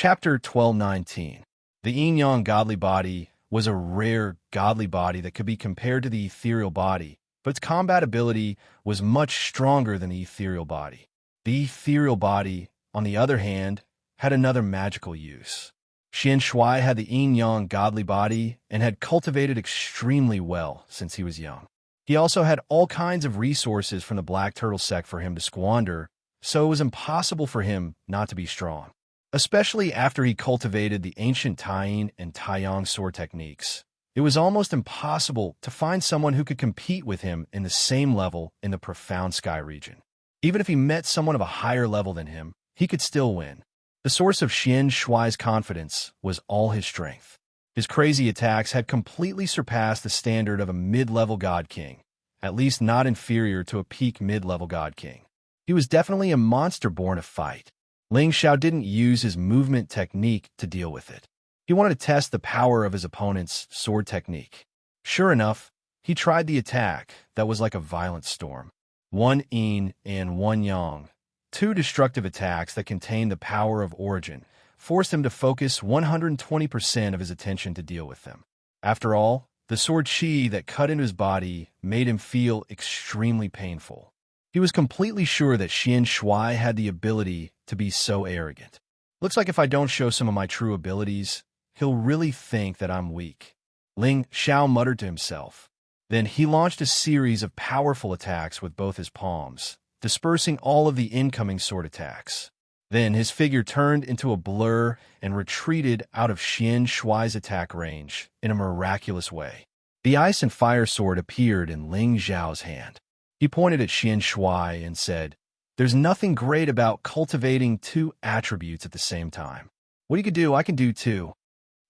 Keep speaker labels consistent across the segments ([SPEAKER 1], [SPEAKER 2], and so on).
[SPEAKER 1] Chapter 1219. The yin-yang godly body was a rare godly body that could be compared to the ethereal body, but its combat ability was much stronger than the ethereal body. The ethereal body, on the other hand, had another magical use. Xianxia had the yin-yang godly body and had cultivated extremely well since he was young. He also had all kinds of resources from the Black Turtle sect for him to squander, so it was impossible for him not to be strong, especially after he cultivated the ancient Taiyin and Taiyang sword techniques. It was almost impossible to find someone who could compete with him in the same level in the profound sky region. Even if he met someone of a higher level than him, he could still win. The source of Xianxia's confidence was all his strength. His crazy attacks had completely surpassed the standard of a mid-level god king, at least not inferior to a peak mid-level god king. He was definitely a monster born to fight. Ling Xiao didn't use his movement technique to deal with it. He wanted to test the power of his opponent's sword technique. Sure enough, he tried the attack that was like a violent storm. One yin and one yang, two destructive attacks that contained the power of origin, forced him to focus 120% of his attention to deal with them. After all, the sword qi that cut into his body made him feel extremely painful. He was completely sure that Xianxia had the ability to be so arrogant. Looks like if I don't show some of my true abilities, he'll really think that I'm weak. Ling Xiao muttered to himself. Then he launched a series of powerful attacks with both his palms, dispersing all of the incoming sword attacks. Then his figure turned into a blur and retreated out of Xianxia's attack range in a miraculous way. The ice and fire sword appeared in Ling Xiao's hand. He pointed at Xianxia and said, "There's nothing great about cultivating two attributes at the same time. What you could do, I can do too."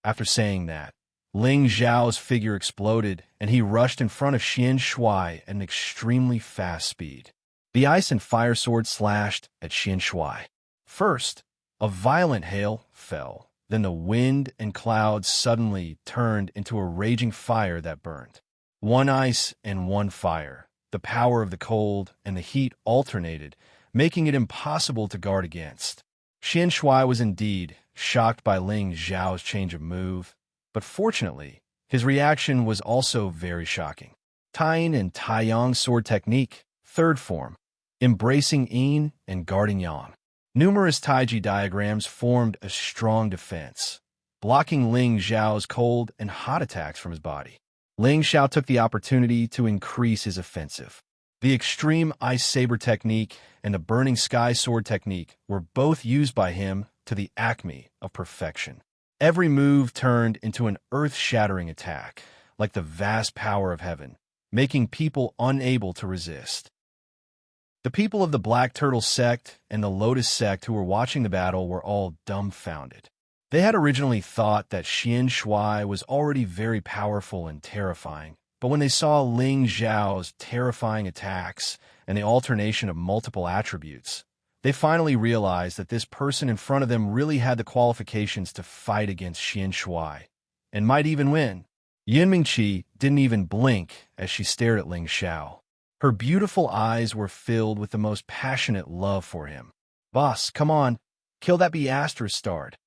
[SPEAKER 1] After saying that, Ling Xiao's figure exploded, and he rushed in front of Xianxia at an extremely fast speed. The ice and fire sword slashed at Xianxia. First, a violent hail fell. Then the wind and clouds suddenly turned into a raging fire that burned. One ice and one fire. The power of the cold and the heat alternated, making it impossible to guard against. Xianxia was indeed shocked by Ling Xiao's change of move, but fortunately, his reaction was also very shocking. Taiyin and Taiyang sword technique, third form, embracing yin and guarding yang. Numerous Taiji diagrams formed a strong defense, blocking Ling Xiao's cold and hot attacks from his body. Ling Xiao took the opportunity to increase his offensive. The extreme ice saber technique and the burning sky sword technique were both used by him to the acme of perfection. Every move turned into an earth-shattering attack, like the vast power of heaven, making people unable to resist. The people of the Black Turtle sect and the Lotus sect who were watching the battle were all dumbfounded. They had originally thought that Xianxia was already very powerful and terrifying, but when they saw Ling Xiao's terrifying attacks and the alternation of multiple attributes, they finally realized that this person in front of them really had the qualifications to fight against Xianxia, and might even win. Yunmingqi didn't even blink as she stared at Ling Xiao. Her beautiful eyes were filled with the most passionate love for him. "Boss, come on, kill that starred."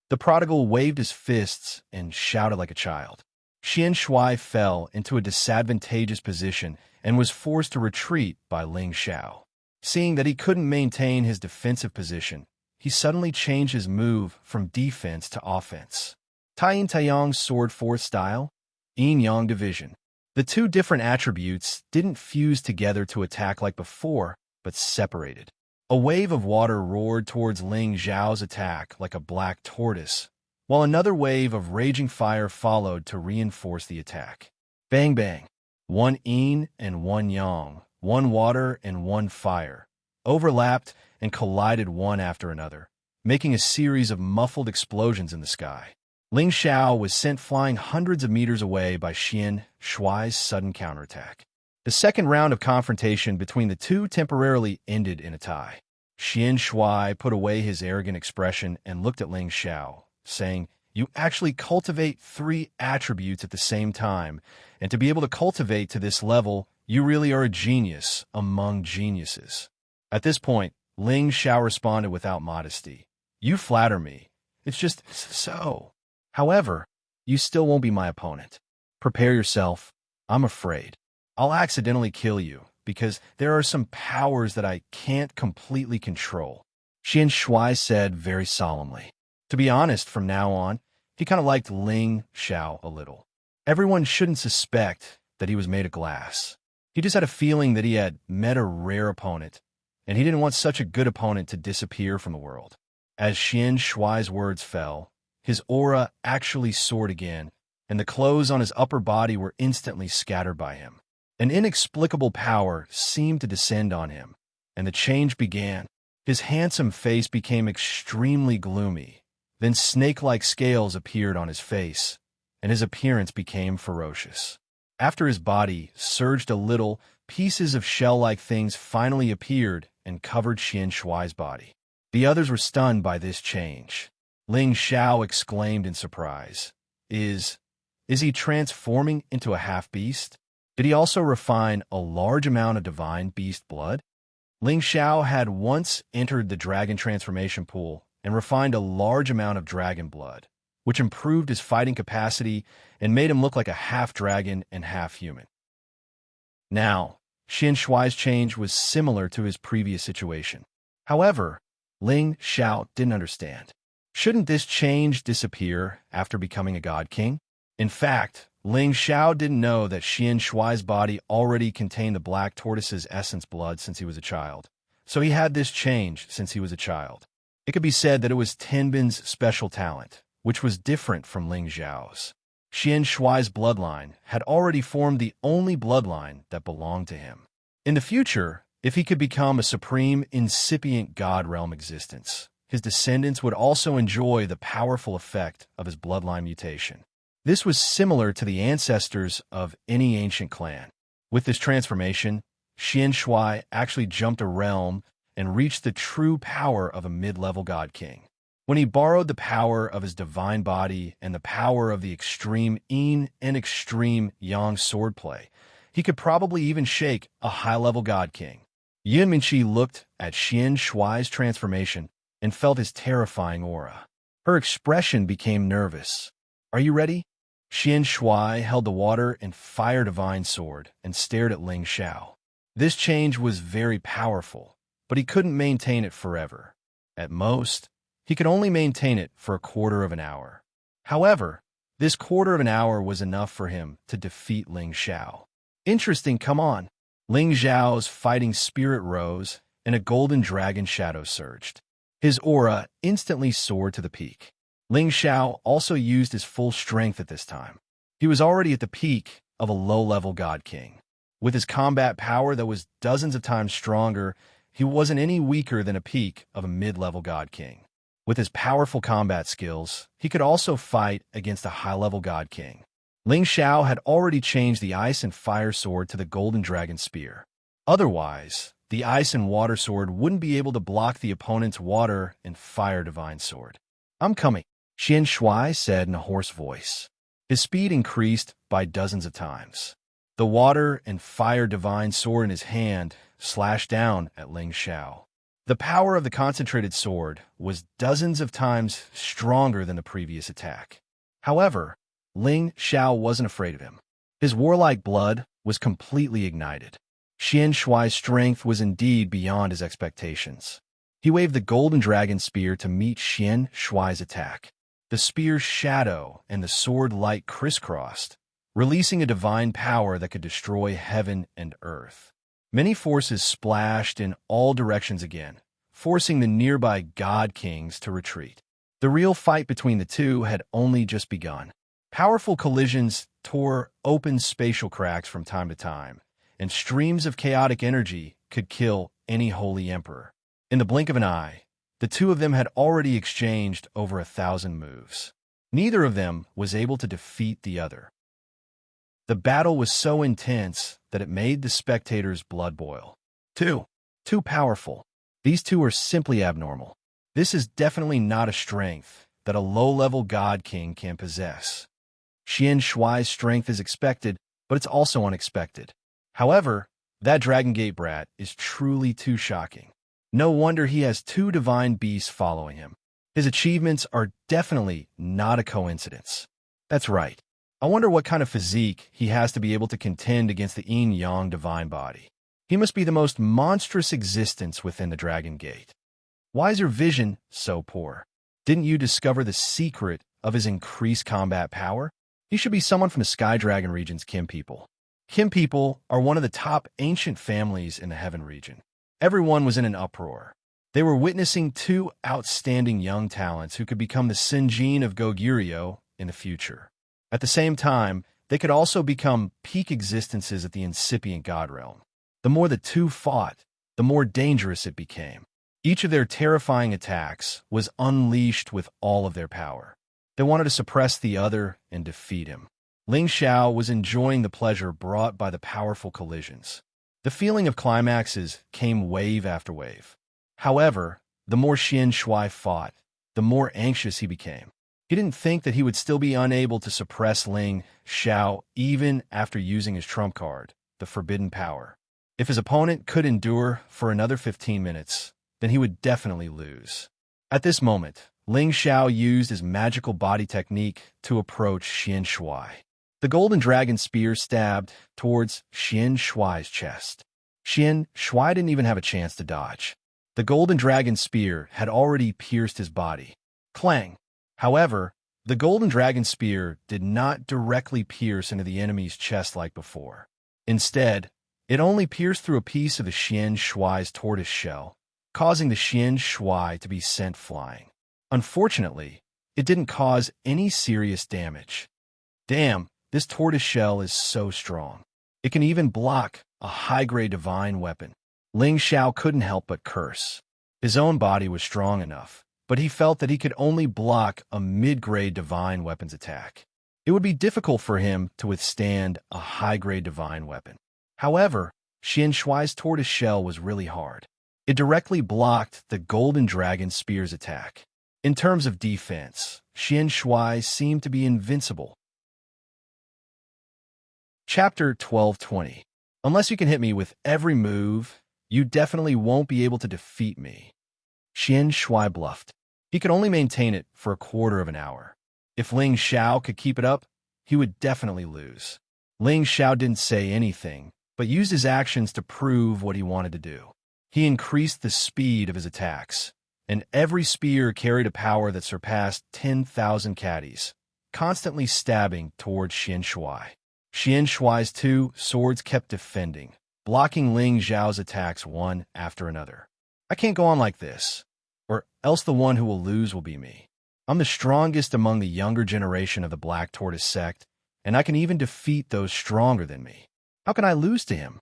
[SPEAKER 1] The prodigal waved his fists and shouted like a child. Xianxia fell into a disadvantageous position and was forced to retreat by Ling Xiao. Seeing that he couldn't maintain his defensive position, he suddenly changed his move from defense to offense. Taiyin Taiyang's sword fourth style, yin-yang division. The two different attributes didn't fuse together to attack like before, but separated. A wave of water roared towards Ling Xiao's attack like a black tortoise, while another wave of raging fire followed to reinforce the attack. Bang bang. One yin and one yang, one water and one fire, overlapped and collided one after another, making a series of muffled explosions in the sky. Ling Xiao was sent flying hundreds of meters away by Xianxia's sudden counterattack. The second round of confrontation between the two temporarily ended in a tie. Xianxia put away his arrogant expression and looked at Ling Xiao, saying, "You actually cultivate three attributes at the same time, and to be able to cultivate to this level, you really are a genius among geniuses." At this point, Ling Xiao responded without modesty, "You flatter me. It's just so. However, you still won't be my opponent. Prepare yourself. I'm afraid. I'll accidentally kill you because there are some powers that I can't completely control. Xianxia said very solemnly. To be honest, from now on, he kind of liked Ling Xiao a little. Everyone shouldn't suspect that he was made of glass. He just had a feeling that he had met a rare opponent, and he didn't want such a good opponent to disappear from the world. As Xianxia's words fell, his aura actually soared again, and the clothes on his upper body were instantly scattered by him. An inexplicable power seemed to descend on him, and the change began. His handsome face became extremely gloomy. Then snake-like scales appeared on his face, and his appearance became ferocious. After his body surged a little, pieces of shell-like things finally appeared and covered Xianxia's body. The others were stunned by this change. Ling Xiao exclaimed in surprise. Is he transforming into a half-beast? Did he also refine a large amount of divine beast blood? Ling Xiao had once entered the dragon transformation pool and refined a large amount of dragon blood, which improved his fighting capacity and made him look like a half-dragon and half-human. Now, Xianxia's change was similar to his previous situation. However, Ling Xiao didn't understand. Shouldn't this change disappear after becoming a god king? In fact, Ling Xiao didn't know that Xianxia's body already contained the black tortoise's essence blood since he was a child. So he had this change since he was a child. It could be said that it was Tenbin's special talent, which was different from Ling Xiao's. Xianxia's bloodline had already formed the only bloodline that belonged to him. In the future, if he could become a supreme incipient god realm existence, his descendants would also enjoy the powerful effect of his bloodline mutation. This was similar to the ancestors of any ancient clan. With this transformation, Xianxia actually jumped a realm and reached the true power of a mid-level god king. When he borrowed the power of his divine body and the power of the extreme yin and extreme yang swordplay, he could probably even shake a high-level god king. Yin Minqi looked at Xianxia's transformation and felt his terrifying aura. Her expression became nervous. Are you ready? Xianxia held the water and fire divine sword and stared at Ling Xiao. This change was very powerful, but he couldn't maintain it forever. At most, he could only maintain it for a quarter of an hour. However, this quarter of an hour was enough for him to defeat Ling Xiao. Interesting, come on. Ling Xiao's fighting spirit rose, and a golden dragon shadow surged. His aura instantly soared to the peak. Ling Xiao also used his full strength at this time. He was already at the peak of a low-level god king. With his combat power that was dozens of times stronger, he wasn't any weaker than a peak of a mid-level god king. With his powerful combat skills, he could also fight against a high-level god king. Ling Xiao had already changed the ice and fire sword to the golden dragon spear. Otherwise, the ice and water sword wouldn't be able to block the opponent's water and fire divine sword. I'm coming, Xianxia said in a hoarse voice. His speed increased by dozens of times. The water and fire divine sword in his hand slashed down at Ling Xiao. The power of the concentrated sword was dozens of times stronger than the previous attack. However, Ling Xiao wasn't afraid of him. His warlike blood was completely ignited. Xianxia's strength was indeed beyond his expectations. He waved the golden dragon spear to meet Xianxia's attack. The spear's shadow and the sword light crisscrossed, releasing a divine power that could destroy heaven and earth. Many forces splashed in all directions again, forcing the nearby god kings to retreat. The real fight between the two had only just begun. Powerful collisions tore open spatial cracks from time to time, and streams of chaotic energy could kill any holy emperor. In the blink of an eye, the two of them had already exchanged over 1,000 moves. Neither of them was able to defeat the other. The battle was so intense that it made the spectators' blood boil. Too powerful. These two are simply abnormal. This is definitely not a strength that a low-level god king can possess. Xianxia's strength is expected, but it's also unexpected. However, that Dragon Gate brat is truly too shocking. No wonder he has two divine beasts following him. His achievements are definitely not a coincidence. That's right. I wonder what kind of physique he has to be able to contend against the yin-yang divine body. He must be the most monstrous existence within the Dragon Gate. Why is your vision so poor? Didn't you discover the secret of his increased combat power? He should be someone from the Sky Dragon region's Kim people. Kim people are one of the top ancient families in the Heaven region. Everyone was in an uproar. They were witnessing two outstanding young talents who could become the Sinjin of Goguryeo in the future. At the same time, they could also become peak existences at the incipient God realm. The more the two fought, the more dangerous it became. Each of their terrifying attacks was unleashed with all of their power. They wanted to suppress the other and defeat him. Ling Xiao was enjoying the pleasure brought by the powerful collisions. The feeling of climaxes came wave after wave. However, the more Xianxia fought, the more anxious he became. He didn't think that he would still be unable to suppress Ling Xiao even after using his trump card, the Forbidden Power. If his opponent could endure for another 15 minutes, then he would definitely lose. At this moment, Ling Xiao used his magical body technique to approach Xianxia. The golden dragon spear stabbed towards Xianxia's chest. Xianxia didn't even have a chance to dodge. The golden dragon spear had already pierced his body. Clang! However, the golden dragon spear did not directly pierce into the enemy's chest like before. Instead, it only pierced through a piece of the Xianxia's tortoise shell, causing the Xianxia to be sent flying. Unfortunately, it didn't cause any serious damage. Damn, this tortoise shell is so strong. It can even block a high-grade divine weapon. Ling Xiao couldn't help but curse. His own body was strong enough, but he felt that he could only block a mid-grade divine weapon's attack. It would be difficult for him to withstand a high-grade divine weapon. However, Xianxia's tortoise shell was really hard. It directly blocked the golden dragon spear's attack. In terms of defense, Xianxia seemed to be invincible. Chapter 1220. Unless you can hit me with every move, you definitely won't be able to defeat me. Xianxia bluffed. He could only maintain it for a quarter of an hour. If Ling Xiao could keep it up, he would definitely lose. Ling Xiao didn't say anything, but used his actions to prove what he wanted to do. He increased the speed of his attacks, and every spear carried a power that surpassed 10,000 caddies, constantly stabbing towards Xianxia. Xianxia's two swords kept defending, blocking Ling Xiao's attacks one after another. I can't go on like this, or else the one who will lose will be me. I'm the strongest among the younger generation of the Black Tortoise sect, and I can even defeat those stronger than me. How can I lose to him?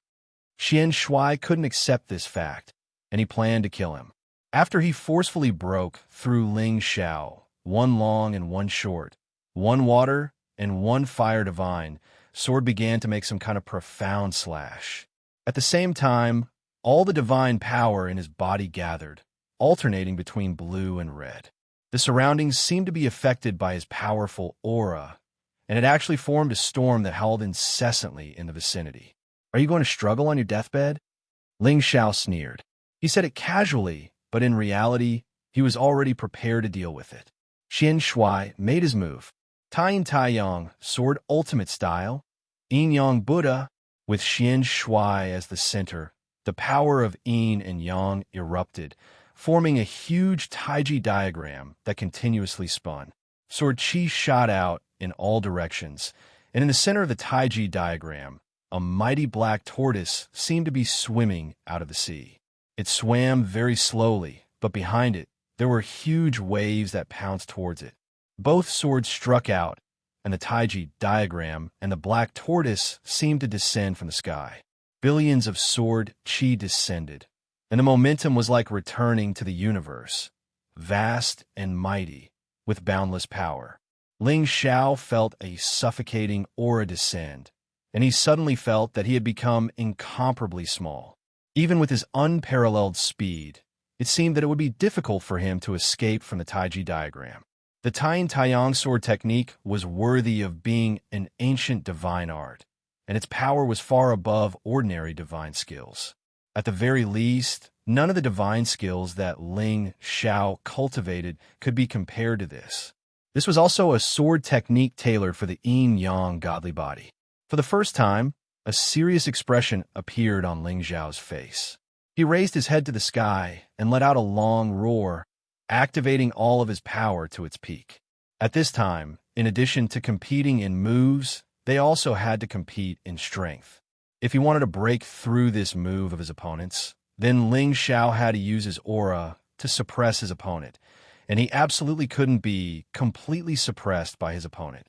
[SPEAKER 1] Xianxia couldn't accept this fact, and he planned to kill him. After he forcefully broke through Ling Xiao, one long and one short, one water and one fire divine, sword began to make some kind of profound slash. At the same time, all the divine power in his body gathered, alternating between blue and red. The surroundings seemed to be affected by his powerful aura, and it actually formed a storm that howled incessantly in the vicinity. Are you going to struggle on your deathbed? Ling Xiao sneered. He said it casually, but in reality, he was already prepared to deal with it. Xianxia made his move. Taiyang Taiyang, sword ultimate style. Yin Yang Buddha, with Xianxia as the center. The power of yin and yang erupted, forming a huge Taiji diagram that continuously spun. Sword Qi shot out in all directions, and in the center of the Taiji diagram, a mighty black tortoise seemed to be swimming out of the sea. It swam very slowly, but behind it, there were huge waves that pounced towards it. Both swords struck out, and the Taiji diagram and the black tortoise seemed to descend from the sky. Billions of sword Qi descended, and the momentum was like returning to the universe, vast and mighty, with boundless power. Ling Xiao felt a suffocating aura descend, and he suddenly felt that he had become incomparably small. Even with his unparalleled speed, it seemed that it would be difficult for him to escape from the Taiji diagram. The Taiyang Taiyang sword technique was worthy of being an ancient divine art, and its power was far above ordinary divine skills. At the very least, none of the divine skills that Ling Xiao cultivated could be compared to this. This was also a sword technique tailored for the yin-yang godly body. For the first time, a serious expression appeared on Ling Xiao's face. He raised his head to the sky and let out a long roar, activating all of his power to its peak. At this time, in addition to competing in moves, they also had to compete in strength. If he wanted to break through this move of his opponents, then Ling Xiao had to use his aura to suppress his opponent, and he absolutely couldn't be completely suppressed by his opponent.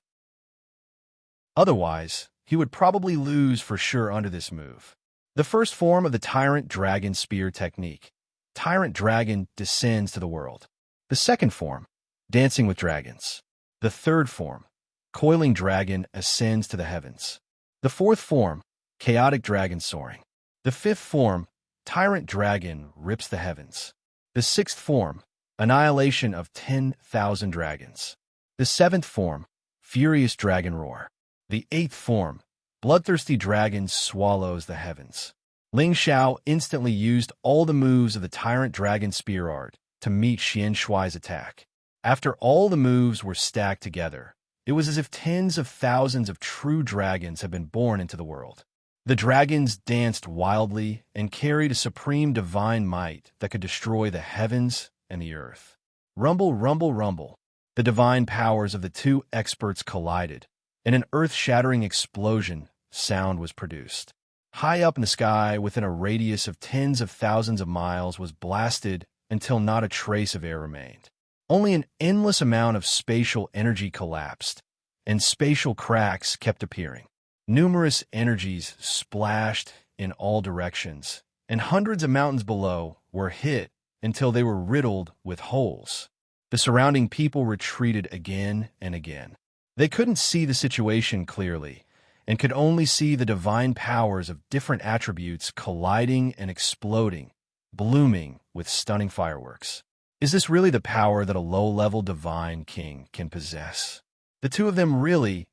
[SPEAKER 1] Otherwise, he would probably lose for sure under this move. The first form of the Tyrant Dragon Spear technique. Tyrant Dragon descends to the world. The second form, Dancing with Dragons. The third form, Coiling Dragon ascends to the heavens. The fourth form, Chaotic Dragon Soaring. The fifth form, Tyrant Dragon rips the heavens. The sixth form, Annihilation of 10,000 Dragons. The seventh form, Furious Dragon Roar. The eighth form, Bloodthirsty Dragon swallows the heavens. Ling Xiao instantly used all the moves of the Tyrant Dragon Spear art to meet Xianxia's attack. After all the moves were stacked together, it was as if tens of thousands of true dragons had been born into the world. The dragons danced wildly and carried a supreme divine might that could destroy the heavens and the earth. Rumble, rumble, rumble. The divine powers of the two experts collided, and an earth-shattering explosion sound was produced. High up in the sky, within a radius of tens of thousands of miles, was blasted until not a trace of air remained. Only an endless amount of spatial energy collapsed, and spatial cracks kept appearing. Numerous energies splashed in all directions, and hundreds of mountains below were hit until they were riddled with holes. The surrounding people retreated again and again. They couldn't see the situation clearly, and could only see the divine powers of different attributes colliding and exploding, blooming with stunning fireworks. Is this really the power that a low-level divine king can possess? The two of them really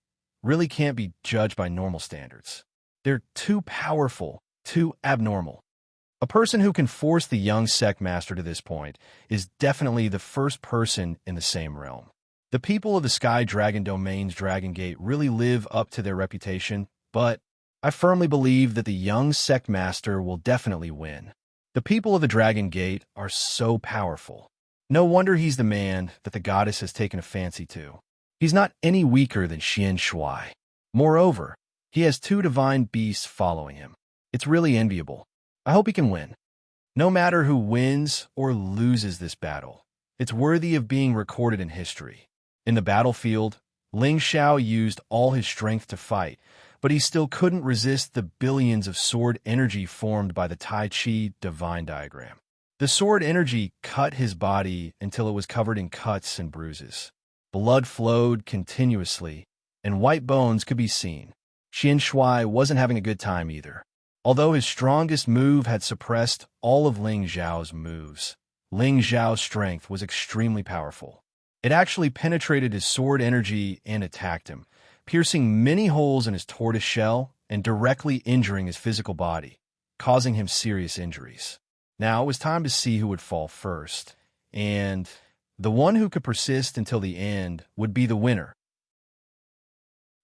[SPEAKER 1] can't be judged by normal standards. They're too powerful, too abnormal. A person who can force the young sect master to this point is definitely the first person in the same realm. The people of the Sky Dragon Domain's Dragon Gate really live up to their reputation, but I firmly believe that the young sect master will definitely win. The people of the Dragon Gate are so powerful. No wonder he's the man that the goddess has taken a fancy to. He's not any weaker than Xianxia. Moreover, he has two divine beasts following him. It's really enviable. I hope he can win. No matter who wins or loses this battle, it's worthy of being recorded in history. In the battlefield, Ling Xiao used all his strength to fight, but he still couldn't resist the billions of sword energy formed by the Tai Chi divine diagram. The sword energy cut his body until it was covered in cuts and bruises. Blood flowed continuously, and white bones could be seen. Xianxia wasn't having a good time either. Although his strongest move had suppressed all of Ling Xiao's moves, Ling Xiao's strength was extremely powerful. It actually penetrated his sword energy and attacked him, piercing many holes in his tortoise shell and directly injuring his physical body, causing him serious injuries. Now it was time to see who would fall first, and the one who could persist until the end would be the winner.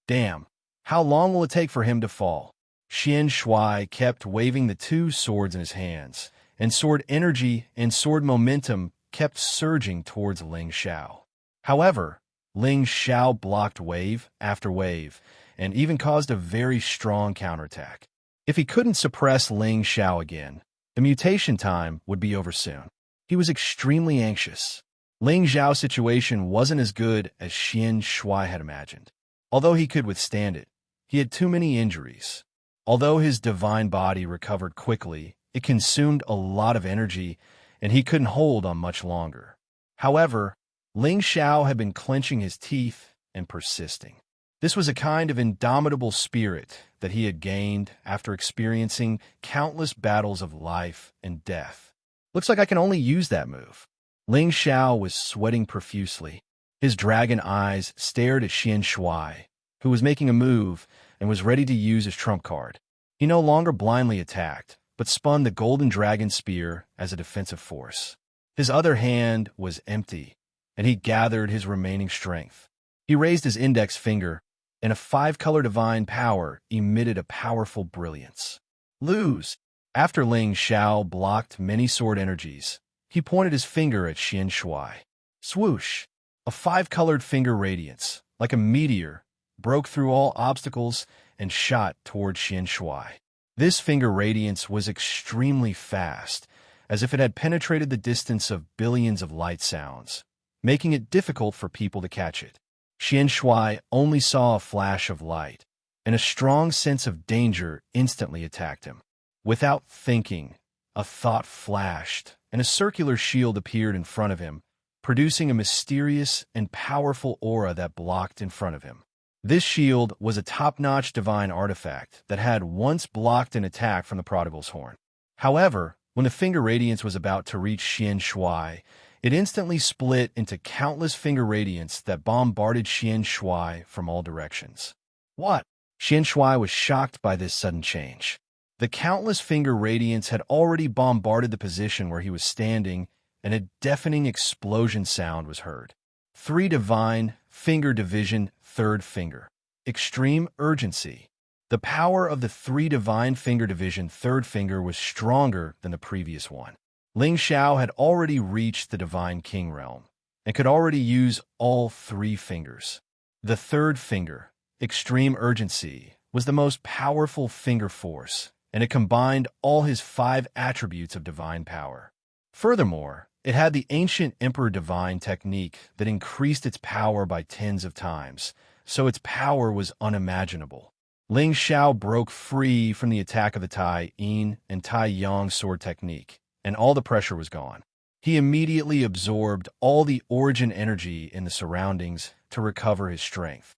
[SPEAKER 1] Damn, how long will it take for him to fall? Xianxia kept waving the two swords in his hands, and sword energy and sword momentum kept surging towards Ling Xiao. However, Ling Xiao blocked wave after wave, and even caused a very strong counterattack. If he couldn't suppress Ling Xiao again, the mutation time would be over soon. He was extremely anxious. Ling Xiao's situation wasn't as good as Xianxia had imagined. Although he could withstand it, he had too many injuries. Although his divine body recovered quickly, it consumed a lot of energy, and he couldn't hold on much longer. However, Ling Xiao had been clenching his teeth and persisting. This was a kind of indomitable spirit that he had gained after experiencing countless battles of life and death. Looks like I can only use that move. Ling Xiao was sweating profusely. His dragon eyes stared at Xianxia, who was making a move and was ready to use his trump card. He no longer blindly attacked, but spun the golden dragon spear as a defensive force. His other hand was empty, and he gathered his remaining strength. He raised his index finger, and a five-color divine power emitted a powerful brilliance. Lose! After Ling Xiao blocked many sword energies, he pointed his finger at Xianxia. Swoosh! A five-colored finger radiance, like a meteor, broke through all obstacles and shot toward Xianxia. This finger radiance was extremely fast, as if it had penetrated the distance of billions of light sounds, making it difficult for people to catch it. Xianxia only saw a flash of light, and a strong sense of danger instantly attacked him. Without thinking, a thought flashed, and a circular shield appeared in front of him, producing a mysterious and powerful aura that blocked in front of him. This shield was a top-notch divine artifact that had once blocked an attack from the Prodigal's Horn. However, when the finger radiance was about to reach Xianxia, it instantly split into countless finger radiance that bombarded Xianxia from all directions. What? Xianxia was shocked by this sudden change. The countless finger radiance had already bombarded the position where he was standing, and a deafening explosion sound was heard. 3 divine, finger division, third finger. Extreme urgency. The power of the 3 divine finger division third finger was stronger than the previous one. Ling Xiao had already reached the divine king realm, and could already use all 3 fingers. The third finger, extreme urgency, was the most powerful finger force, and it combined all his 5 attributes of divine power. Furthermore, it had the ancient Emperor Divine technique that increased its power by tens of times, so its power was unimaginable. Ling Xiao broke free from the attack of the Tai Yin and Tai Yang sword technique, and all the pressure was gone. He immediately absorbed all the origin energy in the surroundings to recover his strength.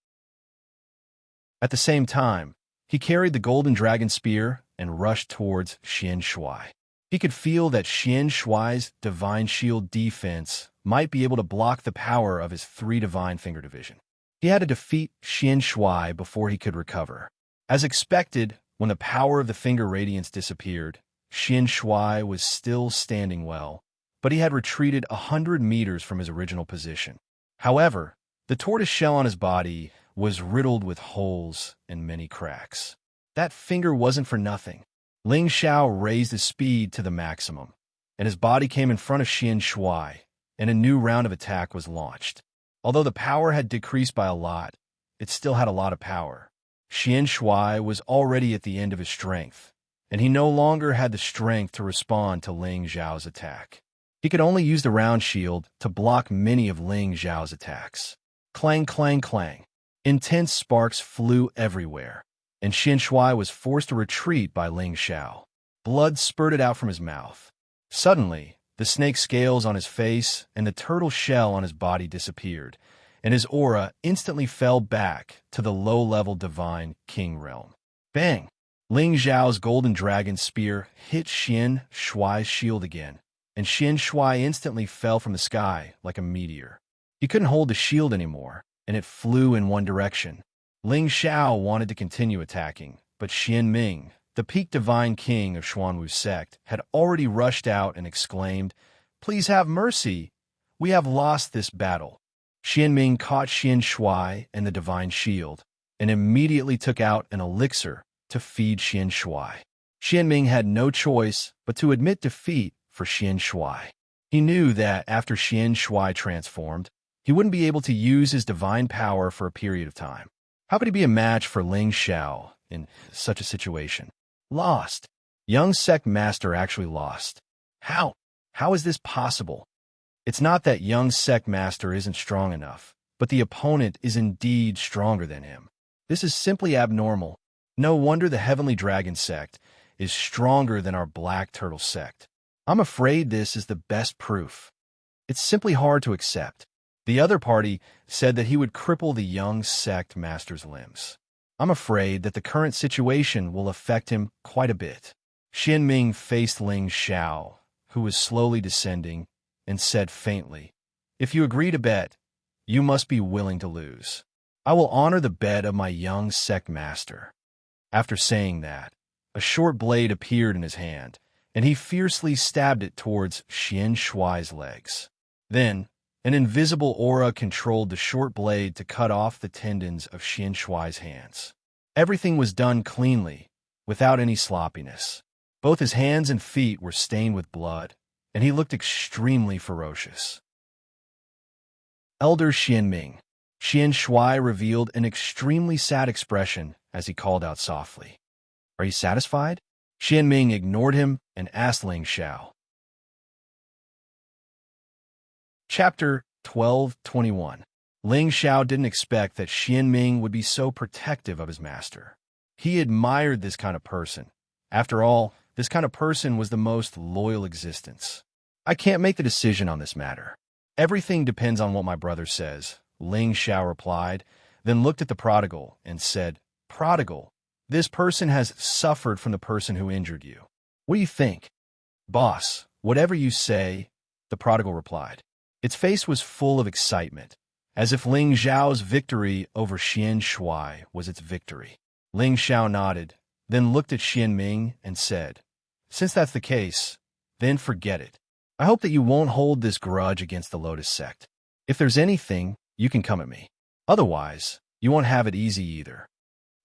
[SPEAKER 1] At the same time, he carried the golden dragon spear and rushed towards Xianxia. He could feel that Xianxia's divine shield defense might be able to block the power of his 3 divine finger division. He had to defeat Xianxia before he could recover. As expected, when the power of the finger radiance disappeared, Xianxia was still standing well, but he had retreated 100 meters from his original position. However, the tortoise shell on his body was riddled with holes and many cracks. That finger wasn't for nothing. Ling Xiao raised his speed to the maximum, and his body came in front of Xianxia, and a new round of attack was launched. Although the power had decreased by a lot, it still had a lot of power. Xianxia was already at the end of his strength, and he no longer had the strength to respond to Ling Xiao's attack. He could only use the round shield to block many of Ling Xiao's attacks. Clang, clang, clang. Intense sparks flew everywhere, and Xianxia was forced to retreat by Ling Xiao. Blood spurted out from his mouth. Suddenly, the snake scales on his face and the turtle shell on his body disappeared, and his aura instantly fell back to the low-level divine king realm. Bang! Ling Xiao's golden dragon spear hit Xianxia's shield again, and Xianxia instantly fell from the sky like a meteor. He couldn't hold the shield anymore, and it flew in one direction. Ling Xiao wanted to continue attacking, but Xian Ming, the peak divine king of Xuanwu sect, had already rushed out and exclaimed, "Please have mercy! We have lost this battle." Xian Ming caught Xianxia and the divine shield, and immediately took out an elixir to feed Xianxia. Xian Ming had no choice but to admit defeat for Xianxia. He knew that after Xianxia transformed, he wouldn't be able to use his divine power for a period of time. How could he be a match for Ling Xiao in such a situation? Lost. Young sect master actually lost. How? How is this possible? It's not that young sect master isn't strong enough, but the opponent is indeed stronger than him. This is simply abnormal. No wonder the Heavenly Dragon sect is stronger than our Black Turtle sect. I'm afraid this is the best proof. It's simply hard to accept. The other party said that he would cripple the young sect master's limbs. I'm afraid that the current situation will affect him quite a bit. Xian Ming faced Ling Xiao, who was slowly descending, and said faintly, "If you agree to bet, you must be willing to lose. I will honor the bet of my young sect master." After saying that, a short blade appeared in his hand, and he fiercely stabbed it towards Xianxia's legs. Then, an invisible aura controlled the short blade to cut off the tendons of Xianxia's hands. Everything was done cleanly, without any sloppiness. Both his hands and feet were stained with blood, and he looked extremely ferocious. Elder Xianming. Xianxia revealed an extremely sad expression as he called out softly. "Are you satisfied?" Xianming ignored him and asked Ling Xiao. Chapter 12:21. Ling Xiao didn't expect that Xianming would be so protective of his master. He admired this kind of person. After all, this kind of person was the most loyal existence. "I can't make the decision on this matter. Everything depends on what my brother says," Ling Xiao replied, then looked at the prodigal and said, "Prodigal, this person has suffered from the person who injured you. What do you think?" "Boss, whatever you say," the prodigal replied. Its face was full of excitement, as if Ling Xiao's victory over Xianxia was its victory. Ling Xiao nodded, then looked at Xianming and said, "Since that's the case, then forget it. I hope that you won't hold this grudge against the Lotus sect. If there's anything, you can come at me. Otherwise, you won't have it easy either."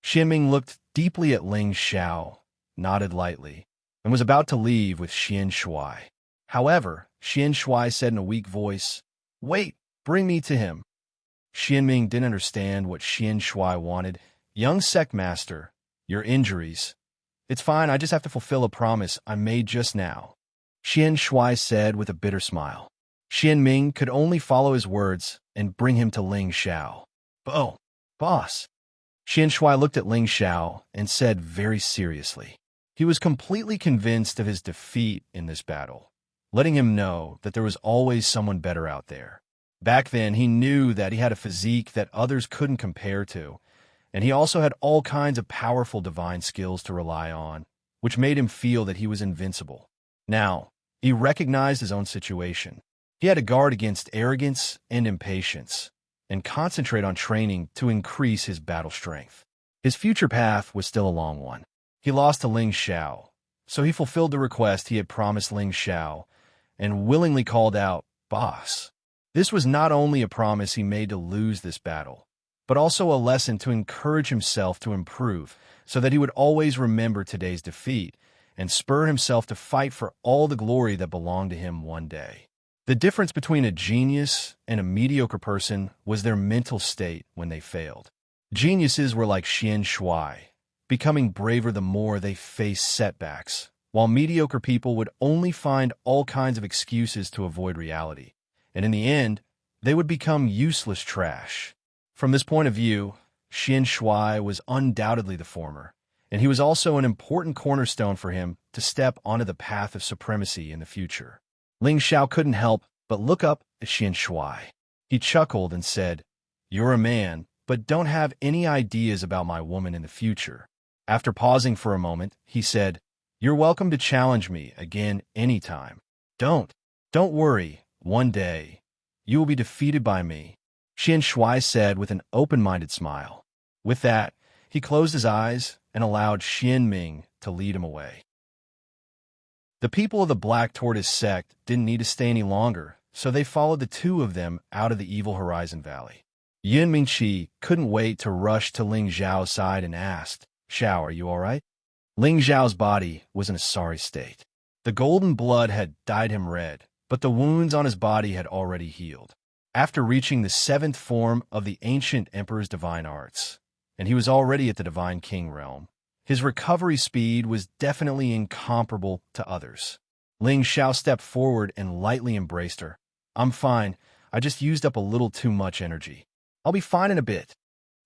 [SPEAKER 1] Xianming looked deeply at Ling Xiao, nodded lightly, and was about to leave with Xianxia. However, Xianxia said in a weak voice, "Wait, bring me to him." Xianming didn't understand what Xianxia wanted. "Young sect master, your injuries. It's fine, I just have to fulfill a promise I made just now," Xianxia said with a bitter smile. Xianming could only follow his words and bring him to Ling Xiao. "Oh, boss." Xianxia looked at Ling Xiao and said very seriously. He was completely convinced of his defeat in this battle, letting him know that there was always someone better out there. Back then, he knew that he had a physique that others couldn't compare to, and he also had all kinds of powerful divine skills to rely on, which made him feel that he was invincible. Now, he recognized his own situation. He had to guard against arrogance and impatience, and concentrate on training to increase his battle strength. His future path was still a long one. He lost to Ling Xiao, so he fulfilled the request he had promised Ling Xiao, and willingly called out, "Boss." This was not only a promise he made to lose this battle, but also a lesson to encourage himself to improve, so that he would always remember today's defeat and spur himself to fight for all the glory that belonged to him one day. The difference between a genius and a mediocre person was their mental state when they failed. Geniuses were like Xianxia, becoming braver the more they faced setbacks, while mediocre people would only find all kinds of excuses to avoid reality, and in the end, they would become useless trash. From this point of view, Xianxia was undoubtedly the former, and he was also an important cornerstone for him to step onto the path of supremacy in the future. Ling Xiao couldn't help but look up at Xianxia. He chuckled and said, "You're a man, but don't have any ideas about my woman in the future." After pausing for a moment, he said, "You're welcome to challenge me again anytime. Don't worry, one day, you will be defeated by me," Xianxia said with an open-minded smile. With that, he closed his eyes and allowed Xianming to lead him away. The people of the Black Tortoise sect didn't need to stay any longer, so they followed the two of them out of the Evil Horizon Valley. Yun Mingqi couldn't wait to rush to Ling Xiao's side and asked, "Xiao, are you all right?" Ling Xiao's body was in a sorry state. The golden blood had dyed him red, but the wounds on his body had already healed. After reaching the 7th form of the ancient emperor's divine arts, and he was already at the divine king realm, his recovery speed was definitely incomparable to others. Ling Xiao stepped forward and lightly embraced her. "I'm fine. I just used up a little too much energy. I'll be fine in a bit."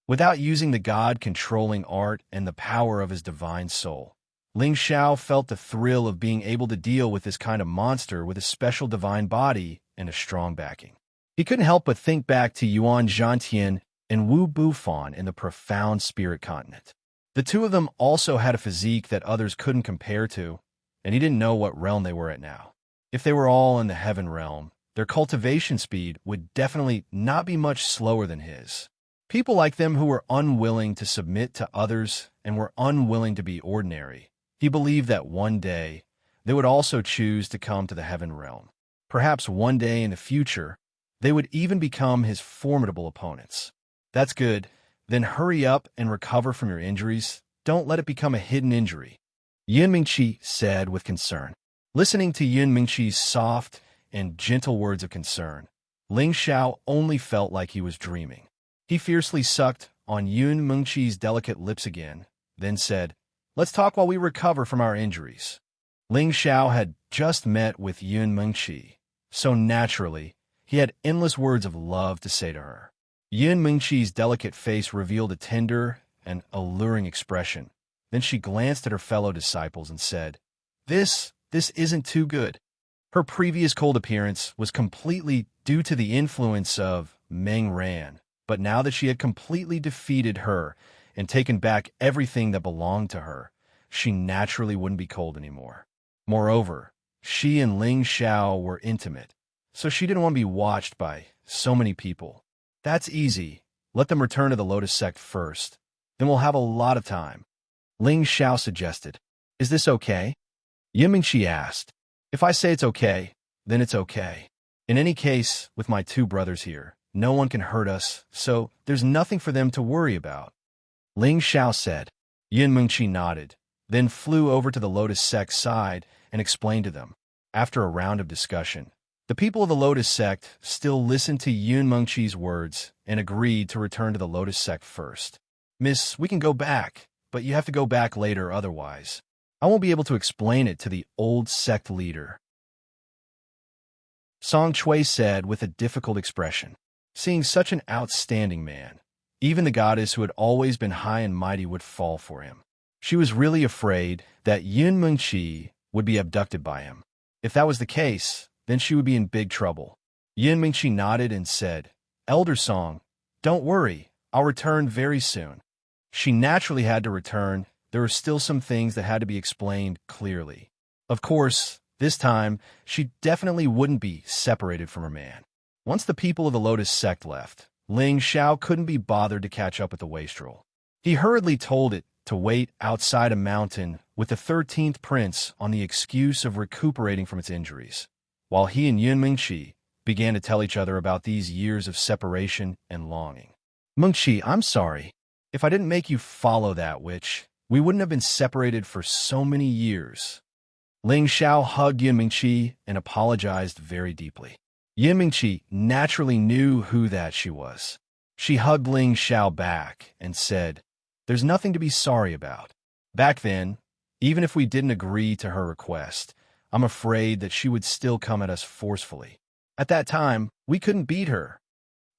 [SPEAKER 1] Without using the God-controlling art and the power of his divine soul, Ling Xiao felt the thrill of being able to deal with this kind of monster with a special divine body and a strong backing. He couldn't help but think back to Yuan Zhantian and Wu Bufan in the profound spirit continent. The two of them also had a physique that others couldn't compare to, and he didn't know what realm they were at now. If they were all in the heaven realm, their cultivation speed would definitely not be much slower than his. People like them who were unwilling to submit to others and were unwilling to be ordinary, He believed that one day they would also choose to come to the heaven realm. Perhaps one day in the future, they would even become his formidable opponents. That's good. Then hurry up and recover from your injuries. Don't let it become a hidden injury, Yun Mingqi said with concern. Listening to Yun Mingqi's soft and gentle words of concern, Ling Xiao only felt like he was dreaming. He fiercely sucked on Yun Mingqi's delicate lips again, then said, "Let's talk while we recover from our injuries." Ling Xiao had just met with Yun Mingqi, so naturally, he had endless words of love to say to her. Yun Mingqi's delicate face revealed a tender and alluring expression. Then she glanced at her fellow disciples and said, This isn't too good." Her previous cold appearance was completely due to the influence of Meng Ran, but now that she had completely defeated her and taken back everything that belonged to her, she naturally wouldn't be cold anymore. Moreover, she and Ling Xiao were intimate, so she didn't want to be watched by so many people. "That's easy. Let them return to the Lotus sect first. Then we'll have a lot of time," Ling Xiao suggested. "Is this okay?" Yun Mingqi asked. "If I say it's okay, then it's okay. In any case, with my two brothers here, no one can hurt us, so there's nothing for them to worry about," Ling Xiao said. Yun Mingqi nodded, then flew over to the Lotus sect side and explained to them. After a round of discussion, the people of the Lotus sect still listened to Yun Mingqi's words and agreed to return to the Lotus sect first. "Miss, we can go back, but you have to go back later otherwise. I won't be able to explain it to the old sect leader," Song Chui said with a difficult expression. Seeing such an outstanding man, even the goddess who had always been high and mighty would fall for him. She was really afraid that Yun Mingqi would be abducted by him. If that was the case, then she would be in big trouble. Yun Mingqi nodded and said, "Elder Song, don't worry, I'll return very soon." She naturally had to return. There were still some things that had to be explained clearly. Of course, this time, she definitely wouldn't be separated from her man. Once the people of the Lotus sect left, Ling Xiao couldn't be bothered to catch up with the wastrel. He hurriedly told it to wait outside a mountain with the 13th prince on the excuse of recuperating from its injuries, while he and Yun Mingqi began to tell each other about these years of separation and longing. "Mingqi, I'm sorry. If I didn't make you follow that witch, we wouldn't have been separated for so many years." Ling Xiao hugged Yun Mingqi and apologized very deeply. Yun Mingqi naturally knew who that she was. She hugged Ling Xiao back and said, "There's nothing to be sorry about. Back then, even if we didn't agree to her request, I'm afraid that she would still come at us forcefully. At that time, we couldn't beat her."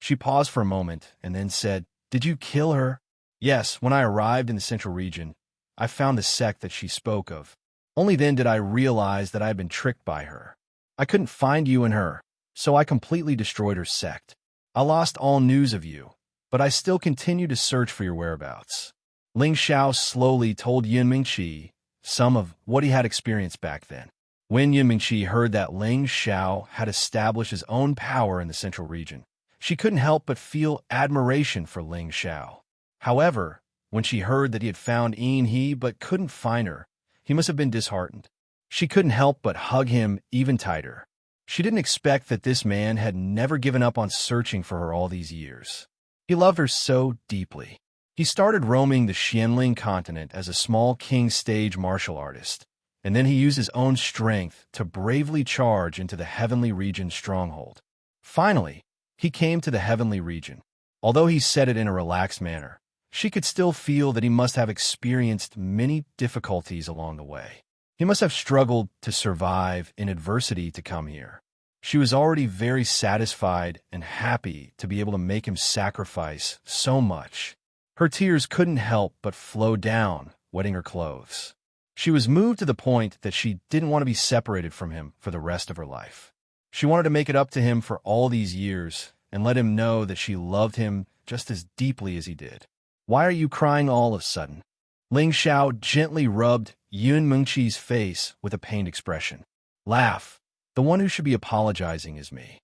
[SPEAKER 1] She paused for a moment and then said, "Did you kill her?" "Yes, when I arrived in the central region, I found the sect that she spoke of. Only then did I realize that I had been tricked by her. I couldn't find you and her, so I completely destroyed her sect. I lost all news of you, but I still continue to search for your whereabouts." Ling Xiao slowly told Yun Mingqi some of what he had experienced back then. When Yun Mingqi heard that Ling Xiao had established his own power in the central region, she couldn't help but feel admiration for Ling Xiao. However, when she heard that he had found Yin He but couldn't find her, he must have been disheartened. She couldn't help but hug him even tighter. She didn't expect that this man had never given up on searching for her all these years. He loved her so deeply. He started roaming the Xianling continent as a small king stage martial artist, and then he used his own strength to bravely charge into the Heavenly Region stronghold. Finally, he came to the Heavenly Region. Although he said it in a relaxed manner, she could still feel that he must have experienced many difficulties along the way. He must have struggled to survive in adversity to come here. She was already very satisfied and happy to be able to make him sacrifice so much. Her tears couldn't help but flow down, wetting her clothes. She was moved to the point that she didn't want to be separated from him for the rest of her life. She wanted to make it up to him for all these years and let him know that she loved him just as deeply as he did. "Why are you crying all of a sudden?" Ling Xiao gently rubbed Yun Mingqi's face with a pained expression. "Laugh. The one who should be apologizing is me.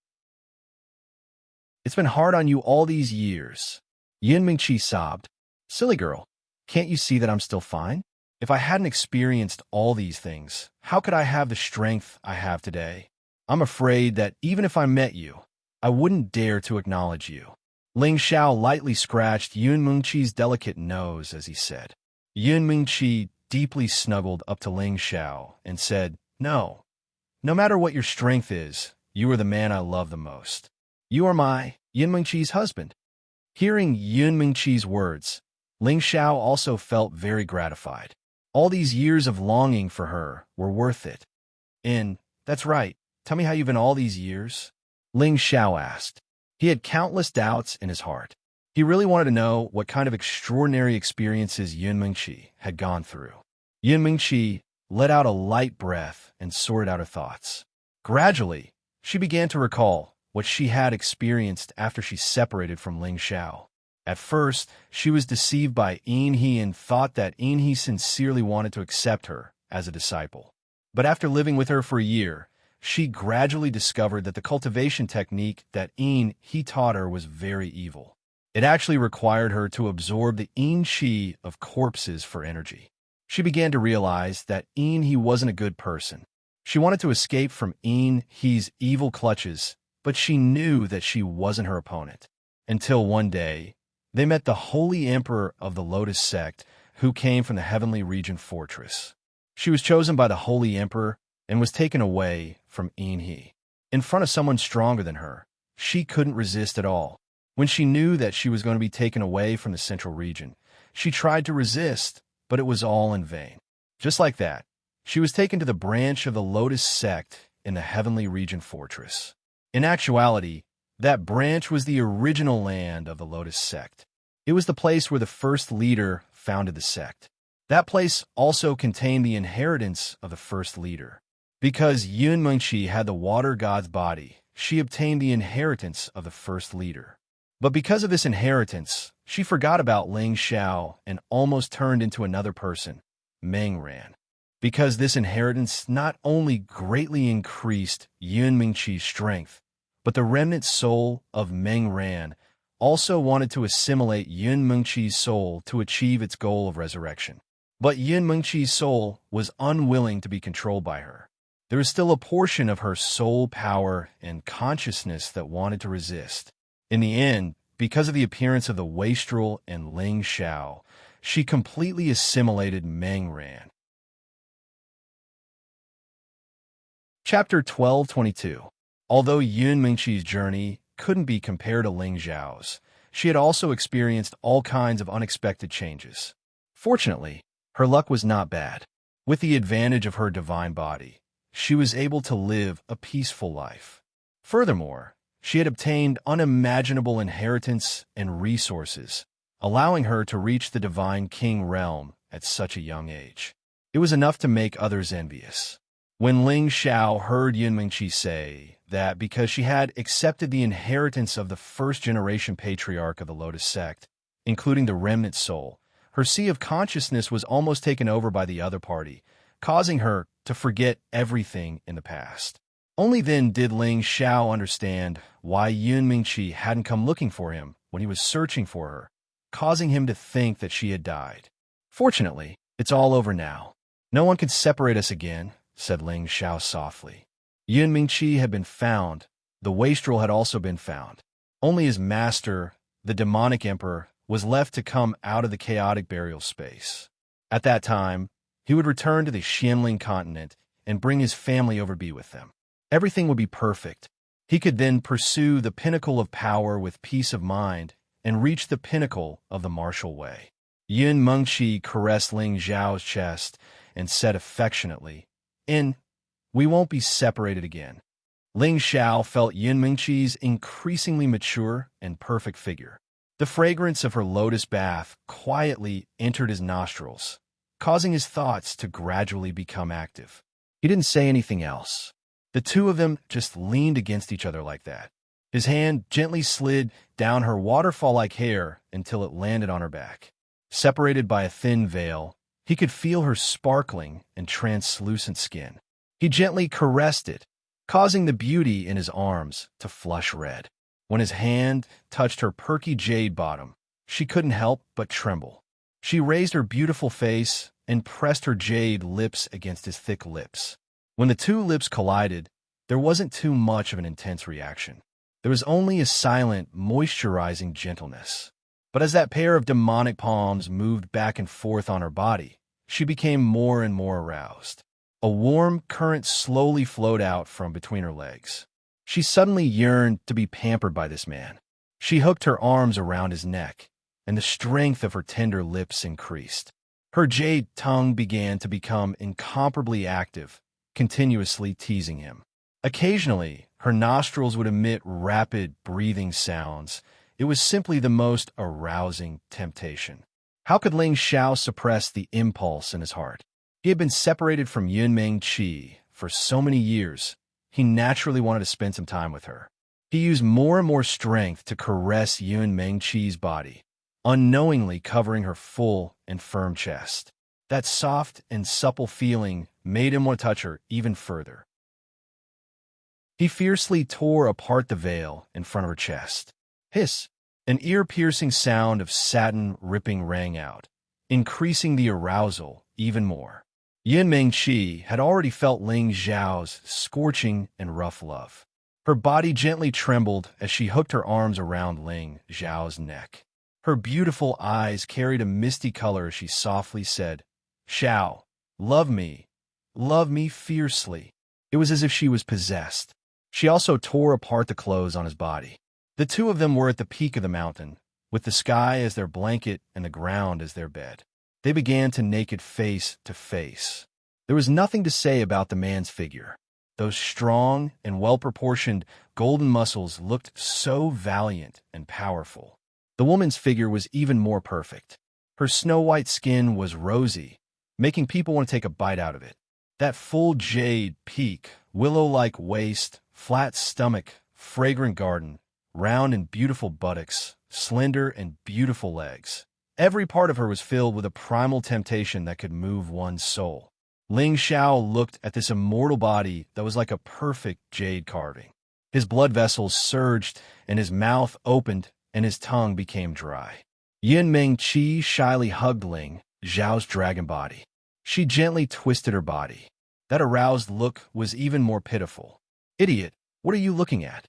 [SPEAKER 1] It's been hard on you all these years." Yun Mingqi sobbed. "Silly girl, can't you see that I'm still fine? If I hadn't experienced all these things, how could I have the strength I have today? I'm afraid that even if I met you, I wouldn't dare to acknowledge you." Ling Xiao lightly scratched Yun Mengqi's delicate nose as he said. Yun Mengqi deeply snuggled up to Ling Xiao and said, "No. No matter what your strength is, you are the man I love the most. You are my Yun Mengqi's husband." Hearing Yun Mengqi's words, Ling Xiao also felt very gratified. All these years of longing for her were worth it. That's right. Tell me how you've been all these years?" Ling Xiao asked. He had countless doubts in his heart. He really wanted to know what kind of extraordinary experiences Yun Mengqi had gone through. Yun Mengqi let out a light breath and sorted out her thoughts. Gradually, she began to recall what she had experienced after she separated from Ling Xiao. At first, she was deceived by Yin He and thought that Yin He sincerely wanted to accept her as a disciple. But after living with her for a year, she gradually discovered that the cultivation technique that Yin He taught her was very evil. It actually required her to absorb the Yin Qi of corpses for energy. She began to realize that Yin He wasn't a good person. She wanted to escape from Yin He's evil clutches, but she knew that she wasn't her opponent. Until one day, they met the Holy Emperor of the Lotus Sect, who came from the Heavenly Region Fortress. She was chosen by the Holy Emperor and was taken away from Yin He. In front of someone stronger than her, she couldn't resist at all. When she knew that she was going to be taken away from the Central Region, she tried to resist, but it was all in vain. Just like that, she was taken to the branch of the Lotus Sect in the Heavenly Region Fortress. In actuality, that branch was the original land of the Lotus Sect. It was the place where the first leader founded the sect. That place also contained the inheritance of the first leader. Because Yun Mengqi had the water god's body, she obtained the inheritance of the first leader. But because of this inheritance, she forgot about Ling Xiao and almost turned into another person, Meng Ran. Because this inheritance not only greatly increased Yun Mengqi's strength, but the remnant soul of Meng Ran also wanted to assimilate Yun Mengqi's soul to achieve its goal of resurrection. But Yun Mengqi's soul was unwilling to be controlled by her. There was still a portion of her soul power and consciousness that wanted to resist. In the end, because of the appearance of the wastrel and Ling Xiao, she completely assimilated Meng Ran. Chapter 12:22. Although Yun Mengqi's journey couldn't be compared to Ling Xiao's, she had also experienced all kinds of unexpected changes. Fortunately, her luck was not bad. With the advantage of her divine body, she was able to live a peaceful life. Furthermore, she had obtained unimaginable inheritance and resources, allowing her to reach the divine king realm at such a young age. It was enough to make others envious. When Ling Xiao heard Yun Mengqi say that because she had accepted the inheritance of the first-generation patriarch of the Lotus Sect, including the remnant soul, her sea of consciousness was almost taken over by the other party, causing her to forget everything in the past. Only then did Ling Xiao understand why Yun Mengqi hadn't come looking for him when he was searching for her, causing him to think that she had died. "Fortunately, it's all over now. No one can separate us again," said Ling Xiao softly. Yun Mengqi had been found. The wastrel had also been found. Only his master, the demonic emperor, was left to come out of the chaotic burial space. At that time, he would return to the Xianling continent and bring his family over to be with them. Everything would be perfect. He could then pursue the pinnacle of power with peace of mind and reach the pinnacle of the martial way. Yun Mengqi caressed Ling Xiao's chest and said affectionately, "We won't be separated again." Ling Xiao felt Yun Mengqi's increasingly mature and perfect figure. The fragrance of her lotus bath quietly entered his nostrils, causing his thoughts to gradually become active. He didn't say anything else. The two of them just leaned against each other like that. His hand gently slid down her waterfall-like hair until it landed on her back. Separated by a thin veil, he could feel her sparkling and translucent skin. He gently caressed it, causing the beauty in his arms to flush red. When his hand touched her perky jade bottom, she couldn't help but tremble. She raised her beautiful face and pressed her jade lips against his thick lips. When the two lips collided, there wasn't too much of an intense reaction. There was only a silent, moisturizing gentleness. But as that pair of demonic palms moved back and forth on her body, she became more and more aroused. A warm current slowly flowed out from between her legs. She suddenly yearned to be pampered by this man. She hooked her arms around his neck, and the strength of her tender lips increased. Her jade tongue began to become incomparably active, continuously teasing him. Occasionally, her nostrils would emit rapid breathing sounds. It was simply the most arousing temptation. How could Ling Xiao suppress the impulse in his heart? He had been separated from Yunmeng Qi for so many years. He naturally wanted to spend some time with her. He used more and more strength to caress Yunmeng Qi's body, unknowingly covering her full and firm chest. That soft and supple feeling made him want to touch her even further. He fiercely tore apart the veil in front of her chest. Hiss! An ear-piercing sound of satin ripping rang out, increasing the arousal even more. Yunmeng Qi had already felt Ling Xiao's scorching and rough love. Her body gently trembled as she hooked her arms around Ling Xiao's neck. Her beautiful eyes carried a misty color as she softly said, "Xiao, love me fiercely." It was as if she was possessed. She also tore apart the clothes on his body. The two of them were at the peak of the mountain, with the sky as their blanket and the ground as their bed. They began to naked face to face. There was nothing to say about the man's figure. Those strong and well-proportioned golden muscles looked so valiant and powerful. The woman's figure was even more perfect. Her snow-white skin was rosy, making people want to take a bite out of it. That full jade peak, willow-like waist, flat stomach, fragrant garden, round and beautiful buttocks, slender and beautiful legs. Every part of her was filled with a primal temptation that could move one's soul. Ling Xiao looked at this immortal body that was like a perfect jade carving. His blood vessels surged, and his mouth opened, and his tongue became dry. Yunmeng Qi shyly hugged Ling Xiao's dragon body. She gently twisted her body. That aroused look was even more pitiful. "Idiot, what are you looking at?"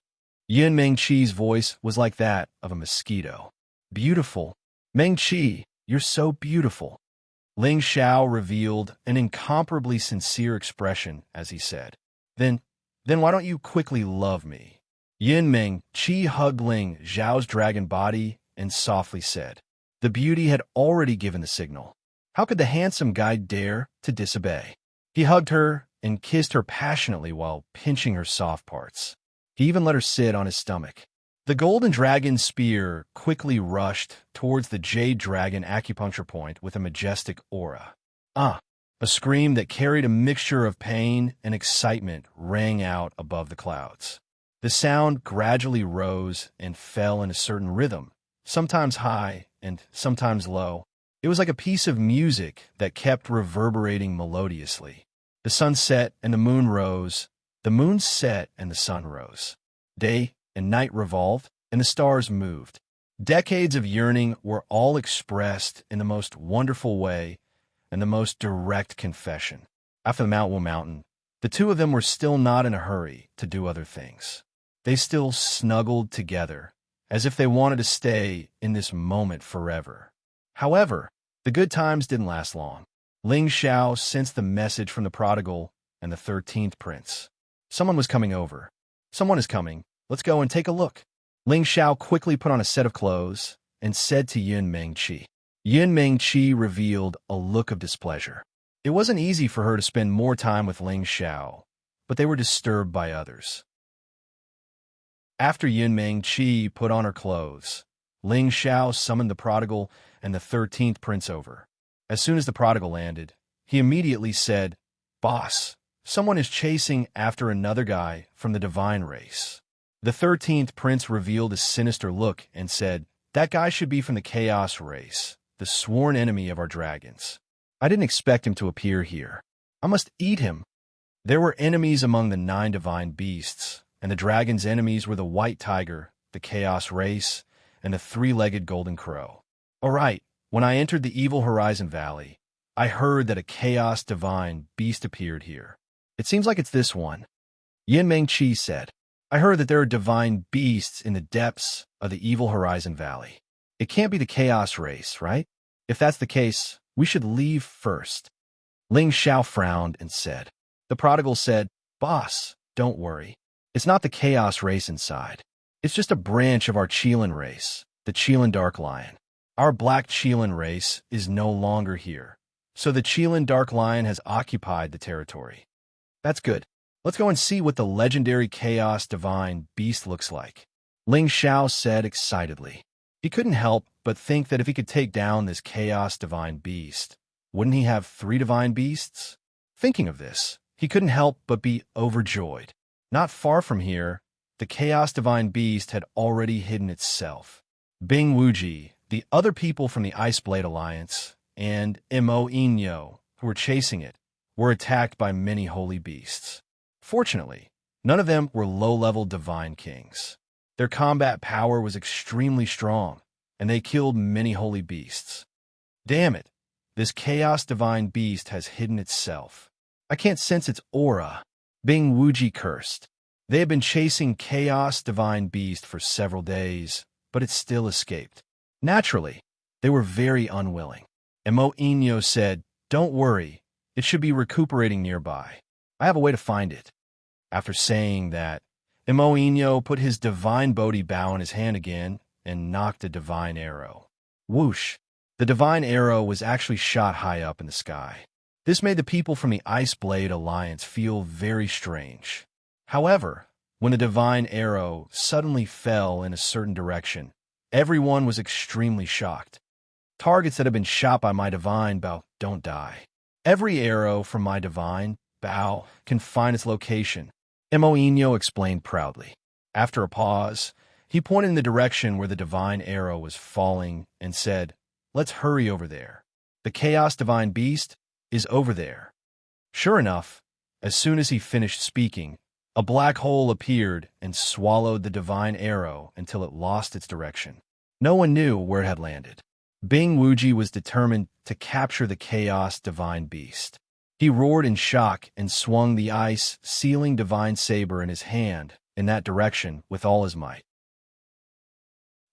[SPEAKER 1] Yunmeng Qi's voice was like that of a mosquito. "Beautiful. Meng Qi, you're so beautiful." Ling Xiao revealed an incomparably sincere expression as he said, Then why don't you quickly love me?" Yunmeng Qi hugged Ling Xiao's dragon body and softly said. The beauty had already given the signal. How could the handsome guy dare to disobey? He hugged her and kissed her passionately while pinching her soft parts. He even let her sit on his stomach. The golden dragon spear quickly rushed towards the jade dragon acupuncture point with a majestic aura. A scream that carried a mixture of pain and excitement rang out above the clouds. The sound gradually rose and fell in a certain rhythm, sometimes high and sometimes low. It was like a piece of music that kept reverberating melodiously. The sun set and the moon rose. The moon set and the sun rose. Day and night revolved, and the stars moved. Decades of yearning were all expressed in the most wonderful way and the most direct confession. After the mountain, the two of them were still not in a hurry to do other things. They still snuggled together, as if they wanted to stay in this moment forever. However, the good times didn't last long. Ling Xiao sensed the message from the prodigal and the 13th prince. Someone was coming over. Someone is coming. Let's go and take a look. Ling Xiao quickly put on a set of clothes and said to Yunmeng Qi. Yunmeng Qi revealed a look of displeasure. It wasn't easy for her to spend more time with Ling Xiao, but they were disturbed by others. After Yunmeng Qi put on her clothes, Ling Xiao summoned the prodigal and the 13th prince over. As soon as the prodigal landed, he immediately said, "Boss, someone is chasing after another guy from the divine race." The 13th prince revealed a sinister look and said, "That guy should be from the chaos race, the sworn enemy of our dragons. I didn't expect him to appear here. I must eat him." There were enemies among the 9 divine beasts, and the dragon's enemies were the white tiger, the chaos race, and the 3-legged golden crow. All right, when I entered the evil horizon valley, I heard that a chaos divine beast appeared here. It seems like it's this one. Yin Mengqi said, I heard that there are divine beasts in the depths of the Evil Horizon Valley. It can't be the chaos race, right? If that's the case, we should leave first. Ling Xiao frowned and said. The prodigal said, Boss, don't worry. It's not the chaos race inside. It's just a branch of our Qilin race, the Qilin Dark Lion. Our black Qilin race is no longer here, so the Qilin Dark Lion has occupied the territory. That's good. Let's go and see what the legendary chaos divine beast looks like. Ling Xiao said excitedly. He couldn't help but think that if he could take down this chaos divine beast, wouldn't he have 3 divine beasts? Thinking of this, he couldn't help but be overjoyed. Not far from here, the chaos divine beast had already hidden itself. Bing Wuji, the other people from the Ice Blade Alliance, and Mo Inyo, who were chasing it, were attacked by many holy beasts. Fortunately, none of them were low-level divine kings. Their combat power was extremely strong, and they killed many holy beasts. Damn it, this chaos divine beast has hidden itself. I can't sense its aura. Bing Wuji cursed. They had been chasing chaos divine beast for several days, but it still escaped. Naturally, they were very unwilling. Mo Inyo said, Don't worry, it should be recuperating nearby. I have a way to find it. After saying that, Mo Inyo put his divine Bodhi bow in his hand again and knocked a divine arrow. Whoosh! The divine arrow was actually shot high up in the sky. This made the people from the Ice Blade Alliance feel very strange. However, when the divine arrow suddenly fell in a certain direction, everyone was extremely shocked. Targets that have been shot by my divine bow don't die. Every arrow from my divine bow can find its location, Mo Inyo explained proudly. After a pause, he pointed in the direction where the divine arrow was falling and said, Let's hurry over there. The chaos divine beast is over there. Sure enough, as soon as he finished speaking, a black hole appeared and swallowed the divine arrow until it lost its direction. No one knew where it had landed. Bing Wuji was determined to capture the chaos divine beast. He roared in shock and swung the ice-sealing divine saber in his hand in that direction with all his might.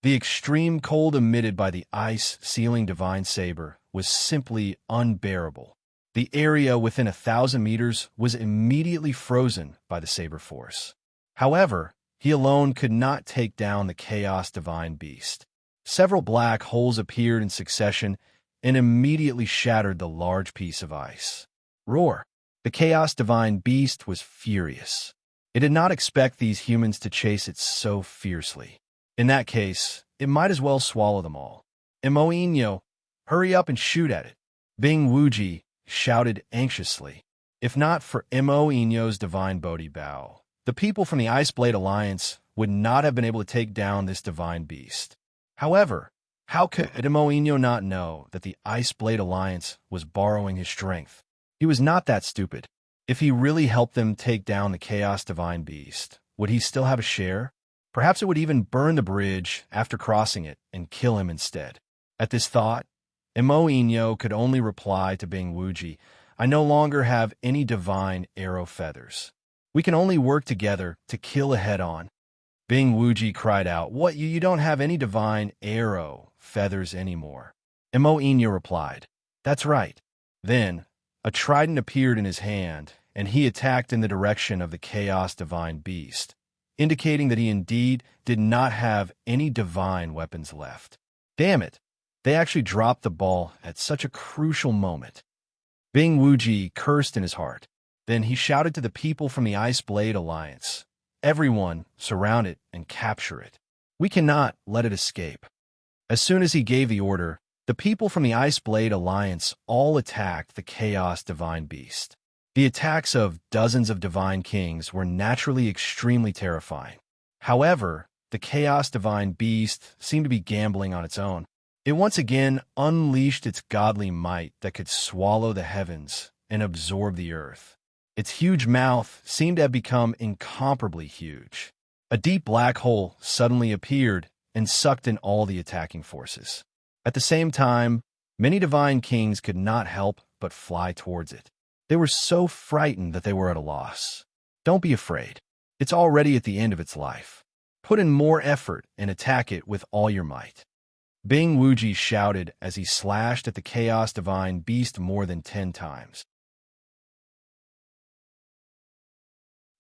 [SPEAKER 1] The extreme cold emitted by the ice-sealing divine saber was simply unbearable. The area within 1,000 meters was immediately frozen by the saber force. However, he alone could not take down the chaos divine beast. Several black holes appeared in succession and immediately shattered the large piece of ice. Roar! The chaos divine beast was furious. It did not expect these humans to chase it so fiercely. In that case, it might as well swallow them all. Mo Inyo, hurry up and shoot at it. Bing Wuji shouted anxiously. If not for Mo Inyo's divine Bodhi bow, the people from the Ice Blade Alliance would not have been able to take down this divine beast. However, how could Mo Inyo not know that the Ice Blade Alliance was borrowing his strength? He was not that stupid. If he really helped them take down the Chaos Divine Beast, would he still have a share? Perhaps it would even burn the bridge after crossing it and kill him instead. At this thought, Mo Inyo could only reply to Bing Wuji, I no longer have any divine arrow feathers. We can only work together to kill a head-on. Bing Wuji cried out, What, you don't have any divine arrow feathers anymore? Mo Inyo replied, That's right. Then, a trident appeared in his hand, and he attacked in the direction of the Chaos Divine Beast, indicating that he indeed did not have any divine weapons left. Damn it! They actually dropped the ball at such a crucial moment. Bing Wuji cursed in his heart. Then he shouted to the people from the Ice Blade Alliance, Everyone, surround it and capture it. We cannot let it escape. As soon as he gave the order, the people from the Ice Blade Alliance all attacked the Chaos Divine Beast. The attacks of dozens of divine kings were naturally extremely terrifying. However, the Chaos Divine Beast seemed to be gambling on its own. It once again unleashed its godly might that could swallow the heavens and absorb the earth. Its huge mouth seemed to have become incomparably huge. A deep black hole suddenly appeared and sucked in all the attacking forces. At the same time, many divine kings could not help but fly towards it. They were so frightened that they were at a loss. Don't be afraid. It's already at the end of its life. Put in more effort and attack it with all your might. Bing Wuji shouted as he slashed at the Chaos Divine Beast more than 10 times.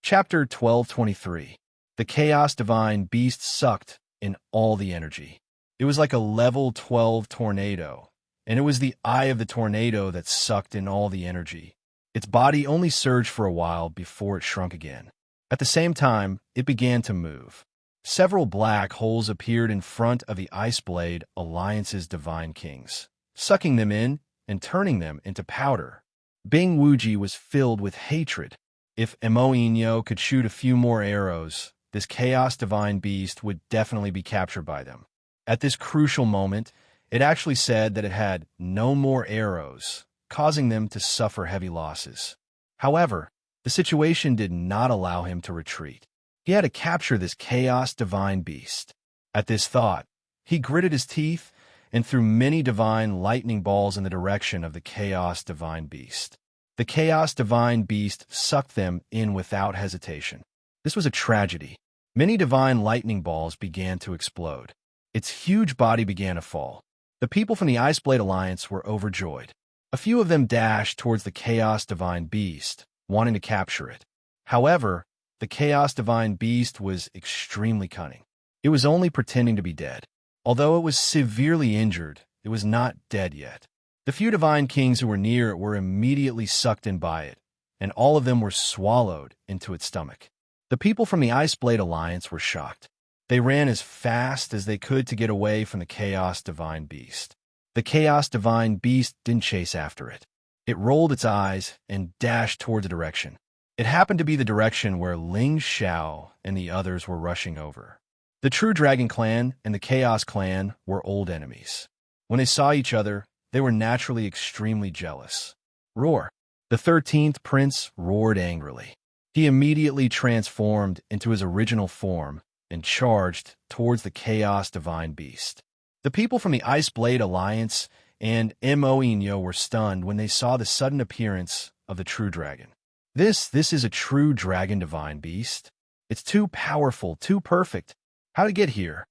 [SPEAKER 1] Chapter 1223. The Chaos Divine Beast sucked in all the energy. It was like a level 12 tornado, and it was the eye of the tornado that sucked in all the energy. Its body only surged for a while before it shrunk again. At the same time, it began to move. Several black holes appeared in front of the Iceblade Alliance's Divine Kings, sucking them in and turning them into powder. Bing Wuji was filled with hatred. If Imo could shoot a few more arrows, this Chaos Divine Beast would definitely be captured by them. At this crucial moment, it actually said that it had no more arrows, causing them to suffer heavy losses. However, the situation did not allow him to retreat. He had to capture this Chaos Divine Beast. At this thought, he gritted his teeth and threw many divine lightning balls in the direction of the Chaos Divine Beast. The Chaos Divine Beast sucked them in without hesitation. This was a tragedy. Many divine lightning balls began to explode. Its huge body began to fall. The people from the Iceblade Alliance were overjoyed. A few of them dashed towards the Chaos Divine Beast, wanting to capture it. However, the Chaos Divine Beast was extremely cunning. It was only pretending to be dead. Although it was severely injured, it was not dead yet. The few Divine Kings who were near it were immediately sucked in by it, and all of them were swallowed into its stomach. The people from the Iceblade Alliance were shocked. They ran as fast as they could to get away from the Chaos Divine Beast. The Chaos Divine Beast didn't chase after it. It rolled its eyes and dashed towards a direction. It happened to be the direction where Ling Xiao and the others were rushing over. The True Dragon Clan and the Chaos Clan were old enemies. When they saw each other, they were naturally extremely jealous. Roar! The 13th Prince roared angrily. He immediately transformed into his original form and charged towards the Chaos Divine Beast. The people from the Iceblade Alliance and Imo were stunned when they saw the sudden appearance of the True Dragon. This is a True Dragon Divine Beast. It's too powerful, too perfect. How to get here?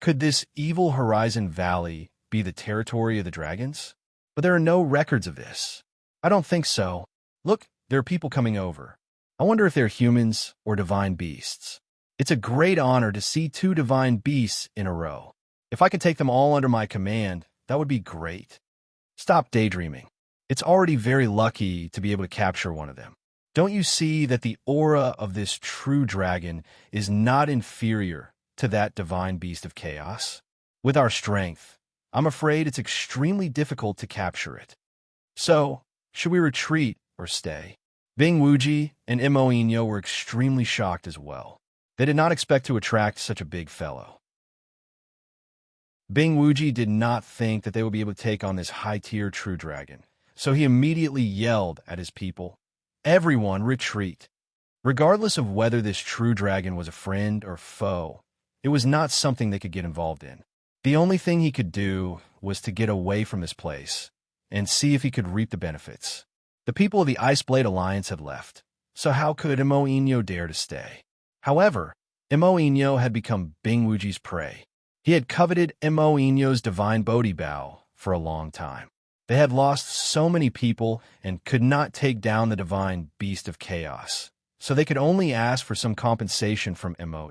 [SPEAKER 1] Could this evil Horizon Valley be the territory of the dragons? But there are no records of this. I don't think so. Look, there are people coming over. I wonder if they're humans or divine beasts. It's a great honor to see 2 divine beasts in a row. If I could take them all under my command, that would be great. Stop daydreaming. It's already very lucky to be able to capture one of them. Don't you see that the aura of this true dragon is not inferior to that divine beast of chaos? With our strength, I'm afraid it's extremely difficult to capture it. So, should we retreat or stay? Bing Wuji and Imo were extremely shocked as well. They did not expect to attract such a big fellow. Bing Wuji did not think that they would be able to take on this high-tier true dragon, so he immediately yelled at his people, "Everyone retreat!" Regardless of whether this true dragon was a friend or foe, it was not something they could get involved in. The only thing he could do was to get away from this place and see if he could reap the benefits. The people of the Iceblade Alliance had left, so how could Imo dare to stay? However, Imo had become Bing Wuji's prey. He had coveted Imo's divine Bodhi Bow for a long time. They had lost so many people and could not take down the divine beast of chaos, so they could only ask for some compensation from Imo.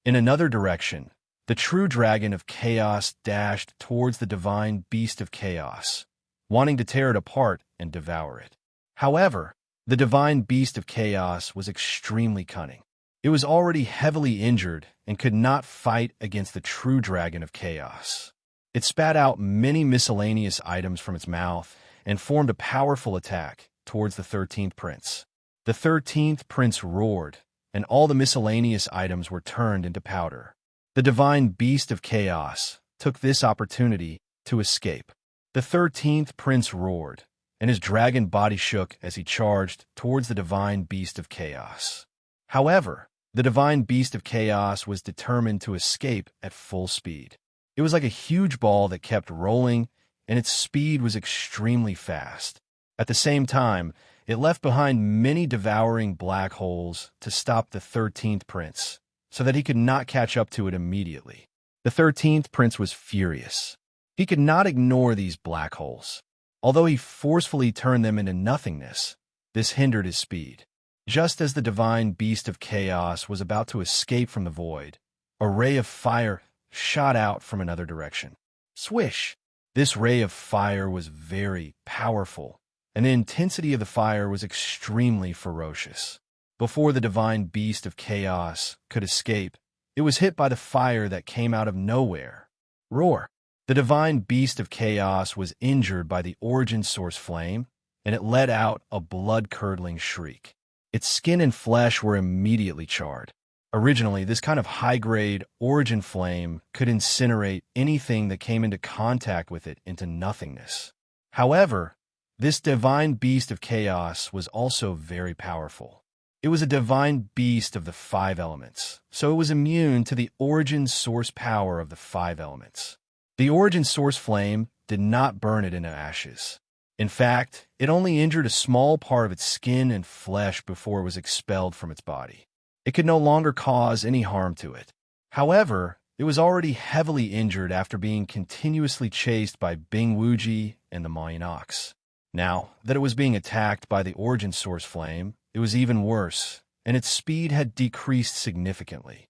[SPEAKER 1] In another direction, the true dragon of chaos dashed towards the divine beast of chaos, wanting to tear it apart and devour it. However, the divine beast of chaos was extremely cunning. It was already heavily injured and could not fight against the true dragon of chaos. It spat out many miscellaneous items from its mouth and formed a powerful attack towards the 13th prince. The 13th prince roared, and all the miscellaneous items were turned into powder. The divine beast of chaos took this opportunity to escape. The 13th prince roared, and his dragon body shook as he charged towards the divine beast of chaos. However, the divine beast of chaos was determined to escape at full speed. It was like a huge ball that kept rolling, and its speed was extremely fast. At the same time, it left behind many devouring black holes to stop the 13th prince, so that he could not catch up to it immediately. The 13th prince was furious. He could not ignore these black holes. Although he forcefully turned them into nothingness, this hindered his speed. Just as the divine beast of chaos was about to escape from the void, a ray of fire shot out from another direction. Swish! This ray of fire was very powerful, and the intensity of the fire was extremely ferocious. Before the divine beast of chaos could escape, it was hit by the fire that came out of nowhere. Roar! The divine beast of chaos was injured by the origin source flame, and it let out a blood-curdling shriek. Its skin and flesh were immediately charred. Originally, this kind of high-grade origin flame could incinerate anything that came into contact with it into nothingness. However, this divine beast of chaos was also very powerful. It was a divine beast of the 5 elements, so it was immune to the origin source power of the 5 elements. The origin source flame did not burn it into ashes. In fact, it only injured a small part of its skin and flesh before it was expelled from its body. It could no longer cause any harm to it. However, it was already heavily injured after being continuously chased by Bing Wuji and the Mayanox. Now that it was being attacked by the origin source flame, it was even worse, and its speed had decreased significantly.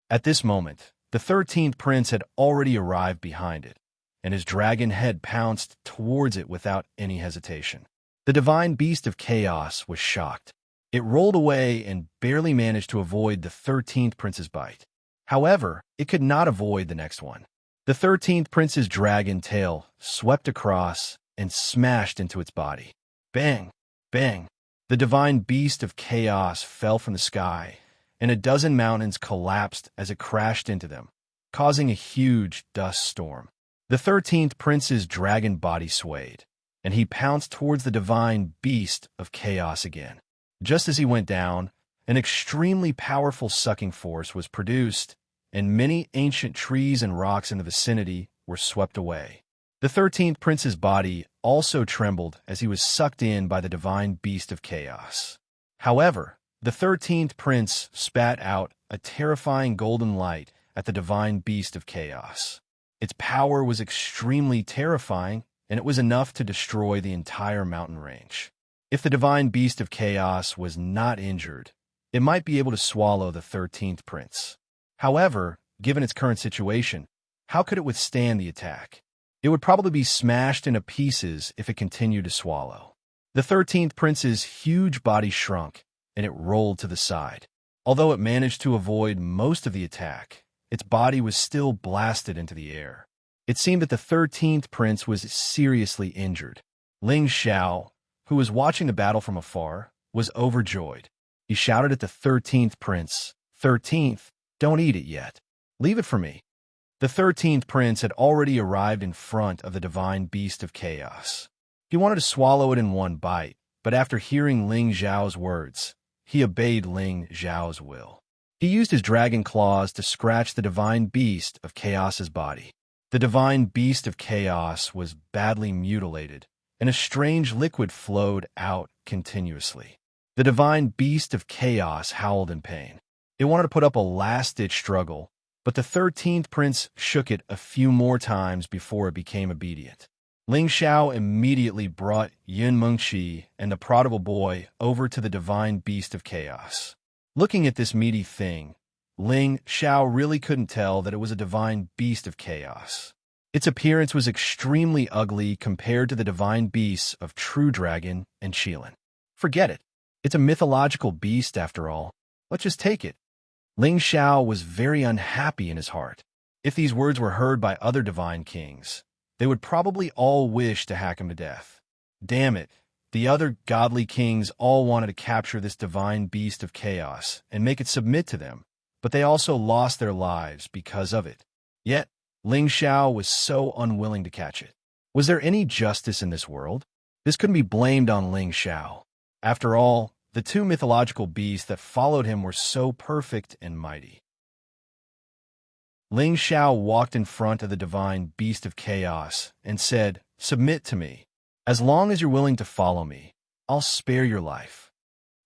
[SPEAKER 1] At this moment, the 13th prince had already arrived behind it, and his dragon head pounced towards it without any hesitation. The divine beast of chaos was shocked. It rolled away and barely managed to avoid the 13th prince's bite. However, it could not avoid the next one. The 13th prince's dragon tail swept across and smashed into its body. Bang! Bang! The divine beast of chaos fell from the sky, and a dozen mountains collapsed as it crashed into them, causing a huge dust storm. The 13th prince's dragon body swayed, and he pounced towards the divine beast of chaos again. Just as he went down, an extremely powerful sucking force was produced, and many ancient trees and rocks in the vicinity were swept away. The 13th prince's body also trembled as he was sucked in by the divine beast of chaos. However, the 13th prince spat out a terrifying golden light at the divine beast of chaos. Its power was extremely terrifying, and it was enough to destroy the entire mountain range. If the divine beast of chaos was not injured, it might be able to swallow the 13th prince. However, given its current situation, how could it withstand the attack? It would probably be smashed into pieces if it continued to swallow. The 13th prince's huge body shrunk, and it rolled to the side. Although it managed to avoid most of the attack, its body was still blasted into the air. It seemed that the 13th prince was seriously injured. Ling Xiao, who was watching the battle from afar, was overjoyed. He shouted at the 13th prince, "13th, don't eat it yet. Leave it for me." The 13th prince had already arrived in front of the divine beast of chaos. He wanted to swallow it in one bite, but after hearing Ling Xiao's words, he obeyed Ling Xiao's will. He used his dragon claws to scratch the divine beast of chaos's body. The divine beast of chaos was badly mutilated, and a strange liquid flowed out continuously. The divine beast of chaos howled in pain. It wanted to put up a last-ditch struggle, but the 13th prince shook it a few more times before it became obedient. Ling Xiao immediately brought Yun Mengqi and the prodigal boy over to the divine beast of chaos. Looking at this meaty thing, Ling Xiao really couldn't tell that it was a divine beast of chaos. Its appearance was extremely ugly compared to the divine beasts of True Dragon and Qilin. Forget it. It's a mythological beast after all. Let's just take it. Ling Xiao was very unhappy in his heart. If these words were heard by other divine kings, they would probably all wish to hack him to death. Damn it, the other godly kings all wanted to capture this divine beast of chaos and make it submit to them, but they also lost their lives because of it. Yet, Ling Xiao was so unwilling to catch it. Was there any justice in this world? This couldn't be blamed on Ling Xiao. After all, the two mythological beasts that followed him were so perfect and mighty. Ling Xiao walked in front of the divine beast of chaos and said, "Submit to me." As long as you're willing to follow me, I'll spare your life.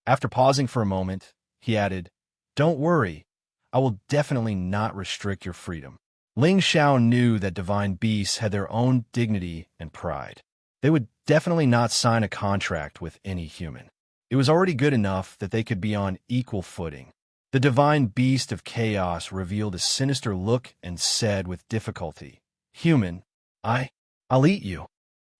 [SPEAKER 1] After pausing for a moment, he added, Don't worry, I will definitely not restrict your freedom. Ling Xiao knew that divine beasts had their own dignity and pride. They would definitely not sign a contract with any human. It was already good enough that they could be on equal footing. The divine beast of chaos revealed a sinister look and said with difficulty, Human, I'll eat you.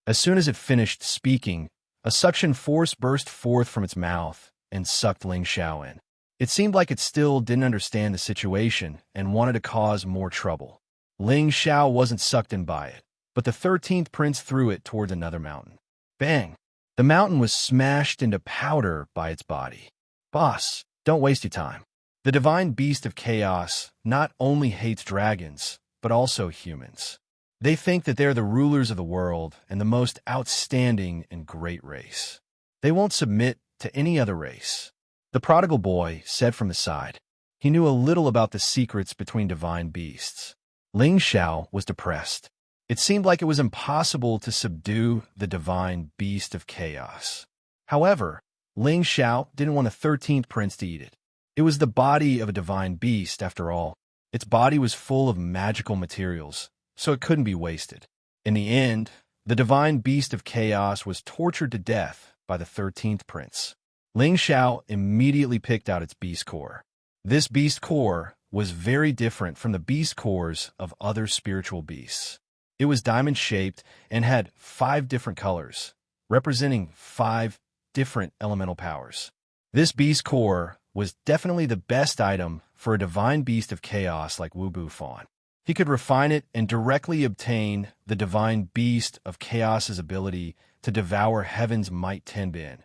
[SPEAKER 1] As soon as it finished speaking, a suction force burst forth from its mouth and sucked Ling Xiao in. It seemed like it still didn't understand the situation and wanted to cause more trouble. Ling Xiao wasn't sucked in by it, but the 13th prince threw it towards another mountain. Bang! The mountain was smashed into powder by its body. Boss, don't waste your time. The divine beast of chaos not only hates dragons, but also humans. They think that they're the rulers of the world and the most outstanding and great race. They won't submit to any other race. The prodigal boy said from the side. He knew a little about the secrets between divine beasts. Ling Xiao was depressed. It seemed like it was impossible to subdue the divine beast of chaos. However, Ling Xiao didn't want a 13th prince to eat it. It was the body of a divine beast, after all. Its body was full of magical materials, so it couldn't be wasted. In the end, the divine beast of chaos was tortured to death by the 13th prince. Ling Xiao immediately picked out its beast core. This beast core was very different from the beast cores of other spiritual beasts. It was diamond-shaped and had 5 different colors, representing 5 different elemental powers. This beast core was definitely the best item for a divine beast of chaos like Wu Bu Fan. He could refine it and directly obtain the divine beast of chaos's ability to devour heaven's might Tenbin,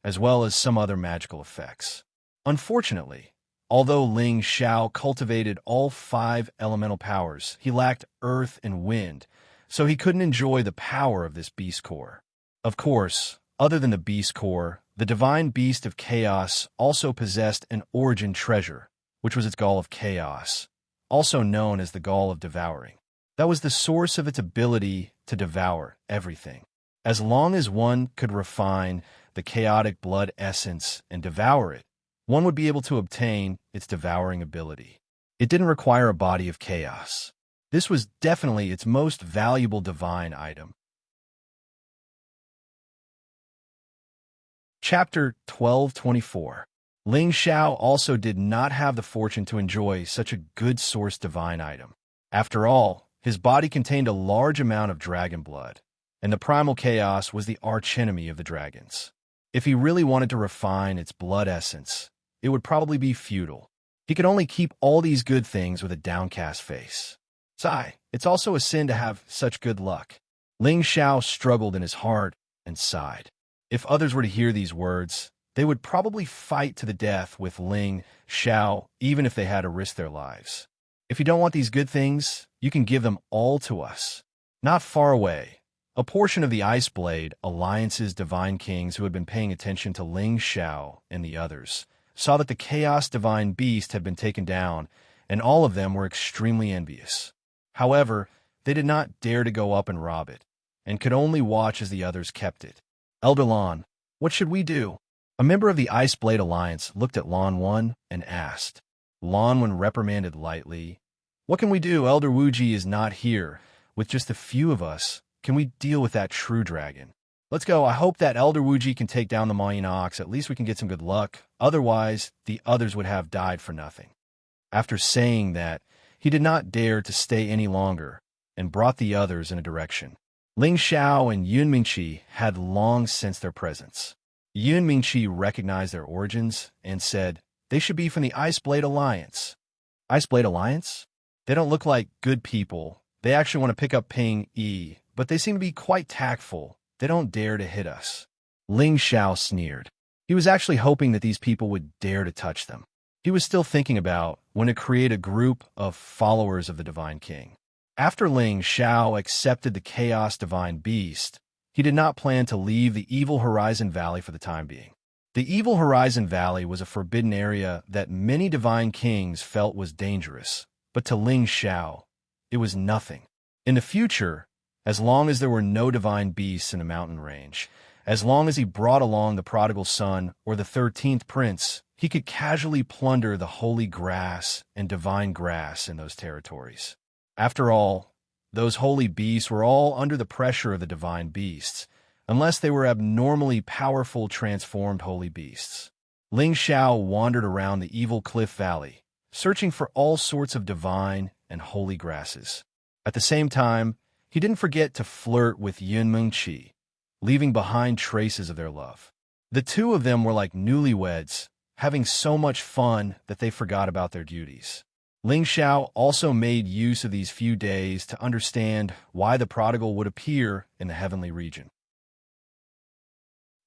[SPEAKER 1] as well as some other magical effects. Unfortunately, although Ling Xiao cultivated all 5 elemental powers, he lacked earth and wind, so he couldn't enjoy the power of this beast core. Of course, other than the beast core, the divine beast of chaos also possessed an origin treasure, which was its gall of chaos, also known as the gall of devouring. That was the source of its ability to devour everything. As long as one could refine the chaotic blood essence and devour it, one would be able to obtain its devouring ability. It didn't require a body of chaos. This was definitely its most valuable divine item. Chapter 1224. Ling Xiao also did not have the fortune to enjoy such a good source divine item. After all, his body contained a large amount of dragon blood, and the primal chaos was the archenemy of the dragons. If he really wanted to refine its blood essence, it would probably be futile. He could only keep all these good things with a downcast face. Sigh, it's also a sin to have such good luck. Ling Xiao struggled in his heart and sighed. If others were to hear these words, they would probably fight to the death with Ling Xiao, even if they had to risk their lives. If you don't want these good things, you can give them all to us. Not far away, a portion of the Ice Blade Alliance's divine kings who had been paying attention to Ling Xiao and the others saw that the Chaos Divine Beast had been taken down, and all of them were extremely envious. However, they did not dare to go up and rob it, and could only watch as the others kept it. Elder Lan, what should we do? A member of the Ice Blade Alliance looked at Lan Wen and asked. Lan Wen reprimanded lightly. What can we do? Elder Wuji is not here. With just a few of us, can we deal with that true dragon? Let's go. I hope that Elder Wuji can take down the Mayan Ox. At least we can get some good luck. Otherwise, the others would have died for nothing. After saying that, he did not dare to stay any longer and brought the others in a direction. Ling Xiao and Yun Mingqi had long sensed their presence. Yun Mingqi recognized their origins and said, they should be from the Ice Blade Alliance. Ice Blade Alliance? They don't look like good people. They actually want to pick up Ping Yi, but they seem to be quite tactful. They don't dare to hit us. Ling Xiao sneered. He was actually hoping that these people would dare to touch them. He was still thinking about when to create a group of followers of the Divine King. After Ling Xiao accepted the Chaos Divine Beast, he did not plan to leave the Evil Horizon Valley for the time being. The Evil Horizon Valley was a forbidden area that many Divine Kings felt was dangerous, but to Ling Xiao, it was nothing. In the future, as long as there were no divine beasts in the mountain range. As long as he brought along the prodigal son or the 13th prince, he could casually plunder the holy grass and divine grass in those territories. After all, those holy beasts were all under the pressure of the divine beasts, unless they were abnormally powerful transformed holy beasts. Ling Xiao wandered around the evil cliff valley, searching for all sorts of divine and holy grasses. At the same time, he didn't forget to flirt with Yunmengqi, leaving behind traces of their love. The two of them were like newlyweds, having so much fun that they forgot about their duties. Ling Xiao also made use of these few days to understand why the prodigal would appear in the heavenly region.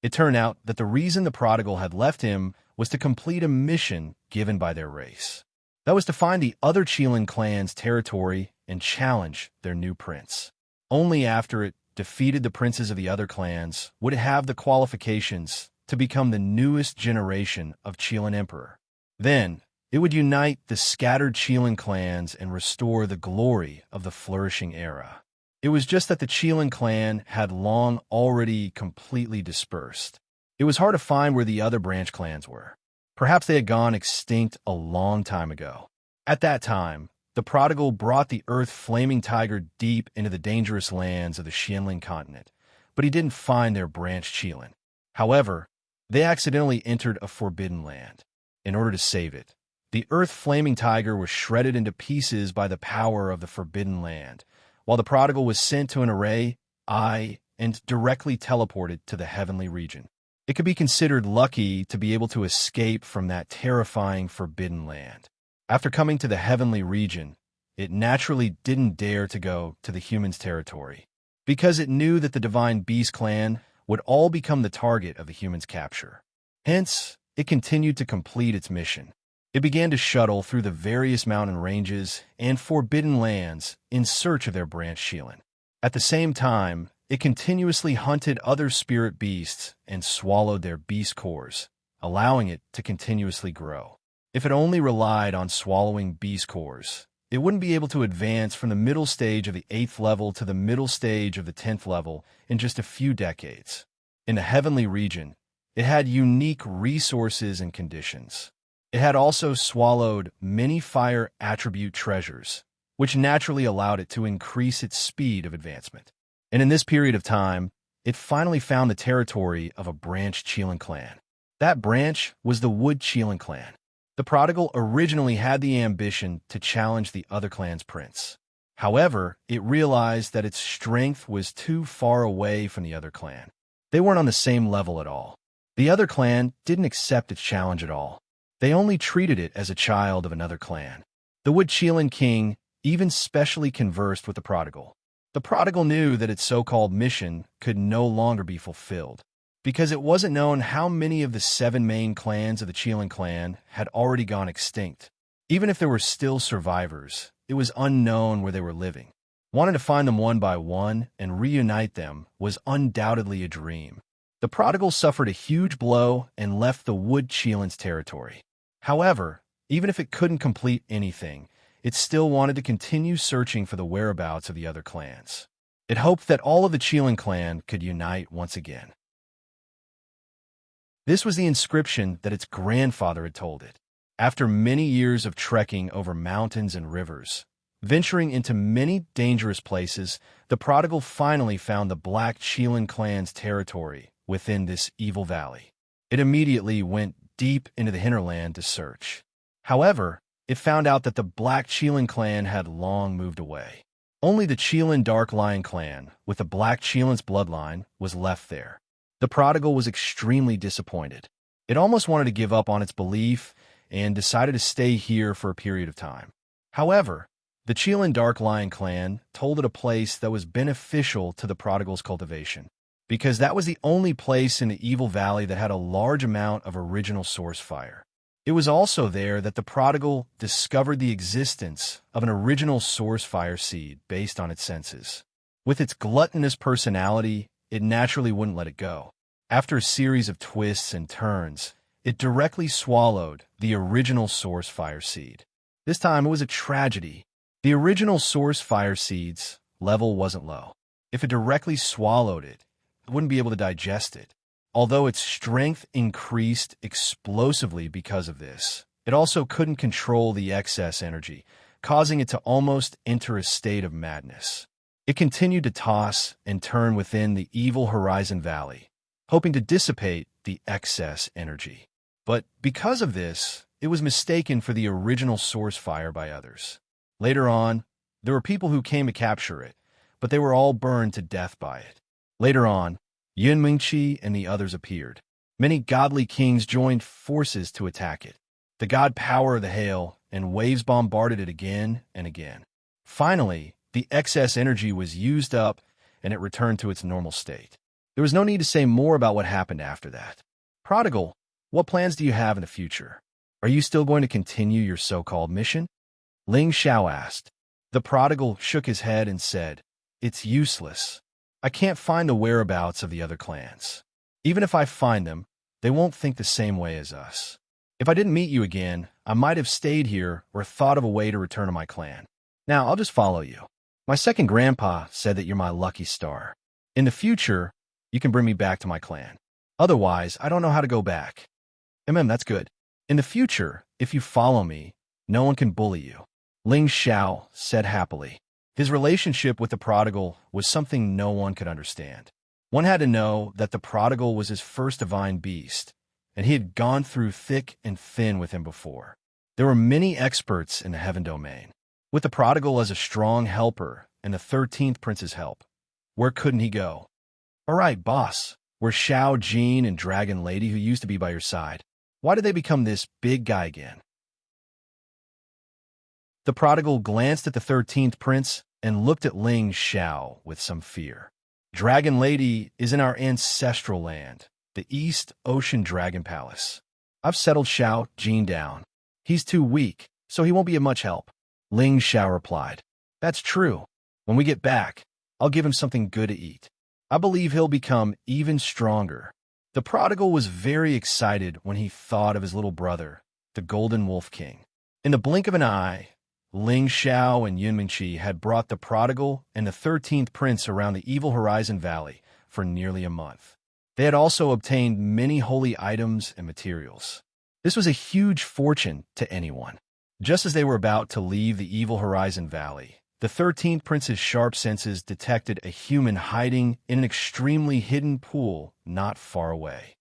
[SPEAKER 1] It turned out that the reason the prodigal had left him was to complete a mission given by their race. That was to find the other Qilin clan's territory and challenge their new prince. Only after it defeated the princes of the other clans would it have the qualifications to become the newest generation of Qilin emperor. Then, it would unite the scattered Qilin clans and restore the glory of the flourishing era. It was just that the Qilin clan had long already completely dispersed. It was hard to find where the other branch clans were. Perhaps they had gone extinct a long time ago. At that time, the prodigal brought the earth-flaming tiger deep into the dangerous lands of the Xianling continent, but he didn't find their branch Qilin. However, they accidentally entered a forbidden land. In order to save it, the earth-flaming tiger was shredded into pieces by the power of the forbidden land, while the prodigal was sent to an array, and directly teleported to the heavenly region. It could be considered lucky to be able to escape from that terrifying forbidden land. After coming to the heavenly region, it naturally didn't dare to go to the humans' territory, because it knew that the divine beast clan would all become the target of the humans' capture. Hence, it continued to complete its mission. It began to shuttle through the various mountain ranges and forbidden lands in search of their branch Qilin. At the same time, it continuously hunted other spirit beasts and swallowed their beast cores, allowing it to continuously grow. If it only relied on swallowing beast cores, it wouldn't be able to advance from the middle stage of the 8th level to the middle stage of the 10th level in just a few decades. In the heavenly region, it had unique resources and conditions. It had also swallowed many fire attribute treasures, which naturally allowed it to increase its speed of advancement. And in this period of time, it finally found the territory of a branch Qilin clan. That branch was the Wood Qilin clan. The prodigal originally had the ambition to challenge the other clan's prince. However, it realized that its strength was too far away from the other clan. They weren't on the same level at all. The other clan didn't accept its challenge at all. They only treated it as a child of another clan. The Wood Qilin king even specially conversed with the prodigal. The prodigal knew that its so-called mission could no longer be fulfilled, because it wasn't known how many of the 7 main clans of the Qilin clan had already gone extinct. Even if there were still survivors, it was unknown where they were living. Wanting to find them one by one and reunite them was undoubtedly a dream. The prodigal suffered a huge blow and left the Wood Qilin's territory. However, even if it couldn't complete anything, it still wanted to continue searching for the whereabouts of the other clans. It hoped that all of the Qilin clan could unite once again. This was the inscription that its grandfather had told it. After many years of trekking over mountains and rivers, venturing into many dangerous places, the prodigal finally found the Black Qilin clan's territory within this evil valley. It immediately went deep into the hinterland to search. However, it found out that the Black Qilin clan had long moved away. Only the Qilin Dark Lion clan, with the Black Qilin's bloodline, was left there. The prodigal was extremely disappointed. It almost wanted to give up on its belief and decided to stay here for a period of time. However, the Qilin Dark Lion clan told it a place that was beneficial to the prodigal's cultivation, because that was the only place in the evil valley that had a large amount of original source fire. It was also there that the prodigal discovered the existence of an original source fire seed based on its senses. With its gluttonous personality, it naturally wouldn't let it go. After a series of twists and turns, it directly swallowed the original source fire seed. This time it was a tragedy. The original source fire seed's level wasn't low. If it directly swallowed it, it wouldn't be able to digest it. Although its strength increased explosively because of this, it also couldn't control the excess energy, causing it to almost enter a state of madness. It continued to toss and turn within the evil Horizon Valley, hoping to dissipate the excess energy. But because of this, it was mistaken for the original source fire by others. Later on, there were people who came to capture it, but they were all burned to death by it. Later on, Yunmingqi and the others appeared. Many godly kings joined forces to attack it. The god power of the hail and waves bombarded it again and again. Finally, the excess energy was used up and it returned to its normal state. There was no need to say more about what happened after that. Prodigal, what plans do you have in the future? Are you still going to continue your so-called mission? Ling Xiao asked. The prodigal shook his head and said, "It's useless. I can't find the whereabouts of the other clans. Even if I find them, they won't think the same way as us. If I didn't meet you again, I might have stayed here or thought of a way to return to my clan. Now I'll just follow you. My second grandpa said that you're my lucky star. In the future, you can bring me back to my clan. Otherwise, I don't know how to go back." That's good. In the future, if you follow me, no one can bully you, Ling Xiao said happily. His relationship with the prodigal was something no one could understand. One had to know that the prodigal was his first divine beast, and he had gone through thick and thin with him before. There were many experts in the heaven domain. With the prodigal as a strong helper and the 13th prince's help, where couldn't he go? All right, boss, where's Xiao Jin and Dragon Lady who used to be by your side? Why did they become this big guy again? The prodigal glanced at the 13th prince and looked at Ling Xiao with some fear. Dragon Lady is in our ancestral land, the East Ocean Dragon Palace. I've settled Xiao Jin down. He's too weak, so he won't be of much help. Ling Xiao replied. That's true. When we get back, I'll give him something good to eat. I believe he'll become even stronger. The prodigal was very excited when he thought of his little brother, the Golden Wolf King. In the blink of an eye, Ling Xiao and Yunmingqi had brought the prodigal and the 13th prince around the evil Horizon Valley for nearly a month. They had also obtained many holy items and materials. This was a huge fortune to anyone. Just as they were about to leave the evil Horizon Valley, the 13th prince's sharp senses detected a human hiding in an extremely hidden pool not far away.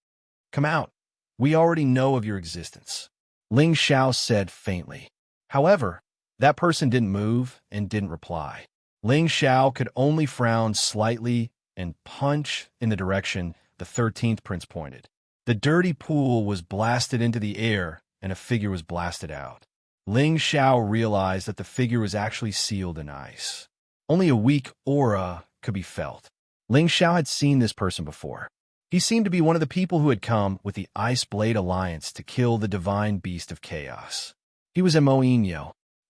[SPEAKER 1] Come out. We already know of your existence, Ling Xiao said faintly. However, that person didn't move and didn't reply. Ling Xiao could only frown slightly and punch in the direction the 13th prince pointed. The dirty pool was blasted into the air and a figure was blasted out. Ling Xiao realized that the figure was actually sealed in ice. Only a weak aura could be felt. Ling Xiao had seen this person before. He seemed to be one of the people who had come with the Ice Blade Alliance to kill the divine beast of chaos. He was Imo.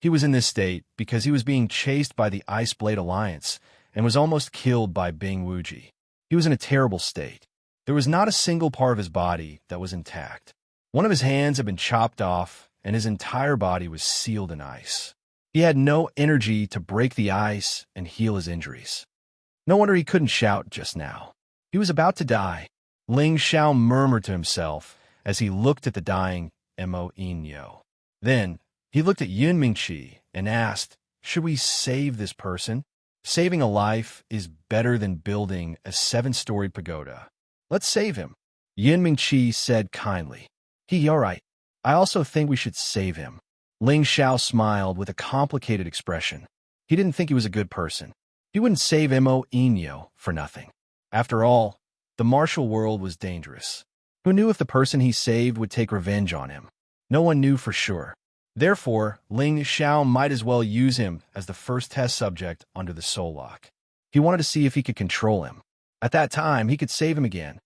[SPEAKER 1] He was in this state because he was being chased by the Ice Blade Alliance and was almost killed by Bing Wuji. He was in a terrible state. There was not a single part of his body that was intact. One of his hands had been chopped off, and his entire body was sealed in ice. He had no energy to break the ice and heal his injuries. No wonder he couldn't shout just now. He was about to die. Ling Xiao murmured to himself as he looked at the dying Mo Inyo. Then, he looked at Yunmingqi and asked, should we save this person? Saving a life is better than building a 7-storied pagoda. Let's save him, Yunmingqi said kindly. All right. I also think we should save him. Ling Xiao smiled with a complicated expression. He didn't think he was a good person. He wouldn't save Mo Inyo for nothing. After all, the martial world was dangerous. Who knew if the person he saved would take revenge on him? No one knew for sure. Therefore, Ling Xiao might as well use him as the first test subject under the soul lock. He wanted to see if he could control him. At that time, he could save him again.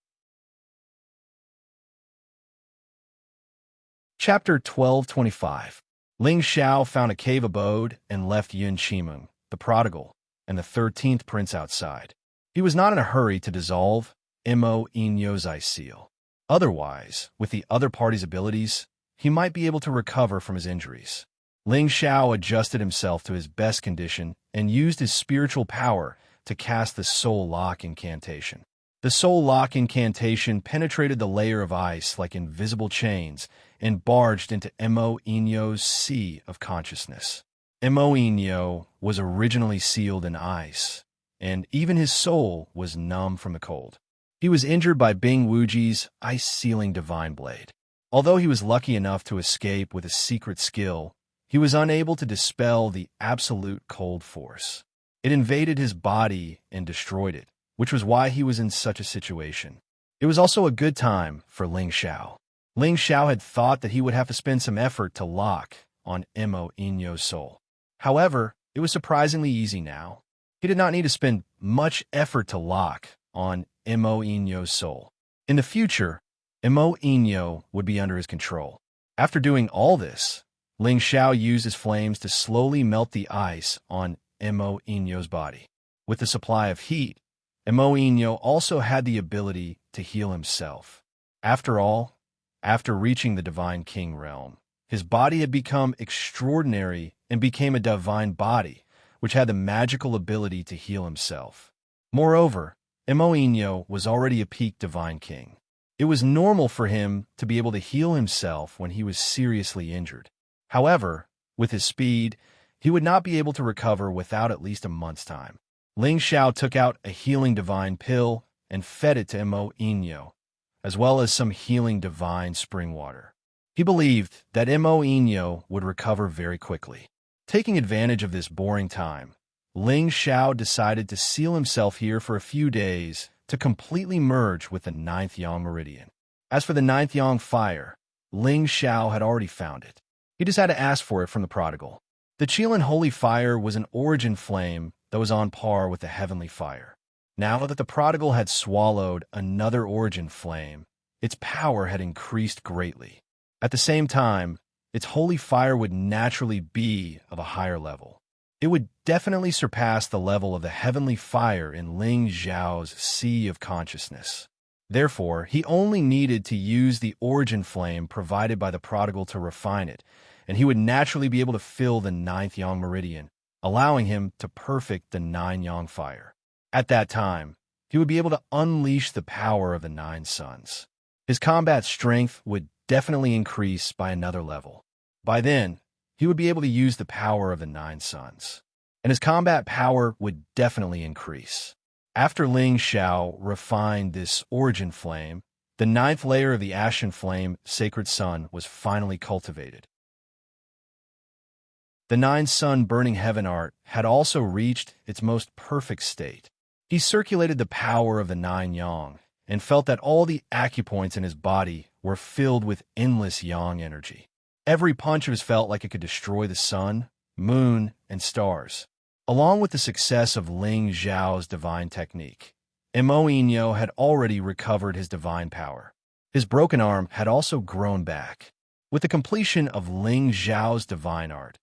[SPEAKER 1] Chapter 1225. Ling Xiao found a cave abode and left Yun Qimeng, the prodigal, and the 13th prince outside. He was not in a hurry to dissolve Mo Inyo's ice seal. Otherwise, with the other party's abilities, he might be able to recover from his injuries. Ling Xiao adjusted himself to his best condition and used his spiritual power to cast the Soul Lock incantation. The Soul Lock incantation penetrated the layer of ice like invisible chains and barged into Mo Inyo's sea of consciousness. Mo Inyo was originally sealed in ice, and even his soul was numb from the cold. He was injured by Bing Wuji's ice-sealing divine blade. Although he was lucky enough to escape with a secret skill, he was unable to dispel the absolute cold force. It invaded his body and destroyed it, which was why he was in such a situation. It was also a good time for Ling Xiao. Ling Xiao had thought that he would have to spend some effort to lock on Mo Inyo's soul. However, it was surprisingly easy now. He did not need to spend much effort to lock on Mo Inyo's soul. In the future, Mo Inyo would be under his control. After doing all this, Ling Xiao used his flames to slowly melt the ice on Mo Inyo's body. With the supply of heat, Mo Inyo also had the ability to heal himself. After all, after reaching the Divine King realm, his body had become extraordinary and became a divine body, which had the magical ability to heal himself. Moreover, Mo Inyo was already a peak Divine King. It was normal for him to be able to heal himself when he was seriously injured. However, with his speed, he would not be able to recover without at least a month's time. Ling Xiao took out a healing divine pill and fed it to Mo Inyo, as well as some healing divine spring water. He believed that Mo Inyo would recover very quickly. Taking advantage of this boring time, Ling Xiao decided to seal himself here for a few days to completely merge with the 9th Yang Meridian. As for the 9th Yang fire, Ling Xiao had already found it. He just had to ask for it from the prodigal. The Qilin Holy Fire was an origin flame that was on par with the heavenly fire. Now that the prodigal had swallowed another origin flame, its power had increased greatly. At the same time, its holy fire would naturally be of a higher level. It would definitely surpass the level of the heavenly fire in Ling Xiao's sea of consciousness. Therefore, he only needed to use the origin flame provided by the prodigal to refine it, and he would naturally be able to fill the 9th Yang Meridian, allowing him to perfect the 9 Yang fire. At that time, he would be able to unleash the power of the 9 suns. His combat strength would definitely increase by another level. By then, he would be able to use the power of the 9 suns, and his combat power would definitely increase. After Ling Xiao refined this origin flame, the 9th layer of the Ashen Flame Sacred Sun was finally cultivated. The 9 Sun Burning Heaven art had also reached its most perfect state. He circulated the power of the 9 Yang and felt that all the acupoints in his body were filled with endless Yang energy. Every punch of his felt like it could destroy the sun, moon, and stars. Along with the success of Ling Xiao's divine technique, Mo Inyo had already recovered his divine power. His broken arm had also grown back. With the completion of Ling Xiao's divine art,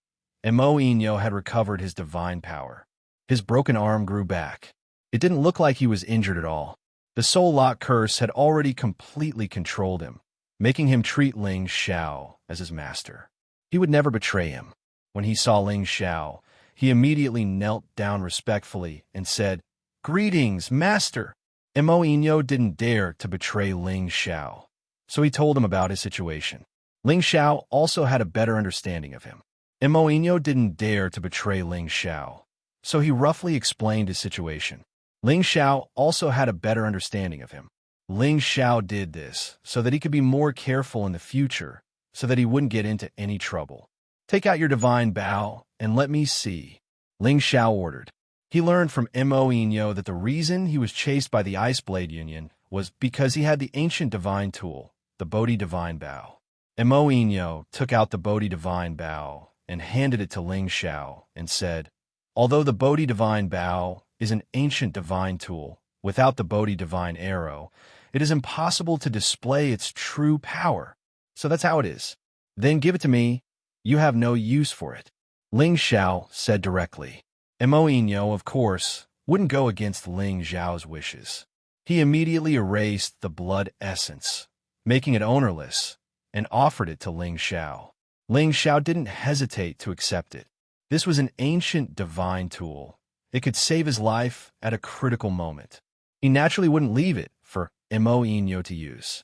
[SPEAKER 1] Mo Inyo had recovered his divine power. His broken arm grew back. It didn't look like he was injured at all. The Soul Lock curse had already completely controlled him, making him treat Ling Xiao as his master. He would never betray him. When he saw Ling Xiao, he immediately knelt down respectfully and said, "Greetings, master." Mo Inyo didn't dare to betray Ling Xiao, so he told him about his situation. Ling Xiao also had a better understanding of him. Mo Inyo didn't dare to betray Ling Xiao, so he roughly explained his situation. Ling Xiao also had a better understanding of him. Ling Xiao did this so that he could be more careful in the future, so that he wouldn't get into any trouble. "Take out your divine bow and let me see," Ling Xiao ordered. He learned from Mo Inyo that the reason he was chased by the Ice Blade Union was because he had the ancient divine tool, the Bodhi Divine Bow. Mo Inyo took out the Bodhi Divine Bow and handed it to Ling Xiao and said, "Although the Bodhi Divine Bow is an ancient divine tool, without the Bodhi Divine Arrow, it is impossible to display its true power. So that's how it is. Then give it to me. You have no use for it," Ling Xiao said directly. Mo Inyo, of course, wouldn't go against Ling Xiao's wishes. He immediately erased the blood essence, making it ownerless, and offered it to Ling Xiao. Ling Xiao didn't hesitate to accept it. This was an ancient divine tool, it could save his life at a critical moment. He naturally wouldn't leave it for Imo to use.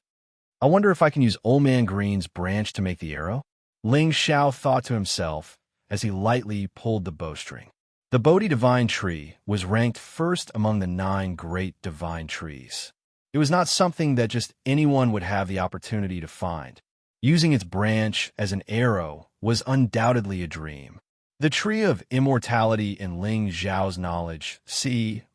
[SPEAKER 1] I wonder if I can use Old Man Green's branch to make the arrow? Ling Xiao thought to himself as he lightly pulled the bowstring. The Bodhi Divine Tree was ranked first among the 9 great divine trees. It was not something that just anyone would have the opportunity to find. Using its branch as an arrow was undoubtedly a dream. The tree of immortality in Ling Xiao's knowledge,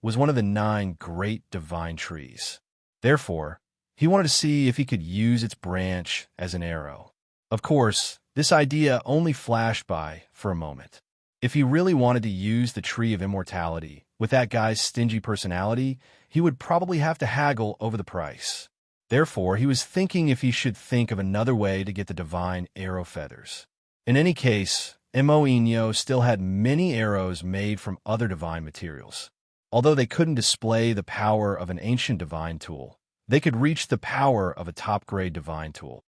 [SPEAKER 1] was one of the 9 great divine trees. Therefore, he wanted to see if he could use its branch as an arrow. Of course, this idea only flashed by for a moment. If he really wanted to use the tree of immortality with that guy's stingy personality, he would probably have to haggle over the price. Therefore, he was thinking if he should think of another way to get the divine arrow feathers. In any case, Imo still had many arrows made from other divine materials. Although they couldn't display the power of an ancient divine tool, they could reach the power of a top-grade divine tool.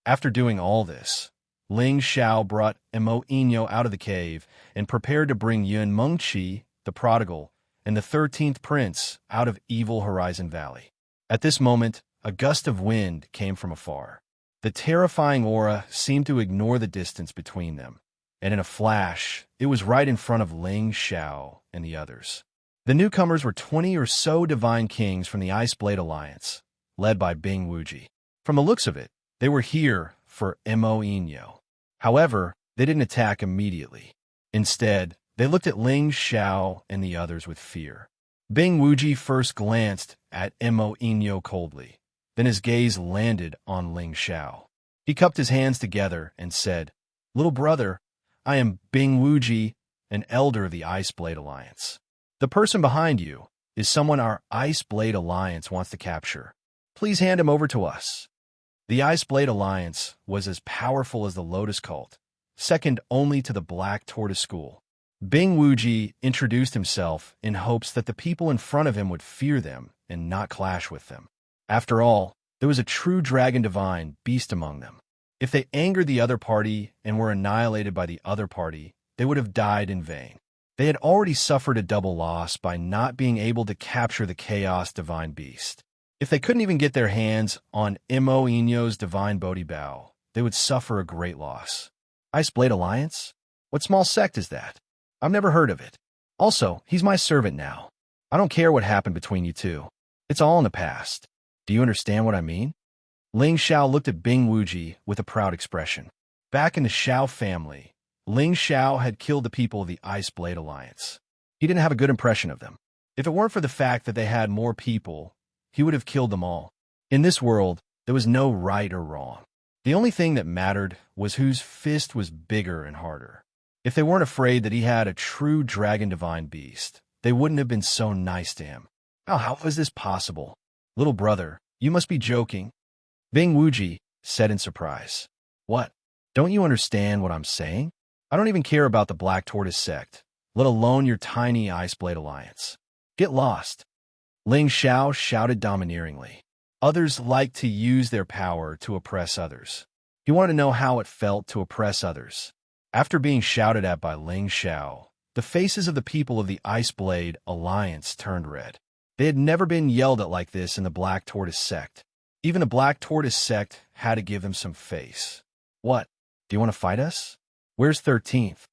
[SPEAKER 1] After doing all this, Ling Xiao brought Imo out of the cave and prepared to bring Yun Mengqi, the prodigal, and the 13th prince out of Evil Horizon Valley. At this moment, a gust of wind came from afar. The terrifying aura seemed to ignore the distance between them, and in a flash, it was right in front of Ling Xiao and the others. The newcomers were 20 or so divine kings from the Ice Blade Alliance, led by Bing Wuji. From the looks of it, they were here for Imo. However, they didn't attack immediately. Instead, they looked at Ling Xiao and the others with fear. Bing Wuji first glanced at Imo coldly. Then his gaze landed on Ling Xiao. He cupped his hands together and said, "Little brother, I am Bing Wuji, an elder of the Ice Blade Alliance. The person behind you is someone our Ice Blade Alliance wants to capture. Please hand him over to us." The Ice Blade Alliance was as powerful as the Lotus Cult, second only to the Black Tortoise School. Bing Wuji introduced himself in hopes that the people in front of him would fear them and not clash with them. After all, there was a true dragon divine beast among them. If they angered the other party and were annihilated by the other party, they would have died in vain. They had already suffered a double loss by not being able to capture the Chaos Divine Beast. If they couldn't even get their hands on Imo divine Bodhi Bow, they would suffer a great loss. Ice Blade Alliance? What small sect is that? I've never heard of it. Also, he's my servant now. I don't care what happened between you two. It's all in the past. Do you understand what I mean? Ling Xiao looked at Bing Wuji with a proud expression. Back in the Xiao family, Ling Xiao had killed the people of the Ice Blade Alliance. He didn't have a good impression of them. If it weren't for the fact that they had more people, he would have killed them all. In this world, there was no right or wrong. The only thing that mattered was whose fist was bigger and harder. If they weren't afraid that he had a true dragon divine beast, they wouldn't have been so nice to him. How was this possible? Little brother, you must be joking. Bing Wuji said in surprise. What? Don't you understand what I'm saying? I don't even care about the Black Tortoise sect, let alone your tiny Ice Blade Alliance. Get lost. Ling Xiao shouted domineeringly. Others like to use their power to oppress others. He wanted to know how it felt to oppress others. After being shouted at by Ling Xiao, the faces of the people of the Ice Blade Alliance turned red. They had never been yelled at like this in the Black Tortoise sect. Even the Black Tortoise sect had to give them some face. What? Do you want to fight us? Where's 13th?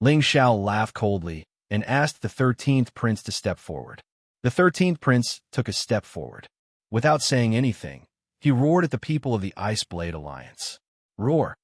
[SPEAKER 1] Ling Xiao laughed coldly and asked the 13th prince to step forward. The 13th prince took a step forward. Without saying anything, he roared at the people of the Ice Blade Alliance. Roar!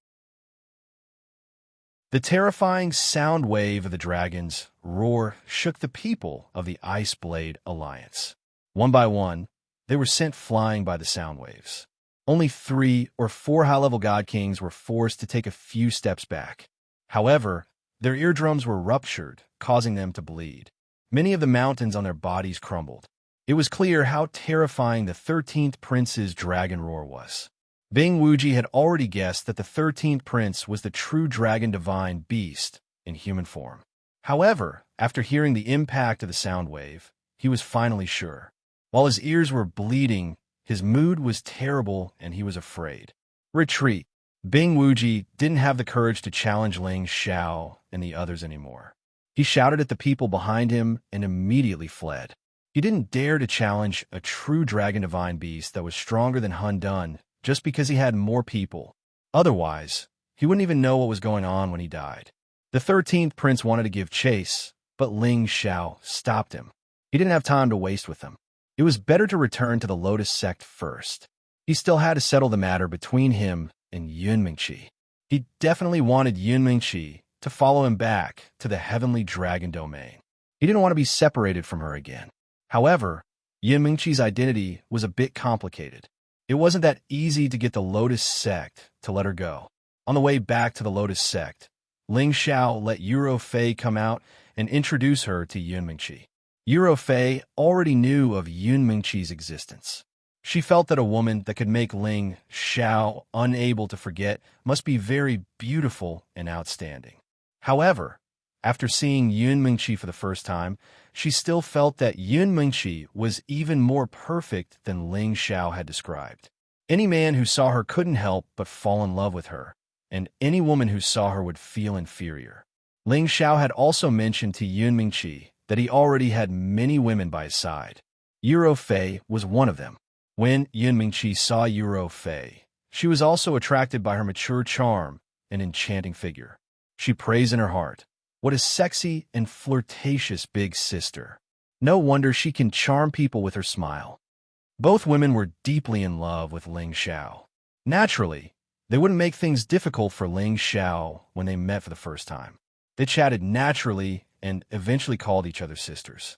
[SPEAKER 1] The terrifying sound wave of the dragon's roar shook the people of the Ice Blade Alliance. One by one, they were sent flying by the sound waves. Only 3 or 4 high-level god kings were forced to take a few steps back. However, their eardrums were ruptured, causing them to bleed. Many of the mountains on their bodies crumbled. It was clear how terrifying the 13th prince's dragon roar was. Bing Wuji had already guessed that the 13th prince was the true dragon divine beast in human form. However, after hearing the impact of the sound wave, he was finally sure. While his ears were bleeding, his mood was terrible and he was afraid. Retreat. Bing Wuji didn't have the courage to challenge Ling Xiao and the others anymore. He shouted at the people behind him and immediately fled. He didn't dare to challenge a true dragon divine beast that was stronger than Hun Dun just because he had more people. Otherwise, he wouldn't even know what was going on when he died. The 13th prince wanted to give chase, but Ling Xiao stopped him. He didn't have time to waste with them. It was better to return to the Lotus sect first. He still had to settle the matter between him and Yun Mingqi. He definitely wanted Yun Mingqi to follow him back to the heavenly dragon domain. He didn't want to be separated from her again. However, Yun Mingqi's identity was a bit complicated. It wasn't that easy to get the Lotus sect to let her go. On the way back to the Lotus sect, Ling Xiao let Yuro Fei come out and introduce her to Yun Mingqi. Yuro Fei already knew of Yun Mingqi's existence. She felt that a woman that could make Ling Xiao unable to forget must be very beautiful and outstanding. However, after seeing Yun Mingqi for the first time, she still felt that Yun Mingqi was even more perfect than Ling Xiao had described. Any man who saw her couldn't help but fall in love with her, and any woman who saw her would feel inferior. Ling Xiao had also mentioned to Yun Mingqi that he already had many women by his side. Yuro Fei was one of them. When Yun Mingqi saw Yuro Fei, she was also attracted by her mature charm and enchanting figure. She praised in her heart, "What a sexy and flirtatious big sister. No wonder she can charm people with her smile." Both women were deeply in love with Ling Xiao. Naturally, they wouldn't make things difficult for Ling Xiao when they met for the first time. They chatted naturally and eventually called each other sisters.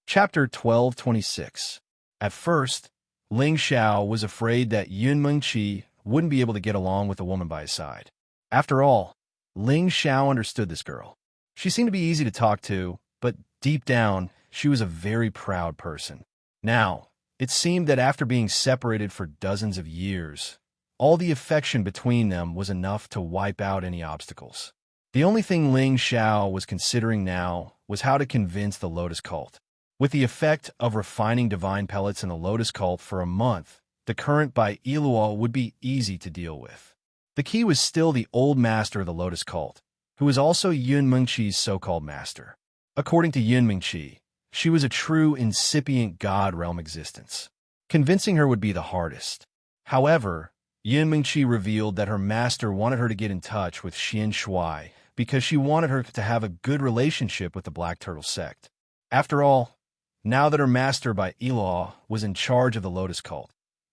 [SPEAKER 1] Chapter 1226. At first, Ling Xiao was afraid that Yun Mingqi wouldn't be able to get along with a woman by his side. After all, Ling Xiao understood this girl. She seemed to be easy to talk to, but deep down, she was a very proud person. Now, it seemed that after being separated for dozens of years, all the affection between them was enough to wipe out any obstacles. The only thing Ling Xiao was considering now was how to convince the Lotus cult. With the effect of refining divine pellets in the Lotus cult for a month, the current by Eluo would be easy to deal with. The key was still the old master of the Lotus cult, who was also Yun Mingqi's so-called master. According to Yun Mingqi, she was a true incipient god realm existence. Convincing her would be the hardest. However, Yun Mingqi revealed that her master wanted her to get in touch with Xianxia because she wanted her to have a good relationship with the Black Turtle sect. After all, now that her master by Eluo was in charge of the Lotus cult,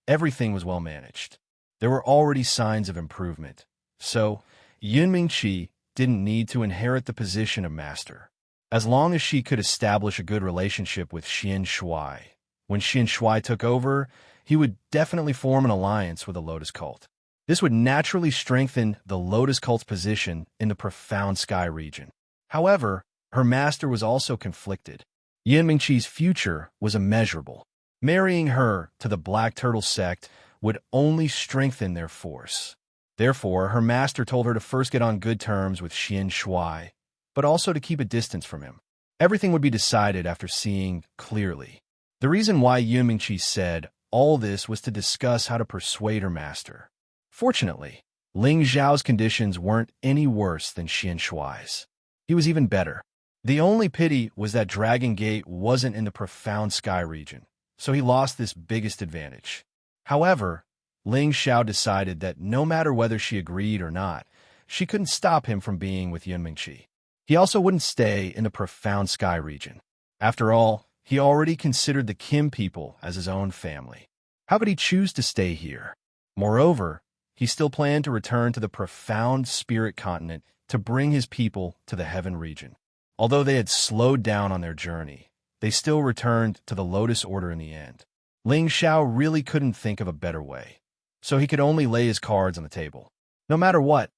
[SPEAKER 1] everything was well managed. There were already signs of improvement, so Yun Mingqi didn't need to inherit the position of master. As long as she could establish a good relationship with Xianxia, when Xianxia took over, he would definitely form an alliance with the Lotus cult. This would naturally strengthen the Lotus cult's position in the Profound Sky region. However, her master was also conflicted. Yun Mingqi's future was immeasurable. Marrying her to the Black Turtle sect would only strengthen their force. Therefore, her master told her to first get on good terms with Xianxia, but also to keep a distance from him. Everything would be decided after seeing clearly. The reason why Yun Mingqi said all this was to discuss how to persuade her master. Fortunately, Ling Xiao's conditions weren't any worse than Xianxia's. He was even better. The only pity was that Dragon Gate wasn't in the Profound Sky region, so he lost this biggest advantage. However, Ling Xiao decided that no matter whether she agreed or not, she couldn't stop him from being with Yun Mingqi. He also wouldn't stay in the Profound Sky region. After all, he already considered the Kim people as his own family. How could he choose to stay here? Moreover, he still planned to return to the Profound Spirit continent to bring his people to the Heaven region. Although they had slowed down on their journey, they still returned to the Lotus Order in the end. Ling Xiao really couldn't think of a better way, so he could only lay his cards on the table. No matter what,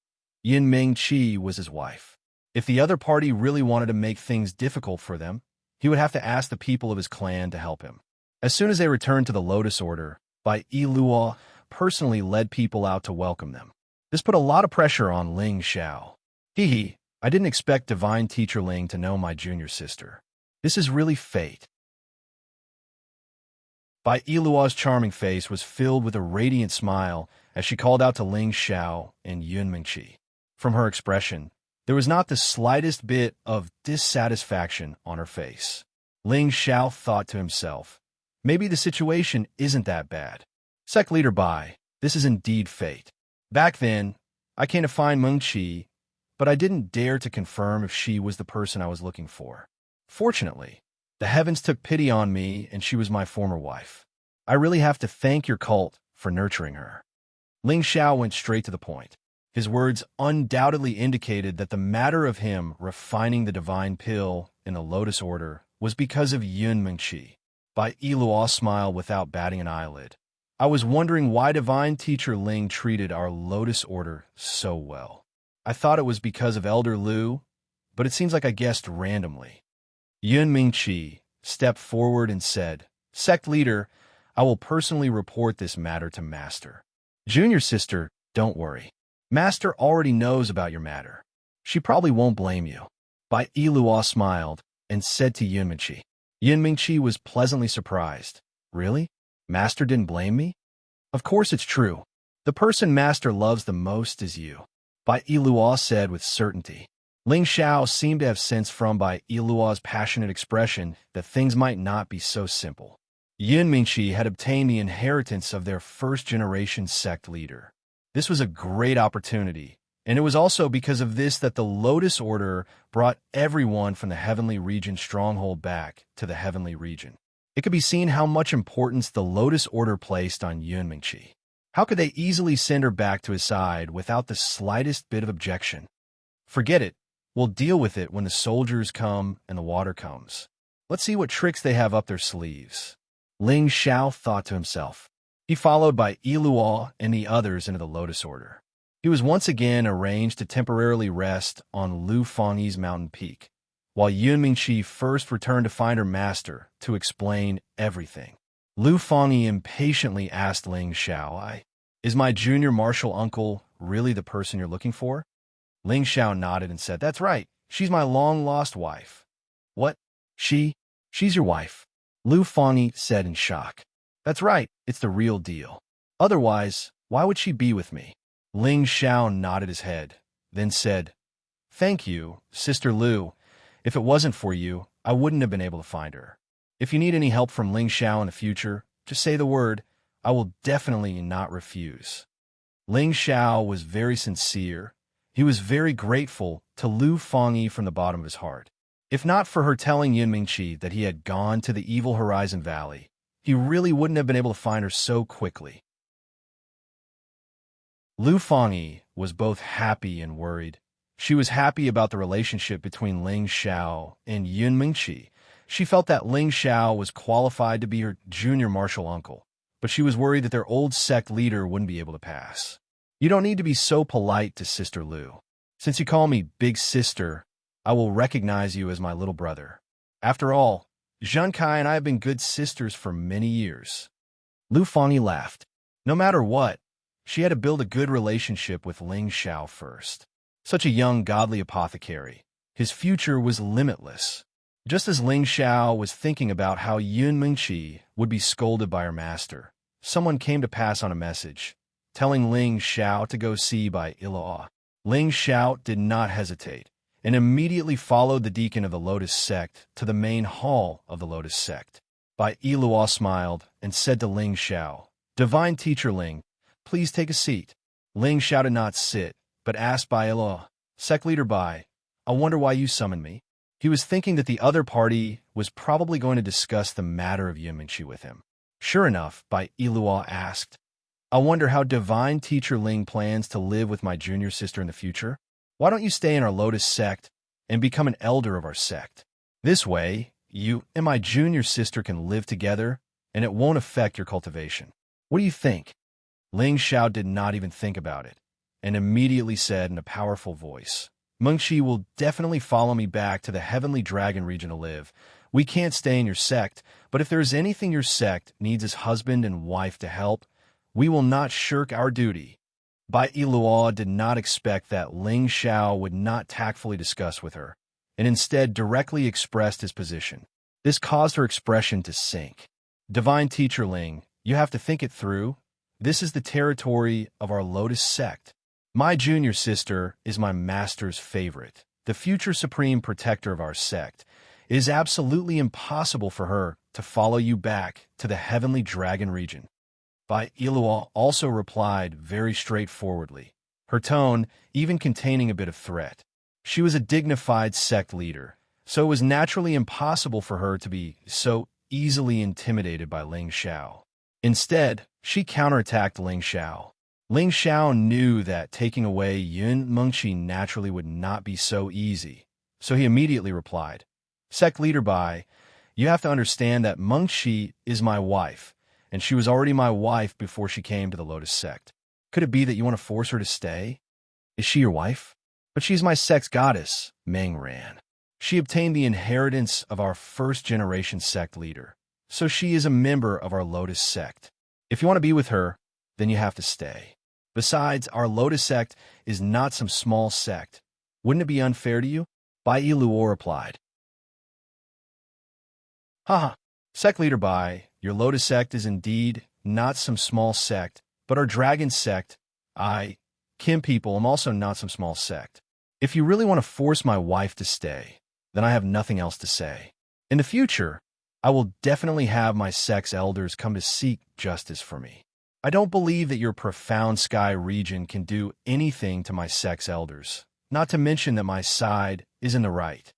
[SPEAKER 1] Yun Mingqi was his wife. If the other party really wanted to make things difficult for them, he would have to ask the people of his clan to help him. As soon as they returned to the Lotus Order, Bai Eluo personally led people out to welcome them. This put a lot of pressure on Ling Xiao. Hee, I didn't expect Divine Teacher Ling to know my junior sister. This is really fate. Bai Eluo's charming face was filled with a radiant smile as she called out to Ling Xiao and Yun Mingqi. From her expression, there was not the slightest bit of dissatisfaction on her face. Ling Xiao thought to himself, maybe the situation isn't that bad. Sect leader Bai, this is indeed fate. Back then, I came to find Meng Qi, but I didn't dare to confirm if she was the person I was looking for. Fortunately, the heavens took pity on me and she was my former wife. I really have to thank your cult for nurturing her. Ling Xiao went straight to the point. His words undoubtedly indicated that the matter of him refining the divine pill in the Lotus Order was because of Yun Mengqi. Bai Yiluo smiled without batting an eyelid. I was wondering why Divine Teacher Ling treated our Lotus Order so well. I thought it was because of Elder Lu, but it seems like I guessed randomly. Yun Mengqi stepped forward and said, Sect leader, I will personally report this matter to Master. Junior sister, don't worry. Master already knows about your matter. She probably won't blame you. Bai Yiluo smiled and said to Yun Mengqi. Yun Mengqi was pleasantly surprised. Really? Master didn't blame me? Of course it's true. The person Master loves the most is you. Bai Yiluo said with certainty. Ling Xiao seemed to have sensed from Bai Yiluo's passionate expression that things might not be so simple. Yun Mengqi had obtained the inheritance of their first-generation sect leader. This was a great opportunity, and it was also because of this that the Lotus Order brought everyone from the Heavenly Region stronghold back to the Heavenly Region. It could be seen how much importance the Lotus Order placed on Yun Mengqi. How could they easily send her back to his side without the slightest bit of objection? Forget it. We'll deal with it when the soldiers come and the water comes. Let's see what tricks they have up their sleeves. Ling Xiao thought to himself. He followed by Yiluo and the others into the Lotus Order. He was once again arranged to temporarily rest on Lu Fengyi's mountain peak, while Yun Mengqi first returned to find her master to explain everything. Lu Fengyi impatiently asked Ling Xiao, Is my junior martial uncle really the person you're looking for? Ling Xiao nodded and said, That's right. She's my long-lost wife. What? She's your wife? Lu Fengyi said in shock. That's right. It's the real deal. Otherwise, why would she be with me? Ling Xiao nodded his head, then said, Thank you, Sister Lu. If it wasn't for you, I wouldn't have been able to find her. If you need any help from Ling Xiao in the future, just say the word. I will definitely not refuse. Ling Xiao was very sincere. He was very grateful to Lu Fengyi from the bottom of his heart. If not for her telling Yun Mengqi that he had gone to the Evil Horizon Valley, he really wouldn't have been able to find her so quickly. Lu Fengyi was both happy and worried. She was happy about the relationship between Ling Xiao and Yun Mengqi. She felt that Ling Xiao was qualified to be her junior martial uncle, but she was worried that their old sect leader wouldn't be able to pass. You don't need to be so polite to Sister Lu. Since you call me Big Sister, I will recognize you as my little brother. After all, Xianxia and I have been good sisters for many years. Lu Fengyi laughed. No matter what, she had to build a good relationship with Ling Xiao first. Such a young, godly apothecary. His future was limitless. Just as Ling Xiao was thinking about how Yun Mengqi would be scolded by her master, someone came to pass on a message, telling Ling Xiao to go see Bai Yiluo. Ling Xiao did not hesitate, and immediately followed the deacon of the Lotus Sect to the main hall of the Lotus Sect. Bai Yiluo smiled and said to Ling Xiao, Divine Teacher Ling, please take a seat. Ling Xiao did not sit, but asked Bai Yiluo, Sect Leader Bai, I wonder why you summoned me. He was thinking that the other party was probably going to discuss the matter of Yun Mengqi with him. Sure enough, Bai Yiluo asked, I wonder how Divine Teacher Ling plans to live with my junior sister in the future? Why don't you stay in our Lotus Sect and become an elder of our sect? This way, you and my junior sister can live together, and it won't affect your cultivation. What do you think? Ling Xiao did not even think about it, and immediately said in a powerful voice, Mengqi will definitely follow me back to the Heavenly Dragon region to live. We can't stay in your sect, but if there is anything your sect needs as husband and wife to help, we will not shirk our duty. Bai Yiluo did not expect that Ling Xiao would not tactfully discuss with her, and instead directly expressed his position. This caused her expression to sink. Divine Teacher Ling, you have to think it through. This is the territory of our Lotus Sect. My junior sister is my master's favorite, the future supreme protector of our sect. It is absolutely impossible for her to follow you back to the heavenly dragon region. Bai Iluo also replied very straightforwardly, her tone even containing a bit of threat. She was a dignified sect leader, so it was naturally impossible for her to be so easily intimidated by Ling Xiao. Instead, she counterattacked Ling Xiao. Ling Xiao knew that taking away Yun Mengqi naturally would not be so easy, so he immediately replied, Sect leader Bai, you have to understand that Mengqi is my wife, and she was already my wife before she came to the Lotus sect. Could it be that you want to force her to stay? Is she your wife? But she's my sect's goddess, Meng Ran. She obtained the inheritance of our first-generation sect leader, so she is a member of our Lotus sect. If you want to be with her, then you have to stay. Besides, our Lotus sect is not some small sect. Wouldn't it be unfair to you? Bai Luo replied. Haha, sect leader Bai, your Lotus sect is indeed not some small sect, but our dragon sect, Kim people, am also not some small sect. If you really want to force my wife to stay, then I have nothing else to say. In the future, I will definitely have my sect's elders come to seek justice for me. I don't believe that your profound sky region can do anything to my sect's elders, not to mention that my side is in the right.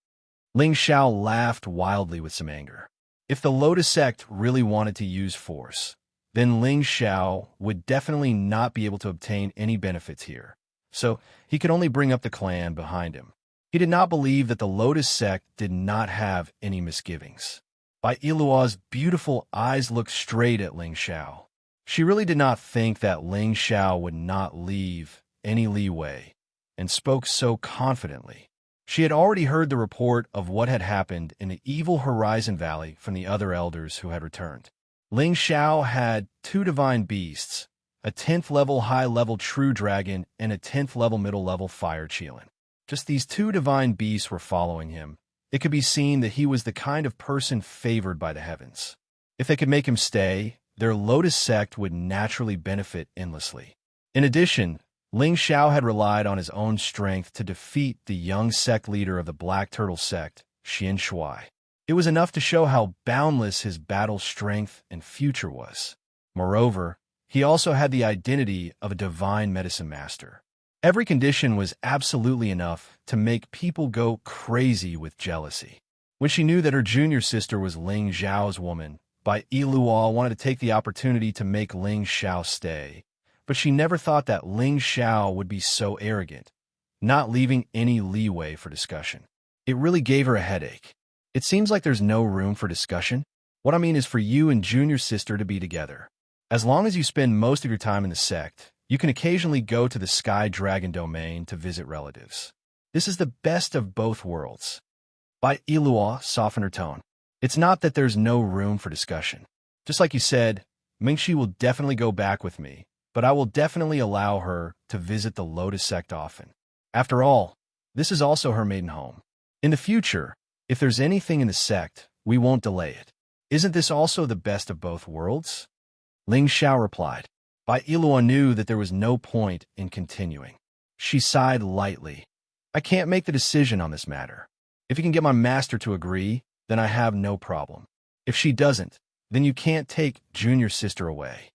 [SPEAKER 1] Ling Xiao laughed wildly with some anger. If the Lotus sect really wanted to use force, then Ling Xiao would definitely not be able to obtain any benefits here, so he could only bring up the clan behind him. He did not believe that the Lotus sect did not have any misgivings. Bai Iluo's beautiful eyes looked straight at Ling Xiao. She really did not think that Ling Xiao would not leave any leeway, and spoke so confidently. She had already heard the report of what had happened in the evil Horizon Valley from the other elders who had returned. Ling Xiao had 2 divine beasts, a 10th level high-level true dragon and a 10th level middle-level fire Qilin. Just these 2 divine beasts were following him. It could be seen that he was the kind of person favored by the heavens. If they could make him stay, their Lotus sect would naturally benefit endlessly. In addition, Ling Xiao had relied on his own strength to defeat the young sect leader of the Black Turtle sect, Xianxia. It was enough to show how boundless his battle strength and future was. Moreover, he also had the identity of a divine medicine master. Every condition was absolutely enough to make people go crazy with jealousy. When she knew that her junior sister was Ling Xiao's woman, Bai Iluo wanted to take the opportunity to make Ling Xiao stay, but she never thought that Ling Xiao would be so arrogant, not leaving any leeway for discussion. It really gave her a headache. It seems like there's no room for discussion. What I mean is for you and junior sister to be together. As long as you spend most of your time in the sect, you can occasionally go to the Sky Dragon domain to visit relatives. This is the best of both worlds. Bai Iluo softened her tone. It's not that there's no room for discussion. Just like you said, Mingxi will definitely go back with me, but I will definitely allow her to visit the Lotus sect often. After all, this is also her maiden home. In the future, if there's anything in the sect, we won't delay it. Isn't this also the best of both worlds? Ling Xiao replied. Bai Iluo knew that there was no point in continuing. She sighed lightly. I can't make the decision on this matter. If you can get my master to agree, then I have no problem. If she doesn't, then you can't take junior sister away.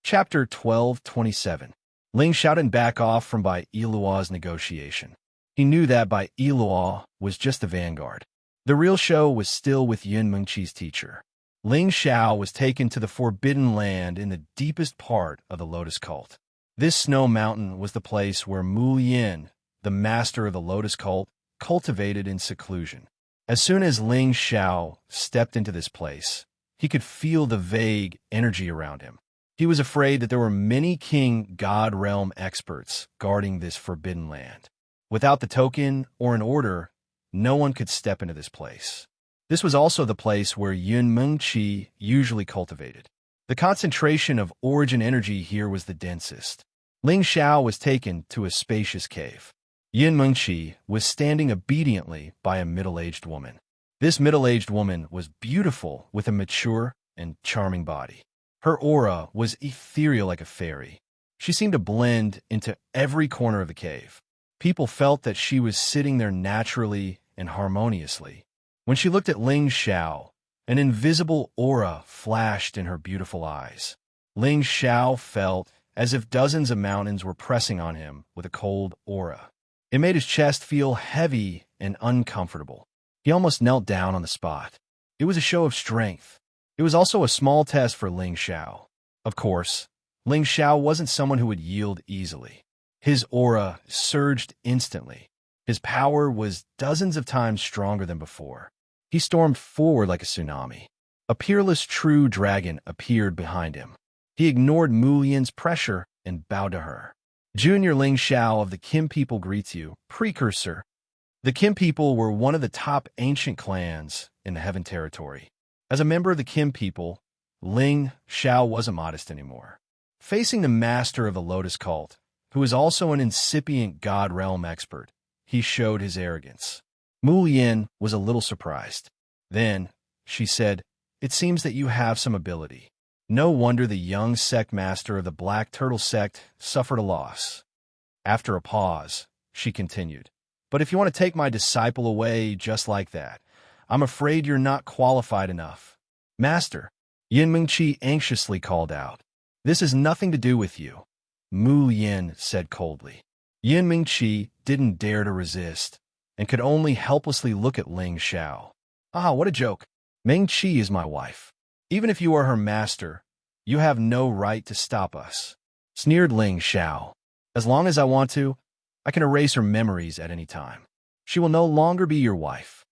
[SPEAKER 1] Chapter 12:27. Ling shouted back off from Bai Iluo's negotiation. He knew that Bai Iluo was just the vanguard. The real show was still with Yun Mengqi's teacher. Ling Xiao was taken to the Forbidden Land in the deepest part of the Lotus cult. This snow mountain was the place where Mu Yin, the master of the Lotus cult, cultivated in seclusion. As soon as Ling Xiao stepped into this place, he could feel the vague energy around him. He was afraid that there were many king god realm experts guarding this forbidden land. Without the token or an order, no one could step into this place. This was also the place where Yun Mengqi usually cultivated. The concentration of origin energy here was the densest. Ling Xiao was taken to a spacious cave. Yun Mengqi was standing obediently by a middle-aged woman. This middle-aged woman was beautiful with a mature and charming body. Her aura was ethereal like a fairy. She seemed to blend into every corner of the cave. People felt that she was sitting there naturally and harmoniously. When she looked at Ling Xiao, an invisible aura flashed in her beautiful eyes. Ling Xiao felt as if dozens of mountains were pressing on him with a cold aura. It made his chest feel heavy and uncomfortable. He almost knelt down on the spot. It was a show of strength. It was also a small test for Ling Xiao. Of course, Ling Xiao wasn't someone who would yield easily. His aura surged instantly. His power was dozens of times stronger than before. He stormed forward like a tsunami. A peerless true dragon appeared behind him. He ignored Mu Yan's pressure and bowed to her. Junior Ling Xiao of the Kim people greets you, precursor. The Kim people were one of the top ancient clans in the Heaven Territory. As a member of the Kim people, Ling Xiao wasn't modest anymore. Facing the master of the Lotus cult, who is also an incipient God realm expert, he showed his arrogance. Mu Yan was a little surprised. Then, she said, "It seems that you have some ability." No wonder the young sect master of the Black Turtle sect suffered a loss. After a pause, she continued, "But if you want to take my disciple away just like that, I'm afraid you're not qualified enough." "Master," Yin Mingqi anxiously called out, "this has nothing to do with you," Mu Yan said coldly. Yin Mingqi didn't dare to resist and could only helplessly look at Ling Xiao. "Ah, what a joke. Mingqi is my wife. Even if you are her master, you have no right to stop us," sneered Ling Xiao. "As long as I want to, I can erase her memories at any time. She will no longer be your wife,"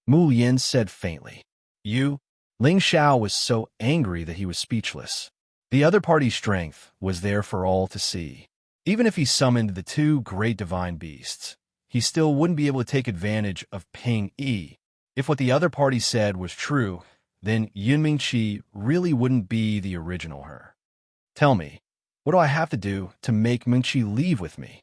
[SPEAKER 1] Mu Yan said faintly. "You?" Ling Xiao was so angry that he was speechless. The other party's strength was there for all to see. Even if he summoned the two great divine beasts, he still wouldn't be able to take advantage of Ping Yi. If what the other party said was true, then Yun Mingqi really wouldn't be the original her. "Tell me, what do I have to do to make Mingqi leave with me?"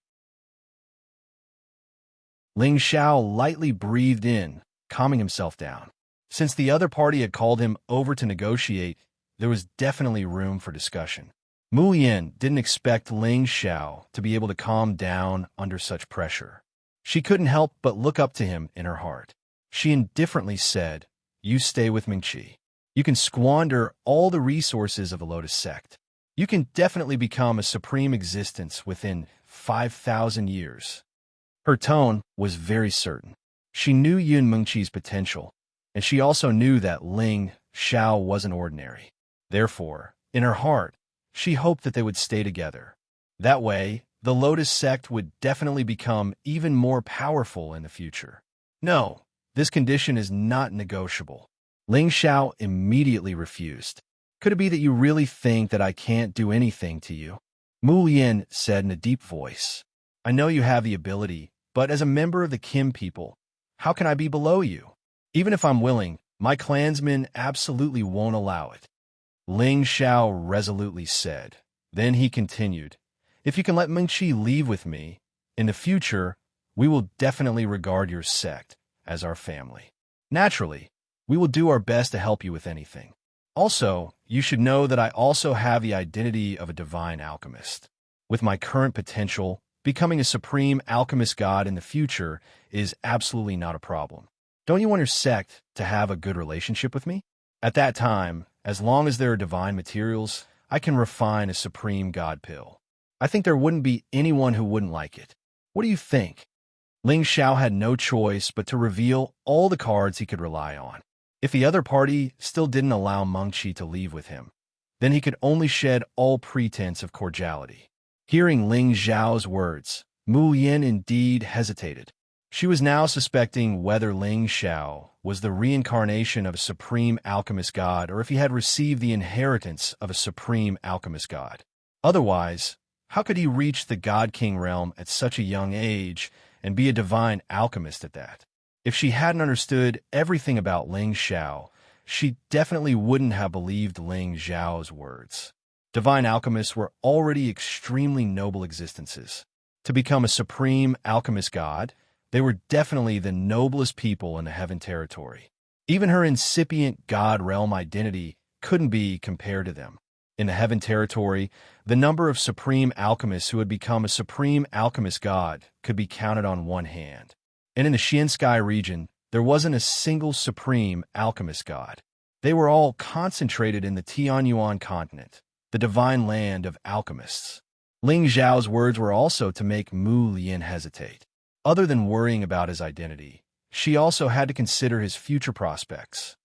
[SPEAKER 1] Ling Xiao lightly breathed in, calming himself down. Since the other party had called him over to negotiate, there was definitely room for discussion. Mu Yan didn't expect Ling Xiao to be able to calm down under such pressure. She couldn't help but look up to him in her heart. She indifferently said, "You stay with Mingqi. You can squander all the resources of the Lotus sect. You can definitely become a supreme existence within 5,000 years." Her tone was very certain. She knew Yun Mengqi's potential, and she also knew that Ling Xiao wasn't ordinary. Therefore, in her heart, she hoped that they would stay together. That way, the Lotus sect would definitely become even more powerful in the future. "No, this condition is not negotiable." Ling Xiao immediately refused. "Could it be that you really think that I can't do anything to you?" Mu Yan said in a deep voice. "I know you have the ability, but as a member of the Kim people, how can I be below you? Even if I'm willing, my clansmen absolutely won't allow it," Ling Xiao resolutely said. Then he continued, "If you can let Mingqi leave with me, in the future, we will definitely regard your sect as our family. Naturally, we will do our best to help you with anything. Also, you should know that I also have the identity of a divine alchemist. With my current potential, becoming a supreme alchemist god in the future is absolutely not a problem. Don't you want your sect to have a good relationship with me? At that time, as long as there are divine materials, I can refine a supreme god pill. I think there wouldn't be anyone who wouldn't like it. What do you think?" Ling Xiao had no choice but to reveal all the cards he could rely on. If the other party still didn't allow Mengqi to leave with him, then he could only shed all pretense of cordiality. Hearing Ling Xiao's words, Mu Yan indeed hesitated. She was now suspecting whether Ling Xiao was the reincarnation of a supreme alchemist god or if he had received the inheritance of a supreme alchemist god. Otherwise, how could he reach the God King realm at such a young age and be a divine alchemist at that? If she hadn't understood everything about Ling Xiao, she definitely wouldn't have believed Ling Xiao's words. Divine alchemists were already extremely noble existences. To become a supreme alchemist god, they were definitely the noblest people in the Heaven Territory. Even her incipient god realm identity couldn't be compared to them. In the Heaven territory, the number of supreme alchemists who had become a supreme alchemist god could be counted on one hand. And in the Xianxia region, there wasn't a single supreme alchemist god. They were all concentrated in the Tianyuan continent, the divine land of alchemists. Ling Zhao's words were also to make Mu Lian hesitate. Other than worrying about his identity, she also had to consider his future prospects.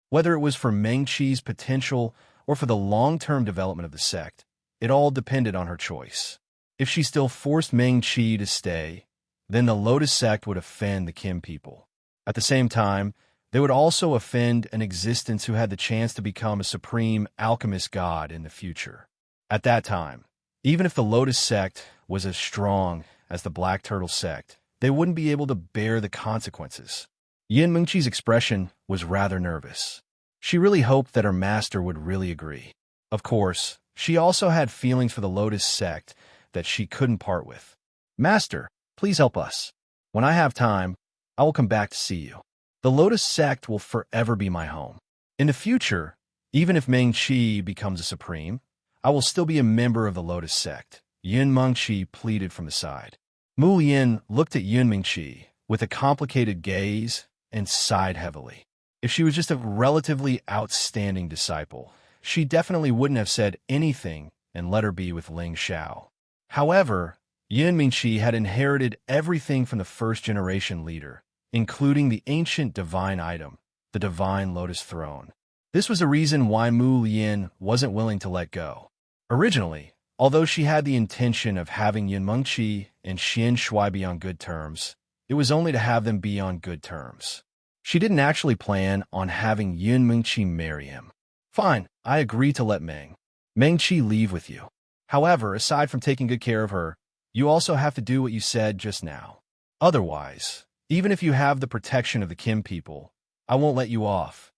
[SPEAKER 1] Whether it was for Mengqi's potential or for the long-term development of the sect, it all depended on her choice. If she still forced Mengqi to stay, then the Lotus sect would offend the Qin people. At the same time, they would also offend an existence who had the chance to become a supreme alchemist god in the future. At that time, even if the Lotus sect was as strong as the Black Turtle sect, they wouldn't be able to bear the consequences. Yin Mengqi's expression was rather nervous. She really hoped that her master would really agree. Of course, she also had feelings for the Lotus sect that she couldn't part with. "Master, please help us. When I have time, I will come back to see you. The Lotus sect will forever be my home. In the future, even if Mengqi becomes a supreme, I will still be a member of the Lotus sect," Yin Mengqi pleaded from the side. Mu Lian looked at Yin Mengqi with a complicated gaze and sighed heavily. If she was just a relatively outstanding disciple, she definitely wouldn't have said anything and let her be with Ling Xiao. However, Yin Mengqi had inherited everything from the first-generation leader, including the ancient divine item, the divine lotus throne. This was a reason why Mu Lian wasn't willing to let go. Originally, although she had the intention of having Yin Mengqi and Xianxia be on good terms, it was only to have them be on good terms. She didn't actually plan on having Yin Mengqi marry him. "Fine, I agree to let Mengqi leave with you. However, aside from taking good care of her, you also have to do what you said just now. Otherwise, even if you have the protection of the Qin people, I won't let you off,"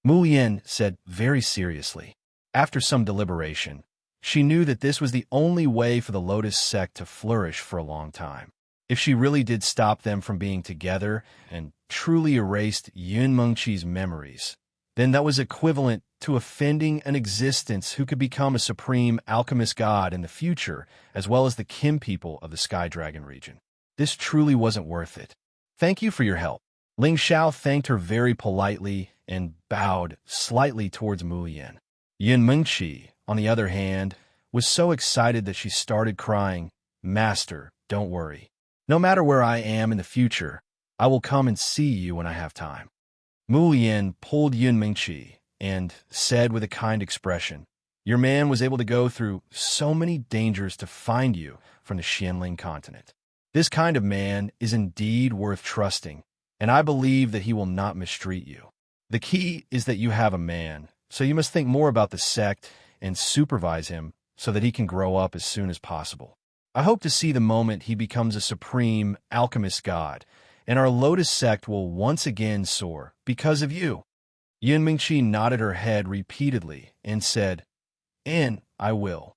[SPEAKER 1] Mu Lian said very seriously. After some deliberation, she knew that this was the only way for the Lotus sect to flourish for a long time. If she really did stop them from being together and truly erased Yin Mengqi's memories, then that was equivalent to offending an existence who could become a supreme alchemist god in the future, as well as the Qin people of the Sky Dragon region. This truly wasn't worth it. "Thank you for your help." Ling Xiao thanked her very politely and bowed slightly towards Mu Lian. Yin Mengqi, on the other hand, was so excited that she started crying. "Master, don't worry. No matter where I am in the future, I will come and see you when I have time." Mu Lian pulled Yin Mengqi and said with a kind expression, "Your man was able to go through so many dangers to find you from the Xianling continent. This kind of man is indeed worth trusting, and I believe that he will not mistreat you. The key is that you have a man, so you must think more about the sect and supervise him so that he can grow up as soon as possible. I hope to see the moment he becomes a supreme alchemist god, and our Lotus sect will once again soar because of you." Yin Mengqi nodded her head repeatedly and said, "And I will.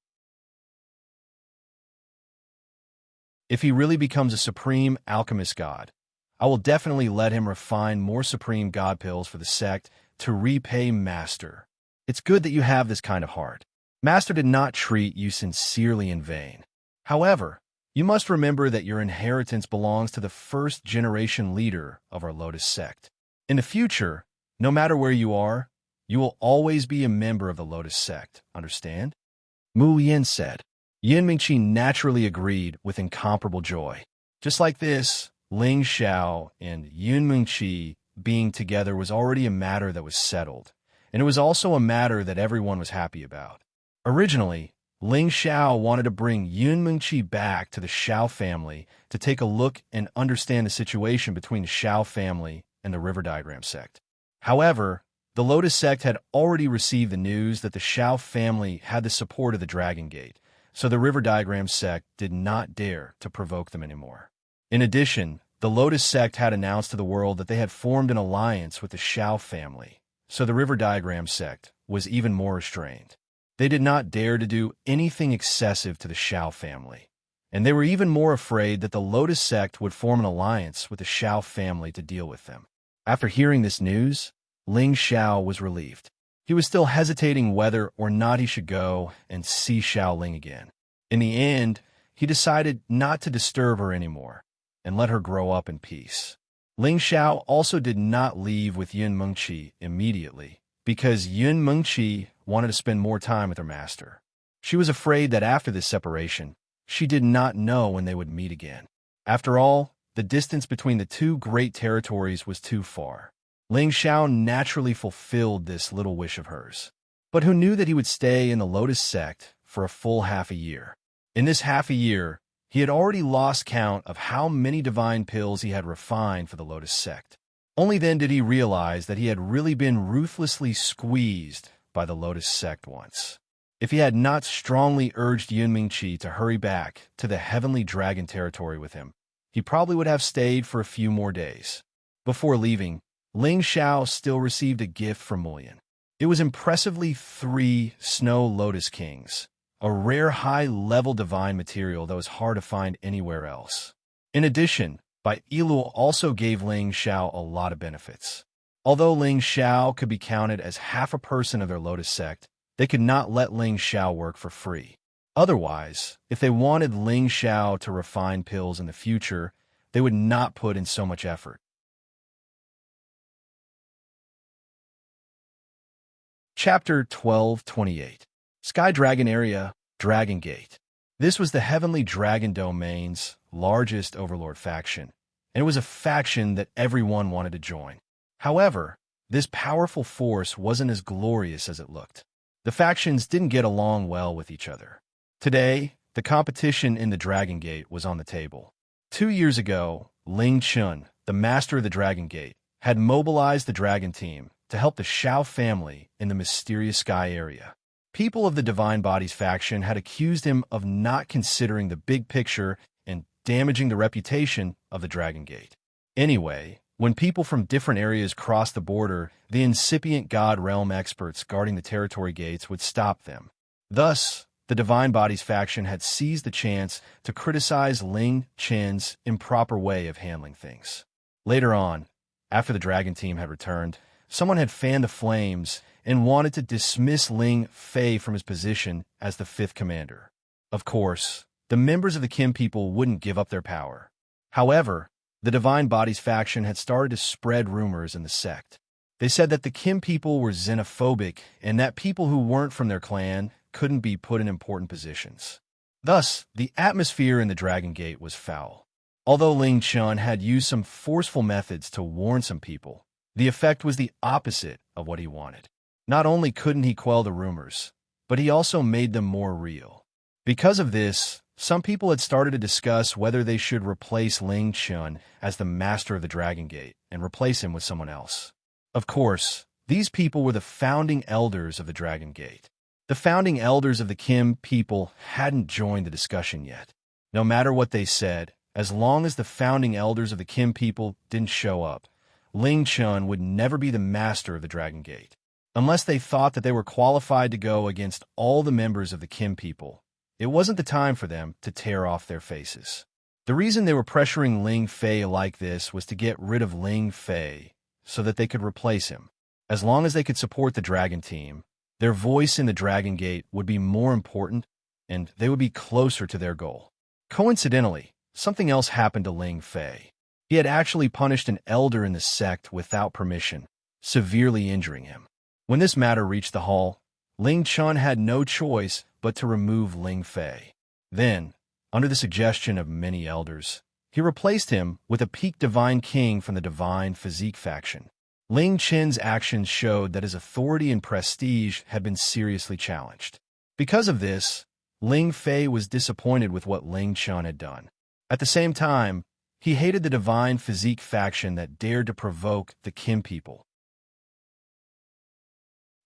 [SPEAKER 1] If he really becomes a supreme alchemist god, I will definitely let him refine more supreme god pills for the sect to repay Master. It's good that you have this kind of heart. Master did not treat you sincerely in vain. However, you must remember that your inheritance belongs to the first-generation leader of our Lotus sect. In the future, no matter where you are, you will always be a member of the Lotus sect, understand?" Mu Lian said. Yin Mengqi naturally agreed with incomparable joy. Just like this, Ling Xiao and Yin Mengqi being together was already a matter that was settled, and it was also a matter that everyone was happy about. Originally, Ling Xiao wanted to bring Yin Mengqi back to the Xiao family to take a look and understand the situation between the Xiao family and the River Diagram sect. However, the Lotus sect had already received the news that the Xiao family had the support of the Dragon Gate, so the River Diagram sect did not dare to provoke them anymore. In addition, the Lotus sect had announced to the world that they had formed an alliance with the Xiao family, so the River Diagram sect was even more restrained. They did not dare to do anything excessive to the Xiao family, and they were even more afraid that the Lotus sect would form an alliance with the Xiao family to deal with them. After hearing this news, Ling Xiao was relieved. He was still hesitating whether or not he should go and see Xiaoling again. In the end, he decided not to disturb her anymore and let her grow up in peace. Ling Xiao also did not leave with Yun Mengqi immediately because Yun Mengqi wanted to spend more time with her master. She was afraid that after this separation, she did not know when they would meet again. After all, the distance between the two great territories was too far. Ling Xiao naturally fulfilled this little wish of hers. But who knew that he would stay in the Lotus sect for a full half a year? In this half a year, he had already lost count of how many divine pills he had refined for the Lotus sect. Only then did he realize that he had really been ruthlessly squeezed by the Lotus sect once. If he had not strongly urged Yun Mingqi to hurry back to the Heavenly Dragon territory with him, he probably would have stayed for a few more days. Before leaving, Ling Xiao still received a gift from Mullion. It was impressively 3 Snow Lotus Kings, a rare high-level divine material that was hard to find anywhere else. In addition, Bai Ilul also gave Ling Xiao a lot of benefits. Although Ling Xiao could be counted as half a person of their Lotus sect, they could not let Ling Xiao work for free. Otherwise, if they wanted Ling Xiao to refine pills in the future, they would not put in so much effort. Chapter 1228. Sky Dragon Area, Dragon Gate. This was the Heavenly Dragon Domain's largest overlord faction, and it was a faction that everyone wanted to join. However, this powerful force wasn't as glorious as it looked. The factions didn't get along well with each other. Today, the competition in the Dragon Gate was on the table. 2 years ago, Ling Chun, the master of the Dragon Gate, had mobilized the Dragon Team to help the Shao family in the mysterious sky area. People of the Divine Bodies faction had accused him of not considering the big picture and damaging the reputation of the Dragon Gate. Anyway, when people from different areas crossed the border, the incipient God Realm experts guarding the territory gates would stop them. Thus, the Divine Bodies faction had seized the chance to criticize Ling Chen's improper way of handling things. Later on, after the Dragon Team had returned, someone had fanned the flames and wanted to dismiss Ling Fei from his position as the 5th commander. Of course, the members of the Kim people wouldn't give up their power. However, the Divine Bodies faction had started to spread rumors in the sect. They said that the Kim people were xenophobic and that people who weren't from their clan couldn't be put in important positions. Thus, the atmosphere in the Dragon Gate was foul. Although Ling Chun had used some forceful methods to warn some people, the effect was the opposite of what he wanted. Not only couldn't he quell the rumors, but he also made them more real. Because of this, some people had started to discuss whether they should replace Ling Chun as the master of the Dragon Gate and replace him with someone else. Of course, these people were the founding elders of the Dragon Gate. The founding elders of the Kim people hadn't joined the discussion yet. No matter what they said, as long as the founding elders of the Kim people didn't show up, Ling Chun would never be the master of the Dragon Gate. Unless they thought that they were qualified to go against all the members of the Kim people, it wasn't the time for them to tear off their faces. The reason they were pressuring Ling Fei like this was to get rid of Ling Fei so that they could replace him. As long as they could support the Dragon Team, their voice in the Dragon Gate would be more important and they would be closer to their goal. Coincidentally, something else happened to Ling Fei. He had actually punished an elder in the sect without permission, severely injuring him. When this matter reached the hall, Ling Chun had no choice but to remove Ling Fei. Then, under the suggestion of many elders, he replaced him with a peak divine king from the Divine Physique faction. Ling Chen's actions showed that his authority and prestige had been seriously challenged. Because of this, Ling Fei was disappointed with what Ling Chun had done. At the same time, he hated the Divine Physique faction that dared to provoke the Kim people.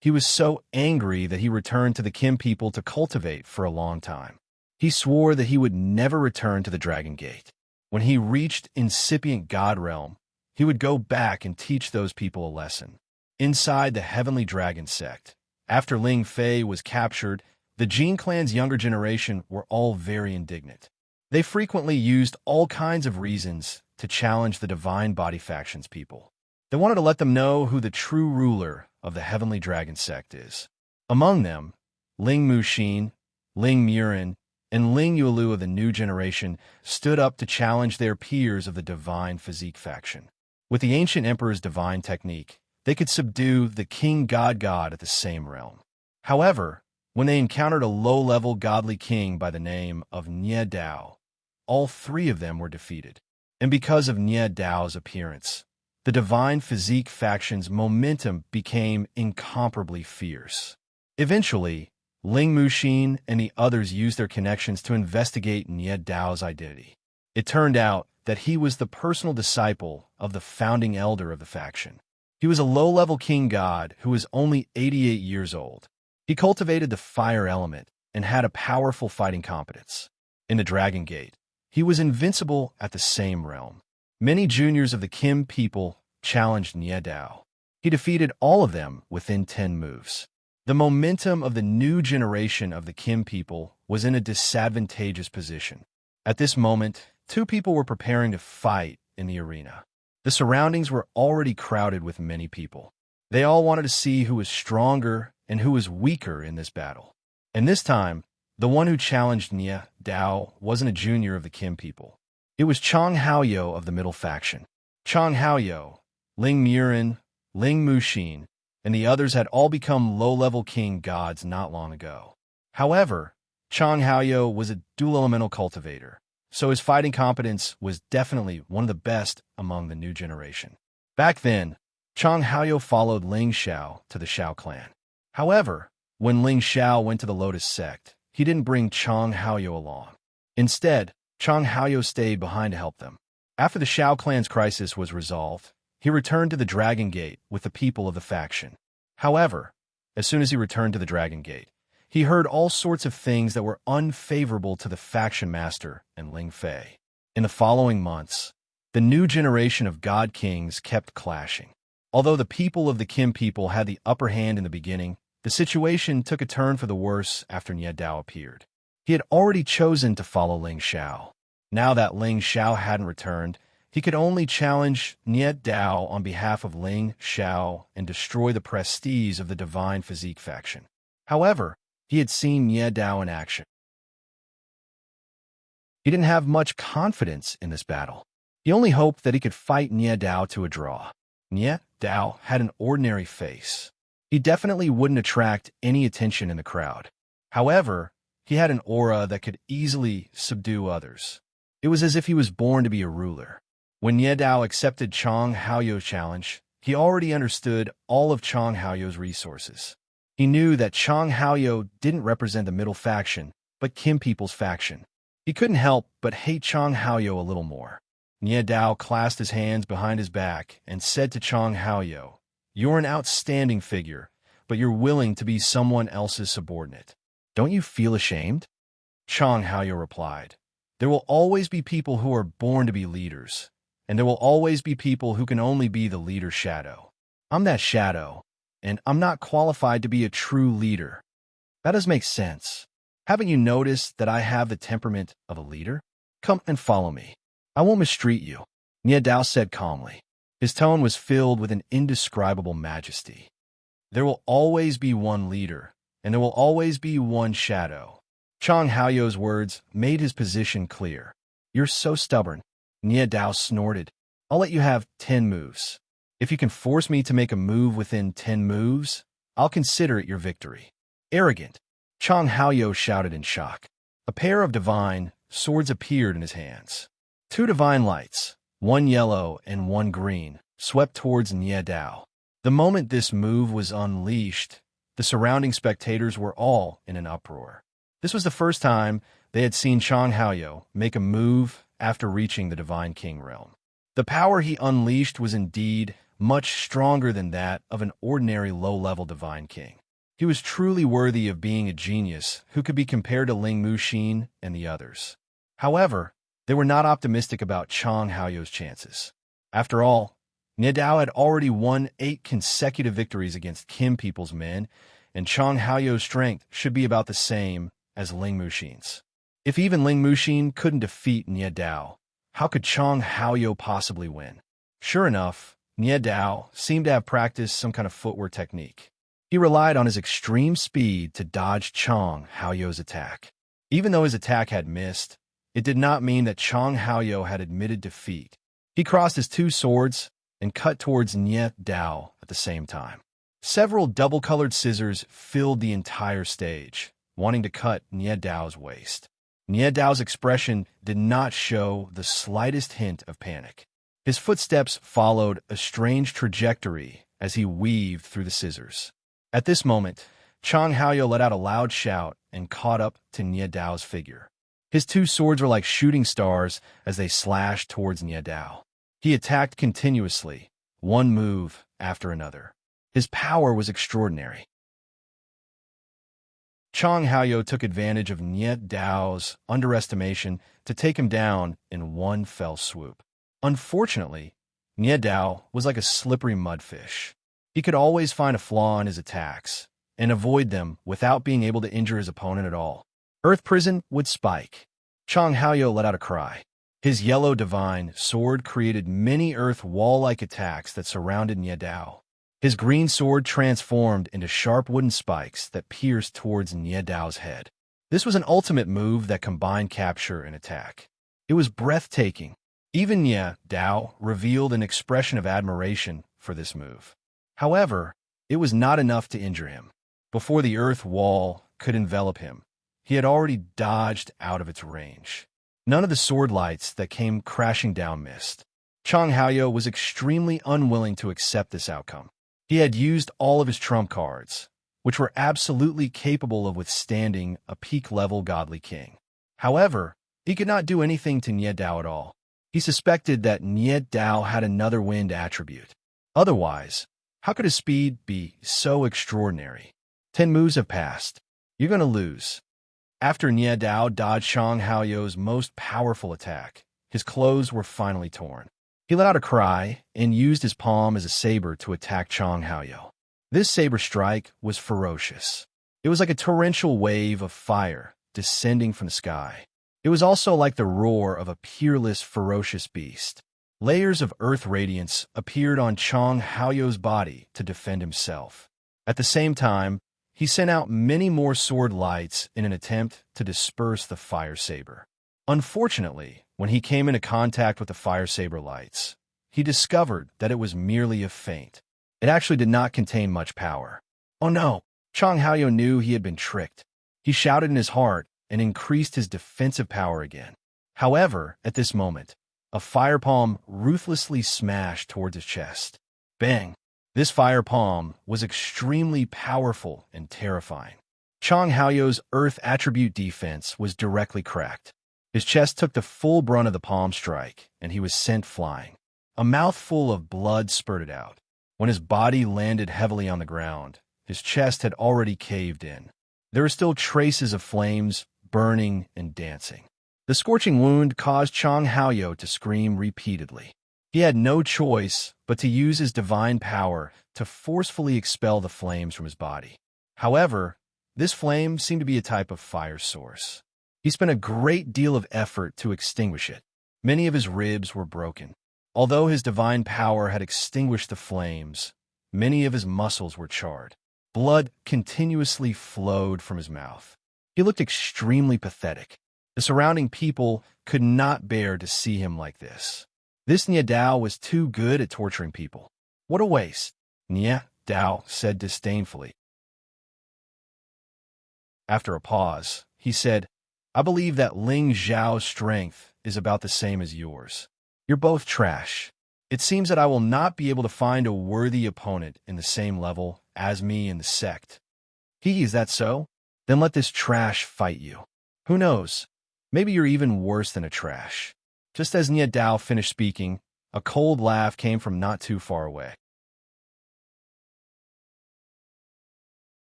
[SPEAKER 1] He was so angry that he returned to the Kim people to cultivate for a long time. He swore that he would never return to the Dragon Gate. When he reached incipient God Realm, he would go back and teach those people a lesson. Inside the Heavenly Dragon sect, after Ling Fei was captured, the Jin clan's younger generation were all very indignant. They frequently used all kinds of reasons to challenge the Divine Body faction's people. They wanted to let them know who the true ruler of the heavenly dragon sect is. Among them, Ling Muxin, Ling Murin, and Ling Yuelu of the new generation stood up to challenge their peers of the divine physique faction. With the ancient emperor's divine technique, they could subdue the king god at the same realm. However, when they encountered a low-level godly king by the name of Nie Dao, all three of them were defeated. And because of Nie Dao's appearance, the divine physique faction's momentum became incomparably fierce. Eventually, Ling Muxin and the others used their connections to investigate Nie Dao's identity. It turned out that he was the personal disciple of the founding elder of the faction. He was a low-level king god who was only 88 years old. He cultivated the fire element and had a powerful fighting competence. In the Dragon Gate, he was invincible at the same realm. Many juniors of the Kim people challenged Nie Dao. He defeated all of them within 10 moves. The momentum of the new generation of the Kim people was in a disadvantageous position. At this moment, two people were preparing to fight in the arena. The surroundings were already crowded with many people. They all wanted to see who was stronger and who was weaker in this battle. And this time, the one who challenged Nie Dao wasn't a junior of the Kim people. It was Chang Haoyou of the middle faction. Chang Haoyou, Ling Murin, Ling Muxin, and the others had all become low-level king gods not long ago. However, Chang Haoyou was a dual-elemental cultivator, so his fighting competence was definitely one of the best among the new generation. Back then, Chang Haoyou followed Ling Xiao to the Xiao clan. However, when Ling Xiao went to the Lotus sect, he didn't bring Chang Haoyou along. Instead, Chang Haoyou stayed behind to help them. After the Xiao clan's crisis was resolved, he returned to the Dragon Gate with the people of the faction. However, as soon as he returned to the Dragon Gate, he heard all sorts of things that were unfavorable to the faction master and Ling Fei. In the following months, the new generation of god kings kept clashing. Although the people of the Kim people had the upper hand in the beginning, the situation took a turn for the worse after Nie Dao appeared. He had already chosen to follow Ling Xiao. Now that Ling Xiao hadn't returned, he could only challenge Nie Dao on behalf of Ling Xiao and destroy the prestige of the divine physique faction. However, he had seen Nie Dao in action. He didn't have much confidence in this battle. He only hoped that he could fight Nie Dao to a draw. Nie Dao had an ordinary face. He definitely wouldn't attract any attention in the crowd. However, he had an aura that could easily subdue others. It was as if he was born to be a ruler. When Nie Dao accepted Chang Haoyou's challenge, he already understood all of Chang Haoyou's resources. He knew that Chang Haoyou didn't represent the middle faction, but Kim people's faction. He couldn't help but hate Chang Haoyou a little more. Nie Dao clasped his hands behind his back and said to Chang Haoyou, "You're an outstanding figure, but you're willing to be someone else's subordinate. Don't you feel ashamed?" Chang Haoyou replied, "There will always be people who are born to be leaders, and there will always be people who can only be the leader's shadow. I'm that shadow, and I'm not qualified to be a true leader." That does make sense. Haven't you noticed that I have the temperament of a leader? Come and follow me. I won't mistreat you, Nie Dao said calmly. His tone was filled with an indescribable majesty. There will always be one leader, and there will always be one shadow. Chang Haoyou's words made his position clear. You're so stubborn, Nie Dao snorted. I'll let you have 10 moves. If you can force me to make a move within 10 moves, I'll consider it your victory. Arrogant, Chang Haoyou shouted in shock. A pair of divine swords appeared in his hands. 2 divine lights, one yellow and one green, swept towards Nie Dao. The moment this move was unleashed, the surrounding spectators were all in an uproar. This was the first time they had seen Chang Haoyou make a move after reaching the Divine King realm. The power he unleashed was indeed much stronger than that of an ordinary low-level Divine King. He was truly worthy of being a genius who could be compared to Ling Muxin and the others. However, they were not optimistic about Chang Haoyou's chances. After all, Nie Dao had already won 8 consecutive victories against Kim people's men, and Chang Haoyou's strength should be about the same as Ling Muxin's. If even Ling Muxin couldn't defeat Nie Dao, how could Chang Haoyou possibly win? Sure enough, Nie Dao seemed to have practiced some kind of footwork technique. He relied on his extreme speed to dodge Chang Haoyou's attack. Even though his attack had missed, it did not mean that Chang Haoyou had admitted defeat. He crossed his two swords and cut towards Nie Dao at the same time. Several double-colored scissors filled the entire stage, wanting to cut Nie Dao's waist. Nie Dao's expression did not show the slightest hint of panic. His footsteps followed a strange trajectory as he weaved through the scissors. At this moment, Chang Haoyou let out a loud shout and caught up to Nie Dao's figure. His two swords were like shooting stars as they slashed towards Nie Dao. He attacked continuously, one move after another. His power was extraordinary. Chang Haoyou took advantage of Nie Dao's underestimation to take him down in one fell swoop. Unfortunately, Nie Dao was like a slippery mudfish. He could always find a flaw in his attacks and avoid them without being able to injure his opponent at all. Earth Prison would spike. Chang Haoyou let out a cry. His yellow divine sword created many earth wall-like attacks that surrounded Nie Dao. His green sword transformed into sharp wooden spikes that pierced towards Nie Dao's head. This was an ultimate move that combined capture and attack. It was breathtaking. Even Nie Dao revealed an expression of admiration for this move. However, it was not enough to injure him. Before the earth wall could envelop him, he had already dodged out of its range. None of the sword lights that came crashing down missed. Chang Haoyou was extremely unwilling to accept this outcome. He had used all of his trump cards, which were absolutely capable of withstanding a peak-level godly king. However, he could not do anything to Nie Dao at all. He suspected that Nie Dao had another wind attribute. Otherwise, how could his speed be so extraordinary? 10 moves have passed. You're going to lose. After Nie Dao dodged Chang Haoyou's most powerful attack, his clothes were finally torn. He let out a cry and used his palm as a saber to attack Chang Haoyou. This saber strike was ferocious. It was like a torrential wave of fire descending from the sky. It was also like the roar of a peerless, ferocious beast. Layers of earth radiance appeared on Chang Haoyou's body to defend himself. At the same time, he sent out many more sword lights in an attempt to disperse the fire saber. Unfortunately, when he came into contact with the fire saber lights, he discovered that it was merely a feint. It actually did not contain much power. Oh no! Chang Haoyou knew he had been tricked. He shouted in his heart and increased his defensive power again. However, at this moment, a fire palm ruthlessly smashed towards his chest. Bang! This fire palm was extremely powerful and terrifying. Chang Haoyou's earth attribute defense was directly cracked. His chest took the full brunt of the palm strike, and he was sent flying. A mouthful of blood spurted out. When his body landed heavily on the ground, his chest had already caved in. There were still traces of flames burning and dancing. The scorching wound caused Chang Haoyou to scream repeatedly. He had no choice but to use his divine power to forcefully expel the flames from his body. However, this flame seemed to be a type of fire source. He spent a great deal of effort to extinguish it. Many of his ribs were broken. Although his divine power had extinguished the flames, many of his muscles were charred. Blood continuously flowed from his mouth. He looked extremely pathetic. The surrounding people could not bear to see him like this. This Nie Dao was too good at torturing people. What a waste, Nie Dao said disdainfully. After a pause, he said, I believe that Ling Zhao's strength is about the same as yours. You're both trash. It seems that I will not be able to find a worthy opponent in the same level as me in the sect. Is that so? Then let this trash fight you. Who knows? Maybe you're even worse than a trash. Just as Nie Dao finished speaking, a cold laugh came from not too far away.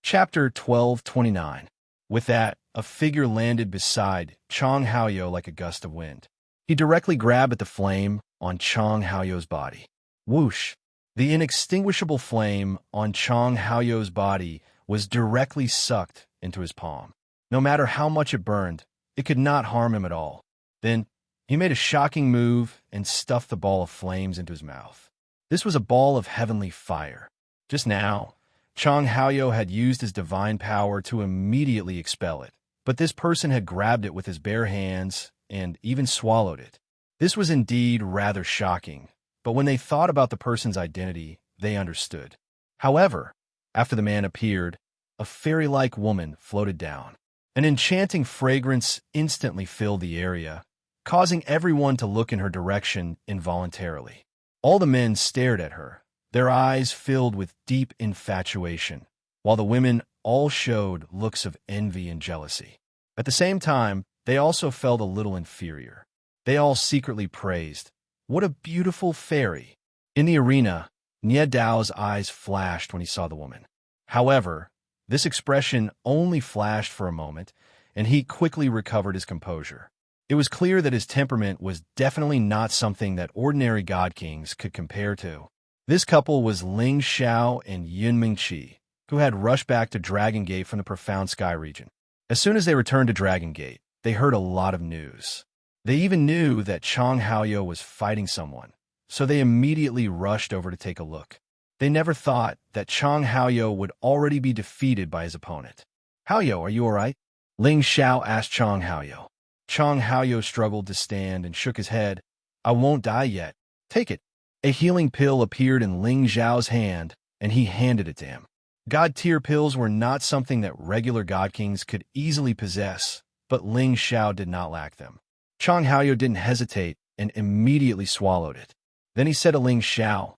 [SPEAKER 1] Chapter 1229. With that, a figure landed beside Chang Haoyou like a gust of wind. He directly grabbed at the flame on Chang Haoyou's body. Whoosh! The inextinguishable flame on Chang Haoyou's body was directly sucked into his palm. No matter how much it burned, it could not harm him at all. Then, He made a shocking move and stuffed the ball of flames into his mouth. This was a ball of heavenly fire. Just now, Chang Haoyou had used his divine power to immediately expel it, but this person had grabbed it with his bare hands and even swallowed it. This was indeed rather shocking, but when they thought about the person's identity, they understood. However, after the man appeared, a fairy-like woman floated down. An enchanting fragrance instantly filled the area, causing everyone to look in her direction involuntarily. All the men stared at her, their eyes filled with deep infatuation, while the women all showed looks of envy and jealousy. At the same time, they also felt a little inferior. They all secretly praised, "What a beautiful fairy!" In the arena, Nie Dao's eyes flashed when he saw the woman. However, this expression only flashed for a moment, and he quickly recovered his composure. It was clear that his temperament was definitely not something that ordinary god kings could compare to. This couple was Ling Xiao and Yun Mingqi, who had rushed back to Dragon Gate from the Profound Sky region. As soon as they returned to Dragon Gate, they heard a lot of news. They even knew that Chang Haoyou was fighting someone, so they immediately rushed over to take a look. They never thought that Chang Haoyou would already be defeated by his opponent. "Haoyou, are you all right?" Ling Xiao asked Chang Haoyou. Chang Haoyou struggled to stand and shook his head. "I won't die yet. Take it." A healing pill appeared in Ling Xiao's hand, and he handed it to him. God-tier pills were not something that regular god kings could easily possess, but Ling Xiao did not lack them. Chang Haoyou didn't hesitate and immediately swallowed it. Then he said to Ling Xiao,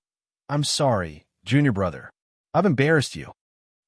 [SPEAKER 1] "I'm sorry, junior brother. I've embarrassed you."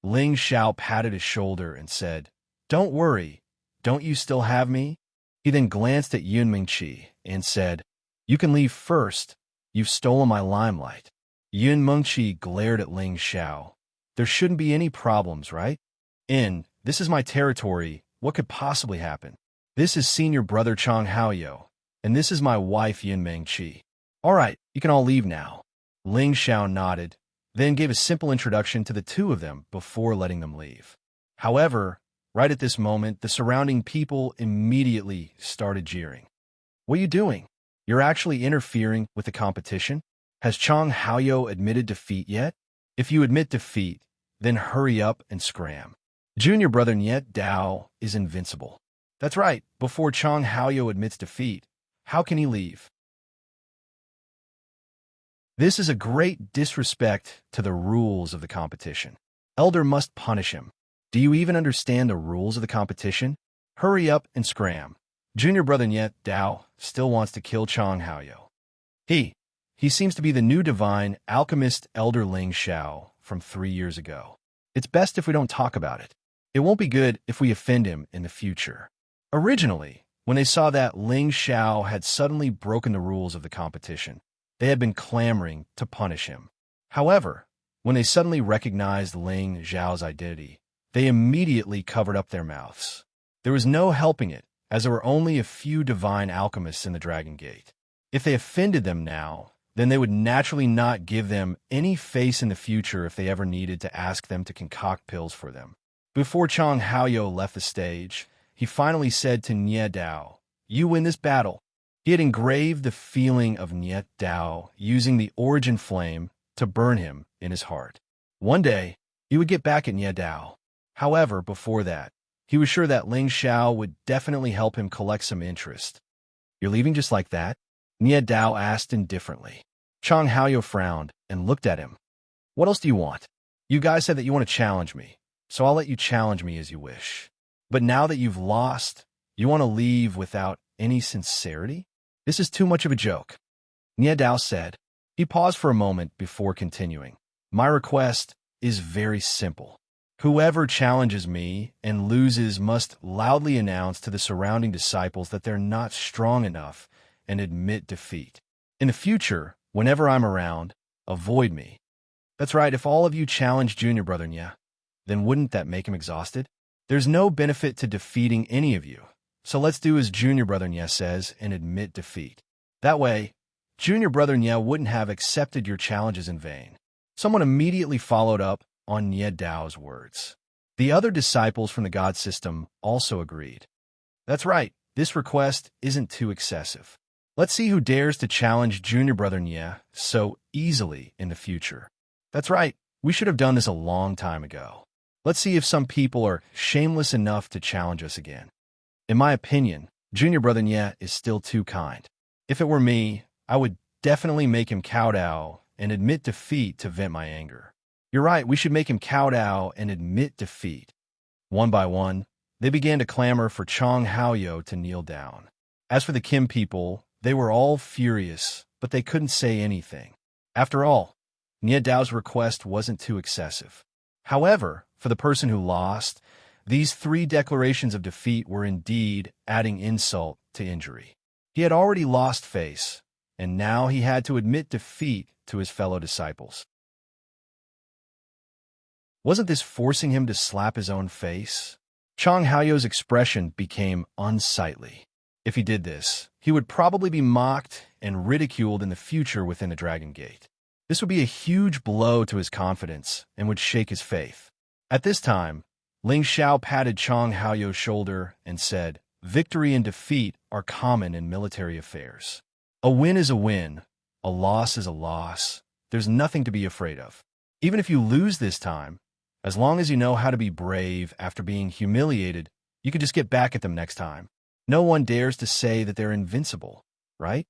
[SPEAKER 1] Ling Xiao patted his shoulder and said, "Don't worry. Don't you still have me?" He then glanced at Yun Mingqi and said, "You can leave first. You've stolen my limelight." Yun Mingqi glared at Ling Xiao. "There shouldn't be any problems, right? This is my territory. What could possibly happen? This is senior brother Chang Haoyou, and this is my wife Yun Mingqi. All right, you can all leave now." Ling Xiao nodded, then gave a simple introduction to the two of them before letting them leave. However, right at this moment, the surrounding people immediately started jeering. "What are you doing? You're actually interfering with the competition? Has Chang Haoyou admitted defeat yet? If you admit defeat, then hurry up and scram. Junior brother Niet Dao is invincible." That's right, before Chang Haoyou admits defeat, how can he leave? This is a great disrespect to the rules of the competition. Elder must punish him. Do you even understand the rules of the competition? Hurry up and scram. Junior brother Niet Dao still wants to kill Chang Haoyou. He seems to be the new divine alchemist Elder Ling Xiao from 3 years ago. It's best if we don't talk about it. It won't be good if we offend him in the future. Originally, when they saw that Ling Xiao had suddenly broken the rules of the competition, they had been clamoring to punish him. However, when they suddenly recognized Ling Xiao's identity, they immediately covered up their mouths. There was no helping it, as there were only a few divine alchemists in the Dragon Gate. If they offended them now, then they would naturally not give them any face in the future if they ever needed to ask them to concoct pills for them. Before Chang Haoyou left the stage, he finally said to Nie Dao, "You win this battle." He had engraved the feeling of Niet Dao using the origin flame to burn him in his heart. One day, he would get back at Nie Dao. However, before that, he was sure that Ling Xiao would definitely help him collect some interest. "You're leaving just like that?" Nie Dao asked indifferently. Chang Haoyou frowned and looked at him. "What else do you want? You guys said that you want to challenge me, so I'll let you challenge me as you wish. But now that you've lost, you want to leave without any sincerity? This is too much of a joke." Nie Dao said. He paused for a moment before continuing. "My request is very simple. Whoever challenges me and loses must loudly announce to the surrounding disciples that they're not strong enough and admit defeat. In the future, whenever I'm around, avoid me." That's right, if all of you challenge Junior Brother Nya, then wouldn't that make him exhausted? There's no benefit to defeating any of you, so let's do as Junior Brother Nya says and admit defeat. That way, Junior Brother Nya wouldn't have accepted your challenges in vain. Someone immediately followed up on Nie Dao's words. The other disciples from the god system also agreed. That's right, this request isn't too excessive. Let's see who dares to challenge junior brother Nie so easily in the future. That's right, we should have done this a long time ago. Let's see if some people are shameless enough to challenge us again. In my opinion, junior brother Nie is still too kind. If it were me, I would definitely make him kowtow and admit defeat to vent my anger. You're right, we should make him kowtow and admit defeat. One by one, they began to clamor for Chong Haoyou to kneel down. As for the Kim people, they were all furious, but they couldn't say anything. After all, Nie Dao's request wasn't too excessive. However, for the person who lost, these 3 declarations of defeat were indeed adding insult to injury. He had already lost face, and now he had to admit defeat to his fellow disciples. Wasn't this forcing him to slap his own face? Chong Haoyou's expression became unsightly. If he did this, he would probably be mocked and ridiculed in the future within the Dragon Gate. This would be a huge blow to his confidence and would shake his faith. At this time, Ling Xiao patted Chong Haoyou's shoulder and said, "Victory and defeat are common in military affairs. A win is a win, a loss is a loss. There's nothing to be afraid of. Even if you lose this time, as long as you know how to be brave after being humiliated, you can just get back at them next time. No one dares to say that they're invincible, right?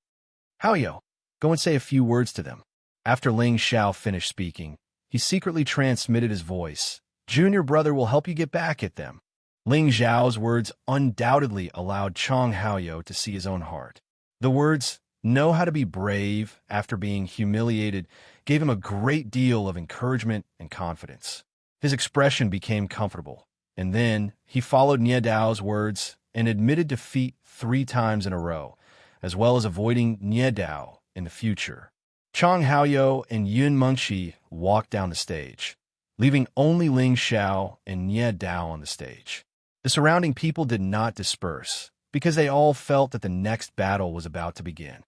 [SPEAKER 1] Haoyou, go and say a few words to them." After Ling Xiao finished speaking, he secretly transmitted his voice. "Junior brother will help you get back at them." Ling Xiao's words undoubtedly allowed Chong Haoyou to see his own heart. The words, "know how to be brave after being humiliated," gave him a great deal of encouragement and confidence. His expression became comfortable, and then he followed Nie Dao's words and admitted defeat 3 times in a row, as well as avoiding Nie Dao in the future. Chong Haoyou and Yun Mengxi walked down the stage, leaving only Ling Xiao and Nie Dao on the stage. The surrounding people did not disperse, because they all felt that the next battle was about to begin.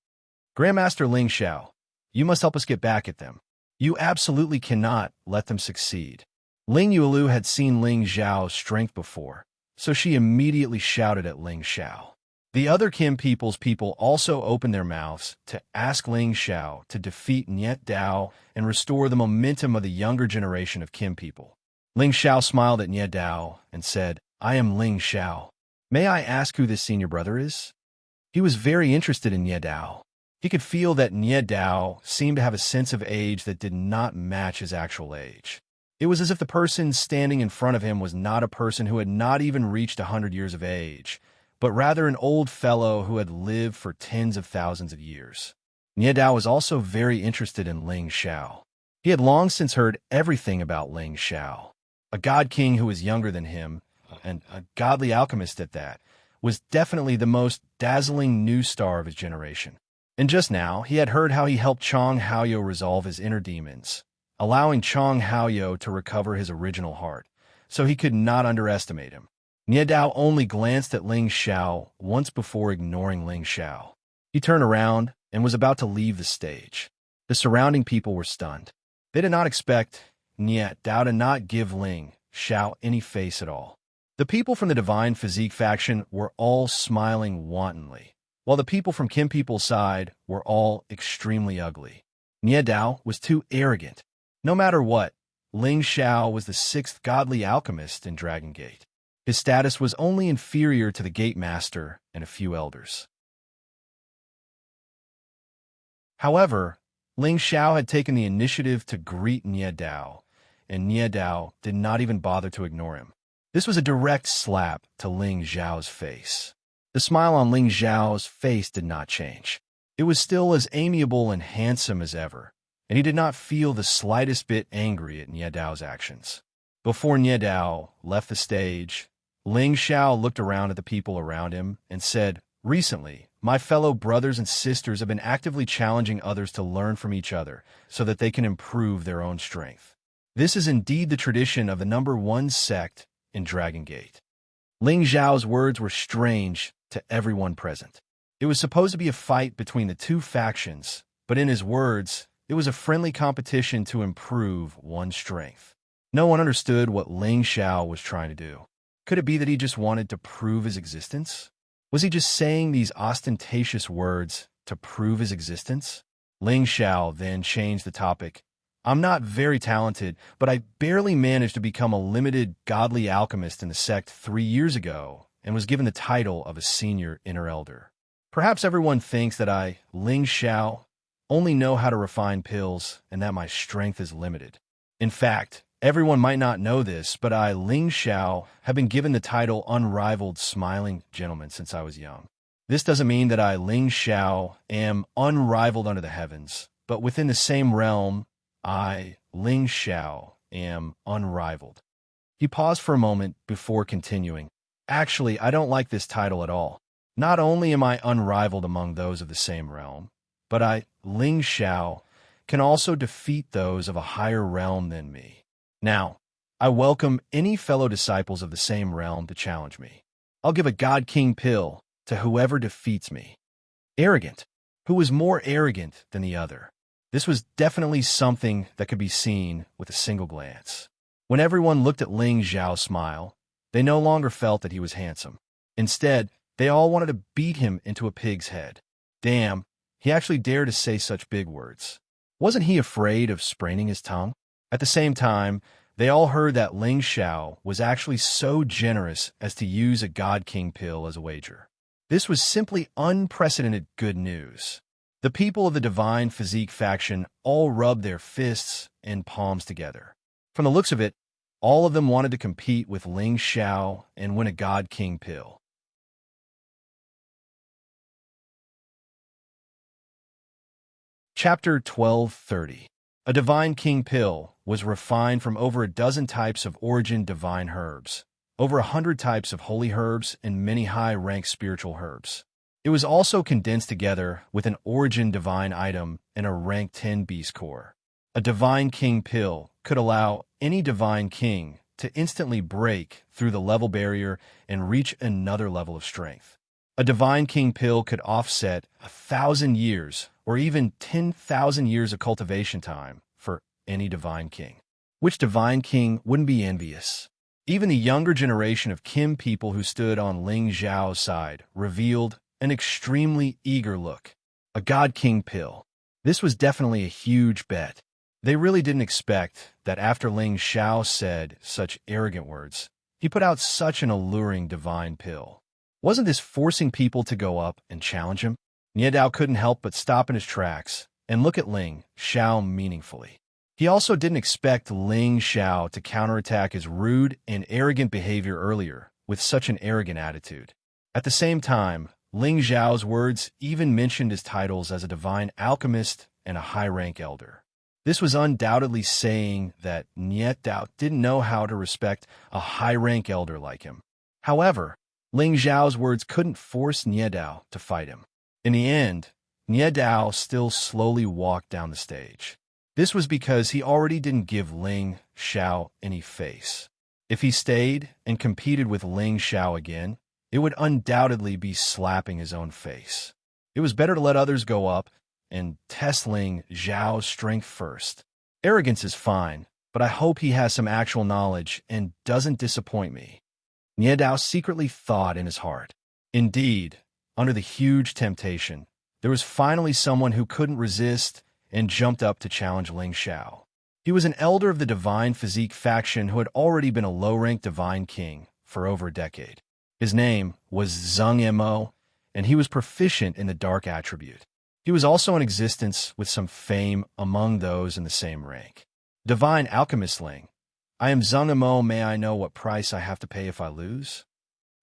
[SPEAKER 1] "Grandmaster Ling Xiao, you must help us get back at them. You absolutely cannot let them succeed." Ling Yulu had seen Ling Xiao's strength before, so she immediately shouted at Ling Xiao. The other Kim people's people also opened their mouths to ask Ling Xiao to defeat Nie Dao and restore the momentum of the younger generation of Kim people. Ling Xiao smiled at Nie Dao and said, "I am Ling Xiao. May I ask who this senior brother is?" He was very interested in Nie Dao. He could feel that Nie Dao seemed to have a sense of age that did not match his actual age. It was as if the person standing in front of him was not a person who had not even reached 100 years of age, but rather an old fellow who had lived for tens of thousands of years. Nie Dao was also very interested in Ling Xiao. He had long since heard everything about Ling Xiao. A god king who was younger than him, and a godly alchemist at that, was definitely the most dazzling new star of his generation. And just now, he had heard how he helped Chong Haoyou resolve his inner demons, allowing Chong Haoyou to recover his original heart, so he could not underestimate him. Nie Dao only glanced at Ling Xiao once before ignoring Ling Xiao. He turned around and was about to leave the stage. The surrounding people were stunned. They did not expect Nie Dao to not give Ling Xiao any face at all. The people from the Divine Physique faction were all smiling wantonly, while the people from Kim people's side were all extremely ugly. Nie Dao was too arrogant. No matter what, Ling Xiao was the 6th godly alchemist in Dragon Gate. His status was only inferior to the Gate Master and a few elders. However, Ling Xiao had taken the initiative to greet Nie Dao, and Nie Dao did not even bother to ignore him. This was a direct slap to Ling Xiao's face. The smile on Ling Xiao's face did not change. It was still as amiable and handsome as ever, and he did not feel the slightest bit angry at Nie Dao's actions. Before Nie Dao left the stage, Ling Xiao looked around at the people around him and said, "Recently, my fellow brothers and sisters have been actively challenging others to learn from each other so that they can improve their own strength. This is indeed the tradition of the #1 sect in Dragon Gate." Ling Xiao's words were strange to everyone present. It was supposed to be a fight between the 2 factions, but in his words, it was a friendly competition to improve one's strength. No one understood what Ling Xiao was trying to do. Could it be that he just wanted to prove his existence? Was he just saying these ostentatious words to prove his existence? Ling Xiao then changed the topic. I'm not very talented, but I barely managed to become a limited godly alchemist in the sect 3 years ago and was given the title of a senior inner elder. Perhaps everyone thinks that I, Ling Xiao, only know how to refine pills and that my strength is limited. In fact, everyone might not know this, but I, Ling Xiao, have been given the title Unrivaled Smiling Gentleman since I was young. This doesn't mean that I, Ling Xiao, am unrivaled under the heavens, but within the same realm, I, Ling Xiao, am unrivaled. He paused for a moment before continuing. Actually, I don't like this title at all. Not only am I unrivaled among those of the same realm, but I, Ling Xiao, can also defeat those of a higher realm than me. Now, I welcome any fellow disciples of the same realm to challenge me. I'll give a God King pill to whoever defeats me. Arrogant. Who was more arrogant than the other? This was definitely something that could be seen with a single glance. When everyone looked at Ling Xiao smile, they no longer felt that he was handsome. Instead, they all wanted to beat him into a pig's head. Damn, he actually dared to say such big words. Wasn't he afraid of spraining his tongue? At the same time, they all heard that Ling Xiao was actually so generous as to use a God King pill as a wager. This was simply unprecedented good news. The people of the Divine Physique faction all rubbed their fists and palms together. From the looks of it, all of them wanted to compete with Ling Xiao and win a God King pill. Chapter 1230. A Divine King pill was refined from over a dozen types of origin divine herbs, over 100 types of holy herbs, and many high-ranked spiritual herbs. It was also condensed together with an origin divine item and a rank 10 beast core. A Divine King pill could allow any Divine King to instantly break through the level barrier and reach another level of strength. A Divine King pill could offset 1,000 years or even 10,000 years of cultivation time for any Divine King. Which Divine King wouldn't be envious? Even the younger generation of Kim people who stood on Ling Xiao's side revealed an extremely eager look. A God King pill. This was definitely a huge bet. They really didn't expect that after Ling Xiao said such arrogant words, he put out such an alluring divine pill. Wasn't this forcing people to go up and challenge him? Niedao couldn't help but stop in his tracks and look at Ling Xiao meaningfully. He also didn't expect Ling Xiao to counterattack his rude and arrogant behavior earlier with such an arrogant attitude. At the same time, Ling Xiao's words even mentioned his titles as a divine alchemist and a high-rank elder. This was undoubtedly saying that Niedao didn't know how to respect a high-rank elder like him. However, Ling Xiao's words couldn't force Niedao to fight him. In the end, Niedao still slowly walked down the stage. This was because he already didn't give Ling Xiao any face. If he stayed and competed with Ling Xiao again, it would undoubtedly be slapping his own face. It was better to let others go up and test Ling Xiao's strength first. Arrogance is fine, but I hope he has some actual knowledge and doesn't disappoint me. Niedao secretly thought in his heart. Indeed, under the huge temptation, there was finally someone who couldn't resist and jumped up to challenge Ling Xiao. He was an elder of the Divine Physique faction who had already been a low-ranked Divine King for over a decade. His name was Xianxia, and he was proficient in the dark attribute. He was also in existence with some fame among those in the same rank. Divine Alchemist Ling, I am Xianxia, may I know what price I have to pay if I lose?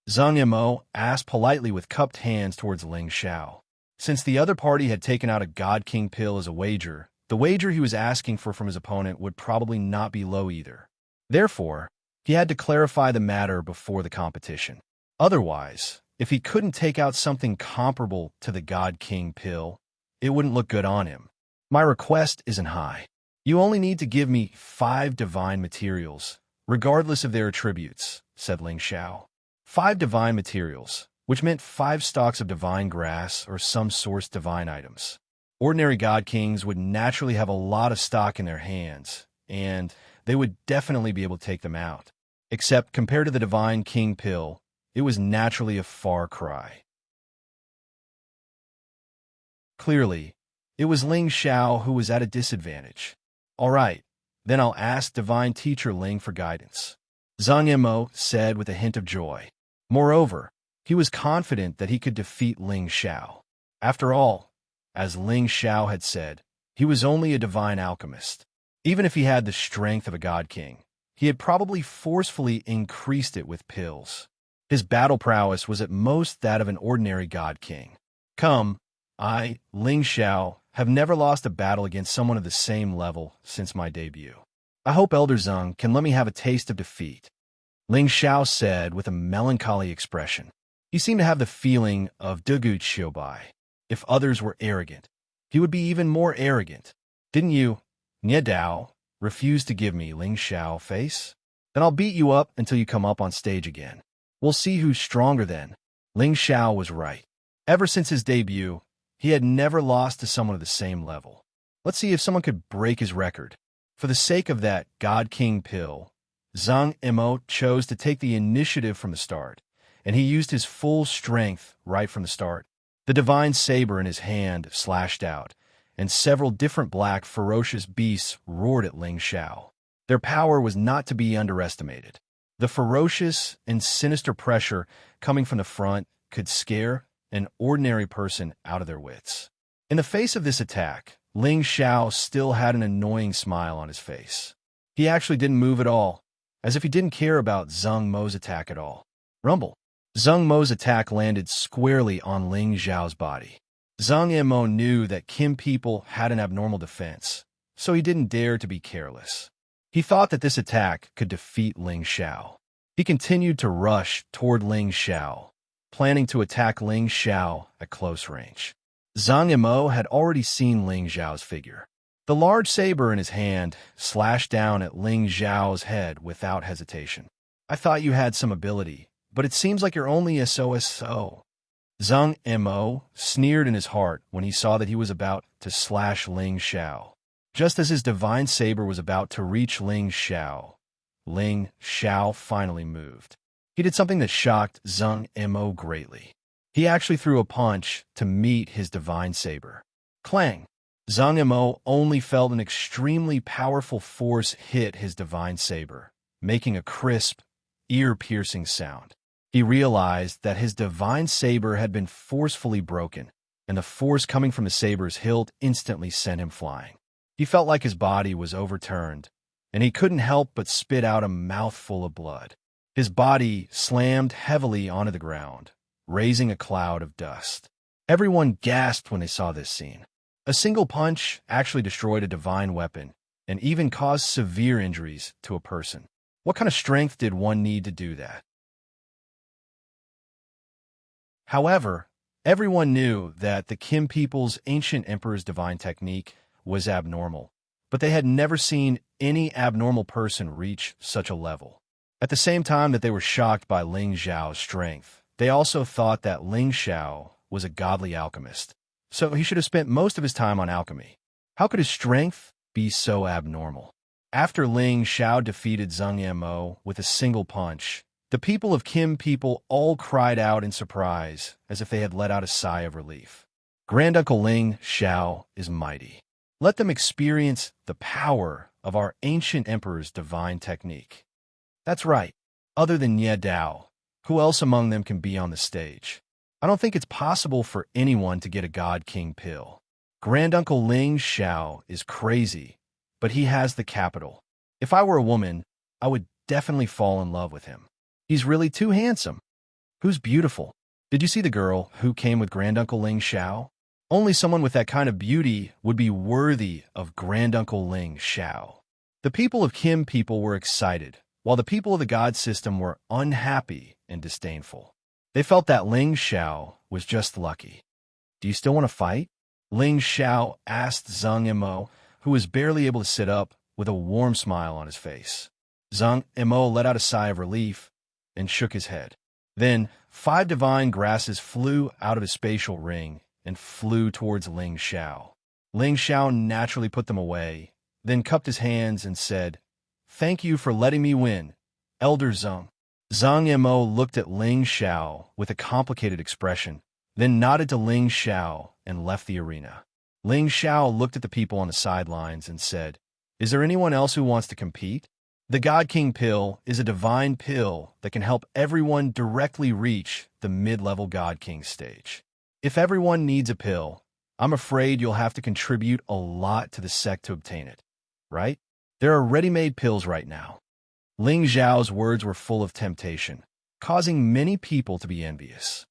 [SPEAKER 1] Xianxia asked politely with cupped hands towards Ling Xiao. Since the other party had taken out a God King pill as a wager, the wager he was asking for from his opponent would probably not be low either. Therefore, he had to clarify the matter before the competition. Otherwise, if he couldn't take out something comparable to the God King pill, it wouldn't look good on him. My request isn't high. You only need to give me 5 divine materials, regardless of their attributes, said Ling Xiao. 5 divine materials, which meant 5 stalks of divine grass or some source divine items. Ordinary God Kings would naturally have a lot of stock in their hands, and they would definitely be able to take them out. Except compared to the Divine King pill, it was naturally a far cry. Clearly, it was Ling Xiao who was at a disadvantage. All right, then I'll ask Divine Teacher Ling for guidance, Zhang Yimou said with a hint of joy. Moreover, he was confident that he could defeat Ling Xiao. After all, as Ling Xiao had said, he was only a divine alchemist. Even if he had the strength of a god king, he had probably forcefully increased it with pills. His battle prowess was at most that of an ordinary god king. Come, I, Ling Xiao, have never lost a battle against someone of the same level since my debut. I hope Elder Zhang can let me have a taste of defeat, Ling Xiao said with a melancholy expression. He seemed to have the feeling of Dugu Xiubai. If others were arrogant, he would be even more arrogant. Didn't you, Nie Dao, refuse to give me Ling Xiao face? Then I'll beat you up until you come up on stage again. We'll see who's stronger then. Ling Xiao was right. Ever since his debut, he had never lost to someone of the same level. Let's see if someone could break his record. For the sake of that God King pill, Zhang Yimou chose to take the initiative from the start, and he used his full strength right from the start. The divine saber in his hand slashed out, and several different black, ferocious beasts roared at Ling Xiao. Their power was not to be underestimated. The ferocious and sinister pressure coming from the front could scare an ordinary person out of their wits. In the face of this attack, Ling Xiao still had an annoying smile on his face. He actually didn't move at all, as if he didn't care about Zhang Mo's attack at all. Rumble. Zhang Mo's attack landed squarely on Ling Xiao's body. Zhang Yimou knew that Kim people had an abnormal defense, so he didn't dare to be careless. He thought that this attack could defeat Ling Xiao. He continued to rush toward Ling Xiao, planning to attack Ling Xiao at close range. Zhang Yimou had already seen Ling Xiao's figure. The large saber in his hand slashed down at Ling Xiao's head without hesitation. I thought you had some ability, but it seems like you're only a so-so. Zhang Yimou sneered in his heart when he saw that he was about to slash Ling Xiao. Just as his divine saber was about to reach Ling Xiao finally moved. He did something that shocked Zhang Yimou greatly. He actually threw a punch to meet his divine saber. Clang! Zhang Yimou only felt an extremely powerful force hit his divine saber, making a crisp, ear-piercing sound. He realized that his divine saber had been forcefully broken, and the force coming from the saber's hilt instantly sent him flying. He felt like his body was overturned, and he couldn't help but spit out a mouthful of blood. His body slammed heavily onto the ground, raising a cloud of dust. Everyone gasped when they saw this scene. A single punch actually destroyed a divine weapon, and even caused severe injuries to a person. What kind of strength did one need to do that? However, everyone knew that the Kim people's ancient emperor's divine technique was abnormal, but they had never seen any abnormal person reach such a level. At the same time that they were shocked by Ling Xiao's strength, they also thought that Ling Xiao was a godly alchemist, so he should have spent most of his time on alchemy. How could his strength be so abnormal? After Ling Xiao defeated Zhang Yimou with a single punch, the people of Kim people all cried out in surprise, as if they had let out a sigh of relief. Granduncle Ling Xiao is mighty. Let them experience the power of our ancient emperor's divine technique. That's right. Other than Nie Dao, who else among them can be on the stage? I don't think it's possible for anyone to get a God King pill. Granduncle Ling Xiao is crazy, but he has the capital. If I were a woman, I would definitely fall in love with him. He's really too handsome. Who's beautiful? Did you see the girl who came with Granduncle Ling Xiao? Only someone with that kind of beauty would be worthy of Granduncle Ling Xiao. The people of Kim people were excited, while the people of the God system were unhappy and disdainful. They felt that Ling Xiao was just lucky. Do you still want to fight? Ling Xiao asked Zhang Yimou, who was barely able to sit up, with a warm smile on his face. Zhang Yimou let out a sigh of relief and shook his head. Then 5 divine grasses flew out of his spatial ring and flew towards Ling Xiao. Ling Xiao naturally put them away, then cupped his hands and said, "Thank you for letting me win, Elder Zhang." Zhang Yimou looked at Ling Xiao with a complicated expression, then nodded to Ling Xiao and left the arena. Ling Xiao looked at the people on the sidelines and said, "Is there anyone else who wants to compete? The God King pill is a divine pill that can help everyone directly reach the mid-level God King stage. If everyone needs a pill, I'm afraid you'll have to contribute a lot to the sect to obtain it, right? There are ready-made pills right now." Ling Xiao's words were full of temptation, causing many people to be envious.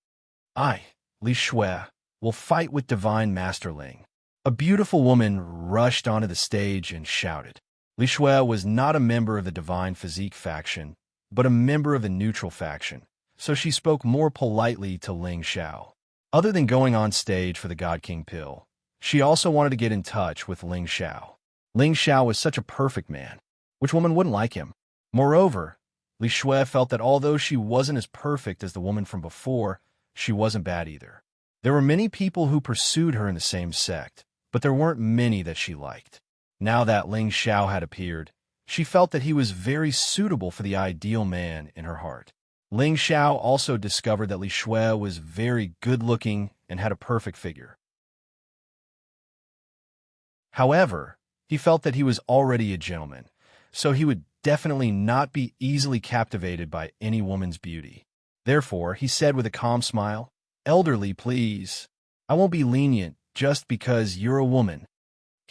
[SPEAKER 1] "I, Li Shui, will fight with Divine Master Ling." A beautiful woman rushed onto the stage and shouted. Li Shui was not a member of the Divine Physique faction, but a member of the neutral faction, so she spoke more politely to Ling Xiao. Other than going on stage for the God King pill, she also wanted to get in touch with Ling Xiao. Ling Xiao was such a perfect man. Which woman wouldn't like him? Moreover, Li Shui felt that although she wasn't as perfect as the woman from before, she wasn't bad either. There were many people who pursued her in the same sect, but there weren't many that she liked. Now that Ling Xiao had appeared, she felt that he was very suitable for the ideal man in her heart. Ling Xiao also discovered that Li Shui was very good-looking and had a perfect figure. However, he felt that he was already a gentleman, so he would definitely not be easily captivated by any woman's beauty. Therefore, he said with a calm smile, "Elderly, please. I won't be lenient just because you're a woman."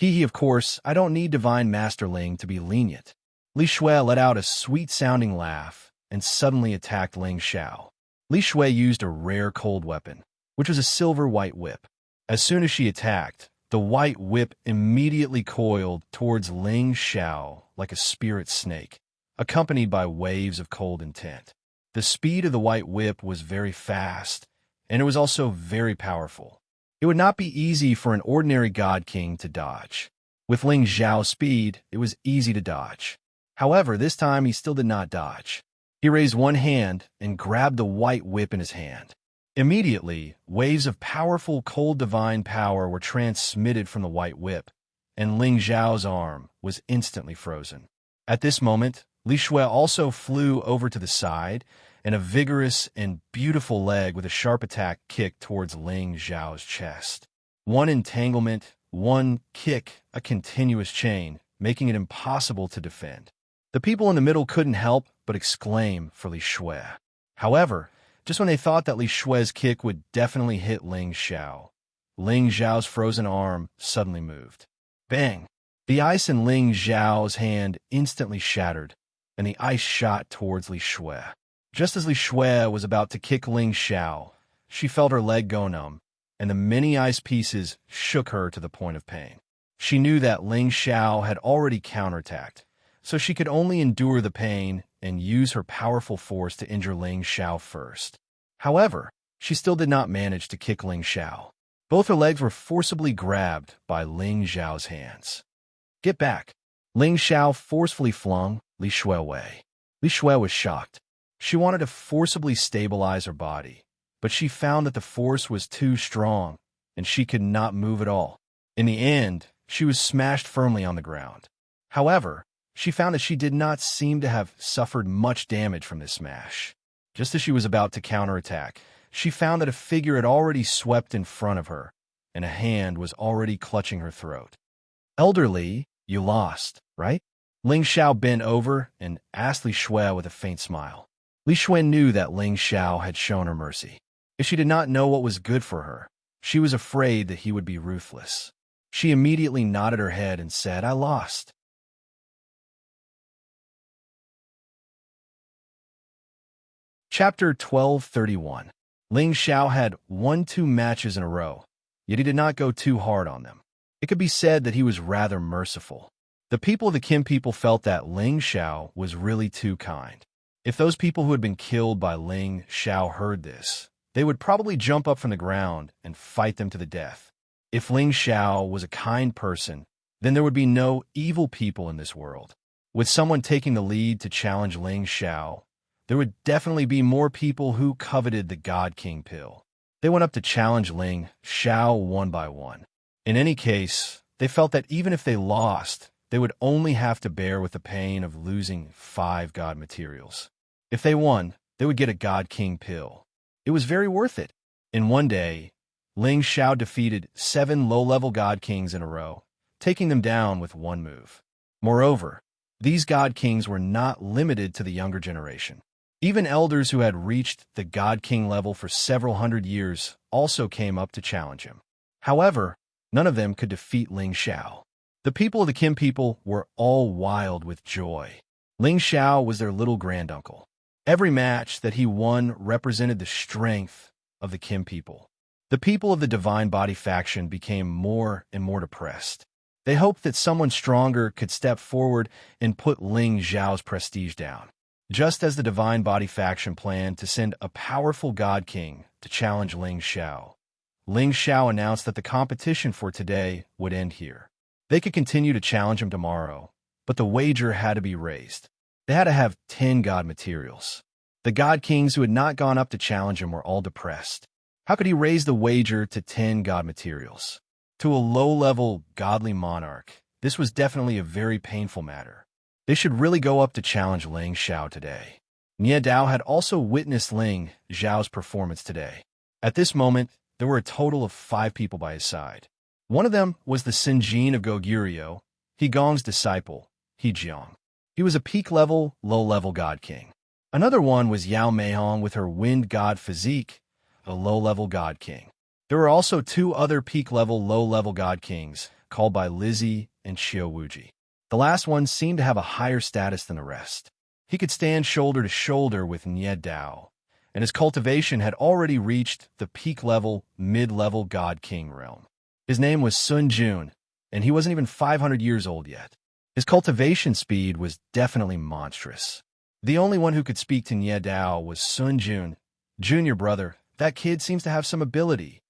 [SPEAKER 1] Of course, I don't need Divine Master Ling to be lenient. Li Shui let out a sweet-sounding laugh and suddenly attacked Ling Xiao. Li Shui used a rare cold weapon, which was a silver-white whip. As soon as she attacked, the white whip immediately coiled towards Ling Xiao like a spirit snake, accompanied by waves of cold intent. The speed of the white whip was very fast, and it was also very powerful. It would not be easy for an ordinary God King to dodge. With Ling Xiao's speed, it was easy to dodge. However, this time he still did not dodge. He raised one hand and grabbed the white whip in his hand. Immediately, waves of powerful cold divine power were transmitted from the white whip, and Ling Xiao's arm was instantly frozen. At this moment, Li Shui also flew over to the side, and a vigorous and beautiful leg with a sharp attack kicked towards Ling Xiao's chest. One entanglement, one kick, a continuous chain, making it impossible to defend. The people in the middle couldn't help but exclaim for Li Shui. However, just when they thought that Li Shui's kick would definitely hit Ling Xiao, Ling Xiao's frozen arm suddenly moved. Bang! The ice in Ling Xiao's hand instantly shattered, and the ice shot towards Li Shui. Just as Li Shui was about to kick Ling Xiao, she felt her leg go numb, and the many ice pieces shook her to the point of pain. She knew that Ling Xiao had already counterattacked, so she could only endure the pain and use her powerful force to injure Ling Xiao first. However, she still did not manage to kick Ling Xiao. Both her legs were forcibly grabbed by Ling Xiao's hands. "Get back!" Ling Xiao forcefully flung Li Shui away. Li Shui was shocked. She wanted to forcibly stabilize her body, but she found that the force was too strong, and she could not move at all. In the end, she was smashed firmly on the ground. However, she found that she did not seem to have suffered much damage from this smash. Just as she was about to counterattack, she found that a figure had already swept in front of her, and a hand was already clutching her throat. "Elderly, you lost, right?" Ling Xiao bent over and asked Li Shui with a faint smile. Li Shui knew that Ling Xiao had shown her mercy. If she did not know what was good for her, she was afraid that he would be ruthless. She immediately nodded her head and said, "I lost." Chapter 1231. Ling Xiao had won 2 matches in a row, yet he did not go too hard on them. It could be said that he was rather merciful. The people of the Kim people felt that Ling Xiao was really too kind. If those people who had been killed by Ling Xiao heard this, they would probably jump up from the ground and fight them to the death. If Ling Xiao was a kind person, then there would be no evil people in this world. With someone taking the lead to challenge Ling Xiao, there would definitely be more people who coveted the God King pill. They went up to challenge Ling Xiao one by one. In any case, they felt that even if they lost, they would only have to bear with the pain of losing 5 God materials. If they won, they would get a God King pill. It was very worth it. In one day, Ling Xiao defeated 7 low-level god kings in a row, taking them down with one move. Moreover, these god kings were not limited to the younger generation. Even elders who had reached the god king level for several hundred years also came up to challenge him. However, none of them could defeat Ling Xiao. The people of the Qin people were all wild with joy. Ling Xiao was their little granduncle. Every match that he won represented the strength of the Qin people. The people of the Divine Body faction became more and more depressed. They hoped that someone stronger could step forward and put Ling Xiao's prestige down. Just as the Divine Body faction planned to send a powerful God King to challenge Ling Xiao, Ling Xiao announced that the competition for today would end here. They could continue to challenge him tomorrow, but the wager had to be raised. They had to have 10 God materials. The God Kings who had not gone up to challenge him were all depressed. How could he raise the wager to 10 God materials? To a low-level godly monarch, this was definitely a very painful matter. They should really go up to challenge Ling Xiao today. Nie Dao had also witnessed Ling Xiao's performance today. At this moment, there were a total of 5 people by his side. One of them was the Sinjin of Goguryeo, He Gong's disciple, He Jiang. He was a peak-level, low-level god king. Another one was Yao Meihong with her wind god physique, a low-level god king. There were also 2 other peak-level, low-level god kings, called by Lizzie and Xiao Wuji. The last one seemed to have a higher status than the rest. He could stand shoulder to shoulder with Nie Dao, and his cultivation had already reached the peak-level, mid-level god king realm. His name was Sun Jun, and he wasn't even 500 years old yet. His cultivation speed was definitely monstrous. The only one who could speak to Nie Dao was Sun Jun. Junior brother, that kid seems to have some ability.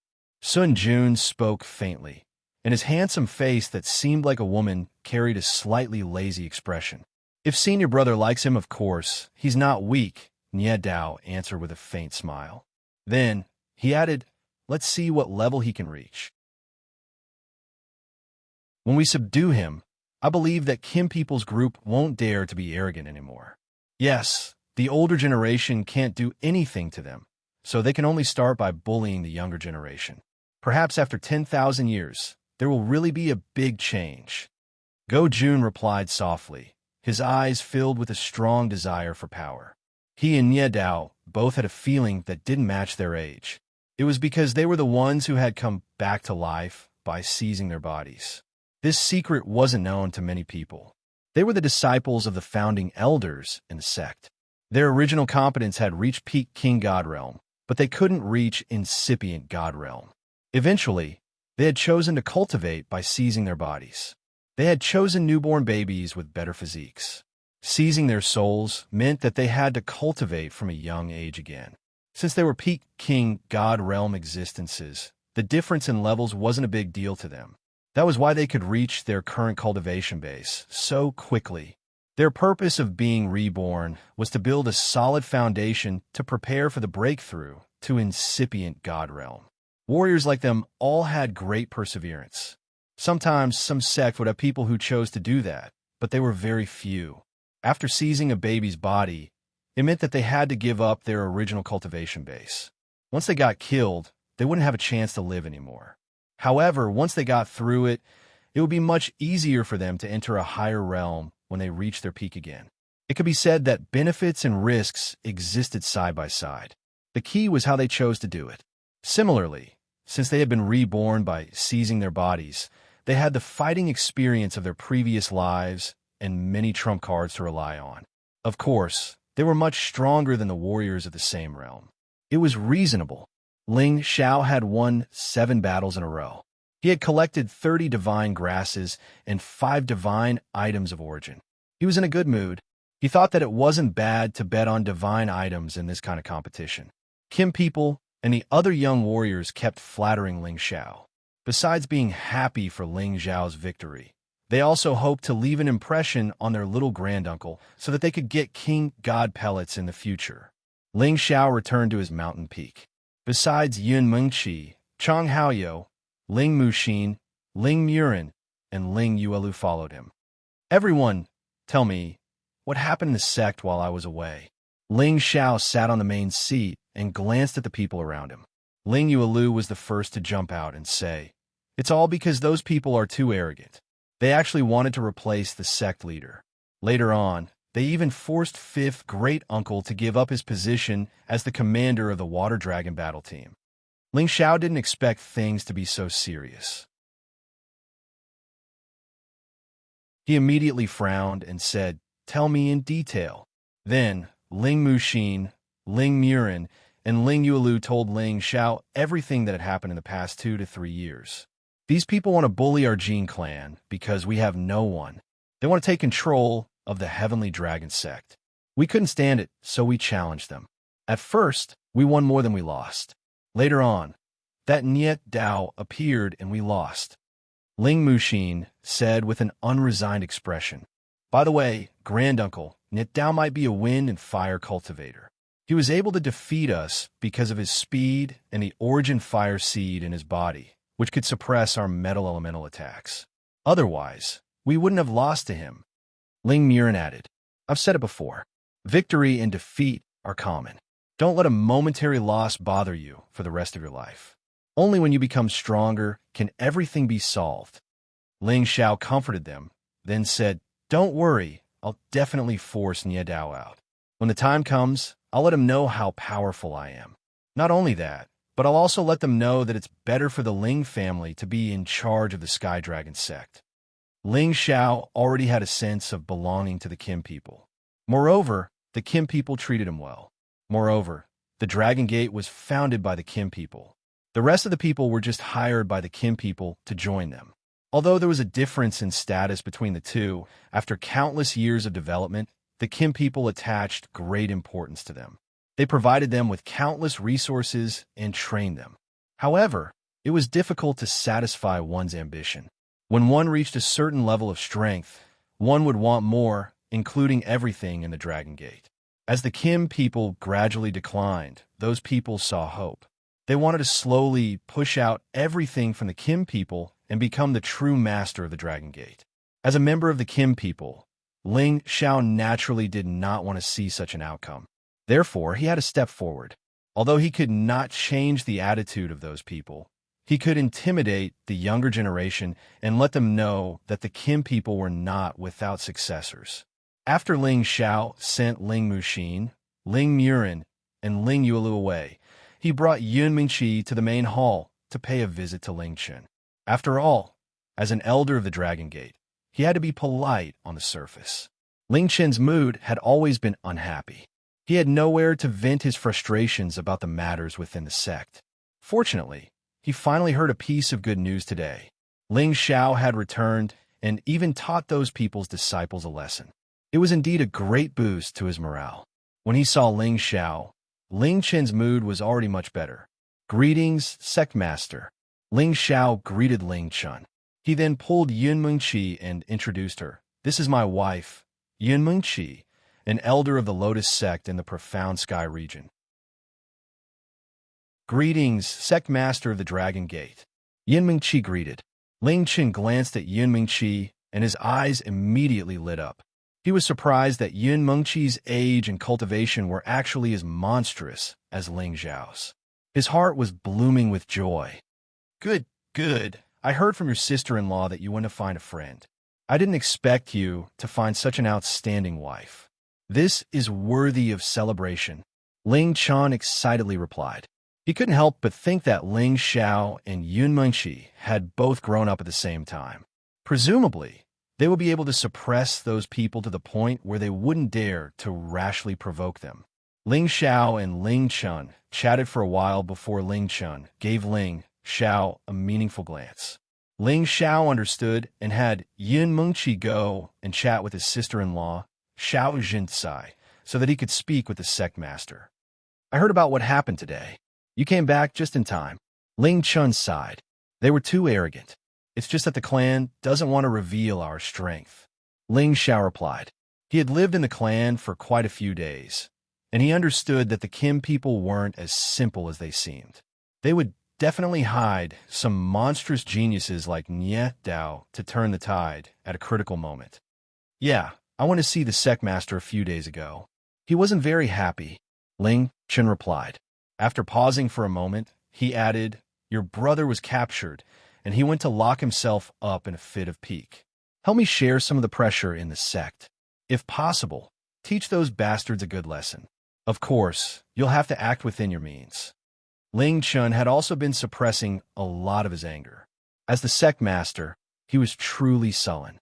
[SPEAKER 1] Sun Jun spoke faintly, and his handsome face that seemed like a woman carried a slightly lazy expression. If senior brother likes him, of course, he's not weak, Nie Dao answered with a faint smile. Then, he added, let's see what level he can reach. When we subdue him, I believe that Qin people's group won't dare to be arrogant anymore. Yes, the older generation can't do anything to them, so they can only start by bullying the younger generation. Perhaps after 10,000 years, there will really be a big change. Go Jun replied softly, his eyes filled with a strong desire for power. He and Nie Dao both had a feeling that didn't match their age. It was because they were the ones who had come back to life by seizing their bodies. This secret wasn't known to many people. They were the disciples of the founding elders in the sect. Their original competence had reached peak king god realm, but they couldn't reach incipient god realm. Eventually, they had chosen to cultivate by seizing their bodies. They had chosen newborn babies with better physiques. Seizing their souls meant that they had to cultivate from a young age again. Since they were peak king god realm existences, the difference in levels wasn't a big deal to them. That was why they could reach their current cultivation base so quickly. Their purpose of being reborn was to build a solid foundation to prepare for the breakthrough to incipient god realm. Warriors like them all had great perseverance. Sometimes some sect would have people who chose to do that, but they were very few. After seizing a baby's body, it meant that they had to give up their original cultivation base. Once they got killed, they wouldn't have a chance to live anymore. However, once they got through it, it would be much easier for them to enter a higher realm when they reached their peak again. It could be said that benefits and risks existed side by side. The key was how they chose to do it. Similarly, since they had been reborn by seizing their bodies, they had the fighting experience of their previous lives and many trump cards to rely on. Of course, they were much stronger than the warriors of the same realm. It was reasonable. Ling Xiao had won 7 battles in a row. He had collected 30 divine grasses and 5 divine items of origin. He was in a good mood. He thought that it wasn't bad to bet on divine items in this kind of competition. Qin people and the other young warriors kept flattering Ling Xiao. Besides being happy for Ling Xiao's victory, they also hoped to leave an impression on their little granduncle so that they could get king god pellets in the future. Ling Xiao returned to his mountain peak. Besides Yun Mengqi, Chang Haoyou, Ling Muxin, Ling Murin, and Ling Yuelu followed him. Everyone, tell me, what happened in the sect while I was away? Ling Xiao sat on the main seat and glanced at the people around him. Ling Yuelu was the first to jump out and say, "It's all because those people are too arrogant. They actually wanted to replace the sect leader. Later on, they even forced Fifth Great Uncle to give up his position as the commander of the Water Dragon battle team." Ling Xiao didn't expect things to be so serious. He immediately frowned and said, "Tell me in detail." Then, Ling Muxin, Ling Murin, and Ling Yuelu told Ling Xiao everything that had happened in the past 2 to 3 years. These people want to bully our Jin clan because we have no one. They want to take control of the Heavenly Dragon sect. We couldn't stand it, so we challenged them. At first, we won more than we lost. Later on, that Niet Dao appeared and we lost. Ling Muxin said with an unresigned expression. By the way, Granduncle, Niet Dao might be a wind and fire cultivator. He was able to defeat us because of his speed and the origin fire seed in his body, which could suppress our metal elemental attacks. Otherwise, we wouldn't have lost to him. Ling Murin added, "I've said it before. Victory and defeat are common. Don't let a momentary loss bother you for the rest of your life. Only when you become stronger can everything be solved." Ling Xiao comforted them, then said, "Don't worry, I'll definitely force Nie Dao out. When the time comes, I'll let him know how powerful I am. Not only that, but I'll also let them know that it's better for the Ling family to be in charge of the Sky Dragon sect." Ling Xiao already had a sense of belonging to the Kim people. Moreover, the Kim people treated him well. Moreover, the Dragon Gate was founded by the Kim people. The rest of the people were just hired by the Kim people to join them. Although there was a difference in status between the two, after countless years of development, the Kim people attached great importance to them. They provided them with countless resources and trained them. However, it was difficult to satisfy one's ambition. When one reached a certain level of strength, one would want more, including everything in the Dragon Gate. As the Kim people gradually declined, those people saw hope. They wanted to slowly push out everything from the Kim people and become the true master of the Dragon Gate. As a member of the Kim people, Ling Xiao naturally did not want to see such an outcome. Therefore, he had to step forward. Although he could not change the attitude of those people, he could intimidate the younger generation and let them know that the Kim people were not without successors. After Ling Xiao sent Ling Muxin, Ling Murin, and Ling Yuelu away, he brought Yun Mingqi to the main hall to pay a visit to Ling Chen. After all, as an elder of the Dragon Gate, he had to be polite on the surface. Ling Chen's mood had always been unhappy. He had nowhere to vent his frustrations about the matters within the sect. Fortunately, he finally heard a piece of good news today. Ling Xiao had returned and even taught those people's disciples a lesson. It was indeed a great boost to his morale. When he saw Ling Xiao, Ling Chen's mood was already much better. "Greetings, Sect Master." Ling Xiao greeted Ling Chen. He then pulled Yun Mingqi and introduced her. "This is my wife, Yun Mingqi, an elder of the Lotus Sect in the Profound Sky region." "Greetings, Sect Master of the Dragon Gate." Yun Mingqi greeted. Ling Chen glanced at Yun Mingqi, and his eyes immediately lit up. He was surprised that Yun Mingqi's age and cultivation were actually as monstrous as Ling Xiao's. His heart was blooming with joy. Good, good. I heard from your sister-in-law that you went to find a friend. I didn't expect you to find such an outstanding wife. This is worthy of celebration," Ling Chen excitedly replied. He couldn't help but think that Ling Xiao and Yun Mingqi had both grown up at the same time. Presumably, they would be able to suppress those people to the point where they wouldn't dare to rashly provoke them. Ling Xiao and Ling Chen chatted for a while before Ling Chen gave Ling Xiao a meaningful glance. Ling Xiao understood and had Yun Mingqi go and chat with his sister-in-law, Xiao Xianxia, so that he could speak with the sect master. "I heard about what happened today. You came back just in time." Ling Chen sighed. "They were too arrogant. It's just that the clan doesn't want to reveal our strength." Ling Xiao replied. He had lived in the clan for quite a few days, and he understood that the Kim people weren't as simple as they seemed. They would definitely hide some monstrous geniuses like Nie Dao to turn the tide at a critical moment. "Yeah, I went to see the sect master a few days ago. He wasn't very happy," Ling Chen replied. After pausing for a moment, he added, "Your brother was captured, and he went to lock himself up in a fit of pique. Help me share some of the pressure in the sect. If possible, teach those bastards a good lesson. Of course, you'll have to act within your means." Ling Chun had also been suppressing a lot of his anger. As the sect master, he was truly sullen.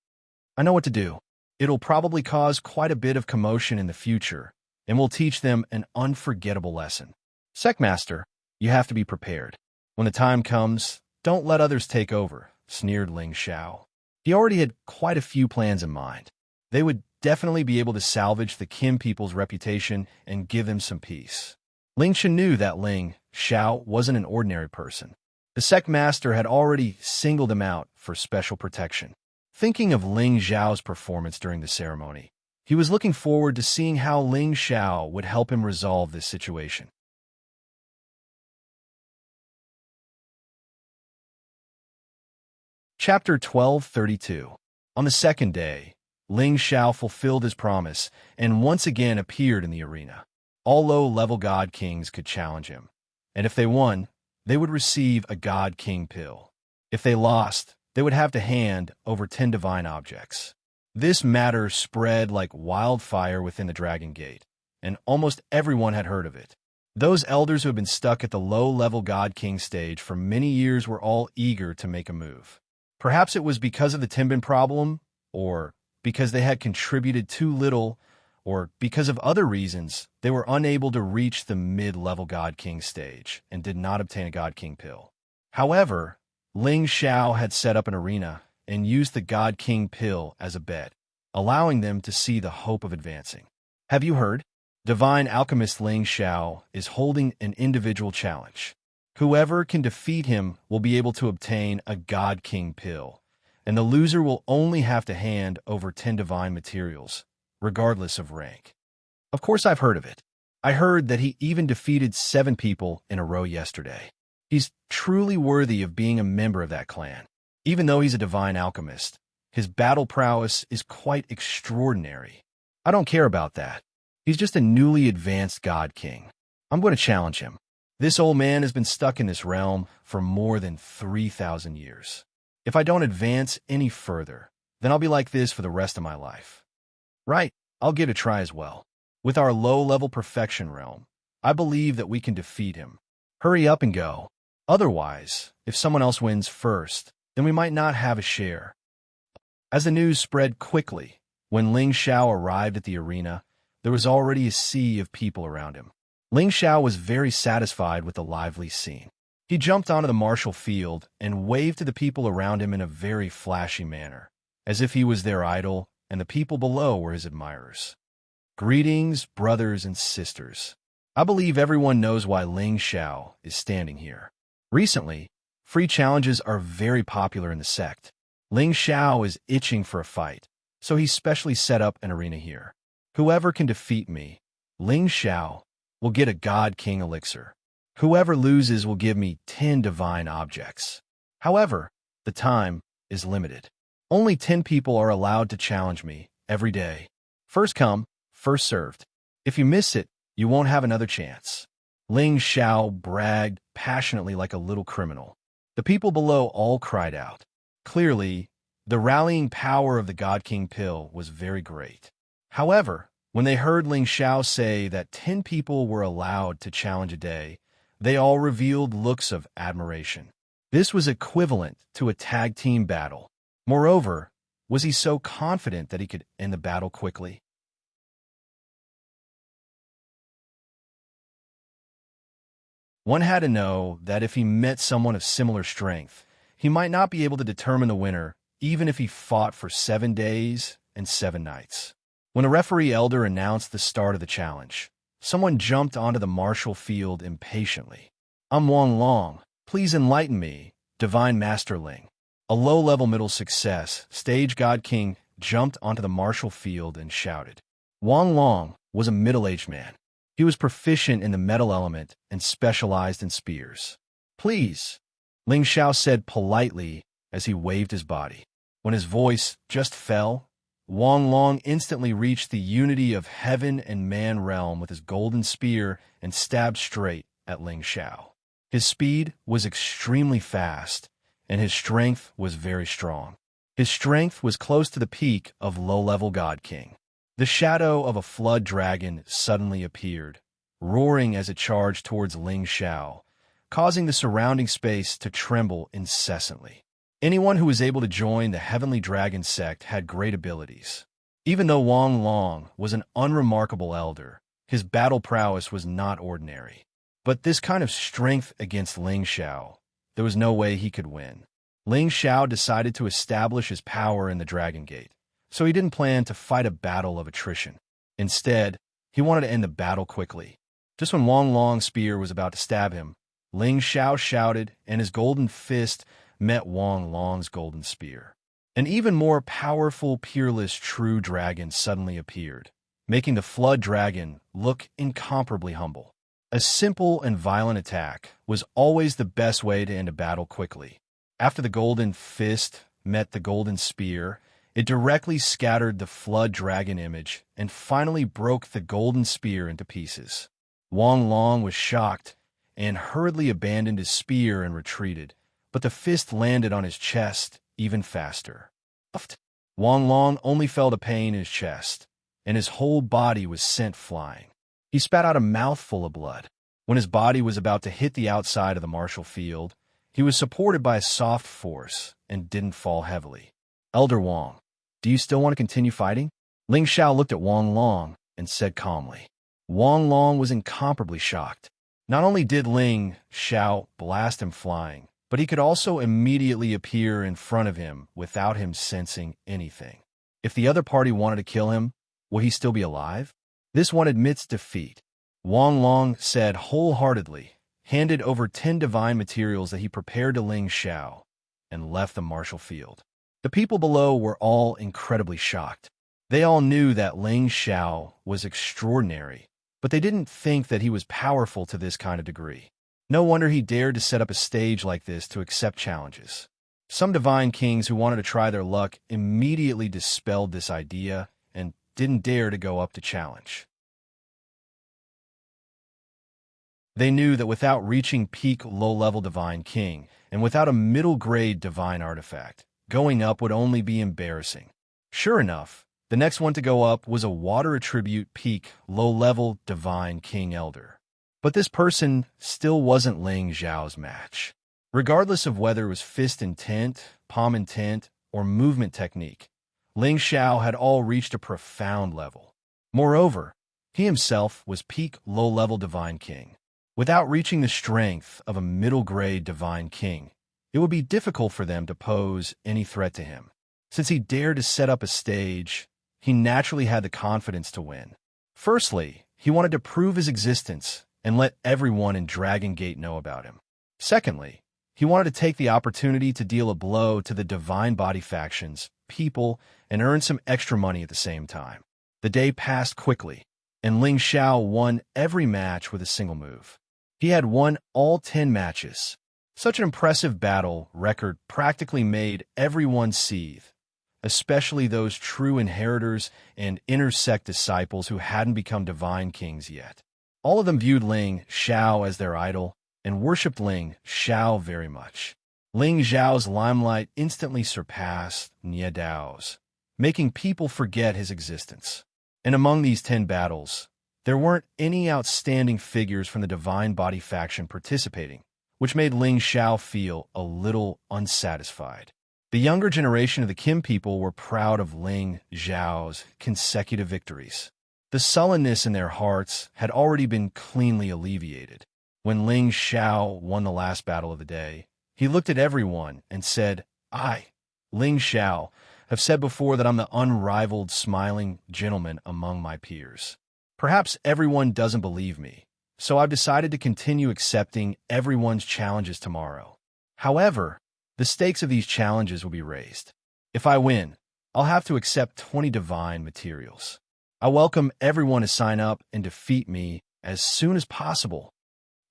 [SPEAKER 1] "I know what to do. It'll probably cause quite a bit of commotion in the future, and will teach them an unforgettable lesson. Sect master, you have to be prepared. When the time comes, don't let others take over," sneered Ling Xiao. He already had quite a few plans in mind. They would definitely be able to salvage the Kim people's reputation and give them some peace. Ling Chun knew that Ling Xiao wasn't an ordinary person. The sect master had already singled him out for special protection. Thinking of Ling Xiao's performance during the ceremony, he was looking forward to seeing how Ling Xiao would help him resolve this situation. Chapter 1232. On the second day, Ling Xiao fulfilled his promise and once again appeared in the arena. All low-level God Kings could challenge him, and if they won, they would receive a God King pill. If they lost, they would have to hand over 10 divine objects. This matter spread like wildfire within the Dragon Gate, and almost everyone had heard of it. Those elders who had been stuck at the low-level God King stage for many years were all eager to make a move. Perhaps it was because of the Timbin problem, or because they had contributed too little, or because of other reasons, they were unable to reach the mid-level God King stage and did not obtain a God King pill. However, Ling Xiao had set up an arena and used the God King pill as a bet, allowing them to see the hope of advancing. Have you heard? Divine Alchemist Ling Xiao is holding an individual challenge. Whoever can defeat him will be able to obtain a God King pill, and the loser will only have to hand over 10 divine materials, regardless of rank. Of course I've heard of it. I heard that he even defeated 7 people in a row yesterday. He's truly worthy of being a member of that clan. Even though he's a divine alchemist, his battle prowess is quite extraordinary. I don't care about that. He's just a newly advanced God King. I'm going to challenge him. This old man has been stuck in this realm for more than 3,000 years. If I don't advance any further, then I'll be like this for the rest of my life. Right, I'll give it a try as well. With our low-level perfection realm, I believe that we can defeat him. Hurry up and go. Otherwise, if someone else wins first, then we might not have a share. As the news spread quickly, when Ling Xiao arrived at the arena, there was already a sea of people around him. Ling Xiao was very satisfied with the lively scene. He jumped onto the martial field and waved to the people around him in a very flashy manner, as if he was their idol and the people below were his admirers. Greetings, brothers and sisters. I believe everyone knows why Ling Xiao is standing here. Recently, free challenges are very popular in the sect. Ling Xiao is itching for a fight, so he specially set up an arena here. Whoever can defeat me, Ling Xiao, will get a God King elixir. Whoever loses will give me 10 divine objects. However, the time is limited. Only 10 people are allowed to challenge me every day. First come, first served. If you miss it, you won't have another chance. Ling Xiao bragged passionately like a little criminal. The people below all cried out. Clearly, the rallying power of the God King pill was very great. However, when they heard Ling Xiao say that 10 people were allowed to challenge a day, they all revealed looks of admiration. This was equivalent to a tag team battle. Moreover, was he so confident that he could end the battle quickly? One had to know that if he met someone of similar strength, he might not be able to determine the winner, even if he fought for 7 days and 7 nights. When a referee elder announced the start of the challenge, someone jumped onto the martial field impatiently. "I'm Wang Long. Please enlighten me, Divine Master Ling." A low-level middle success, Stage God King, jumped onto the martial field and shouted. Wang Long was a middle-aged man. He was proficient in the metal element and specialized in spears. "Please," Ling Xiao said politely as he waved his body. When his voice just fell, Wang Long instantly reached the unity of heaven and man realm with his golden spear and stabbed straight at Ling Xiao. His speed was extremely fast, and his strength was very strong. His strength was close to the peak of low-level God King. The shadow of a flood dragon suddenly appeared, roaring as it charged towards Ling Xiao, causing the surrounding space to tremble incessantly. Anyone who was able to join the Heavenly Dragon sect had great abilities. Even though Wang Long was an unremarkable elder, his battle prowess was not ordinary. But this kind of strength against Ling Xiao, there was no way he could win. Ling Xiao decided to establish his power in the Dragon Gate, so he didn't plan to fight a battle of attrition. Instead, he wanted to end the battle quickly. Just when Wang Long's spear was about to stab him, Ling Xiao shouted, and his golden fist met Wang Long's golden spear. An even more powerful, peerless true dragon suddenly appeared, making the flood dragon look incomparably humble. A simple and violent attack was always the best way to end a battle quickly. After the golden fist met the golden spear, it directly scattered the flood dragon image and finally broke the golden spear into pieces. Wang Long was shocked and hurriedly abandoned his spear and retreated, but the fist landed on his chest even faster. Wang Long only felt a pain in his chest, and his whole body was sent flying. He spat out a mouthful of blood. When his body was about to hit the outside of the martial field, he was supported by a soft force and didn't fall heavily. Elder Wang, do you still want to continue fighting? Ling Xiao looked at Wang Long and said calmly. Wang Long was incomparably shocked. Not only did Ling Xiao blast him flying, but he could also immediately appear in front of him without him sensing anything. If the other party wanted to kill him, will he still be alive? This one admits defeat. Wang Long said wholeheartedly, handed over 10 divine materials that he prepared to Ling Xiao, and left the martial field. The people below were all incredibly shocked. They all knew that Ling Xiao was extraordinary, but they didn't think that he was powerful to this kind of degree. No wonder he dared to set up a stage like this to accept challenges. Some divine kings who wanted to try their luck immediately dispelled this idea and didn't dare to go up to challenge. They knew that without reaching peak low-level divine king, and without a middle-grade divine artifact, going up would only be embarrassing. Sure enough, the next one to go up was a water attribute peak low-level divine king elder. But this person still wasn't Ling Xiao's match. Regardless of whether it was fist intent, palm intent, or movement technique, Ling Xiao had all reached a profound level. Moreover, he himself was peak low-level divine king. Without reaching the strength of a middle-grade divine king, it would be difficult for them to pose any threat to him. Since he dared to set up a stage, he naturally had the confidence to win. Firstly, he wanted to prove his existence and let everyone in Dragon Gate know about him. Secondly, he wanted to take the opportunity to deal a blow to the divine body factions, people, and earn some extra money at the same time. The day passed quickly, and Ling Xiao won every match with a single move. He had won all 10 matches. Such an impressive battle record practically made everyone seethe, especially those true inheritors and inner sect disciples who hadn't become divine kings yet. All of them viewed Ling Xiao as their idol and worshipped Ling Xiao very much. Ling Xiao's limelight instantly surpassed Nie Dao's, making people forget his existence. And among these 10 battles, there weren't any outstanding figures from the divine body faction participating, which made Ling Xiao feel a little unsatisfied. The younger generation of the Kim people were proud of Ling Xiao's consecutive victories. The sullenness in their hearts had already been cleanly alleviated. When Ling Xiao won the last battle of the day, he looked at everyone and said, "I, Ling Xiao, have said before that I'm the unrivaled smiling gentleman among my peers. Perhaps everyone doesn't believe me, so I've decided to continue accepting everyone's challenges tomorrow. However, the stakes of these challenges will be raised. If I win, I'll have to accept 20 divine materials. I welcome everyone to sign up and defeat me as soon as possible."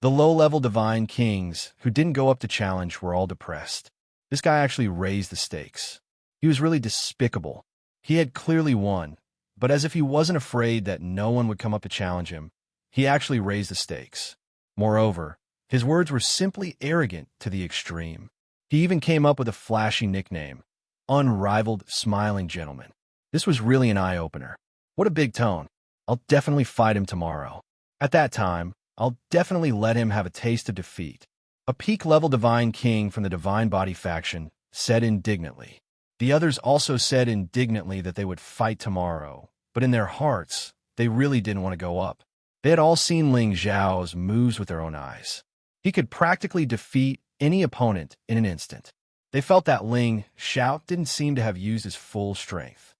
[SPEAKER 1] The low-level divine kings who didn't go up to challenge were all depressed. This guy actually raised the stakes. He was really despicable. He had clearly won, but as if he wasn't afraid that no one would come up to challenge him, he actually raised the stakes. Moreover, His words were simply arrogant to the extreme. He even came up with a flashy nickname, Unrivaled Smiling Gentleman. This was really an eye-opener. What a big tone. I'll definitely fight him tomorrow. At that time, I'll definitely let him have a taste of defeat. A peak-level Divine King from the Divine Body faction said indignantly. The others also said indignantly that they would fight tomorrow, but in their hearts, they really didn't want to go up. They had all seen Ling Xiao's moves with their own eyes. He could practically defeat any opponent in an instant. They felt that Ling Xiao didn't seem to have used his full strength.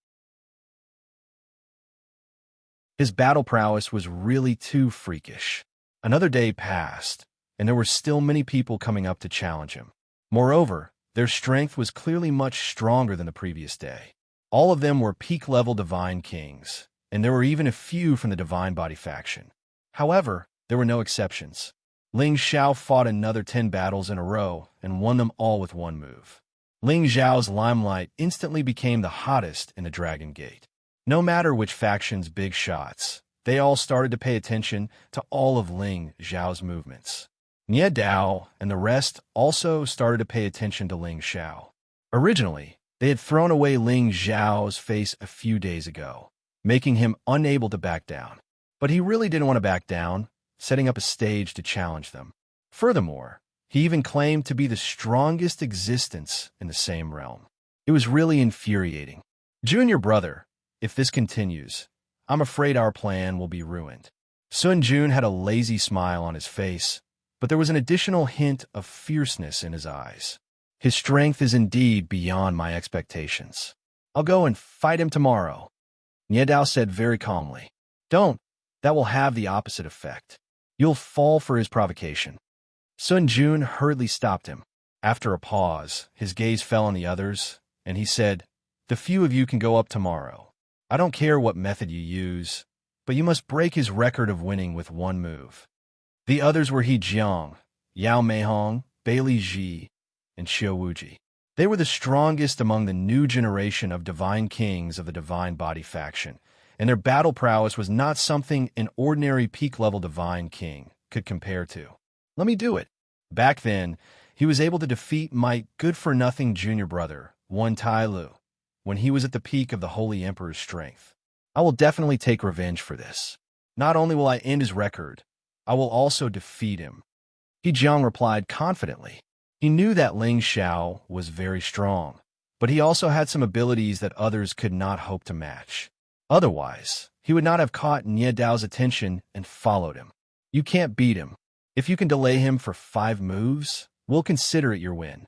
[SPEAKER 1] His battle prowess was really too freakish. Another day passed, and there were still many people coming up to challenge him. Moreover, their strength was clearly much stronger than the previous day. All of them were peak-level Divine Kings, and there were even a few from the Divine Body faction. However, there were no exceptions. Ling Xiao fought another 10 battles in a row and won them all with one move. Ling Xiao's limelight instantly became the hottest in the Dragon Gate. No matter which faction's big shots, they all started to pay attention to all of Ling Xiao's movements. Nie Dao and the rest also started to pay attention to Ling Xiao. Originally, they had thrown away Ling Xiao's face a few days ago, making him unable to back down. But he really didn't want to back down, setting up a stage to challenge them. Furthermore, he even claimed to be the strongest existence in the same realm. It was really infuriating. Junior brother, if this continues, I'm afraid our plan will be ruined. Sun Jun had a lazy smile on his face, but there was an additional hint of fierceness in his eyes. His strength is indeed beyond my expectations. I'll go and fight him tomorrow. Nie Dao said very calmly. Don't. That will have the opposite effect. You'll fall for his provocation. Sun Jun hurriedly stopped him. After a pause, his gaze fell on the others, and he said, The few of you can go up tomorrow. I don't care what method you use, but you must break his record of winning with one move. The others were He Jiang, Yao Meihong, Bailey Ji, and Xiao Wuji. They were the strongest among the new generation of Divine Kings of the Divine Body faction, and their battle prowess was not something an ordinary peak-level Divine King could compare to. Let me do it. Back then, he was able to defeat my good-for-nothing junior brother, Wan Tai Lu, when he was at the peak of the Holy Emperor's strength. I will definitely take revenge for this. Not only will I end his record, I will also defeat him. He Jiang replied confidently. He knew that Ling Xiao was very strong, but he also had some abilities that others could not hope to match. Otherwise, he would not have caught Nie Dao's attention and followed him. You can't beat him. If you can delay him for 5 moves, we'll consider it your win.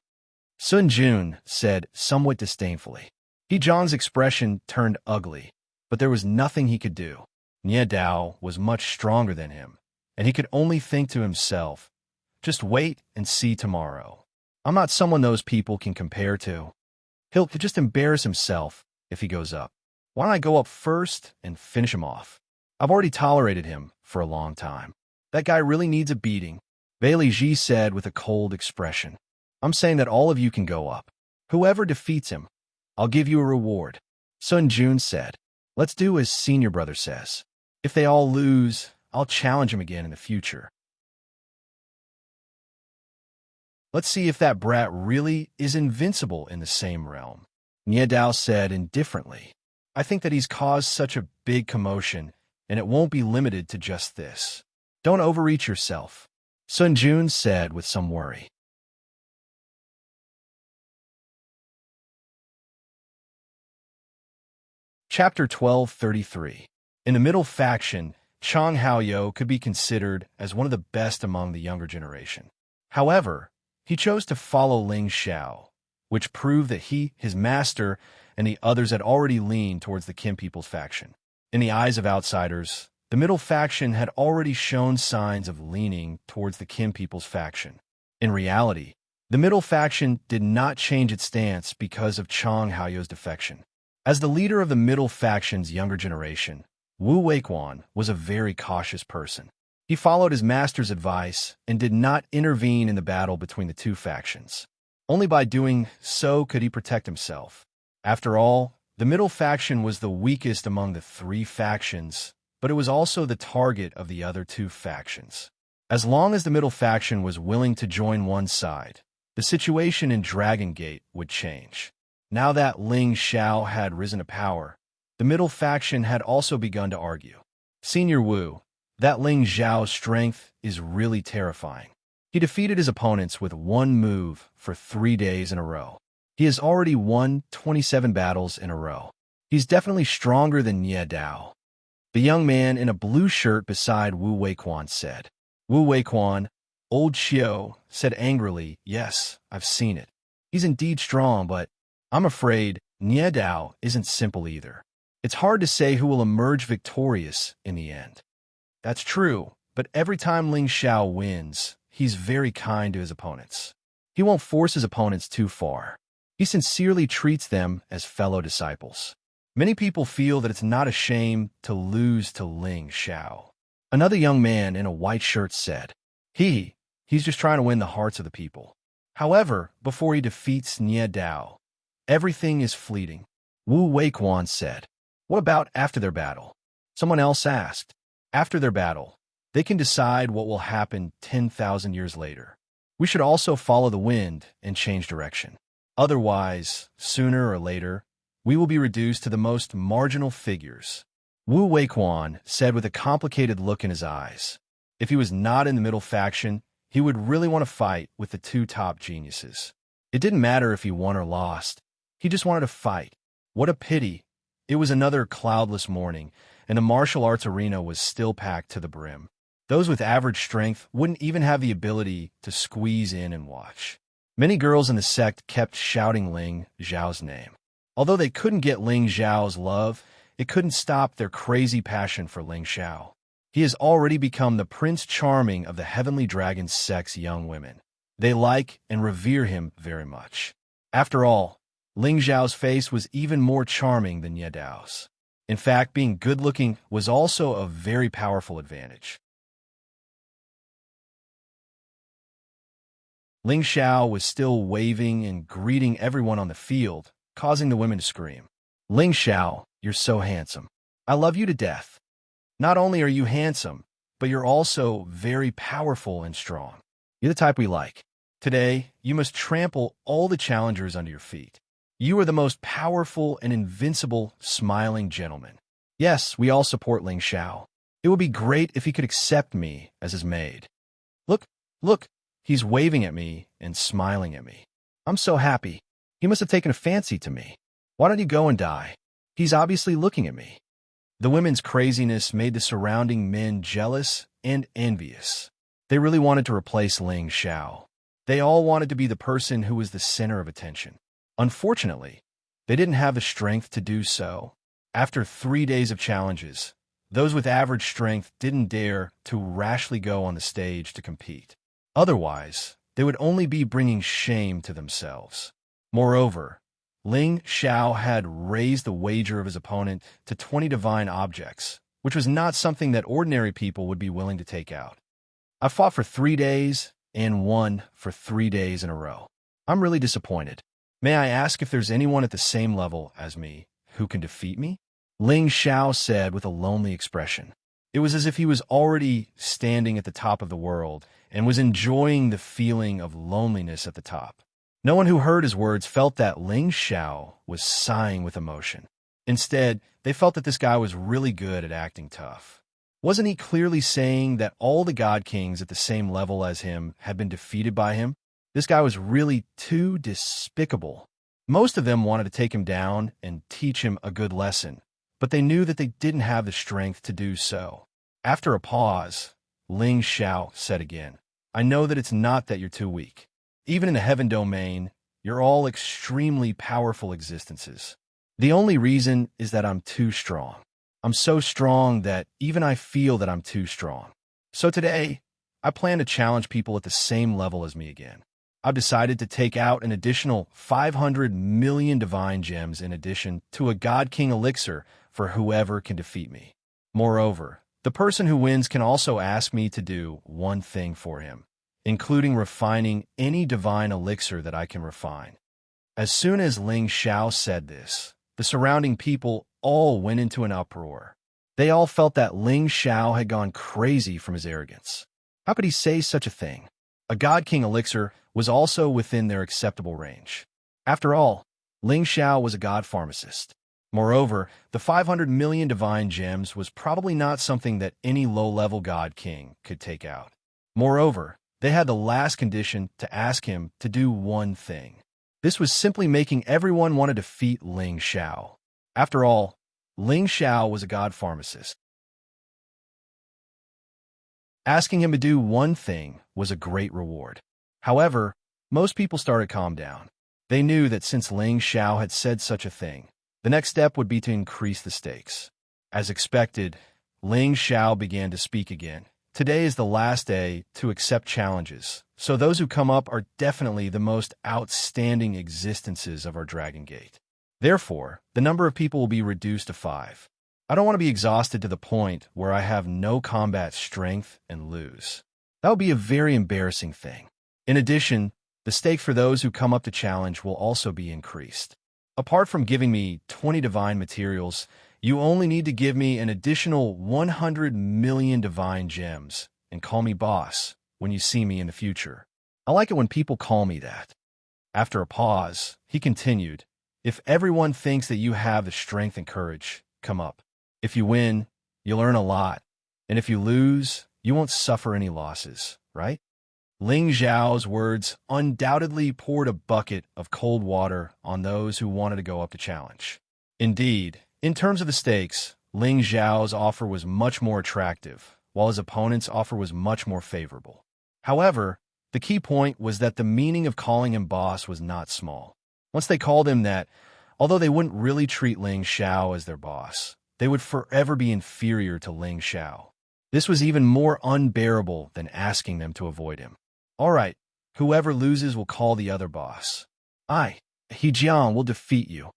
[SPEAKER 1] Sun Jun said somewhat disdainfully. He Jiang's expression turned ugly, but there was nothing he could do. Nie Dao was much stronger than him, and he could only think to himself, just wait and see tomorrow. I'm not someone those people can compare to. He'll just embarrass himself if he goes up. Why don't I go up first and finish him off? I've already tolerated him for a long time. That guy really needs a beating, Bailey Ji said with a cold expression. I'm saying that all of you can go up. Whoever defeats him, I'll give you a reward. Sun Jun said. Let's do as senior brother says. If they all lose, I'll challenge him again in the future. Let's see if that brat really is invincible in the same realm. Nie Dao said indifferently. I think that he's caused such a big commotion, and it won't be limited to just this. Don't overreach yourself, Sun Jun said with some worry. Chapter 1233. In the middle faction, Chang Haoyou could be considered as one of the best among the younger generation. However, he chose to follow Ling Xiao, which proved that he, his master, and the others had already leaned towards the Qin People's faction. In the eyes of outsiders, the middle faction had already shown signs of leaning towards the Qin People's faction. In reality, the middle faction did not change its stance because of Chang Haoyou's defection. As the leader of the middle faction's younger generation, Wu Weiquan was a very cautious person. He followed his master's advice and did not intervene in the battle between the two factions. Only by doing so could he protect himself. After all, the middle faction was the weakest among the 3 factions, but it was also the target of the other 2 factions. As long as the middle faction was willing to join one side, the situation in Dragon Gate would change. Now that Ling Xiao had risen to power, the middle faction had also begun to argue. Senior Wu, that Ling Xiao's strength is really terrifying. He defeated his opponents with one move for 3 days in a row. He has already won 27 battles in a row. He's definitely stronger than Ye Dao. The young man in a blue shirt beside Wu Weiquan said. Wu Weiquan, old Xiao, said angrily, "Yes, I've seen it. He's indeed strong, but I'm afraid Ye Dao isn't simple either. It's hard to say who will emerge victorious in the end." That's true, but every time Ling Xiao wins, he's very kind to his opponents. He won't force his opponents too far. He sincerely treats them as fellow disciples. Many people feel that it's not a shame to lose to Ling Xiao. Another young man in a white shirt said, He's just trying to win the hearts of the people. However, before he defeats Nie Dao, everything is fleeting. Wu Weiquan said, "What about after their battle?" Someone else asked. After their battle, they can decide what will happen 10,000 years later. We should also follow the wind and change direction. Otherwise, sooner or later, we will be reduced to the most marginal figures. Wu Weiquan said with a complicated look in his eyes. If he was not in the middle faction, he would really want to fight with the two top geniuses. It didn't matter if he won or lost. He just wanted to fight. What a pity. It was another cloudless morning, and the martial arts arena was still packed to the brim. Those with average strength wouldn't even have the ability to squeeze in and watch. Many girls in the sect kept shouting Ling Xiao's name. Although they couldn't get Ling Xiao's love, it couldn't stop their crazy passion for Ling Xiao. He has already become the Prince Charming of the Heavenly Dragon sect's young women. They like and revere him very much. After all, Ling Xiao's face was even more charming than Ye Dao's. In fact, being good-looking was also a very powerful advantage. Ling Xiao was still waving and greeting everyone on the field, causing the women to scream. "Ling Xiao, you're so handsome. I love you to death. Not only are you handsome, but you're also very powerful and strong. You're the type we like. Today, you must trample all the challengers under your feet. You are the most powerful and invincible smiling gentleman. Yes, we all support Ling Xiao. It would be great if he could accept me as his maid. Look, he's waving at me and smiling at me. I'm so happy. He must have taken a fancy to me. Why don't you go and die? He's obviously looking at me." The women's craziness made the surrounding men jealous and envious. They really wanted to replace Ling Xiao. They all wanted to be the person who was the center of attention. Unfortunately, they didn't have the strength to do so. After 3 days of challenges, those with average strength didn't dare to rashly go on the stage to compete. Otherwise, they would only be bringing shame to themselves. Moreover, Ling Xiao had raised the wager of his opponent to 20 divine objects, which was not something that ordinary people would be willing to take out. I fought for 3 days and won for 3 days in a row. I'm really disappointed. May I ask if there's anyone at the same level as me who can defeat me? Ling Xiao said with a lonely expression. It was as if he was already standing at the top of the world and was enjoying the feeling of loneliness at the top. No one who heard his words felt that Ling Xiao was sighing with emotion. Instead, they felt that this guy was really good at acting tough. Wasn't he clearly saying that all the God Kings at the same level as him had been defeated by him? This guy was really too despicable. Most of them wanted to take him down and teach him a good lesson, but they knew that they didn't have the strength to do so. After a pause, Ling Xiao said again, "I know that it's not that you're too weak. Even in the heaven domain, you're all extremely powerful existences. The only reason is that I'm too strong. I'm so strong that even I feel that I'm too strong. So today, I plan to challenge people at the same level as me again. I've decided to take out an additional 500 million divine gems in addition to a God King elixir for whoever can defeat me. Moreover, the person who wins can also ask me to do one thing for him, including refining any divine elixir that I can refine." As soon as Ling Xiao said this, the surrounding people all went into an uproar. They all felt that Ling Xiao had gone crazy from his arrogance. How could he say such a thing? A God King elixir was also within their acceptable range. After all, Ling Xiao was a god pharmacist. Moreover, the 500 million divine gems was probably not something that any low-level god king could take out. Moreover, they had the last condition to ask him to do one thing. This was simply making everyone want to defeat Ling Xiao. After all, Ling Xiao was a god pharmacist. Asking him to do one thing was a great reward. However, most people started to calm down. They knew that since Ling Xiao had said such a thing, the next step would be to increase the stakes. As expected, Ling Xiao began to speak again. Today is the last day to accept challenges, so those who come up are definitely the most outstanding existences of our Dragon Gate. Therefore, the number of people will be reduced to 5. I don't want to be exhausted to the point where I have no combat strength and lose. That would be a very embarrassing thing. In addition, the stake for those who come up to challenge will also be increased. Apart from giving me 20 divine materials, you only need to give me an additional 100 million divine gems and call me boss when you see me in the future. I like it when people call me that. After a pause, he continued, if everyone thinks that you have the strength and courage, come up. If you win, you'll earn a lot, and if you lose, you won't suffer any losses, right? Ling Xiao's words undoubtedly poured a bucket of cold water on those who wanted to go up to challenge. Indeed, in terms of the stakes, Ling Xiao's offer was much more attractive, while his opponent's offer was much more favorable. However, the key point was that the meaning of calling him boss was not small. Once they called him that, although they wouldn't really treat Ling Xiao as their boss, they would forever be inferior to Ling Xiao. This was even more unbearable than asking them to avoid him. All right, whoever loses will call the other boss. I, Hejiang, will defeat you.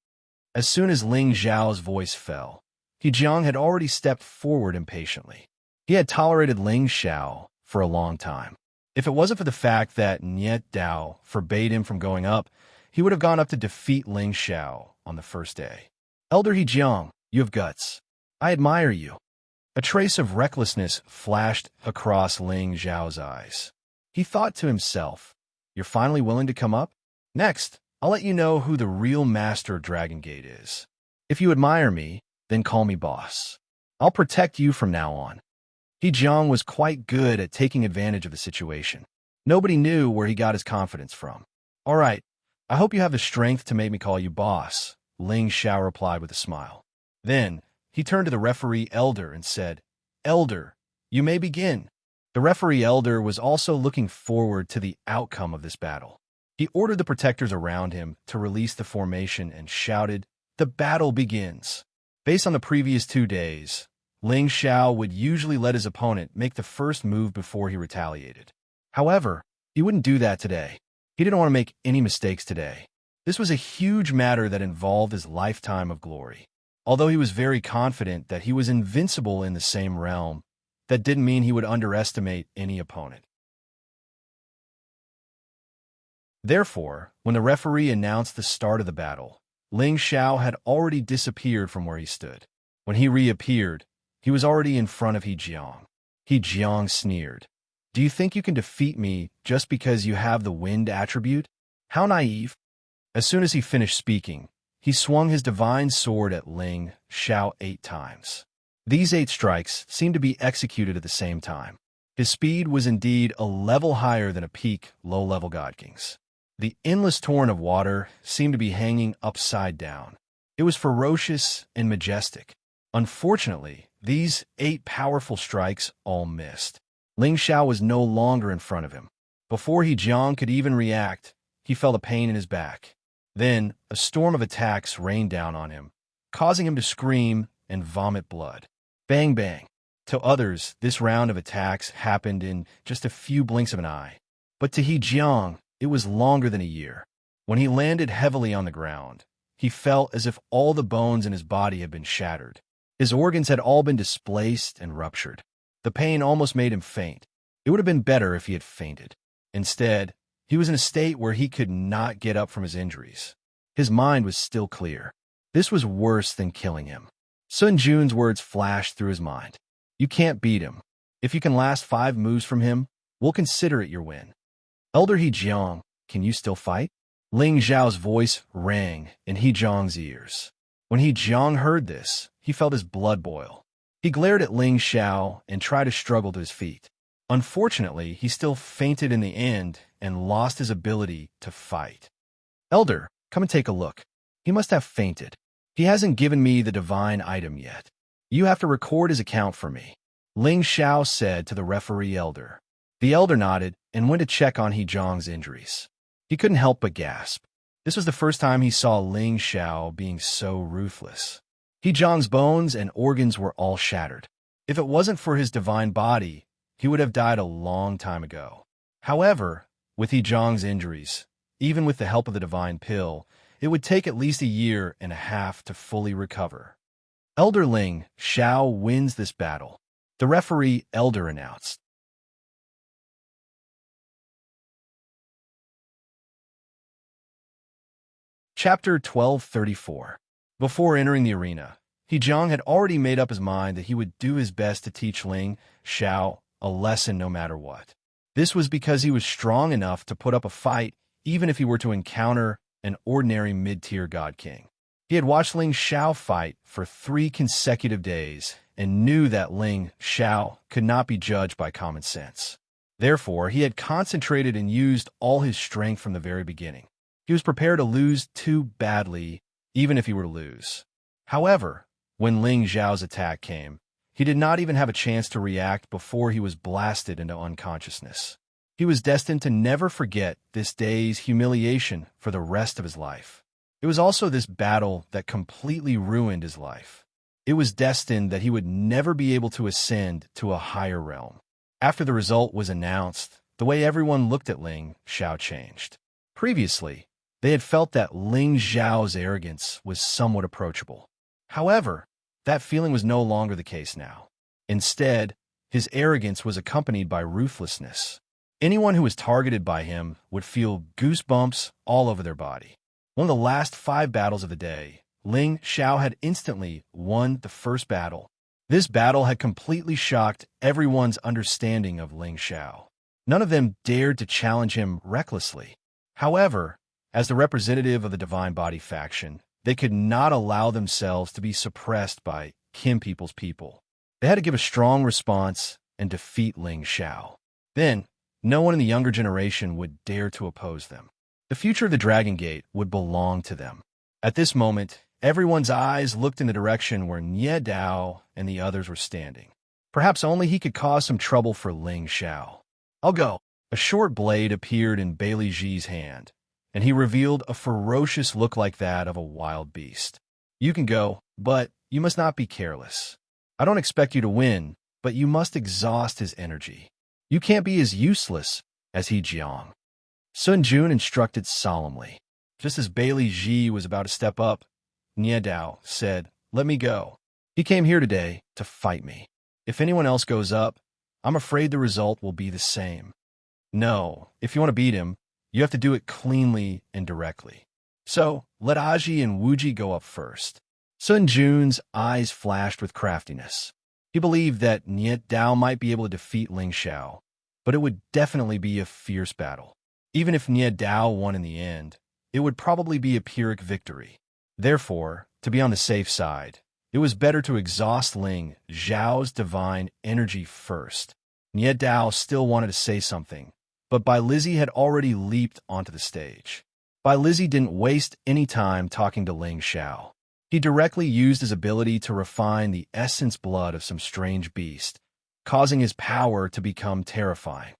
[SPEAKER 1] As soon as Ling Xiao's voice fell, Hejiang had already stepped forward impatiently. He had tolerated Ling Xiao for a long time. If it wasn't for the fact that Niet Dao forbade him from going up, he would have gone up to defeat Ling Xiao on the first day. Elder Hejiang, you have guts. I admire you. A trace of recklessness flashed across Ling Xiao's eyes. He thought to himself, you're finally willing to come up? Next, I'll let you know who the real master of Dragon Gate is. If you admire me, then call me boss. I'll protect you from now on. Hejiang was quite good at taking advantage of the situation. Nobody knew where he got his confidence from. All right, I hope you have the strength to make me call you boss, Ling Xiao replied with a smile. Then, he turned to the referee elder and said, Elder, you may begin. The referee elder was also looking forward to the outcome of this battle. He ordered the protectors around him to release the formation and shouted, the battle begins. Based on the previous 2 days, Ling Xiao would usually let his opponent make the first move before he retaliated. However, he wouldn't do that today. He didn't want to make any mistakes today. This was a huge matter that involved his lifetime of glory. Although he was very confident that he was invincible in the same realm, that didn't mean he would underestimate any opponent. Therefore, when the referee announced the start of the battle, Ling Xiao had already disappeared from where he stood. When he reappeared, he was already in front of Hejiang. Hejiang sneered. Do you think you can defeat me just because you have the wind attribute? How naive. As soon as he finished speaking, he swung his divine sword at Ling Xiao 8 times. These 8 strikes seemed to be executed at the same time. His speed was indeed a level higher than a peak low-level God King's. The endless torrent of water seemed to be hanging upside down. It was ferocious and majestic. Unfortunately, these 8 powerful strikes all missed. Ling Xiao was no longer in front of him. Before Hejiang could even react, he felt a pain in his back. Then, a storm of attacks rained down on him, causing him to scream and vomit blood. Bang, bang. To others, this round of attacks happened in just a few blinks of an eye. But to Hejiang, it was longer than a year. When he landed heavily on the ground, he felt as if all the bones in his body had been shattered. His organs had all been displaced and ruptured. The pain almost made him faint. It would have been better if he had fainted. Instead, he was in a state where he could not get up from his injuries. His mind was still clear. This was worse than killing him. Sun Jun's words flashed through his mind. You can't beat him. If you can last 5 moves from him, We'll consider it your win. Elder He Jiang, can you still fight? Ling Zhao's voice rang in He Jiang's ears. When He Jiang heard this, he felt his blood boil. He glared at Ling Xiao and tried to struggle to his feet. Unfortunately, he still fainted in the end and lost his ability to fight. Elder, come and take a look. He must have fainted. He hasn't given me the divine item yet. You have to record his account for me, Ling Xiao said to the referee elder. The elder nodded and went to check on He Jiang's injuries. He couldn't help but gasp. This was the first time he saw Ling Xiao being so ruthless. He Jiang's bones and organs were all shattered. If it wasn't for his divine body, he would have died a long time ago. However, with He Jiang's injuries, even with the help of the divine pill, it would take at least 1.5 years to fully recover. Elder Ling Xiao wins this battle, the referee elder announced. Chapter 1234. Before entering the arena, He Jiang had already made up his mind that he would do his best to teach Ling Xiao a lesson no matter what. This was because he was strong enough to put up a fight even if he were to encounter an ordinary mid-tier god king. He had watched Ling Xiao fight for 3 consecutive days and knew that Ling Xiao could not be judged by common sense. Therefore, he had concentrated and used all his strength from the very beginning. He was prepared to lose too badly, even if he were to lose. However, when Ling Xiao's attack came, he did not even have a chance to react before he was blasted into unconsciousness. He was destined to never forget this day's humiliation for the rest of his life. It was also this battle that completely ruined his life. It was destined that he would never be able to ascend to a higher realm. After the result was announced, the way everyone looked at Ling Xiao changed. Previously, they had felt that Ling Xiao's arrogance was somewhat approachable. However, that feeling was no longer the case now. Instead, his arrogance was accompanied by ruthlessness. Anyone who was targeted by him would feel goosebumps all over their body. One of the last 5 battles of the day, Ling Xiao had instantly won the first battle. This battle had completely shocked everyone's understanding of Ling Xiao. None of them dared to challenge him recklessly. However, as the representative of the Divine Body faction, they could not allow themselves to be suppressed by Kim People's people. They had to give a strong response and defeat Ling Xiao. Then, no one in the younger generation would dare to oppose them. The future of the Dragon Gate would belong to them. At this moment, everyone's eyes looked in the direction where Nie Dao and the others were standing. Perhaps only he could cause some trouble for Ling Xiao. I'll go. A short blade appeared in Bailey Ji's hand, and he revealed a ferocious look like that of a wild beast. You can go, but you must not be careless. I don't expect you to win, but you must exhaust his energy. You can't be as useless as He Jiang. Sun Jun instructed solemnly. Just as Bailey Ji was about to step up, Nie Dao said, "Let me go. He came here today to fight me. If anyone else goes up, I'm afraid the result will be the same. No, if you want to beat him, you have to do it cleanly and directly. So, let Aji and Wuji go up first." Sun Jun's eyes flashed with craftiness. He believed that Nie Dao might be able to defeat Ling Xiao, but it would definitely be a fierce battle. Even if Nie Dao won in the end, it would probably be a Pyrrhic victory. Therefore, to be on the safe side, it was better to exhaust Ling Xiao's divine energy first. Nie Dao still wanted to say something, but Bai Lizzie had already leaped onto the stage. Bai Lizzie didn't waste any time talking to Ling Xiao. He directly used his ability to refine the essence blood of some strange beast, causing his power to become terrifying.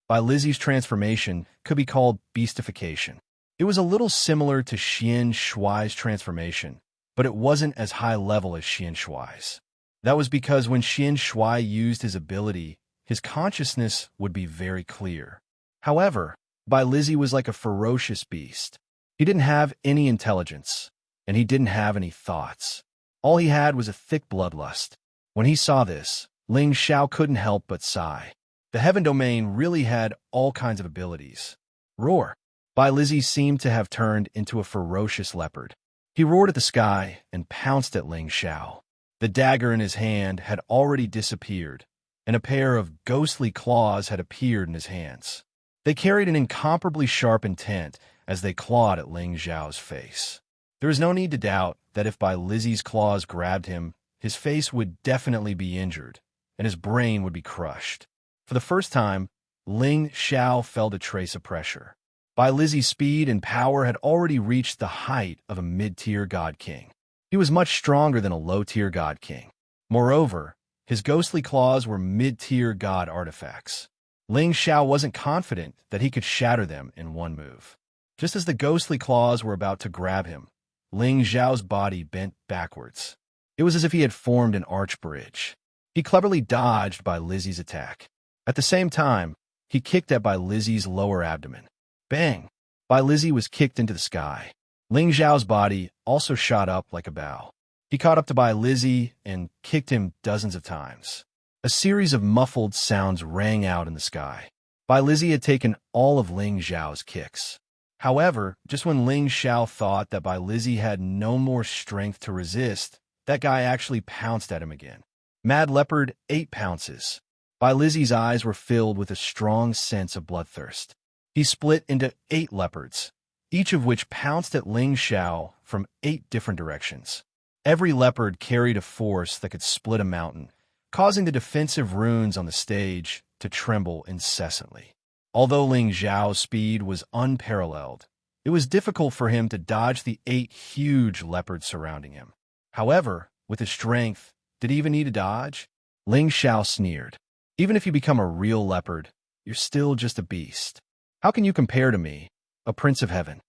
[SPEAKER 1] Bai Lizzie's transformation could be called beastification. It was a little similar to Xianxia's transformation, but it wasn't as high level as Xianxia's. That was because when Xianxia used his ability, his consciousness would be very clear. However, Bai Lizzie was like a ferocious beast. He didn't have any intelligence, and he didn't have any thoughts. All he had was a thick bloodlust. When he saw this, Ling Xiao couldn't help but sigh. The Heaven Domain really had all kinds of abilities. Roar! Bai Lizzie seemed to have turned into a ferocious leopard. He roared at the sky and pounced at Ling Xiao. The dagger in his hand had already disappeared, and a pair of ghostly claws had appeared in his hands. They carried an incomparably sharp intent as they clawed at Ling Xiao's face. There was no need to doubt that if Bai Lizzie's claws grabbed him, his face would definitely be injured, and his brain would be crushed. For the first time, Ling Xiao felt a trace of pressure. Bai Lizzie's speed and power had already reached the height of a mid-tier god king. He was much stronger than a low-tier god king. Moreover, his ghostly claws were mid-tier god artifacts. Ling Xiao wasn't confident that he could shatter them in one move. Just as the ghostly claws were about to grab him, Ling Xiao's body bent backwards. It was as if he had formed an arch bridge. He cleverly dodged Bai Lizzie's attack. At the same time, he kicked at Bai Lizzie's lower abdomen. Bang! Bai Lizzie was kicked into the sky. Ling Xiao's body also shot up like a bow. He caught up to Bai Lizzie and kicked him dozens of times. A series of muffled sounds rang out in the sky. Bai Lizzie had taken all of Ling Xiao's kicks. However, just when Ling Xiao thought that Bai Lizzie had no more strength to resist, that guy actually pounced at him again. Mad Leopard 8 pounces. Bai Lizzie's eyes were filled with a strong sense of bloodthirst. He split into 8 leopards, each of which pounced at Ling Xiao from 8 different directions. Every leopard carried a force that could split a mountain, causing the defensive runes on the stage to tremble incessantly. Although Ling Xiao's speed was unparalleled, it was difficult for him to dodge the 8 huge leopards surrounding him. However, with his strength, did he even need to dodge? Ling Xiao sneered. Even if you become a real leopard, you're still just a beast. How can you compare to me, a prince of heaven?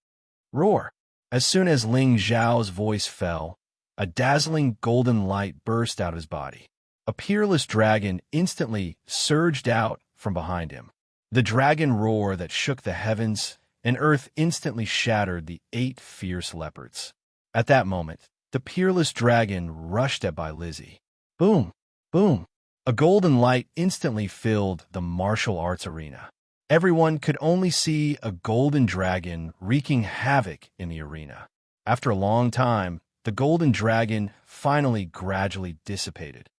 [SPEAKER 1] Roar! As soon as Ling Xiao's voice fell, a dazzling golden light burst out of his body. A peerless dragon instantly surged out from behind him. The dragon roar that shook the heavens and earth instantly shattered the 8 fierce leopards. At that moment, the peerless dragon rushed at Bai Lizzie. Boom! Boom! A golden light instantly filled the martial arts arena. Everyone could only see a golden dragon wreaking havoc in the arena. After a long time, the golden dragon finally gradually dissipated.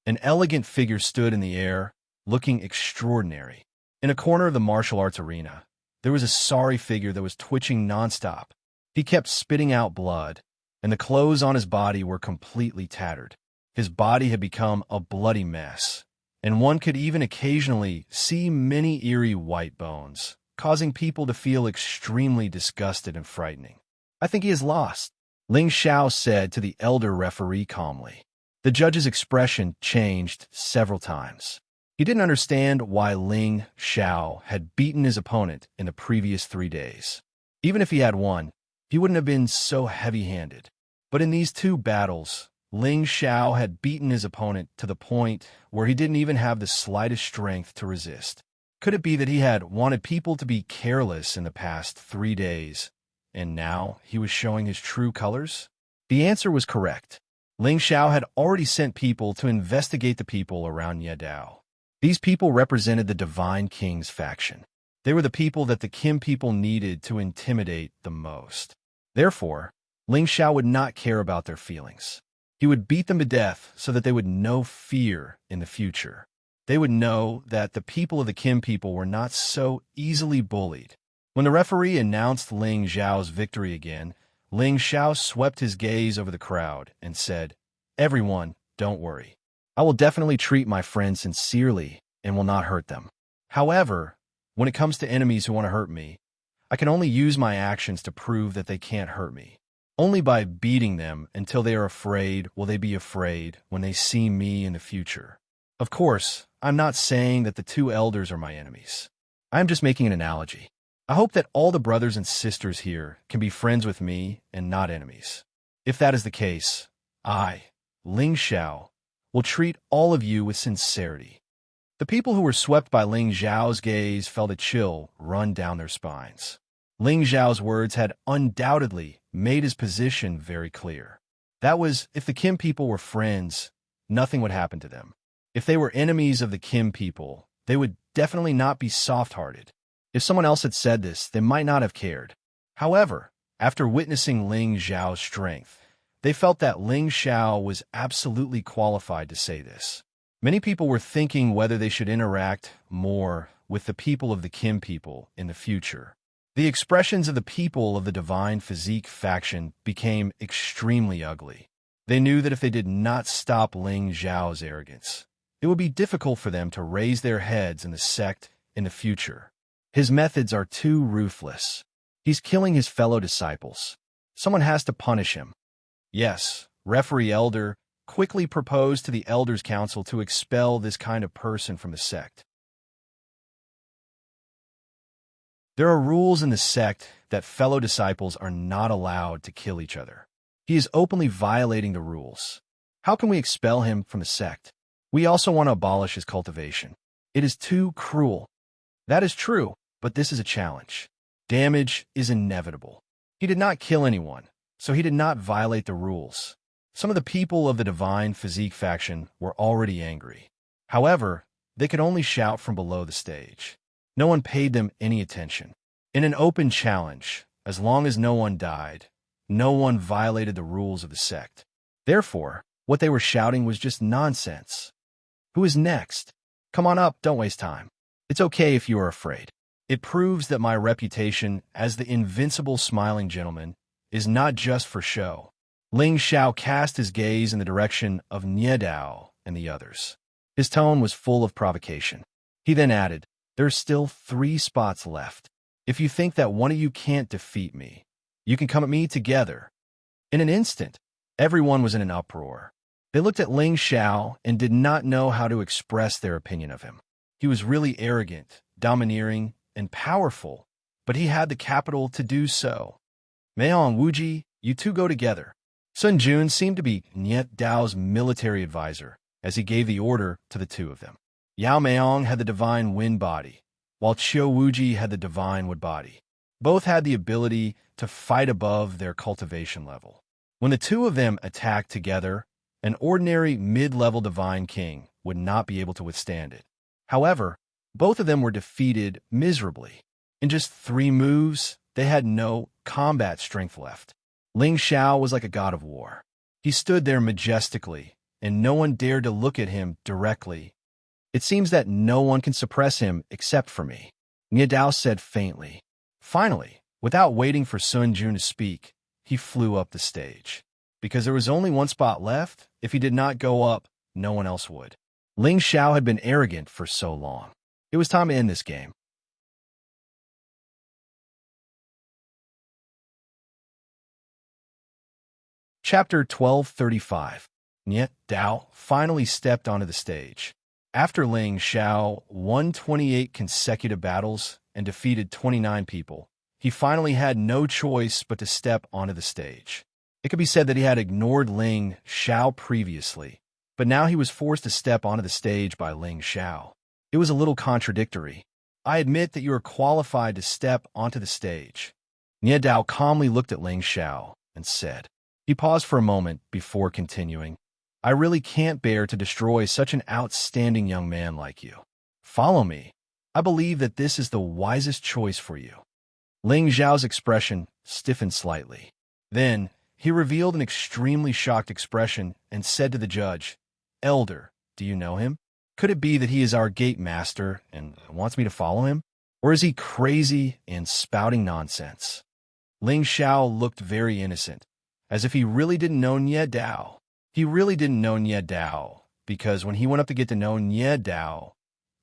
[SPEAKER 1] An elegant figure stood in the air, looking extraordinary. In a corner of the martial arts arena, there was a sorry figure that was twitching nonstop. He kept spitting out blood, and the clothes on his body were completely tattered. His body had become a bloody mess, and one could even occasionally see many eerie white bones, causing people to feel extremely disgusted and frightening. I think he is lost, Ling Xiao said to the elder referee calmly. The judge's expression changed several times. He didn't understand why Ling Xiao had beaten his opponent in the previous 3 days. Even if he had won, he wouldn't have been so heavy-handed. But in these 2 battles, Ling Xiao had beaten his opponent to the point where he didn't even have the slightest strength to resist. Could it be that he had wanted people to be careless in the past 3 days, and now he was showing his true colors? The answer was correct. Ling Xiao had already sent people to investigate the people around Yedao. These people represented the Divine King's faction. They were the people that the Kim people needed to intimidate the most. Therefore, Ling Xiao would not care about their feelings. He would beat them to death so that they would know fear in the future. They would know that the people of the Kim people were not so easily bullied. When the referee announced Ling Xiao's victory again, Ling Xiao swept his gaze over the crowd and said, "Everyone, don't worry. I will definitely treat my friends sincerely and will not hurt them. However, when it comes to enemies who want to hurt me, I can only use my actions to prove that they can't hurt me. Only by beating them until they are afraid will they be afraid when they see me in the future. Of course, I'm not saying that the 2 elders are my enemies. I'm just making an analogy. I hope that all the brothers and sisters here can be friends with me and not enemies. If that is the case, I, Ling Xiao, will treat all of you with sincerity." The people who were swept by Ling Xiao's gaze felt a chill run down their spines. Ling Xiao's words had undoubtedly made his position very clear. That was, if the Kim people were friends, nothing would happen to them. If they were enemies of the Kim people, they would definitely not be soft-hearted. If someone else had said this, they might not have cared. However, after witnessing Ling Xiao's strength, They felt that Ling Xiao was absolutely qualified to say this. Many people were thinking whether they should interact more with the people of the Kim people in the future. The expressions of the people of the Divine Physique faction became extremely ugly. They knew that if they did not stop Ling Xiao's arrogance, it would be difficult for them to raise their heads in the sect in the future. His methods are too ruthless. He's killing his fellow disciples. Someone has to punish him. Yes, Referee Elder quickly proposed to the Elders' Council to expel this kind of person from the sect. There are rules in the sect that fellow disciples are not allowed to kill each other. He is openly violating the rules. How can we expel him from the sect? We also want to abolish his cultivation. It is too cruel. That is true, but this is a challenge. Damage is inevitable. He did not kill anyone, so he did not violate the rules. Some of the people of the Divine Physique faction were already angry. However, they could only shout from below the stage. No one paid them any attention. In an open challenge, as long as no one died, no one violated the rules of the sect. Therefore, what they were shouting was just nonsense. Who is next? Come on up, don't waste time. It's okay if you are afraid. It proves that my reputation as the invincible smiling gentleman is not just for show. Ling Xiao cast his gaze in the direction of Nie Dao and the others. His tone was full of provocation. He then added, "There's still 3 spots left. If you think that one of you can't defeat me, you can come at me together." In an instant, everyone was in an uproar. They looked at Ling Xiao and did not know how to express their opinion of him. He was really arrogant, domineering, and powerful, but he had the capital to do so. Meong Wuji, you two go together. Sun Jun seemed to be Niet Dao's military advisor, as he gave the order to the 2 of them. Yao Meong had the divine wind body, while Qiu Wuji had the divine wood body. Both had the ability to fight above their cultivation level. When the 2 of them attacked together, an ordinary mid-level divine king would not be able to withstand it. However, both of them were defeated miserably. In just 3 moves, they had no combat strength left. Ling Xiao was like a god of war. He stood there majestically, and no one dared to look at him directly. It seems that no one can suppress him except for me, Nie Dao said faintly. Finally, without waiting for Sun Jun to speak, he flew up the stage. Because there was only 1 spot left, if he did not go up, no one else would. Ling Xiao had been arrogant for so long. It was time to end this game. Chapter 1235. Nie Dao finally stepped onto the stage. After Ling Xiao won 28 consecutive battles and defeated 29 people, he finally had no choice but to step onto the stage. It could be said that he had ignored Ling Xiao previously, but now he was forced to step onto the stage by Ling Xiao. It was a little contradictory. I admit that you are qualified to step onto the stage. Nie Dao calmly looked at Ling Xiao and said. He paused for a moment before continuing. I really can't bear to destroy such an outstanding young man like you. Follow me. I believe that this is the wisest choice for you. Ling Xiao's expression stiffened slightly. Then, he revealed an extremely shocked expression and said to the judge, Elder, do you know him? Could it be that he is our gate master and wants me to follow him? Or is he crazy and spouting nonsense? Ling Xiao looked very innocent, as if he really didn't know Nie Dao. He really didn't know Nie Dao, because when he went up to get to know Nie Dao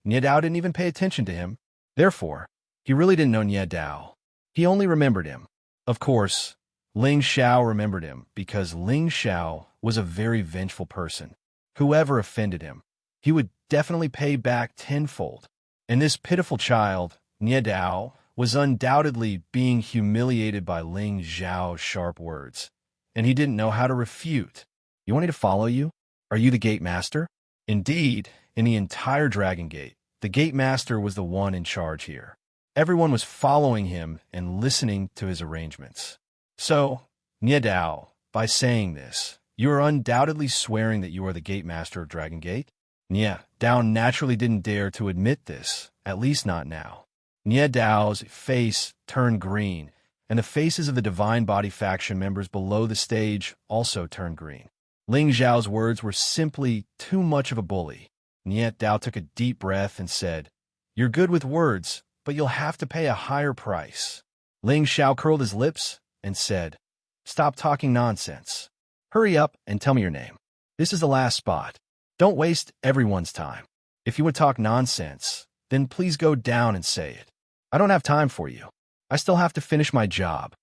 [SPEAKER 1] didn't even pay attention to him. Therefore, he really didn't know Nie Dao. He only remembered him. Of course, Ling Xiao remembered him because Ling Xiao was a very vengeful person. Whoever offended him, he would definitely pay back tenfold. And this pitiful child, Nie Dao, was undoubtedly being humiliated by Ling Xiao's sharp words, and he didn't know how to refute. You want me to follow you? Are you the gate master? Indeed, in the entire Dragon Gate, the gate master was the one in charge here. Everyone was following him and listening to his arrangements. So, Nie Dao, by saying this, you are undoubtedly swearing that you are the gate master of Dragon Gate? Nie Dao naturally didn't dare to admit this, at least not now. Nie Dao's face turned green, and the faces of the Divine Body faction members below the stage also turned green. Ling Zhao's words were simply too much of a bully. Niet Dao took a deep breath and said, "You're good with words, but you'll have to pay a higher price." Ling Xiao curled his lips and said, "Stop talking nonsense. Hurry up and tell me your name. This is the last spot. Don't waste everyone's time. If you would talk nonsense, then please go down and say it. I don't have time for you. I still have to finish my job."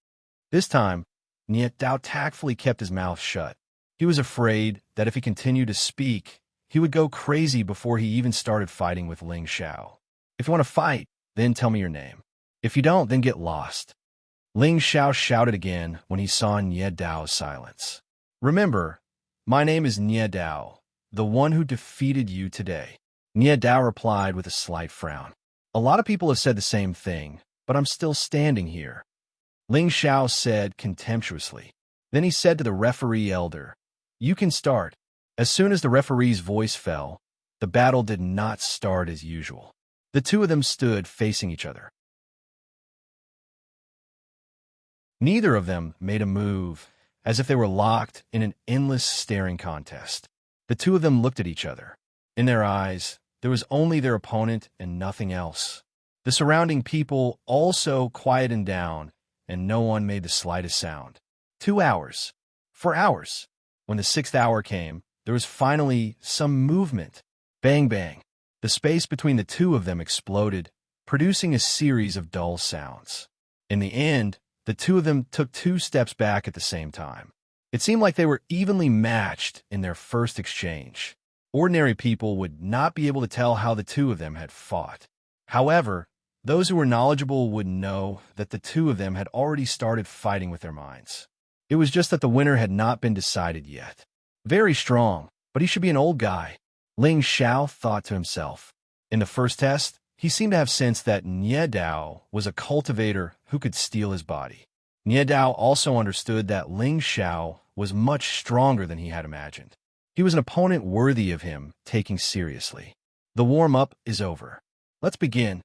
[SPEAKER 1] This time, Niet Dao tactfully kept his mouth shut. He was afraid that if he continued to speak, he would go crazy before he even started fighting with Ling Xiao. "If you want to fight, then tell me your name. If you don't, then get lost." Ling Xiao shouted again when he saw Niet Dao's silence. "Remember, my name is Niet Dao, the one who defeated you today." Niet Dao replied with a slight frown. "A lot of people have said the same thing, but I'm still standing here," Ling Xiao said contemptuously. Then he said to the referee elder, "You can start." As soon as the referee's voice fell, the battle did not start as usual. The two of them stood facing each other. Neither of them made a move, as if they were locked in an endless staring contest. The two of them looked at each other. In their eyes, there was only their opponent and nothing else. The surrounding people also quietened down, and no one made the slightest sound. 2 hours. 4 hours. When the 6th hour came, there was finally some movement. Bang, bang. The space between the two of them exploded, producing a series of dull sounds. In the end, the two of them took 2 steps back at the same time. It seemed like they were evenly matched in their first exchange. Ordinary people would not be able to tell how the two of them had fought. However, those who were knowledgeable would know that the two of them had already started fighting with their minds. It was just that the winner had not been decided yet. Very strong, but he should be an old guy, Ling Xiao thought to himself. In the first test, he seemed to have sensed that Niet Dao was a cultivator who could steal his body. Niet Dao also understood that Ling Xiao was much stronger than he had imagined. He was an opponent worthy of him taking seriously. The warm-up is over. Let's begin,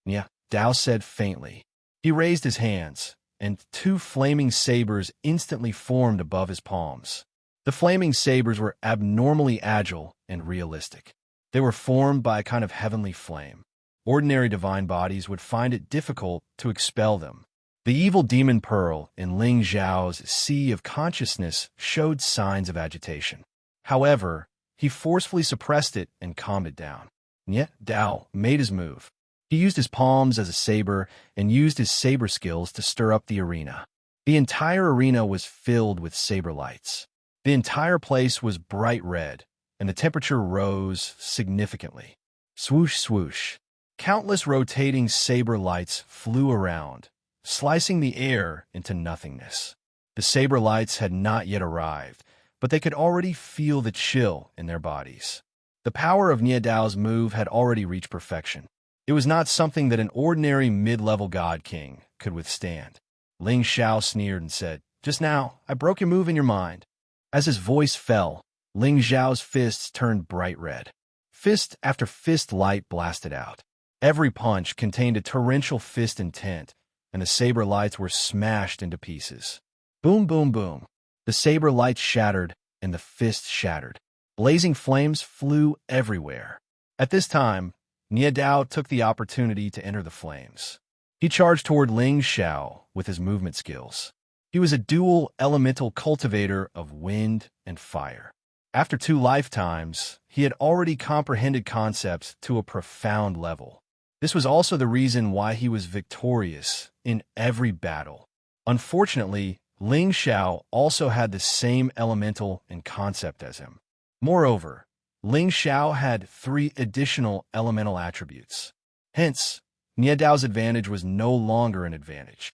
[SPEAKER 1] Niet Dao said faintly. He raised his hands, and 2 flaming sabers instantly formed above his palms. The flaming sabers were abnormally agile and realistic. They were formed by a kind of heavenly flame. Ordinary divine bodies would find it difficult to expel them. The evil demon pearl in Ling Zhao's sea of consciousness showed signs of agitation. However, he forcefully suppressed it and calmed it down. Niet Dao made his move. He used his palms as a saber and used his saber skills to stir up the arena. The entire arena was filled with saber lights. The entire place was bright red, and the temperature rose significantly. Swoosh, swoosh. Countless rotating saber lights flew around, slicing the air into nothingness. The saber lights had not yet arrived, but they could already feel the chill in their bodies. The power of Niet Dao's move had already reached perfection. It was not something that an ordinary mid-level god king could withstand. Ling Xiao sneered and said, "Just now, I broke your move in your mind." As his voice fell, Ling Zhao's fists turned bright red. Fist after fist light blasted out. Every punch contained a torrential fist intent, and the saber lights were smashed into pieces. Boom, boom, boom. The saber lights shattered, and the fist shattered. Blazing flames flew everywhere. At this time, Niet Dao took the opportunity to enter the flames. He charged toward Ling Xiao with his movement skills. He was a dual elemental cultivator of wind and fire. After 2 lifetimes, he had already comprehended concepts to a profound level. This was also the reason why he was victorious in every battle. Unfortunately, Ling Xiao also had the same elemental and concept as him. Moreover, Ling Xiao had 3 additional elemental attributes. Hence, Niet Dao's advantage was no longer an advantage.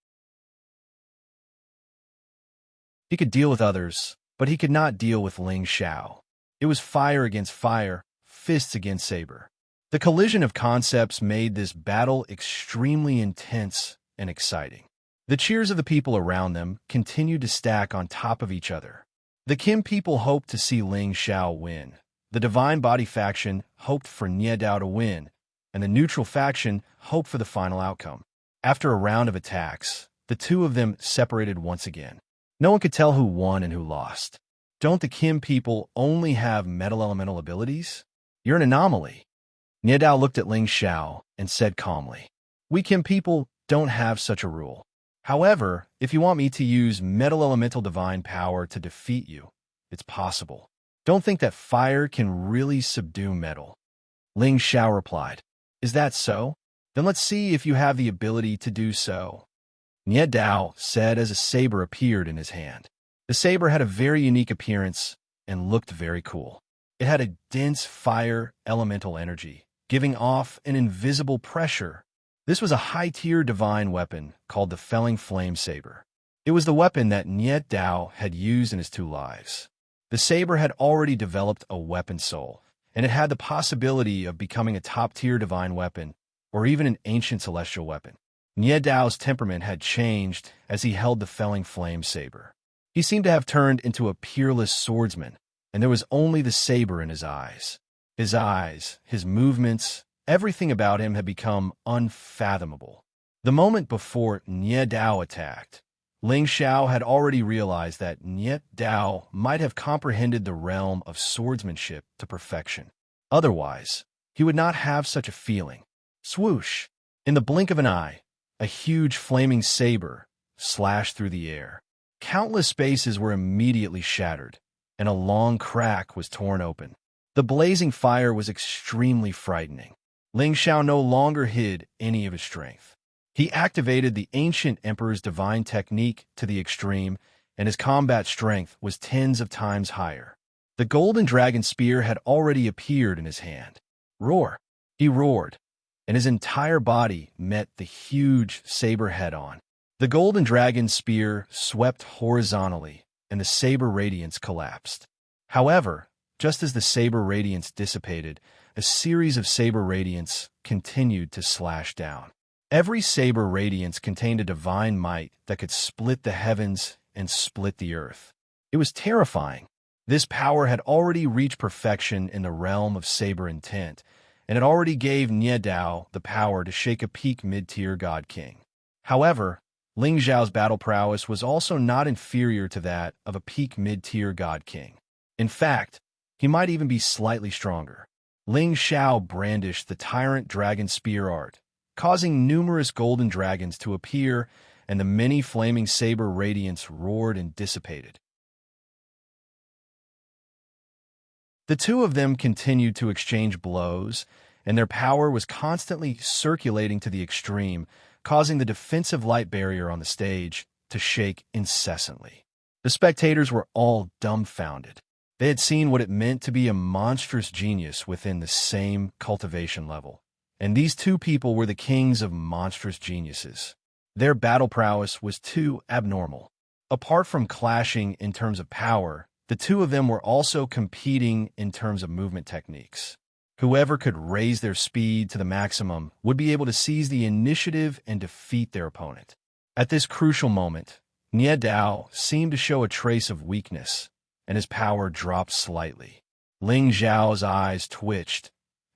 [SPEAKER 1] He could deal with others, but he could not deal with Ling Xiao. It was fire against fire, fists against saber. The collision of concepts made this battle extremely intense and exciting. The cheers of the people around them continued to stack on top of each other. The Kim people hoped to see Ling Xiao win. The Divine Body faction hoped for Niet Dao to win, and the neutral faction hoped for the final outcome. After a round of attacks, the two of them separated once again. No one could tell who won and who lost. Don't the Kim people only have metal elemental abilities? You're an anomaly. Niedao looked at Ling Xiao and said calmly, "We Kim people don't have such a rule. However, if you want me to use metal elemental divine power to defeat you, it's possible. Don't think that fire can really subdue metal." Ling Xiao replied, "Is that so? Then let's see if you have the ability to do so." Niedao said as a saber appeared in his hand. The saber had a very unique appearance and looked very cool. It had a dense fire elemental energy, giving off an invisible pressure. This was a high-tier divine weapon called the Felling Flame Saber. It was the weapon that Niedao had used in his 2 lives. The saber had already developed a weapon soul, and it had the possibility of becoming a top-tier divine weapon or even an ancient celestial weapon. Niedao's temperament had changed as he held the Felling Flame Saber. He seemed to have turned into a peerless swordsman, and there was only the saber in his eyes. His movements, everything about him had become unfathomable. The moment before Niedao attacked, Ling Xiao had already realized that Niedao might have comprehended the realm of swordsmanship to perfection. Otherwise, he would not have such a feeling. Swoosh! In the blink of an eye, a huge flaming saber slashed through the air. Countless spaces were immediately shattered, and a long crack was torn open. The blazing fire was extremely frightening. Ling Xiao no longer hid any of his strength. He activated the ancient emperor's divine technique to the extreme, and his combat strength was tens of times higher. The golden dragon spear had already appeared in his hand. Roar! He roared, and his entire body met the huge saber head-on. The golden dragon spear swept horizontally, and the saber radiance collapsed. However, just as the saber radiance dissipated, a series of saber radiance continued to slash down. Every saber radiance contained a divine might that could split the heavens and split the earth. It was terrifying. This power had already reached perfection in the realm of saber intent, and it already gave Niedao the power to shake a peak mid-tier god king. However, Ling Xiao's battle prowess was also not inferior to that of a peak mid-tier god king. In fact, he might even be slightly stronger. Ling Xiao brandished the tyrant dragon spear art, causing numerous golden dragons to appear, and the many flaming saber radiance roared and dissipated. The two of them continued to exchange blows, and their power was constantly circulating to the extreme, causing the defensive light barrier on the stage to shake incessantly. The spectators were all dumbfounded. They had seen what it meant to be a monstrous genius within the same cultivation level, and these two people were the kings of monstrous geniuses. Their battle prowess was too abnormal. Apart from clashing in terms of power, the two of them were also competing in terms of movement techniques. Whoever could raise their speed to the maximum would be able to seize the initiative and defeat their opponent. At this crucial moment, Niedao seemed to show a trace of weakness, and his power dropped slightly. Ling Xiao's eyes twitched,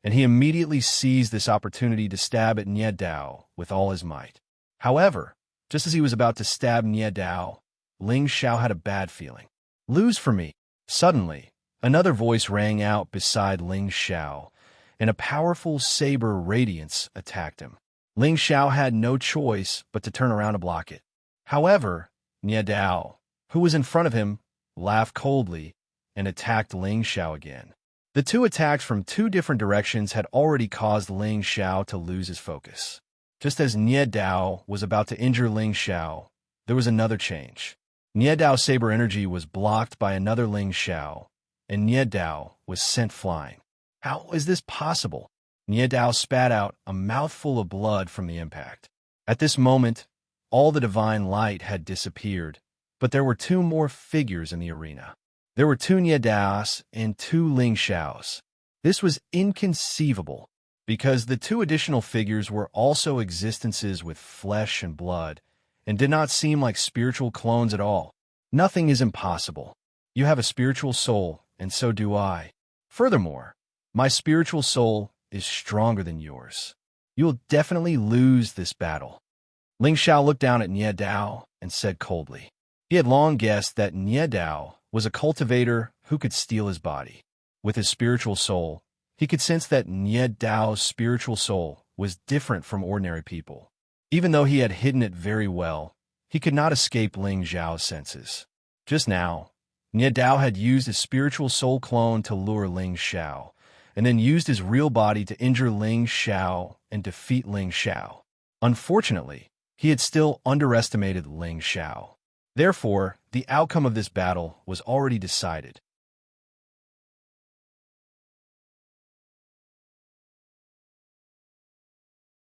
[SPEAKER 1] and he immediately seized this opportunity to stab at Niedao with all his might. However, just as he was about to stab Niedao, Ling Xiao had a bad feeling. "Lose for me." Suddenly, another voice rang out beside Ling Xiao, and a powerful saber radiance attacked him. Ling Xiao had no choice but to turn around to block it. However, Niedao, who was in front of him, laughed coldly and attacked Ling Xiao again. The two attacks from two different directions had already caused Ling Xiao to lose his focus. Just as Niedao was about to injure Ling Xiao, there was another change. Niedao's saber energy was blocked by another Ling Xiao, and Niedao was sent flying. How is this possible? Niedao spat out a mouthful of blood from the impact. At this moment, all the divine light had disappeared, but there were two more figures in the arena. There were two Niedaos and two Ling Xiaos. This was inconceivable, because the two additional figures were also existences with flesh and blood, and did not seem like spiritual clones at all. Nothing is impossible. You have a spiritual soul, and so do I. Furthermore, my spiritual soul is stronger than yours. You will definitely lose this battle. Ling Xiao looked down at Nie Dao and said coldly. He had long guessed that Nie Dao was a cultivator who could steal his body. With his spiritual soul, he could sense that Nie Dao's spiritual soul was different from ordinary people. Even though he had hidden it very well, he could not escape Ling Xiao's senses. Just now, Nie Dao had used his spiritual soul clone to lure Ling Xiao, and then used his real body to injure Ling Xiao and defeat Ling Xiao. Unfortunately, he had still underestimated Ling Xiao. Therefore, the outcome of this battle was already decided.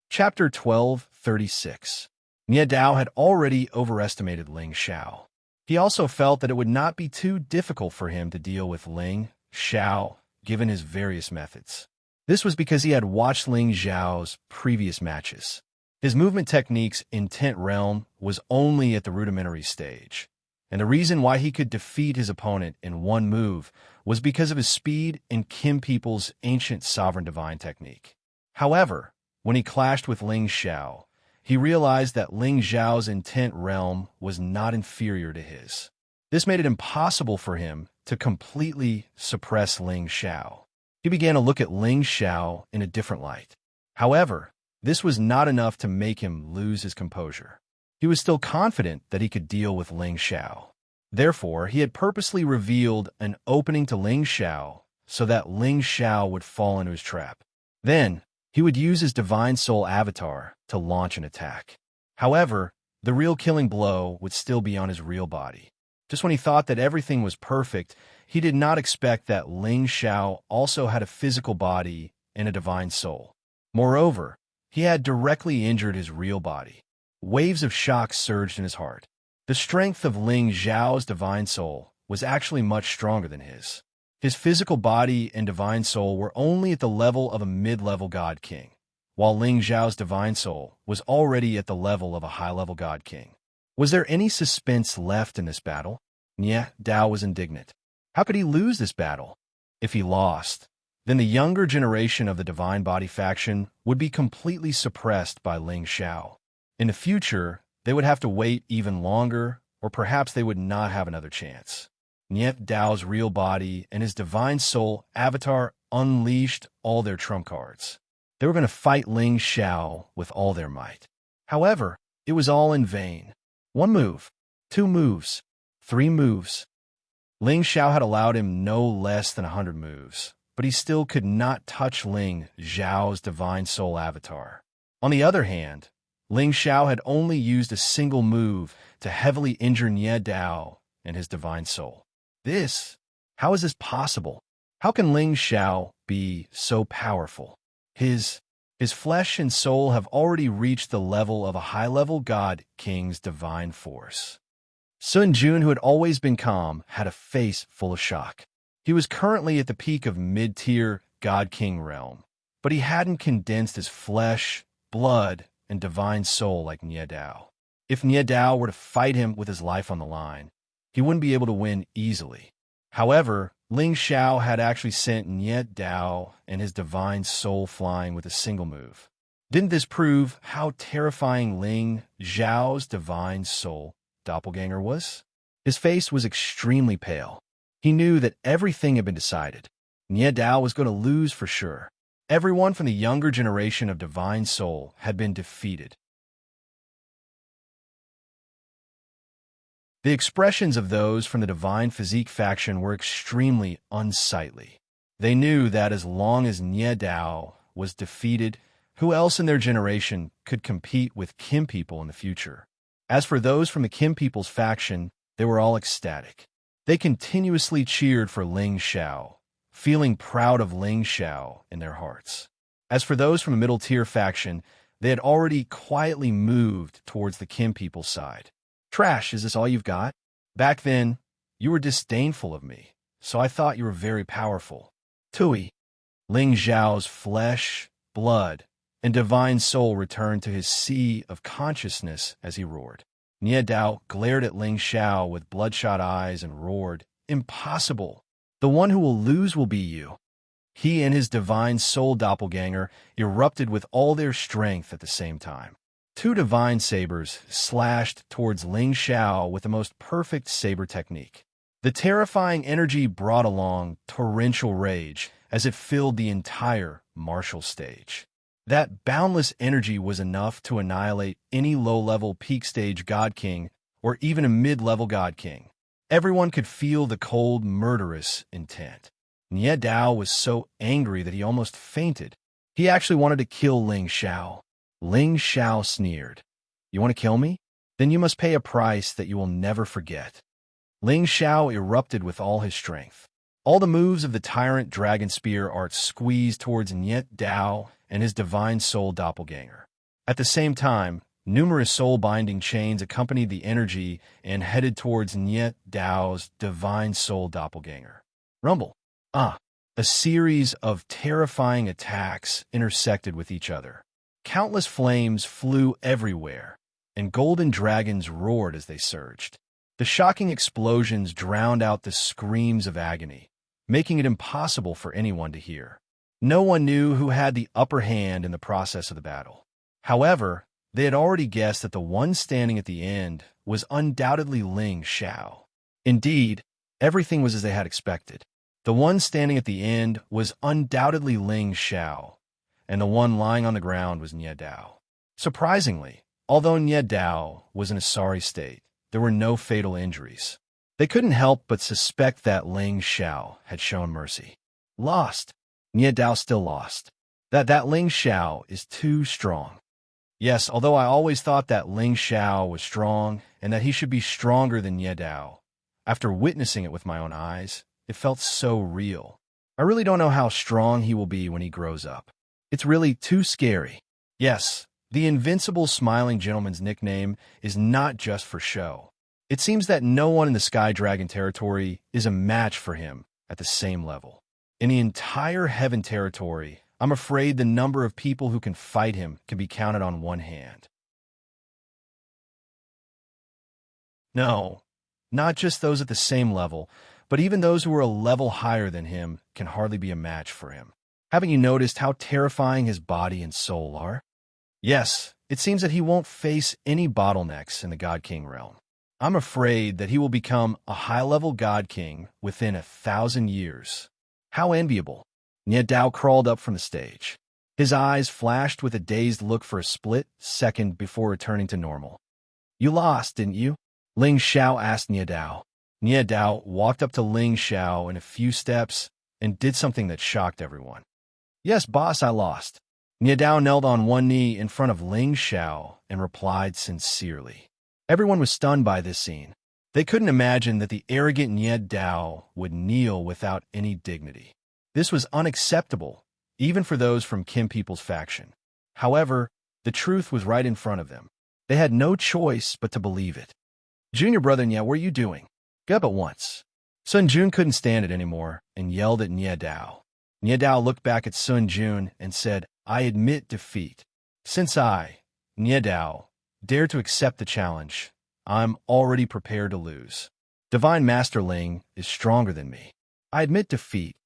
[SPEAKER 1] Chapter 12:36. Nie Dao had already overestimated Ling Xiao. He also felt that it would not be too difficult for him to deal with Ling Xiao, given his various methods. This was because he had watched Ling Xiao's previous matches. His movement technique's intent realm was only at the rudimentary stage, and the reason why he could defeat his opponent in one move was because of his speed and Kim people's ancient sovereign divine technique. However, when he clashed with Ling Xiao, he realized that Ling Xiao's intent realm was not inferior to his. This made it impossible for him to completely suppress Ling Xiao. He began to look at Ling Xiao in a different light. However, this was not enough to make him lose his composure. He was still confident that he could deal with Ling Xiao. Therefore, he had purposely revealed an opening to Ling Xiao so that Ling Xiao would fall into his trap. Then, he would use his divine soul avatar to launch an attack. However, the real killing blow would still be on his real body. Just when he thought that everything was perfect, he did not expect that Ling Xiao also had a physical body and a divine soul. Moreover, he had directly injured his real body. Waves of shock surged in his heart. The strength of Ling Xiao's divine soul was actually much stronger than his. His physical body and divine soul were only at the level of a mid-level god king, while Ling Xiao's divine soul was already at the level of a high-level god king. Was there any suspense left in this battle? Nie Dao was indignant. How could he lose this battle? If he lost, then the younger generation of the Divine Body faction would be completely suppressed by Ling Xiao. In the future, they would have to wait even longer, or perhaps they would not have another chance. Nie Dao's real body and his divine soul avatar unleashed all their trump cards. They were going to fight Ling Xiao with all their might. However, it was all in vain. 1 move, 2 moves, 3 moves. Ling Xiao had allowed him no less than 100 moves, but he still could not touch Ling Xiao's divine soul avatar. On the other hand, Ling Xiao had only used a single move to heavily injure Nie Dao and his divine soul. How is this possible? How can Ling Xiao be so powerful? His flesh and soul have already reached the level of a high-level god king's divine force. Sun Jun, who had always been calm, had a face full of shock. He was currently at the peak of mid-tier god king realm, but he hadn't condensed his flesh, blood, and divine soul like Nie Dao. If Nie Dao were to fight him with his life on the line, he wouldn't be able to win easily. However, Ling Xiao had actually sent Nie Dao and his divine soul flying with a single move. Didn't this prove how terrifying Ling Xiao's divine soul doppelganger was? His face was extremely pale. He knew that everything had been decided. Nie Dao was going to lose for sure. Everyone from the younger generation of divine soul had been defeated. The expressions of those from the divine physique faction were extremely unsightly. They knew that as long as Nie Dao was defeated, who else in their generation could compete with Kim people in the future? As for those from the Kim people's faction, they were all ecstatic. They continuously cheered for Ling Xiao, feeling proud of Ling Xiao in their hearts. As for those from the middle-tier faction, they had already quietly moved towards the Kim people's side. Trash, is this all you've got? Back then, you were disdainful of me, so I thought you were very powerful. Tui. Ling Xiao's flesh, blood, and divine soul returned to his sea of consciousness as he roared. Nie Dao glared at Ling Xiao with bloodshot eyes and roared, "Impossible! The one who will lose will be you." He and his divine soul doppelganger erupted with all their strength at the same time. Two divine sabers slashed towards Ling Xiao with the most perfect saber technique. The terrifying energy brought along torrential rage as it filled the entire martial stage. That boundless energy was enough to annihilate any low-level peak stage God King or even a mid-level God King. Everyone could feel the cold, murderous intent. Nie Dao was so angry that he almost fainted. He actually wanted to kill Ling Xiao. Ling Xiao sneered. "You want to kill me? Then you must pay a price that you will never forget." Ling Xiao erupted with all his strength. All the moves of the Tyrant Dragon Spear art squeezed towards Nie Dao and his divine soul doppelganger. At the same time, numerous soul-binding chains accompanied the energy and headed towards Nie Dao's divine soul doppelganger. Rumble. A series of terrifying attacks intersected with each other. Countless flames flew everywhere, and golden dragons roared as they surged. The shocking explosions drowned out the screams of agony, making it impossible for anyone to hear. No one knew who had the upper hand in the process of the battle. However, they had already guessed that the one standing at the end was undoubtedly Ling Xiao. Indeed, everything was as they had expected. The one standing at the end was undoubtedly Ling Xiao, and the one lying on the ground was Nie Dao. Surprisingly, although Nie Dao was in a sorry state, there were no fatal injuries. They couldn't help but suspect that Ling Xiao had shown mercy. Lost. Nie Dao still lost. That Ling Xiao is too strong. Yes, although I always thought that Ling Xiao was strong and that he should be stronger than Nie Dao, after witnessing it with my own eyes, it felt so real. I really don't know how strong he will be when he grows up. It's really too scary. Yes, the invincible smiling gentleman's nickname is not just for show. It seems that no one in the Sky Dragon territory is a match for him at the same level. In the entire Heaven territory, I'm afraid the number of people who can fight him can be counted on one hand. No, not just those at the same level, but even those who are a level higher than him can hardly be a match for him. Haven't you noticed how terrifying his body and soul are? Yes, it seems that he won't face any bottlenecks in the God King realm. I'm afraid that he will become a high-level God King within 1,000 years. How enviable. Nie Dao crawled up from the stage. His eyes flashed with a dazed look for a split second before returning to normal. "You lost, didn't you?" Ling Xiao asked Nie Dao. Nie Dao walked up to Ling Xiao in a few steps and did something that shocked everyone. "Yes, boss, I lost." Nie Dao knelt on one knee in front of Ling Xiao and replied sincerely. Everyone was stunned by this scene. They couldn't imagine that the arrogant Nie Dao would kneel without any dignity. This was unacceptable, even for those from Kim People's faction. However, the truth was right in front of them. They had no choice but to believe it. "Junior brother Nie, what are you doing? Get up at once." Sun Jun couldn't stand it anymore and yelled at Nie Dao. Nie Dao looked back at Sun Jun and said, "I admit defeat. Since I, Nie Dao, dare to accept the challenge, I'm already prepared to lose. Divine Master Ling is stronger than me. I admit defeat.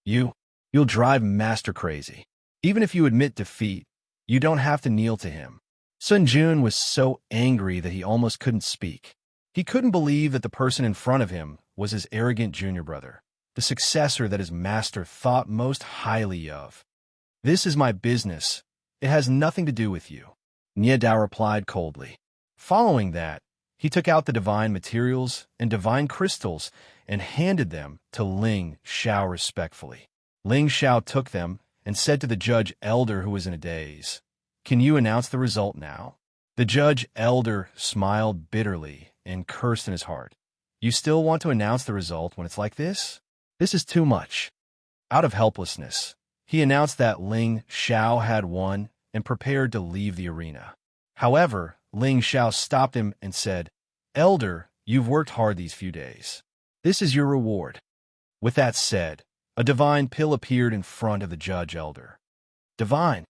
[SPEAKER 1] You'll drive Master crazy. Even if you admit defeat, you don't have to kneel to him." Sun Jun was so angry that he almost couldn't speak. He couldn't believe that the person in front of him was his arrogant junior brother, the successor that his master thought most highly of. "This is my business. It has nothing to do with you," Nie Dao replied coldly. Following that, he took out the divine materials and divine crystals and handed them to Ling Xiao respectfully. Ling Xiao took them and said to the judge elder, who was in a daze, "Can you announce the result now?" The judge elder smiled bitterly and cursed in his heart. "You still want to announce the result when it's like this? This is too much." Out of helplessness, he announced that Ling Xiao had won and prepared to leave the arena. However, Ling Xiao stopped him and said, "Elder, you've worked hard these few days. This is your reward." With that said, a divine pill appeared in front of the judge elder. Divine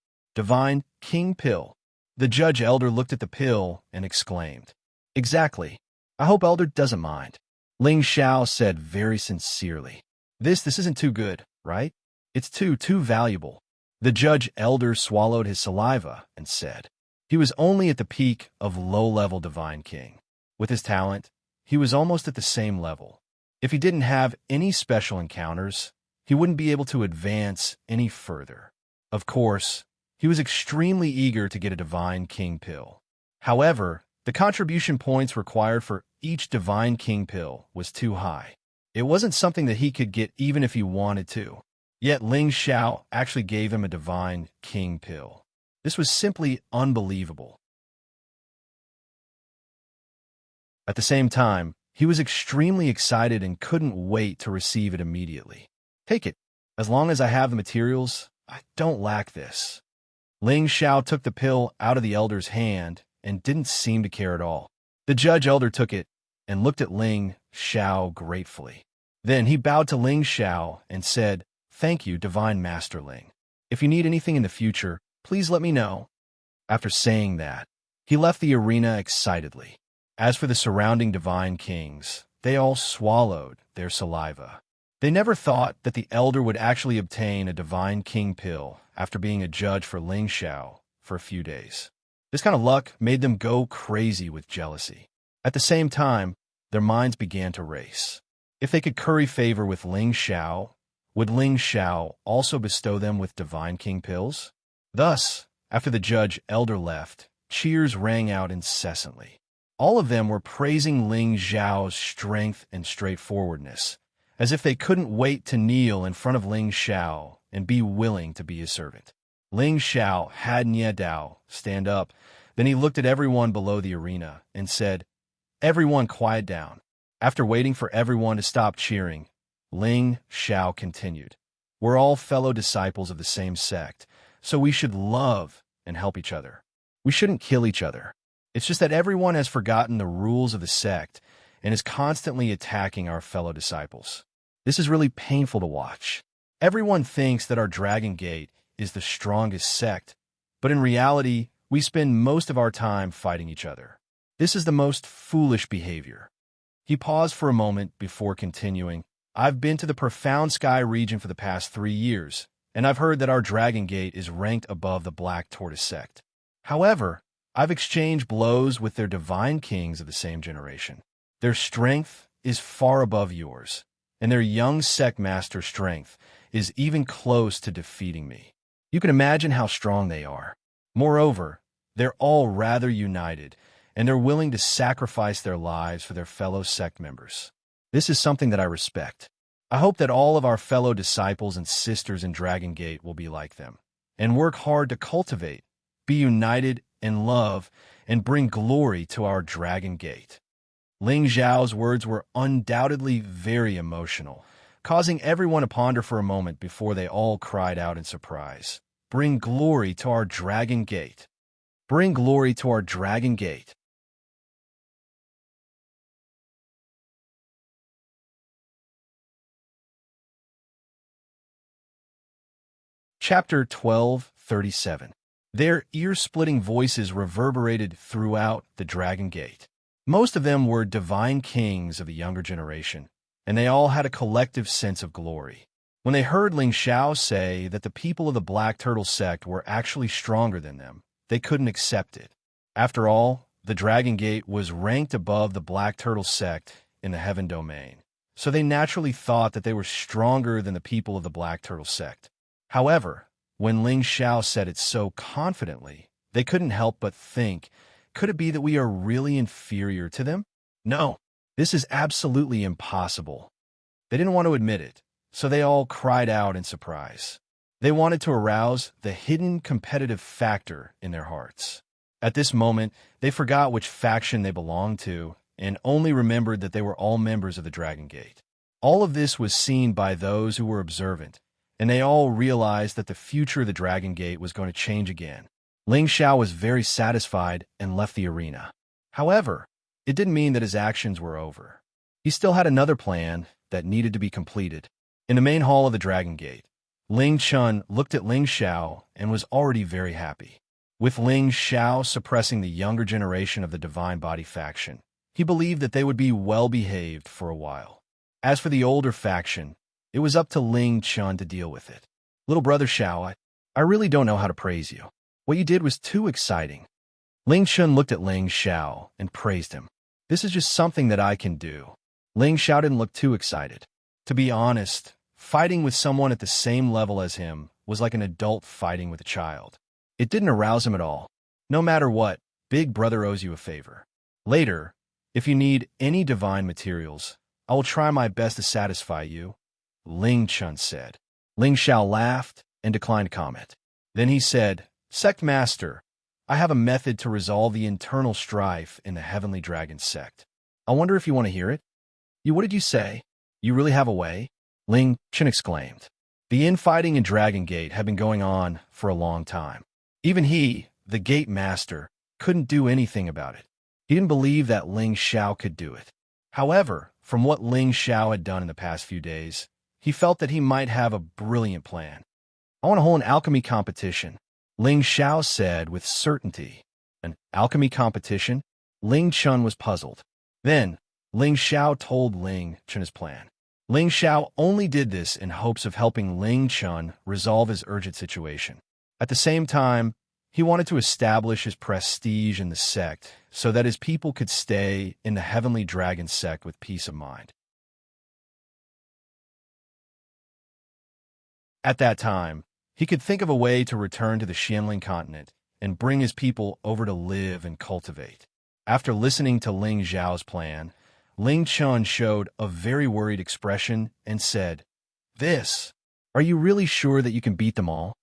[SPEAKER 1] King Pill. The judge elder looked at the pill and exclaimed, "Exactly. I hope elder doesn't mind." Ling Xiao said very sincerely, This isn't too good, right? It's too valuable." The judge elder swallowed his saliva and said, He was only at the peak of low-level Divine King. With his talent, he was almost at the same level. If he didn't have any special encounters, he wouldn't be able to advance any further. Of course, he was extremely eager to get a Divine King pill. However, the contribution points required for each Divine King pill was too high. It wasn't something that he could get even if he wanted to. Yet Ling Xiao actually gave him a Divine King pill. This was simply unbelievable. At the same time, he was extremely excited and couldn't wait to receive it immediately. Take it. As long as I have the materials, I don't lack this. Ling Xiao took the pill out of the elder's hand and didn't seem to care at all. The judge elder took it and looked at Ling Xiao gratefully. Then he bowed to Ling Xiao and said, "Thank you, Divine Master Ling. If you need anything in the future, please let me know." After saying that, he left the arena excitedly. As for the surrounding Divine Kings, they all swallowed their saliva. They never thought that the elder would actually obtain a Divine King pill after being a judge for Ling Xiao for a few days. This kind of luck made them go crazy with jealousy. At the same time, their minds began to race. If they could curry favor with Ling Xiao, would Ling Xiao also bestow them with Divine King pills? Thus, after the judge elder left, cheers rang out incessantly. All of them were praising Ling Xiao's strength and straightforwardness, as if they couldn't wait to kneel in front of Ling Xiao and be willing to be his servant. Ling Xiao had Nie Dao stand up. Then he looked at everyone below the arena and said, "Everyone quiet down." After waiting for everyone to stop cheering, Ling Xiao continued, "We're all fellow disciples of the same sect, so we should love and help each other. We shouldn't kill each other. It's just that everyone has forgotten the rules of the sect and is constantly attacking our fellow disciples. This is really painful to watch. Everyone thinks that our Dragon Gate is the strongest sect, but in reality, we spend most of our time fighting each other. This is the most foolish behavior." He paused for a moment before continuing, "I've been to the Profound Sky region for the past 3 years, and I've heard that our Dragon Gate is ranked above the Black Tortoise sect. However, I've exchanged blows with their Divine Kings of the same generation. Their strength is far above yours, and their young sect master strength is even close to defeating me. You can imagine how strong they are. Moreover, they're all rather united, and they're willing to sacrifice their lives for their fellow sect members. This is something that I respect. I hope that all of our fellow disciples and sisters in Dragon Gate will be like them, and work hard to cultivate, be united in love, and bring glory to our Dragon Gate." Ling Xiao's words were undoubtedly very emotional, causing everyone to ponder for a moment before they all cried out in surprise, "Bring glory to our Dragon Gate! Bring glory to our Dragon Gate!" Chapter 12:37. Their ear-splitting voices reverberated throughout the Dragon Gate. Most of them were Divine Kings of the younger generation, and they all had a collective sense of glory. When they heard Ling Xiao say that the people of the Black Turtle sect were actually stronger than them, they couldn't accept it. After all, the Dragon Gate was ranked above the Black Turtle sect in the Heaven Domain, so they naturally thought that they were stronger than the people of the Black Turtle sect. However, when Ling Xiao said it so confidently, they couldn't help but think, could it be that we are really inferior to them? No, this is absolutely impossible. They didn't want to admit it, so they all cried out in surprise. They wanted to arouse the hidden competitive factor in their hearts. At this moment, they forgot which faction they belonged to and only remembered that they were all members of the Dragon Gate. All of this was seen by those who were observant, and they all realized that the future of the Dragon Gate was going to change again. Ling Xiao was very satisfied and left the arena. However, it didn't mean that his actions were over. He still had another plan that needed to be completed. In the main hall of the Dragon Gate, Ling Chun looked at Ling Xiao and was already very happy. With Ling Xiao suppressing the younger generation of the Divine Body faction, he believed that they would be well-behaved for a while. As for the older faction, it was up to Ling Chun to deal with it. "Little brother Xiao, I really don't know how to praise you. What you did was too exciting. Ling Chun looked at Ling Xiao and praised him. This is just something that I can do. Ling Xiao didn't look too excited. To be honest, fighting with someone at the same level as him was like an adult fighting with a child. It didn't arouse him at all. No matter what, Big Brother owes you a favor. Later, if you need any divine materials, I will try my best to satisfy you, Ling Chun said. Ling Xiao laughed and declined comment. Then he said, Sect Master, I have a method to resolve the internal strife in the Heavenly Dragon sect. I wonder if you want to hear it? What did you say? You really have a way? Ling Chun exclaimed. The infighting in Dragon Gate had been going on for a long time. Even he, the Gate Master, couldn't do anything about it. He didn't believe that Ling Xiao could do it. However, from what Ling Xiao had done in the past few days, he felt that he might have a brilliant plan. I want to hold an alchemy competition, Ling Xiao said with certainty. An alchemy competition? Ling Chun was puzzled. Then, Ling Xiao told Ling Chun his plan. Ling Xiao only did this in hopes of helping Ling Chun resolve his urgent situation. At the same time, he wanted to establish his prestige in the sect so that his people could stay in the Heavenly Dragon sect with peace of mind. At that time, he could think of a way to return to the Xianling continent and bring his people over to live and cultivate. After listening to Ling Xiao's plan, Ling Chun showed a very worried expression and said, Are you really sure that you can beat them all?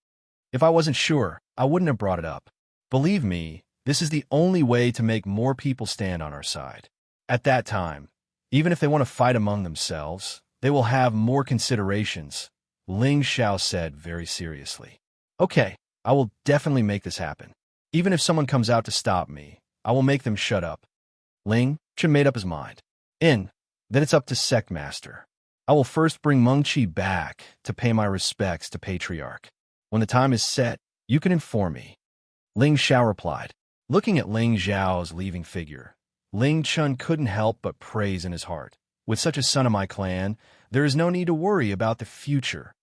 [SPEAKER 1] If I wasn't sure, I wouldn't have brought it up. Believe me, this is the only way to make more people stand on our side. At that time, even if they want to fight among themselves, they will have more considerations, Ling Xiao said very seriously. Okay, I will definitely make this happen. Even if someone comes out to stop me, I will make them shut up. Ling Chun made up his mind. Then it's up to Sect Master. I will first bring Meng Qi back to pay my respects to Patriarch. When the time is set, you can inform me. Ling Xiao replied. Looking at Ling Xiao's leaving figure, Ling Chun couldn't help but praise in his heart. With such a son of my clan, there is no need to worry about the future.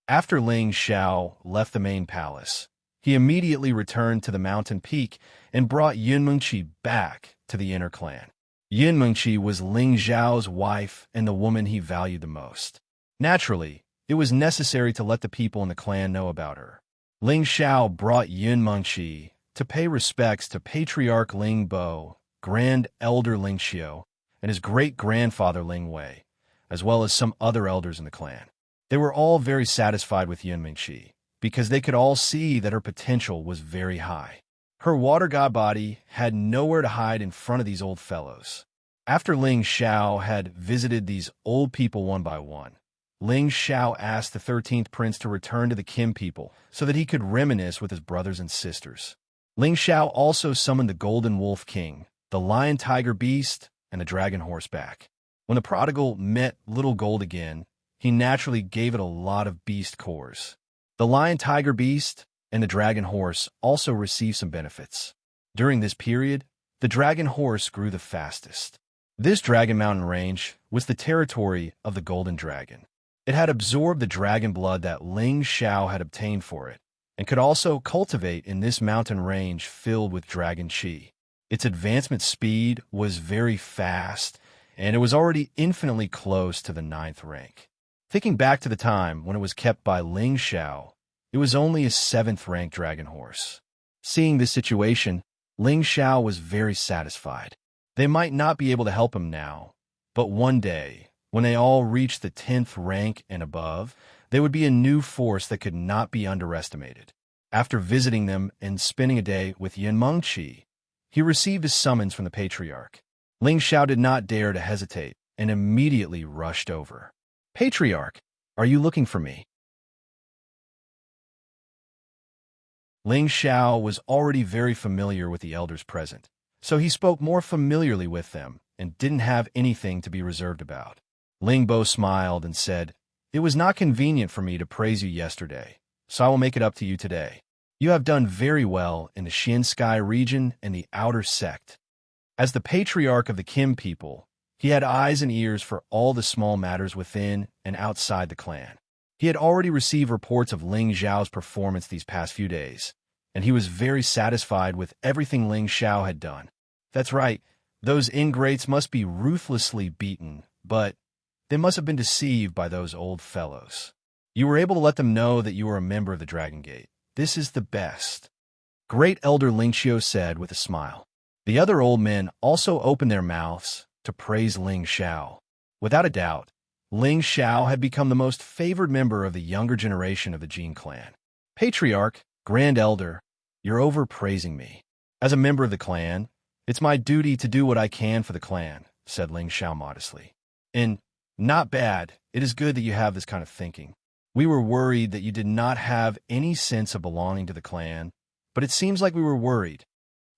[SPEAKER 1] After Ling Xiao left the main palace, he immediately returned to the mountain peak and brought Yun Mengqi back to the inner clan. Yun Mengqi was Ling Xiao's wife and the woman he valued the most. Naturally, it was necessary to let the people in the clan know about her. Ling Xiao brought Yun Mengqi to pay respects to Patriarch Ling Bo, Grand Elder Ling Xiu, and his great-grandfather Ling Wei, as well as some other elders in the clan. They were all very satisfied with Yun Mengqi, because they could all see that her potential was very high. Her water god body had nowhere to hide in front of these old fellows. After Ling Xiao had visited these old people one by one, Ling Xiao asked the 13th prince to return to the Kim people so that he could reminisce with his brothers and sisters. Ling Xiao also summoned the Golden Wolf King, the Lion Tiger Beast, and the Dragon Horseback. When the prodigal met Little Gold again, he naturally gave it a lot of beast cores. The Lion Tiger Beast and the Dragon Horse also received some benefits. During this period, the Dragon Horse grew the fastest. This Dragon Mountain range was the territory of the Golden Dragon. It had absorbed the dragon blood that Ling Xiao had obtained for it, and could also cultivate in this mountain range filled with dragon qi. Its advancement speed was very fast, and it was already infinitely close to the 9th rank. Thinking back to the time when it was kept by Ling Xiao, it was only a 7th-ranked dragon horse. Seeing this situation, Ling Xiao was very satisfied. They might not be able to help him now, but one day, when they all reached the 10th rank and above, they would be a new force that could not be underestimated. After visiting them and spending a day with Yun Mengqi, he received a summons from the Patriarch. Ling Xiao did not dare to hesitate and immediately rushed over. Patriarch, are you looking for me? Ling Xiao was already very familiar with the elders present, so he spoke more familiarly with them and didn't have anything to be reserved about. Ling Bo smiled and said, It was not convenient for me to praise you yesterday, so I will make it up to you today. You have done very well in the Xianxia region and the outer sect. As the Patriarch of the Kim people, he had eyes and ears for all the small matters within and outside the clan. He had already received reports of Ling Xiao's performance these past few days, and he was very satisfied with everything Ling Xiao had done. That's right, those ingrates must be ruthlessly beaten, but they must have been deceived by those old fellows. You were able to let them know that you were a member of the Dragon Gate. This is the best. Great Elder Ling Xiao said with a smile. The other old men also opened their mouths to praise Ling Xiao. Without a doubt, Ling Xiao had become the most favored member of the younger generation of the Jin clan. Patriarch, Grand Elder, you're overpraising me. As a member of the clan, it's my duty to do what I can for the clan, said Ling Xiao modestly. And not bad. It is good that you have this kind of thinking. We were worried that you did not have any sense of belonging to the clan, but it seems like we were worried.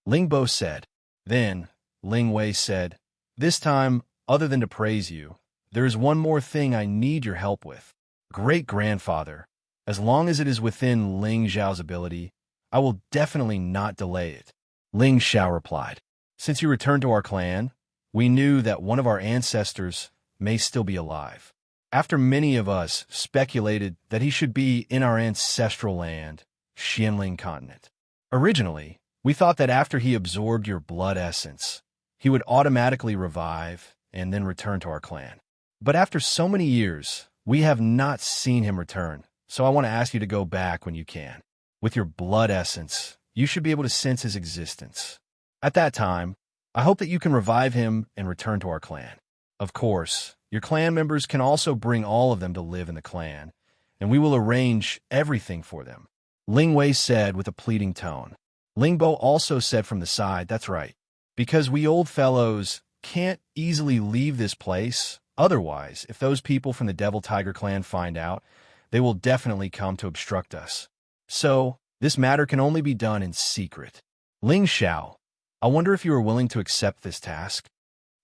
[SPEAKER 1] Ling Bo said. Then, Ling Wei said, this time, other than to praise you, there is one more thing I need your help with. Great-grandfather, as long as it is within Ling Xiao's ability, I will definitely not delay it. Ling Xiao replied. Since you returned to our clan, we knew that one of our ancestors may still be alive. After many of us speculated that he should be in our ancestral land, Xianling continent. Originally, we thought that after he absorbed your blood essence, he would automatically revive and then return to our clan. But after so many years, we have not seen him return, so I want to ask you to go back when you can. With your blood essence, you should be able to sense his existence. At that time, I hope that you can revive him and return to our clan. Of course, your clan members can also bring all of them to live in the clan, and we will arrange everything for them. Ling Wei said with a pleading tone. Ling Bo also said from the side, that's right, because we old fellows can't easily leave this place. Otherwise, if those people from the Devil Tiger clan find out, they will definitely come to obstruct us. So, this matter can only be done in secret. Ling Xiao, I wonder if you are willing to accept this task?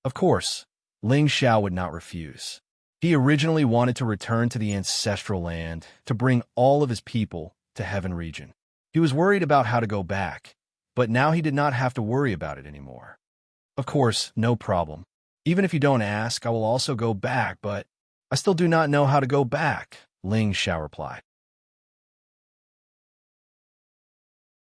[SPEAKER 1] Of course, Ling Xiao would not refuse. He originally wanted to return to the ancestral land to bring all of his people to Heaven Region. He was worried about how to go back, but now he did not have to worry about it anymore. Of course, no problem. Even if you don't ask, I will also go back, but I still do not know how to go back, Ling Xiao replied.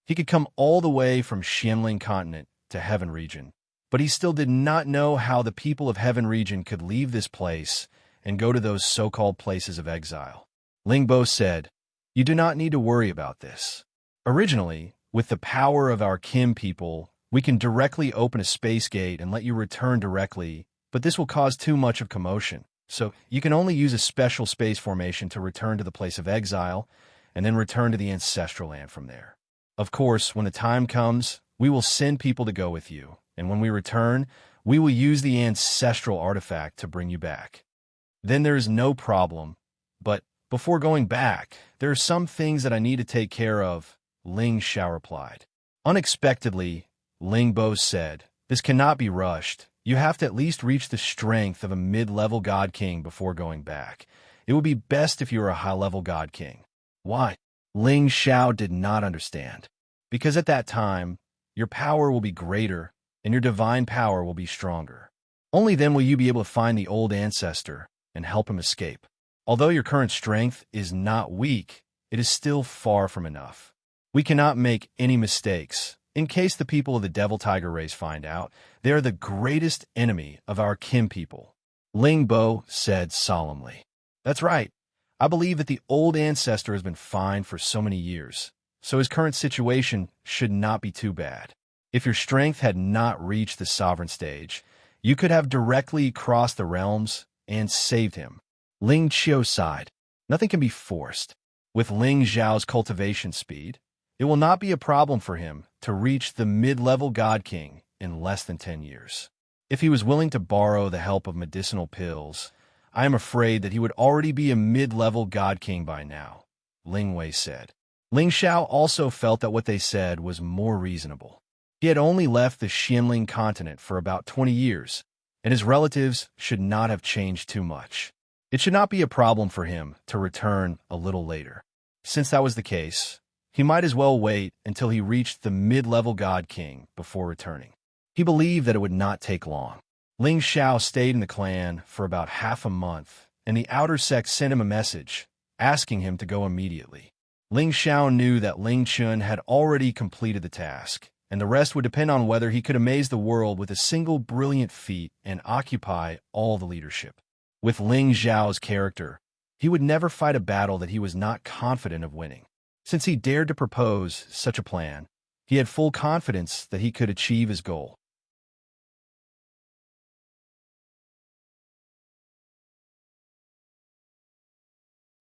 [SPEAKER 1] He could come all the way from Xianling continent to Heaven Region, but he still did not know how the people of Heaven Region could leave this place and go to those so-called places of exile. Ling Bo said, you do not need to worry about this. Originally, with the power of our Kim people, we can directly open a space gate and let you return directly, but this will cause too much of commotion. So you can only use a special space formation to return to the place of exile and then return to the ancestral land from there. Of course, when the time comes, we will send people to go with you, and when we return, we will use the ancestral artifact to bring you back. Then there is no problem, but before going back, there are some things that I need to take care of, Ling Xiao replied. Unexpectedly, Ling Bo said, this cannot be rushed. You have to at least reach the strength of a mid-level God King before going back. It would be best if you were a high-level God King. Why? Ling Xiao did not understand. Because at that time, your power will be greater and your divine power will be stronger. Only then will you be able to find the old ancestor and help him escape. Although your current strength is not weak, it is still far from enough. We cannot make any mistakes. In case the people of the Devil Tiger race find out, they are the greatest enemy of our Kim people. Ling Bo said solemnly. That's right. I believe that the old ancestor has been fine for so many years, so his current situation should not be too bad. If your strength had not reached the sovereign stage, you could have directly crossed the realms and saved him. Ling Qiu sighed. Nothing can be forced. With Ling Zhao's cultivation speed, it will not be a problem for him to reach the mid-level God King in less than 10 years. If he was willing to borrow the help of medicinal pills, I am afraid that he would already be a mid-level God King by now, Ling Wei said. Ling Xiao also felt that what they said was more reasonable. He had only left the Xianling continent for about 20 years, and his relatives should not have changed too much. It should not be a problem for him to return a little later. Since that was the case, he might as well wait until he reached the mid-level God King before returning. He believed that it would not take long. Ling Xiao stayed in the clan for about half a month, and the outer sect sent him a message, asking him to go immediately. Ling Xiao knew that Ling Chun had already completed the task, and the rest would depend on whether he could amaze the world with a single brilliant feat and occupy all the leadership. With Ling Xiao's character, he would never fight a battle that he was not confident of winning. Since he dared to propose such a plan, he had full confidence that he could achieve his goal.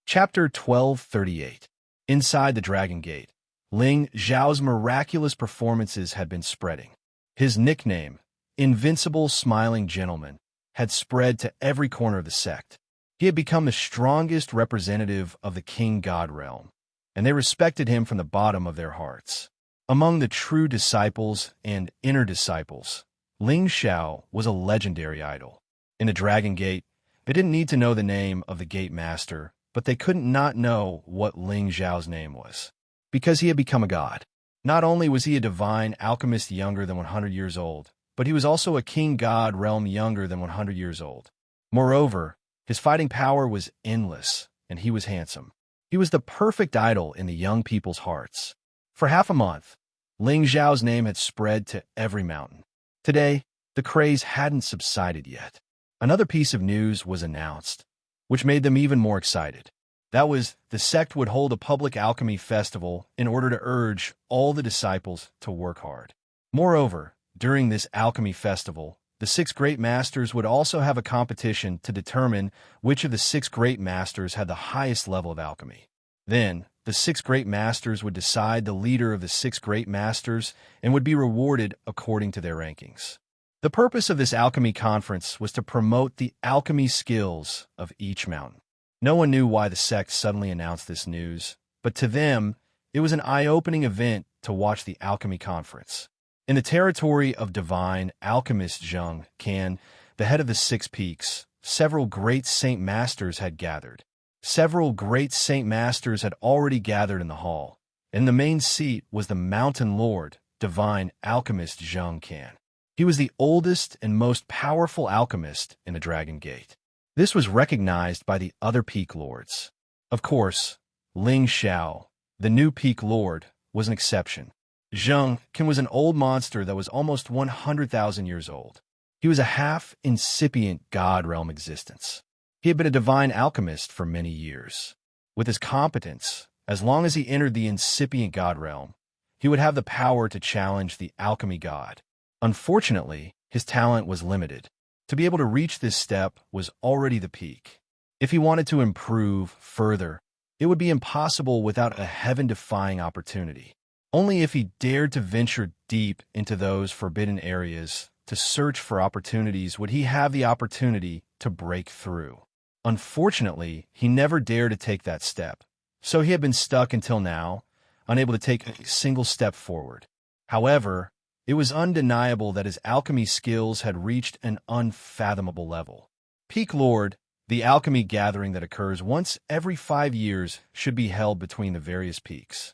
[SPEAKER 1] Chapter 1238. Inside the Dragon Gate, Ling Xiao's miraculous performances had been spreading. His nickname, Invincible Smiling Gentleman, had spread to every corner of the sect. He had become the strongest representative of the King God realm, and they respected him from the bottom of their hearts. Among the true disciples and inner disciples, Ling Xiao was a legendary idol. In the Dragon Gate, they didn't need to know the name of the Gate Master, but they couldn't not know what Ling Xiao's name was, because he had become a god. Not only was he a divine alchemist younger than 100 years old, but he was also a king god realm younger than 100 years old. Moreover, his fighting power was endless, and he was handsome. He was the perfect idol in the young people's hearts. For half a month, Ling Xiao's name had spread to every mountain. Today, the craze hadn't subsided yet. Another piece of news was announced, which made them even more excited. That was, the sect would hold a public alchemy festival in order to urge all the disciples to work hard. Moreover, during this alchemy festival, the 6 great masters would also have a competition to determine which of the 6 great masters had the highest level of alchemy. Then, the 6 great masters would decide the leader of the 6 great masters and would be rewarded according to their rankings. The purpose of this alchemy conference was to promote the alchemy skills of each mountain. No one knew why the sect suddenly announced this news, but to them, it was an eye-opening event to watch the alchemy conference. In the territory of divine alchemist Xianxia, the head of the 6 peaks, several great saint masters had gathered. Several great saint masters had already gathered in the hall, and the main seat was the mountain lord, divine alchemist Xianxia. He was the oldest and most powerful alchemist in the Dragon Gate. This was recognized by the other peak lords. Of course, Ling Xiao, the new peak lord, was an exception. Xianxia was an old monster that was almost 100,000 years old. He was a half-incipient god realm existence. He had been a divine alchemist for many years. With his competence, as long as he entered the incipient god realm, he would have the power to challenge the alchemy god. Unfortunately, his talent was limited. To be able to reach this step was already the peak. If he wanted to improve further, it would be impossible without a heaven-defying opportunity. Only if he dared to venture deep into those forbidden areas to search for opportunities would he have the opportunity to break through. Unfortunately, he never dared to take that step, so he had been stuck until now, unable to take a single step forward. However, it was undeniable that his alchemy skills had reached an unfathomable level. Peak Lord, the alchemy gathering that occurs once every 5 years, should be held between the various peaks.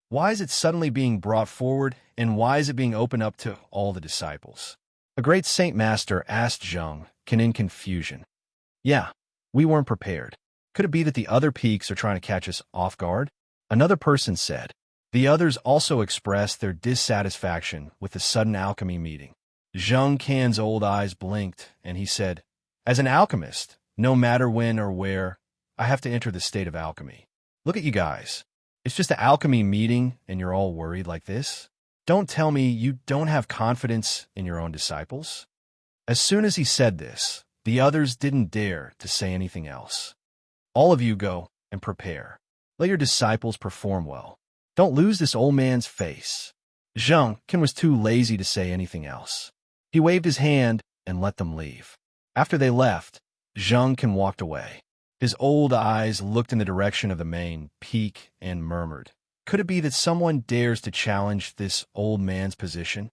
[SPEAKER 1] Why is it suddenly being brought forward, and why is it being opened up to all the disciples? A great Saint Master asked Xianxia in confusion. Yeah, we weren't prepared. Could it be that the other peaks are trying to catch us off guard? Another person said. The others also expressed their dissatisfaction with the sudden alchemy meeting. Xianxia's old eyes blinked, and he said, as an alchemist, no matter when or where, I have to enter the state of alchemy. Look at you guys. It's just an alchemy meeting, and you're all worried like this? Don't tell me you don't have confidence in your own disciples. As soon as he said this, the others didn't dare to say anything else. All of you go and prepare. Let your disciples perform well. Don't lose this old man's face. Xianxia was too lazy to say anything else. He waved his hand and let them leave. After they left, Xianxia walked away. His old eyes looked in the direction of the main peak and murmured, could it be that someone dares to challenge this old man's position?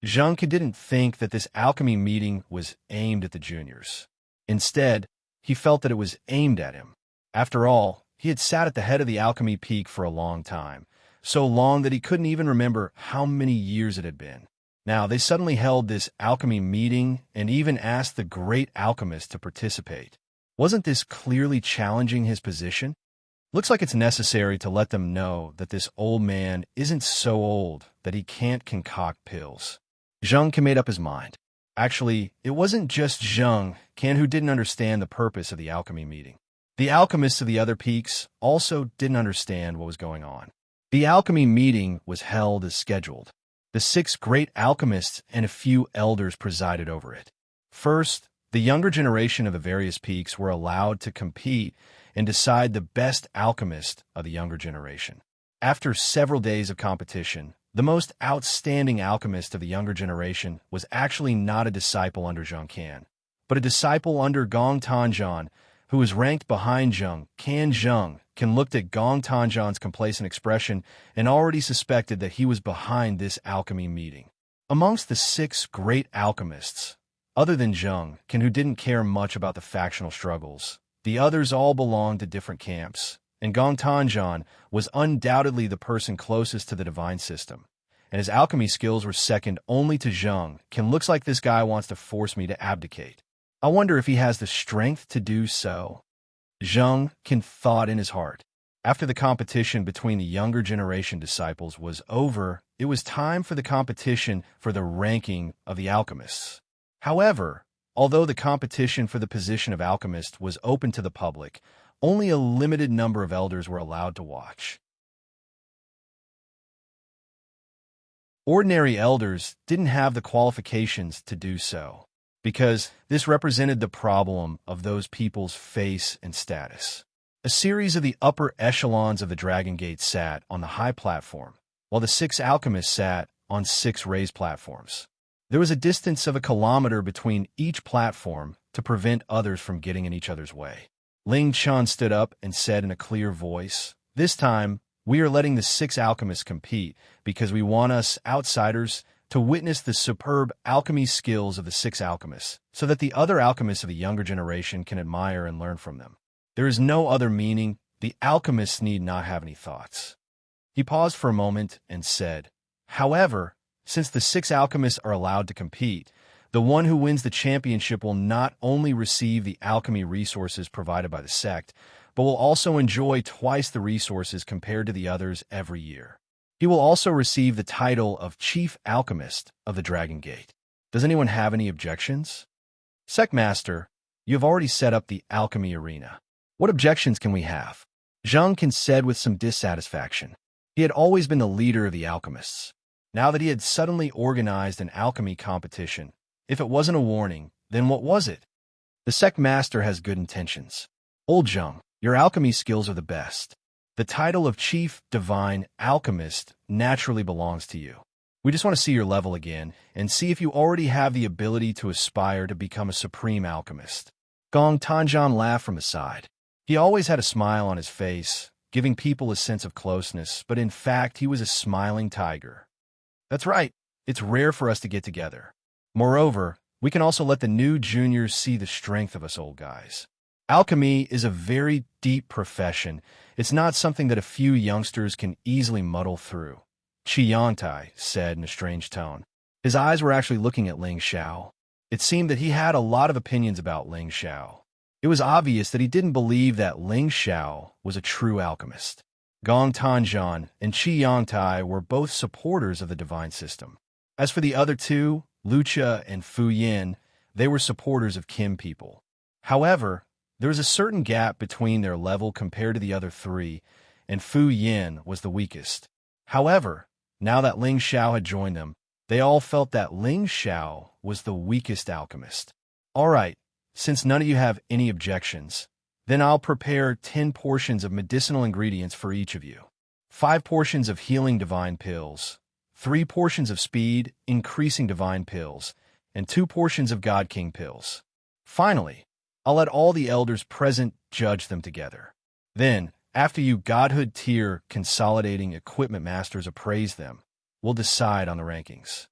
[SPEAKER 1] Xianxia didn't think that this alchemy meeting was aimed at the juniors. Instead, he felt that it was aimed at him. After all, he had sat at the head of the alchemy peak for a long time, so long that he couldn't even remember how many years it had been. Now, they suddenly held this alchemy meeting and even asked the great alchemist to participate. Wasn't this clearly challenging his position? Looks like it's necessary to let them know that this old man isn't so old that he can't concoct pills. Xianxia made up his mind. Actually, it wasn't just Xianxia who didn't understand the purpose of the alchemy meeting. The alchemists of the other peaks also didn't understand what was going on. The alchemy meeting was held as scheduled. The 6 great alchemists and a few elders presided over it. First, the younger generation of the various peaks were allowed to compete and decide the best alchemist of the younger generation. After several days of competition, the most outstanding alchemist of the younger generation was actually not a disciple under Xianxia, but a disciple under Gong Tanzhan, who was ranked behind Xianxia. Xianxia looked at Gong Tanzhan's complacent expression and already suspected that he was behind this alchemy meeting. Amongst the 6 great alchemists, other than Xianxia, who didn't care much about the factional struggles, the others all belonged to different camps, and Gong Tanzhan was undoubtedly the person closest to the divine system, and his alchemy skills were second only to Xianxia. Looks like this guy wants to force me to abdicate. I wonder if he has the strength to do so. Xianxia thought in his heart. After the competition between the younger generation disciples was over, it was time for the competition for the ranking of the alchemists. However, although the competition for the position of alchemist was open to the public, only a limited number of elders were allowed to watch. Ordinary elders didn't have the qualifications to do so, because this represented the problem of those people's face and status. A series of the upper echelons of the Dragon Gate sat on the high platform, while the 6 alchemists sat on 6 raised platforms. There was a distance of 1 kilometer between each platform to prevent others from getting in each other's way. Ling Qian stood up and said in a clear voice, "This time, we are letting the 6 alchemists compete because we want us outsiders to witness the superb alchemy skills of the 6 alchemists, so that the other alchemists of the younger generation can admire and learn from them. There is no other meaning. The alchemists need not have any thoughts." He paused for a moment and said, "However, since the 6 alchemists are allowed to compete, the one who wins the championship will not only receive the alchemy resources provided by the sect, but will also enjoy twice the resources compared to the others every year. He will also receive the title of Chief Alchemist of the Dragon Gate. Does anyone have any objections?" "Sect Master, you have already set up the alchemy arena. What objections can we have?" Xianxia said with some dissatisfaction. He had always been the leader of the alchemists. Now that he had suddenly organized an alchemy competition, if it wasn't a warning, then what was it? "The sect master has good intentions. Old Xianxia, your alchemy skills are the best. The title of Chief Divine Alchemist naturally belongs to you. We just want to see your level again and see if you already have the ability to aspire to become a supreme alchemist." Gong Tanzhan laughed from the side. He always had a smile on his face, giving people a sense of closeness, but in fact he was a smiling tiger. "That's right. It's rare for us to get together. Moreover, we can also let the new juniors see the strength of us old guys. Alchemy is a very deep profession. It's not something that a few youngsters can easily muddle through," Xianxia said in a strange tone. His eyes were actually looking at Ling Xiao. It seemed that he had a lot of opinions about Ling Xiao. It was obvious that he didn't believe that Ling Xiao was a true alchemist. Gong Tanzhan and Xianxia were both supporters of the divine system. As for the other 2, Wuxia and Fu Yin, they were supporters of Kim people. However, there was a certain gap between their level compared to the other 3, and Fu Yin was the weakest. However, now that Ling Xiao had joined them, they all felt that Ling Xiao was the weakest alchemist. "All right, since none of you have any objections, then I'll prepare 10 portions of medicinal ingredients for each of you. 5 portions of healing divine pills, 3 portions of speed increasing divine pills, and 2 portions of God King pills. Finally, I'll let all the elders present judge them together. Then, after you Godhood tier consolidating equipment masters appraise them, we'll decide on the rankings."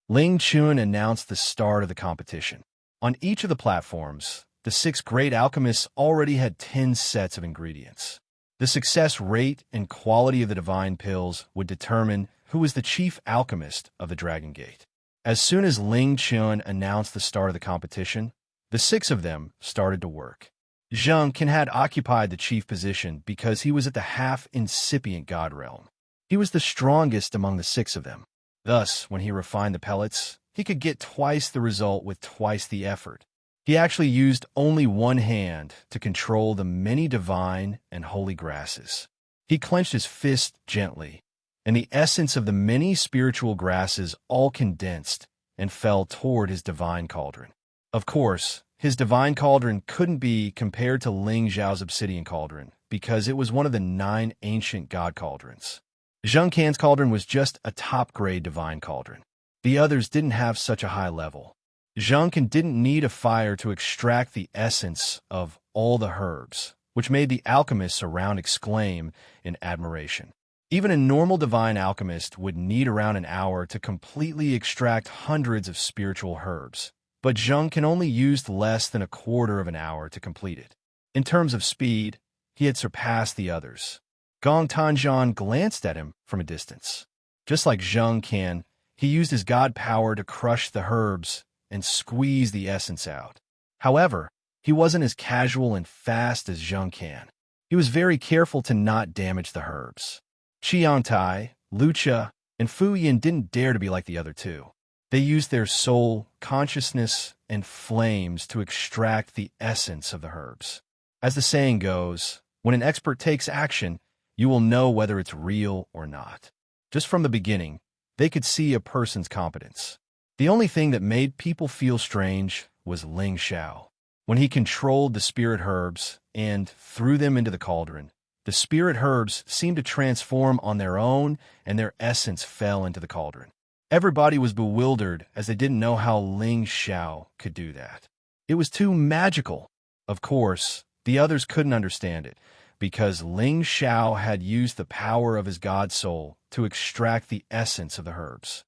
[SPEAKER 1] Ling Chun announced the start of the competition. On each of the platforms, the 6 great alchemists already had 10 sets of ingredients. The success rate and quality of the divine pills would determine who was the chief alchemist of the Dragon Gate. As soon as Ling Chun announced the start of the competition, the 6 of them started to work. Xianxia had occupied the chief position because he was at the half-incipient god realm. He was the strongest among the 6 of them. Thus, when he refined the pellets, he could get twice the result with twice the effort. He actually used only one hand to control the many divine and holy grasses. He clenched his fist gently, and the essence of the many spiritual grasses all condensed and fell toward his divine cauldron. Of course, his divine cauldron couldn't be compared to Ling Zhao's obsidian cauldron because it was one of the 9 ancient god cauldrons. Zheng Can's cauldron was just a top-grade divine cauldron. The others didn't have such a high level. Zheng Can didn't need a fire to extract the essence of all the herbs, which made the alchemists around exclaim in admiration. Even a normal divine alchemist would need around an hour to completely extract hundreds of spiritual herbs, but Zheng Can only used less than a quarter of an hour to complete it. In terms of speed, he had surpassed the others. Gong Tanzhan glanced at him from a distance. Just like Zheng Can, he used his god power to crush the herbs and squeeze the essence out. However, he wasn't as casual and fast as Zheng Can. He was very careful to not damage the herbs. Xianxia, Wuxia, and Fu Yin didn't dare to be like the other 2. They used their soul, consciousness, and flames to extract the essence of the herbs. As the saying goes, when an expert takes action, you will know whether it's real or not. Just from the beginning, they could see a person's competence. The only thing that made people feel strange was Ling Xiao. When he controlled the spirit herbs and threw them into the cauldron, the spirit herbs seemed to transform on their own and their essence fell into the cauldron. Everybody was bewildered as they didn't know how Ling Xiao could do that. It was too magical. Of course, the others couldn't understand it because Ling Xiao had used the power of his god soul to extract the essence of the herbs.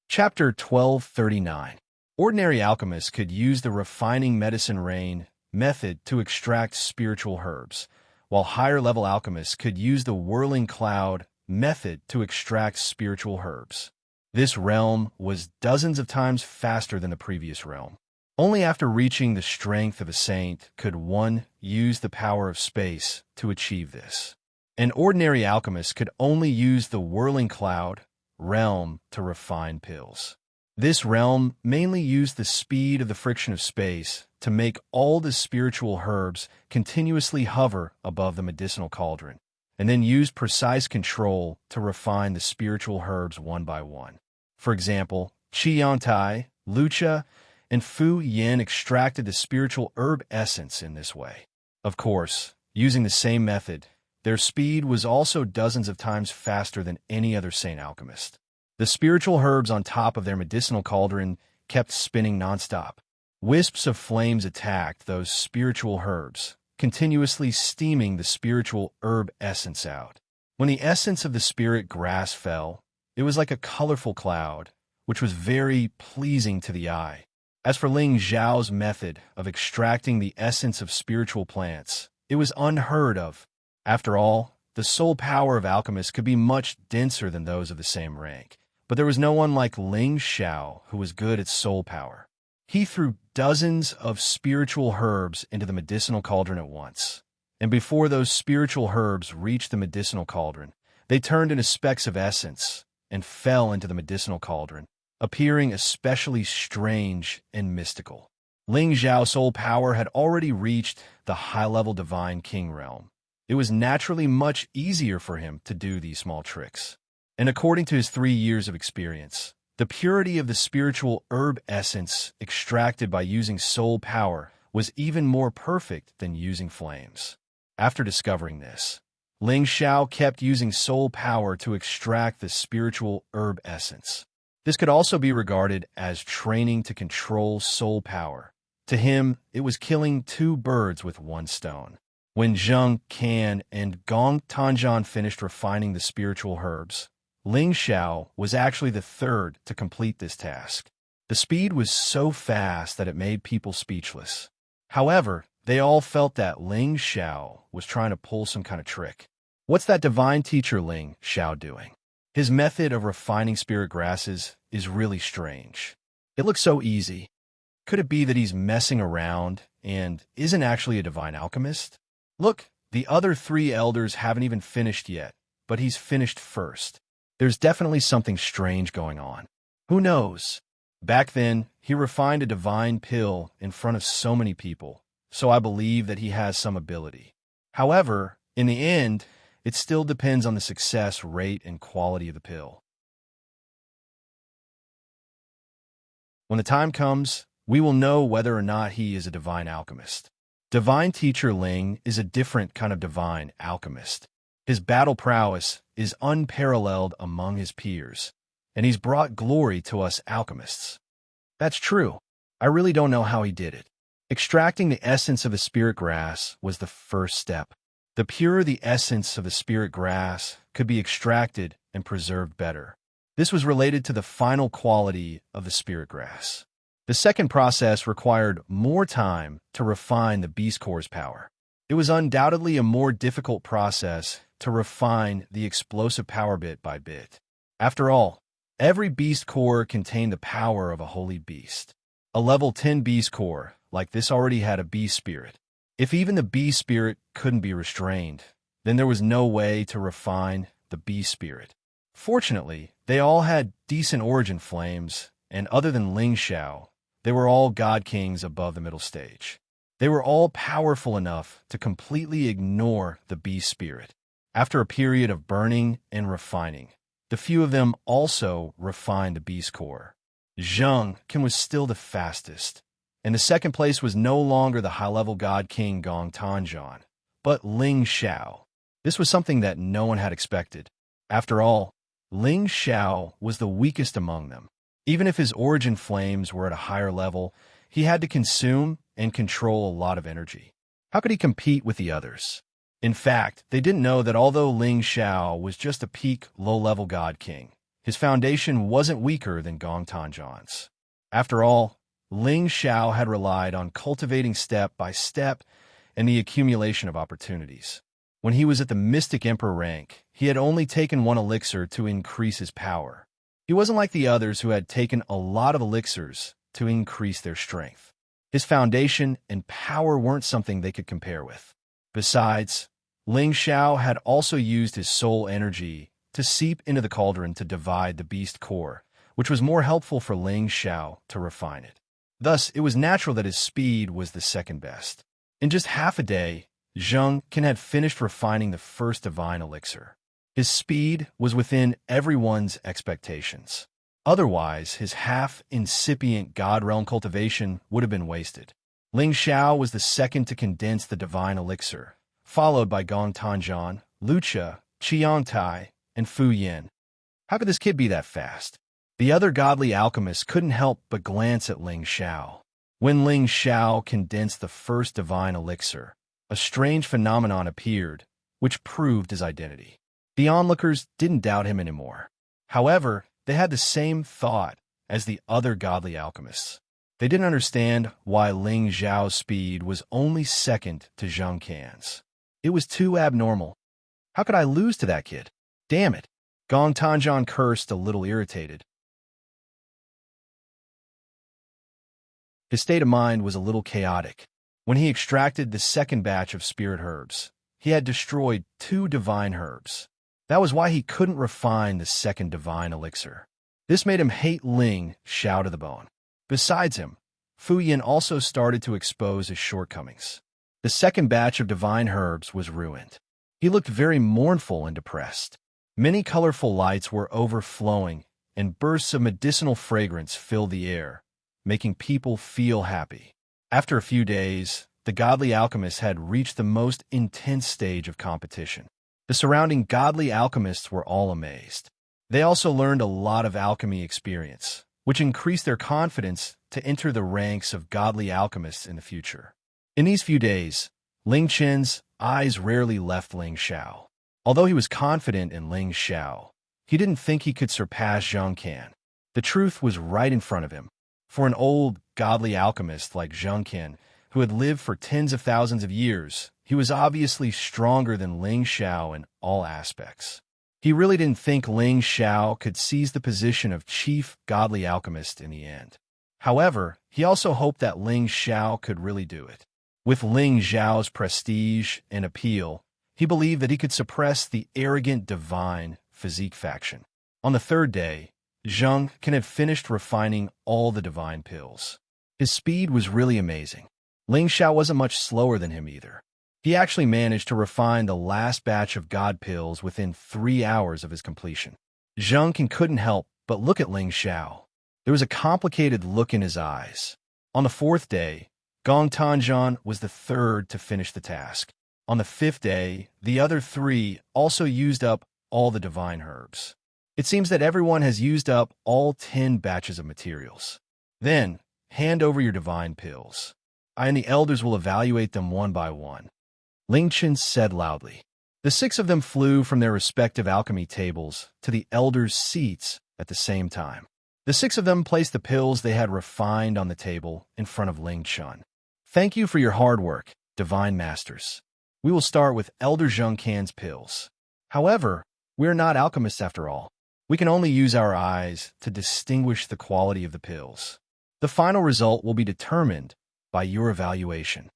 [SPEAKER 1] Chapter 1239. Ordinary alchemists could use the refining medicine rain method to extract spiritual herbs, while higher-level alchemists could use the whirling cloud method to extract spiritual herbs. This realm was dozens of times faster than the previous realm. Only after reaching the strength of a saint could one use the power of space to achieve this. An ordinary alchemist could only use the whirling cloud realm to refine pills. This realm mainly used the speed of the friction of space to make all the spiritual herbs continuously hover above the medicinal cauldron, and then used precise control to refine the spiritual herbs one by one. For example, Xianxia, Wuxia, and Fu Yin extracted the spiritual herb essence in this way. Of course, using the same method, their speed was also dozens of times faster than any other saint alchemist. The spiritual herbs on top of their medicinal cauldron kept spinning nonstop. Wisps of flames attacked those spiritual herbs, continuously steaming the spiritual herb essence out. When the essence of the spirit grass fell, it was like a colorful cloud, which was very pleasing to the eye. As for Ling Zhao's method of extracting the essence of spiritual plants, it was unheard of. After all, the soul power of alchemists could be much denser than those of the same rank. But there was no one like Ling Xiao who was good at soul power. He threw dozens of spiritual herbs into the medicinal cauldron at once. And before those spiritual herbs reached the medicinal cauldron, they turned into specks of essence and fell into the medicinal cauldron, appearing especially strange and mystical. Ling Zhao's soul power had already reached the high-level divine king realm. It was naturally much easier for him to do these small tricks. And according to his 3 years of experience, the purity of the spiritual herb essence extracted by using soul power was even more perfect than using flames. After discovering this, Ling Xiao kept using soul power to extract the spiritual herb essence. This could also be regarded as training to control soul power. To him, it was killing 2 birds with 1 stone. When Zheng Can and Gong Tanzhan finished refining the spiritual herbs, Ling Xiao was actually the 3rd to complete this task. The speed was so fast that it made people speechless. However, They all felt that Ling Xiao was trying to pull some kind of trick. What's that divine teacher Ling Xiao doing? His method of refining spirit grasses is really strange. It looks so easy. Could it be that he's messing around and isn't actually a divine alchemist? Look, the other three elders haven't even finished yet, but he's finished first. There's definitely something strange going on. Who knows? Back then, he refined a divine pill in front of so many people, so I believe that he has some ability. However, in the end, it still depends on the success rate and quality of the pill. When the time comes, we will know whether or not he is a divine alchemist. Divine Teacher Ling is a different kind of divine alchemist. His battle prowess is unparalleled among his peers, and he's brought glory to us alchemists. That's true. I really don't know how he did it. Extracting the essence of a spirit grass was the first step. The purer the essence of a spirit grass could be extracted and preserved better. This was related to the final quality of the spirit grass. The second process required more time to refine the beast core's power. It was undoubtedly a more difficult process to refine the explosive power bit by bit. After all, every beast core contained the power of a holy beast. A level 10 beast core like this already had a beast spirit. If even the beast spirit couldn't be restrained, then there was no way to refine the beast spirit. Fortunately, they all had decent origin flames, and other than Ling Xiao, they were all god kings above the middle stage. They were all powerful enough to completely ignore the beast spirit. After a period of burning and refining, the few of them also refined the beast core. Xianxia was still the fastest, and the second place was no longer the high-level god king Gong Tanzhan, but Ling Xiao. This was something that no one had expected. After all, Ling Xiao was the weakest among them. Even if his origin flames were at a higher level, he had to consume and control a lot of energy. How could he compete with the others? In fact, they didn't know that although Ling Xiao was just a peak low-level god king, his foundation wasn't weaker than Gong Tanzhan's. After all, Ling Xiao had relied on cultivating step by step and the accumulation of opportunities. When he was at the Mystic Emperor rank, he had only taken one elixir to increase his power. He wasn't like the others who had taken a lot of elixirs to increase their strength. His foundation and power weren't something they could compare with. Besides, Ling Xiao had also used his soul energy to seep into the cauldron to divide the beast core, which was more helpful for Ling Xiao to refine it. Thus, it was natural that his speed was the second best. In just half a day, Xianxia had finished refining the first divine elixir. His speed was within everyone's expectations. Otherwise, his half-incipient God Realm cultivation would have been wasted. Ling Xiao was the second to condense the divine elixir, followed by Gong Tanzhan, Wuxia, Xianxia, and Fu Yin. How could this kid be that fast? The other godly alchemists couldn't help but glance at Ling Xiao. When Ling Xiao condensed the first divine elixir, a strange phenomenon appeared, which proved his identity. The onlookers didn't doubt him anymore. However, they had the same thought as the other godly alchemists. They didn't understand why Ling Xiao's speed was only second to Xianxia's. It was too abnormal. How could I lose to that kid? Damn it. Gong Tanzhan cursed, a little irritated. His state of mind was a little chaotic. When he extracted the second batch of spirit herbs, he had destroyed 2 divine herbs. That was why he couldn't refine the second divine elixir. This made him hate Ling Xiao to the bone. Besides him, Fu Yin also started to expose his shortcomings. The second batch of divine herbs was ruined. He looked very mournful and depressed. Many colorful lights were overflowing, and bursts of medicinal fragrance filled the air, making people feel happy. After a few days, the godly alchemists had reached the most intense stage of competition. The surrounding godly alchemists were all amazed. They also learned a lot of alchemy experience, which increased their confidence to enter the ranks of godly alchemists in the future. In these few days, Ling Chen's eyes rarely left Ling Xiao. Although he was confident in Ling Xiao, he didn't think he could surpass Xianxia. The truth was right in front of him. For an old, godly alchemist like Xianxia, who had lived for tens of thousands of years, he was obviously stronger than Ling Xiao in all aspects. He really didn't think Ling Xiao could seize the position of chief godly alchemist in the end. However, he also hoped that Ling Xiao could really do it. With Ling Xiao's prestige and appeal, he believed that he could suppress the arrogant divine physique faction. On the third day, Xianxia had finished refining all the divine pills. His speed was really amazing. Ling Xiao wasn't much slower than him either. He actually managed to refine the last batch of god pills within 3 hours of his completion. Xianxia couldn't help but look at Ling Xiao. There was a complicated look in his eyes. On the fourth day, Gong Tanzhan was the third to finish the task. On the fifth day, the other 3 also used up all the divine herbs. It seems that everyone has used up all 10 batches of materials. Then, hand over your divine pills. I and the elders will evaluate them one by one. Ling Chen said loudly. The 6 of them flew from their respective alchemy tables to the elders' seats at the same time. The 6 of them placed the pills they had refined on the table in front of Ling Chen. Thank you for your hard work, divine masters. We will start with Elder Xianxia's pills. However, we are not alchemists after all. We can only use our eyes to distinguish the quality of the pills. The final result will be determined by your evaluation.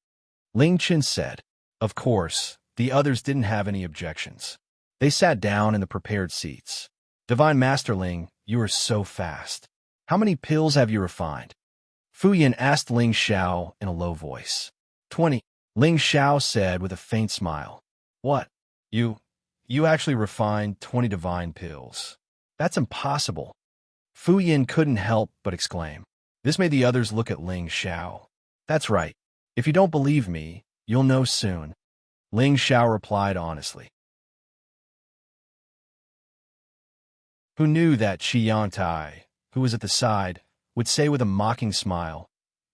[SPEAKER 1] Ling Chen said. Of course, the others didn't have any objections. They sat down in the prepared seats. Divine Master Ling, you are so fast. How many pills have you refined? Fu Yin asked Ling Xiao in a low voice. 20. Ling Xiao said with a faint smile. What? You actually refined 20 divine pills. That's impossible. Fu Yin couldn't help but exclaim. This made the others look at Ling Xiao. That's right. If you don't believe me, you'll know soon. Ling Xiao replied honestly. Who knew that Xianxia, who was at the side, would say with a mocking smile,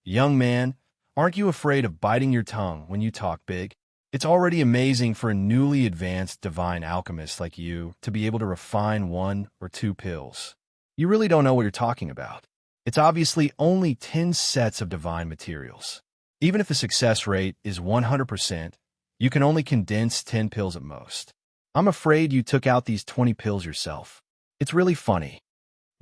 [SPEAKER 1] Young man, aren't you afraid of biting your tongue when you talk big? It's already amazing for a newly advanced divine alchemist like you to be able to refine 1 or 2 pills. You really don't know what you're talking about. It's obviously only 10 sets of divine materials. Even if the success rate is 100%, you can only condense 10 pills at most. I'm afraid you took out these 20 pills yourself. It's really funny.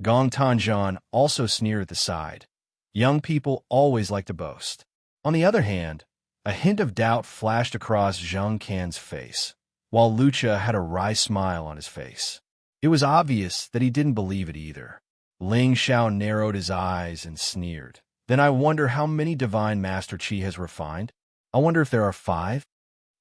[SPEAKER 1] Gong Tanzhan also sneered at the side. Young people always like to boast. On the other hand, a hint of doubt flashed across Xianxia's face, while Wuxia had a wry smile on his face. It was obvious that he didn't believe it either. Ling Xiao narrowed his eyes and sneered. Then I wonder how many divine Master Qi has refined? I wonder if there are 5?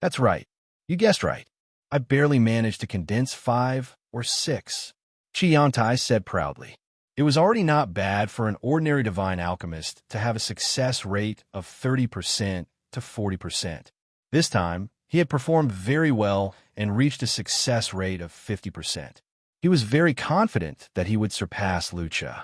[SPEAKER 1] That's right. You guessed right. I barely managed to condense 5 or 6. Xianxia said proudly. It was already not bad for an ordinary divine alchemist to have a success rate of 30% to 40%. This time, he had performed very well and reached a success rate of 50%. He was very confident that he would surpass Wuxia.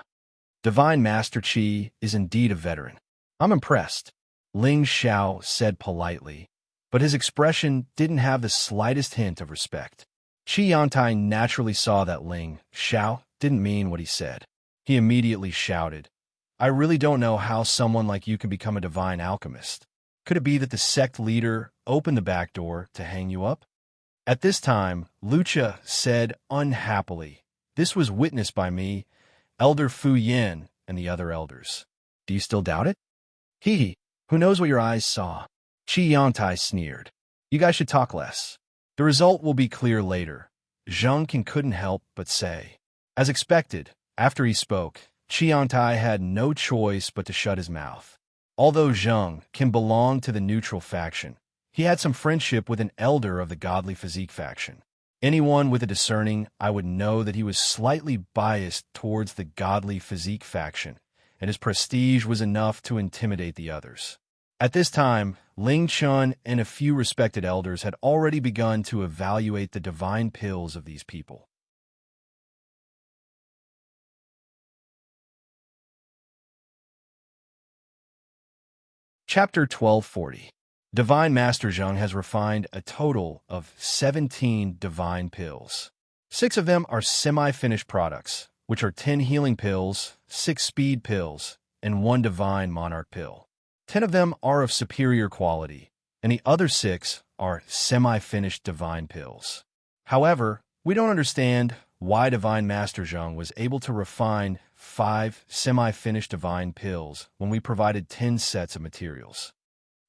[SPEAKER 1] Divine Master Qi is indeed a veteran. I'm impressed, Ling Xiao said politely, but his expression didn't have the slightest hint of respect. Xianxia naturally saw that Ling Xiao didn't mean what he said. He immediately shouted, I really don't know how someone like you can become a divine alchemist. Could it be that the sect leader opened the back door to hang you up? At this time, Wuxia said unhappily, This was witnessed by me, Elder Fu Yin, and the other elders. Do you still doubt it? Hee, who knows what your eyes saw? Xianxia sneered. You guys should talk less. The result will be clear later. Xianxia couldn't help but say. As expected, after he spoke, Xianxia had no choice but to shut his mouth. Although Xianxia belonged to the neutral faction, he had some friendship with an elder of the godly physique faction. Anyone with a discerning eye would know that he was slightly biased towards the godly physique faction, and his prestige was enough to intimidate the others. At this time, Ling Chen and a few respected elders had already begun to evaluate the divine pills of these people. Chapter 1240. Divine Master Zheng has refined a total of 17 divine pills. 6 of them are semi-finished products, which are 10 healing pills, 6 speed pills, and 1 divine monarch pill. 10 of them are of superior quality, and the other 6 are semi-finished divine pills. However, we don't understand why Divine Master Zheng was able to refine 5 semi-finished divine pills when we provided 10 sets of materials.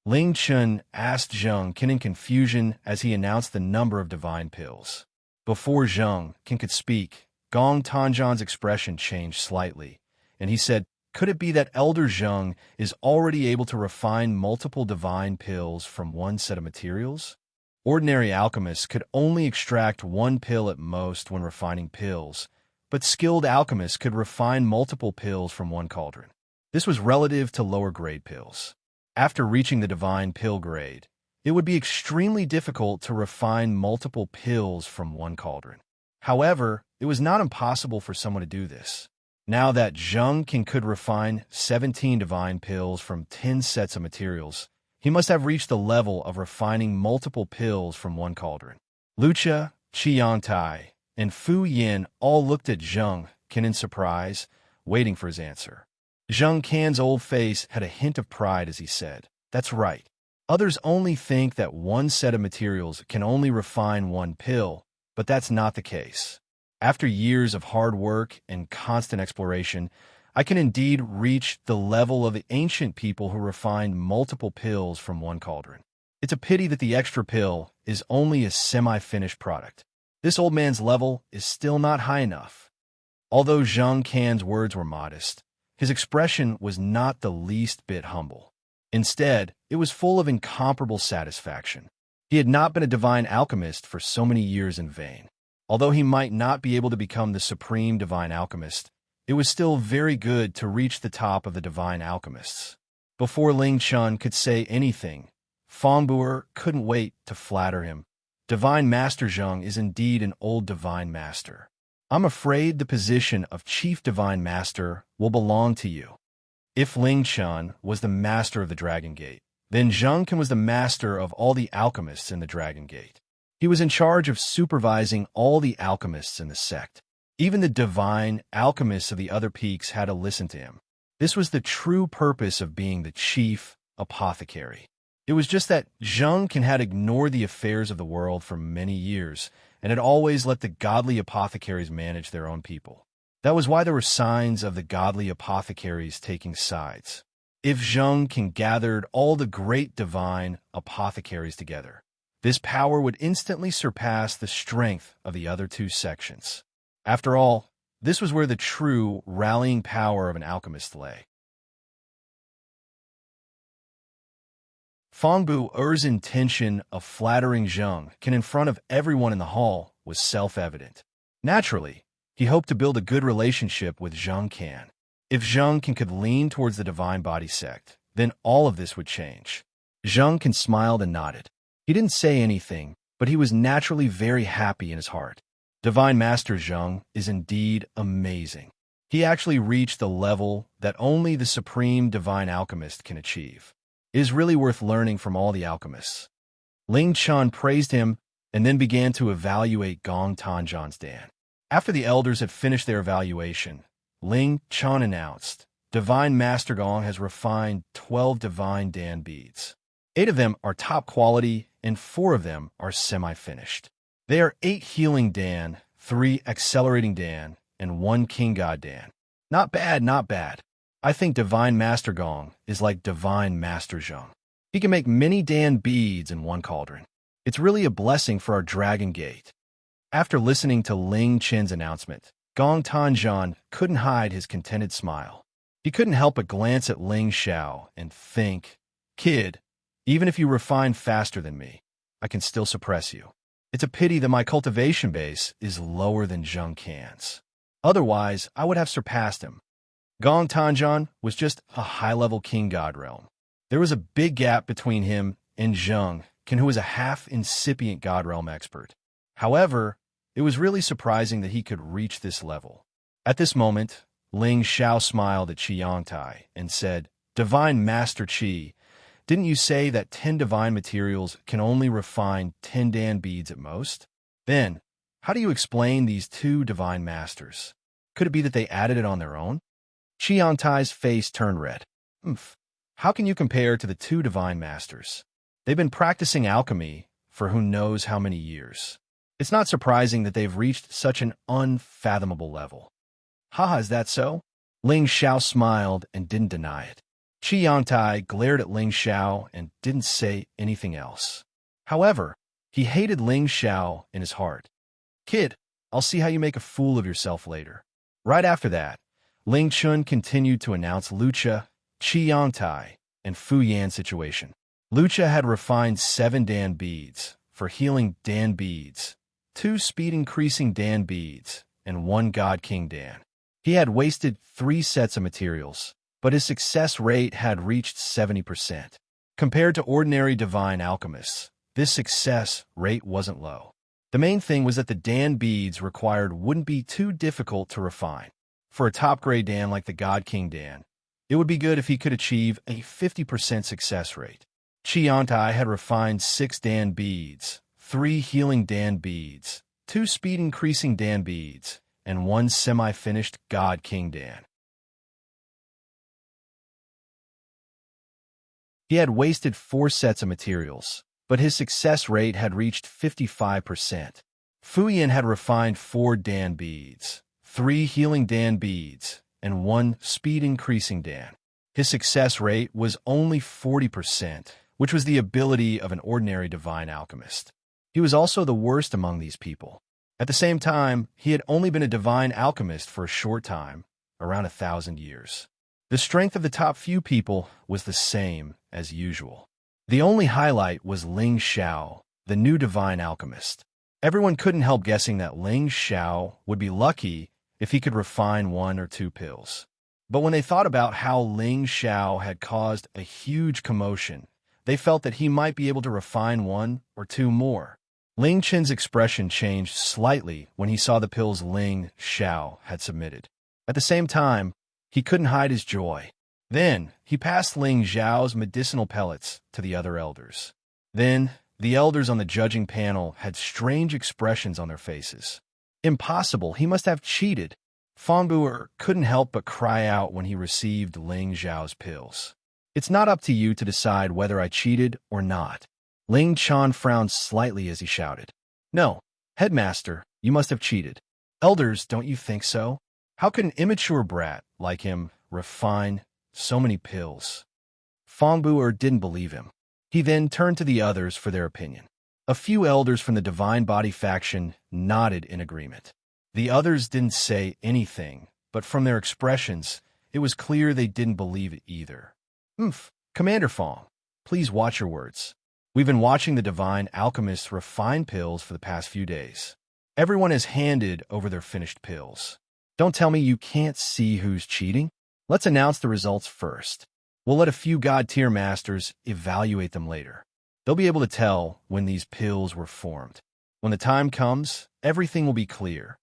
[SPEAKER 1] Ling Chun asked Zheng Qin in confusion as he announced the number of divine pills. Before Zheng Qin could speak, Gong Tanzhan's expression changed slightly, and he said, "Could it be that Elder Zheng is already able to refine multiple divine pills from one set of materials? Ordinary alchemists could only extract one pill at most when refining pills, but skilled alchemists could refine multiple pills from one cauldron. This was relative to lower-grade pills. After reaching the divine pill grade, it would be extremely difficult to refine multiple pills from one cauldron. However, it was not impossible for someone to do this. Now that Zheng Qin could refine 17 divine pills from 10 sets of materials, he must have reached the level of refining multiple pills from one cauldron." Wuxia, Xianxia, and Fu Yin all looked at Zheng Qin in surprise, waiting for his answer. Zheng Qin's old face had a hint of pride as he said, "That's right. Others only think that one set of materials can only refine one pill, but that's not the case. After years of hard work and constant exploration, I can indeed reach the level of the ancient people who refined multiple pills from one cauldron. It's a pity that the extra pill is only a semi-finished product. This old man's level is still not high enough." Although Zheng Qin's words were modest, his expression was not the least bit humble. Instead, it was full of incomparable satisfaction. He had not been a divine alchemist for so many years in vain. Although he might not be able to become the supreme divine alchemist, it was still very good to reach the top of the divine alchemists. Before Ling Chun could say anything, Fongbuer couldn't wait to flatter him. "Divine Master Zheng is indeed an old divine master. I'm afraid the position of Chief Divine Master will belong to you." If Ling Chun was the master of the Dragon Gate, then Zheng Qin was the master of all the alchemists in the Dragon Gate. He was in charge of supervising all the alchemists in the sect. Even the divine alchemists of the other peaks had to listen to him. This was the true purpose of being the chief apothecary. It was just that Zheng Qin had ignored the affairs of the world for many years and had always let the godly apothecaries manage their own people. That was why there were signs of the godly apothecaries taking sides. If Zheng Qin gathered all the great divine apothecaries together, this power would instantly surpass the strength of the other two sections. After all, this was where the true rallying power of an alchemist lay. Fongbuer's intention of flattering Zheng Qin in front of everyone in the hall was self-evident. Naturally, he hoped to build a good relationship with Zheng Qin. If Zheng Qin could lean towards the Divine Body sect, then all of this would change. Zheng Qin smiled and nodded. He didn't say anything, but he was naturally very happy in his heart. Divine Master Zheng is indeed amazing. He actually reached the level that only the supreme divine alchemist can achieve. It is really worth learning from all the alchemists. Ling Chun praised him and then began to evaluate Gong Tanzhan's Dan. After the elders had finished their evaluation, Ling Chun announced, "Divine Master Gong has refined 12 divine Dan beads. 8 of them are top quality and 4 of them are semi-finished. They are 8 healing Dan, 3 accelerating Dan, and 1 king god Dan. Not bad, not bad. I think Divine Master Gong is like Divine Master Zheng. He can make many Dan beads in one cauldron. It's really a blessing for our Dragon Gate." After listening to Ling Chen's announcement, Gong Tanzhan couldn't hide his contented smile. He couldn't help but glance at Ling Xiao and think, "Kid, even if you refine faster than me, I can still suppress you. It's a pity that my cultivation base is lower than Zheng Qin's. Otherwise, I would have surpassed him." Gong Tanzhan was just a high-level king god realm. There was a big gap between him and Zheng Qin, who was a half-incipient god realm expert. However, it was really surprising that he could reach this level. At this moment, Ling Xiao smiled at Xianxia and said, "Divine Master Qi, didn't you say that 10 divine materials can only refine 10 Dan beads at most? Then, how do you explain these 2 divine masters? Could it be that they added it on their own?" Xianxia's face turned red. How can you compare to the two divine masters? They've been practicing alchemy for who knows how many years. It's not surprising that they've reached such an unfathomable level. Haha, is that so? Ling Xiao smiled and didn't deny it. Xianxia glared at Ling Xiao and didn't say anything else. However, he hated Ling Xiao in his heart. Kid, I'll see how you make a fool of yourself later. Right after that, Ling Chun continued to announce Lucha, Qiangtai, and Fu Yan's situation. Lucha had refined 7 Dan beads for healing Dan beads, 2 speed-increasing Dan beads, and 1 God King Dan. He had wasted 3 sets of materials, but his success rate had reached 70%. Compared to ordinary divine alchemists, this success rate wasn't low. The main thing was that the Dan beads required wouldn't be too difficult to refine. For a top-grade Dan like the God King Dan, it would be good if he could achieve a 50% success rate. Qiantai had refined 6 Dan beads, 3 healing Dan beads, 2 speed-increasing Dan beads, and 1 semi-finished God King Dan. He had wasted 4 sets of materials, but his success rate had reached 55%. Fu Yan had refined 4 Dan beads, 3 healing Dan beads, and 1 speed-increasing Dan. His success rate was only 40%, which was the ability of an ordinary divine alchemist. He was also the worst among these people. At the same time, he had only been a divine alchemist for a short time, around 1,000 years. The strength of the top few people was the same as usual. The only highlight was Ling Xiao, the new divine alchemist. Everyone couldn't help guessing that Ling Xiao would be lucky if he could refine 1 or 2 pills. But when they thought about how Ling Xiao had caused a huge commotion, they felt that he might be able to refine 1 or 2 more. Ling Chen's expression changed slightly when he saw the pills Ling Xiao had submitted. At the same time, he couldn't hide his joy. Then, he passed Ling Xiao's medicinal pellets to the other elders. Then, the elders on the judging panel had strange expressions on their faces. Impossible, he must have cheated. Fangbuer couldn't help but cry out when he received Ling Xiao's pills. It's not up to you to decide whether I cheated or not. Ling Chan frowned slightly as he shouted. No, Headmaster, you must have cheated. Elders, don't you think so? How could an immature brat like him refine so many pills? Fangbuer didn't believe him. He then turned to the others for their opinion. A few elders from the Divine Body faction nodded in agreement. The others didn't say anything, but from their expressions, it was clear they didn't believe it either. Commander Fong, please watch your words. We've been watching the divine alchemists refine pills for the past few days. Everyone has handed over their finished pills. Don't tell me you can't see who's cheating. Let's announce the results first. We'll let a few God-tier masters evaluate them later. They'll be able to tell when these pills were formed. When the time comes, everything will be clear.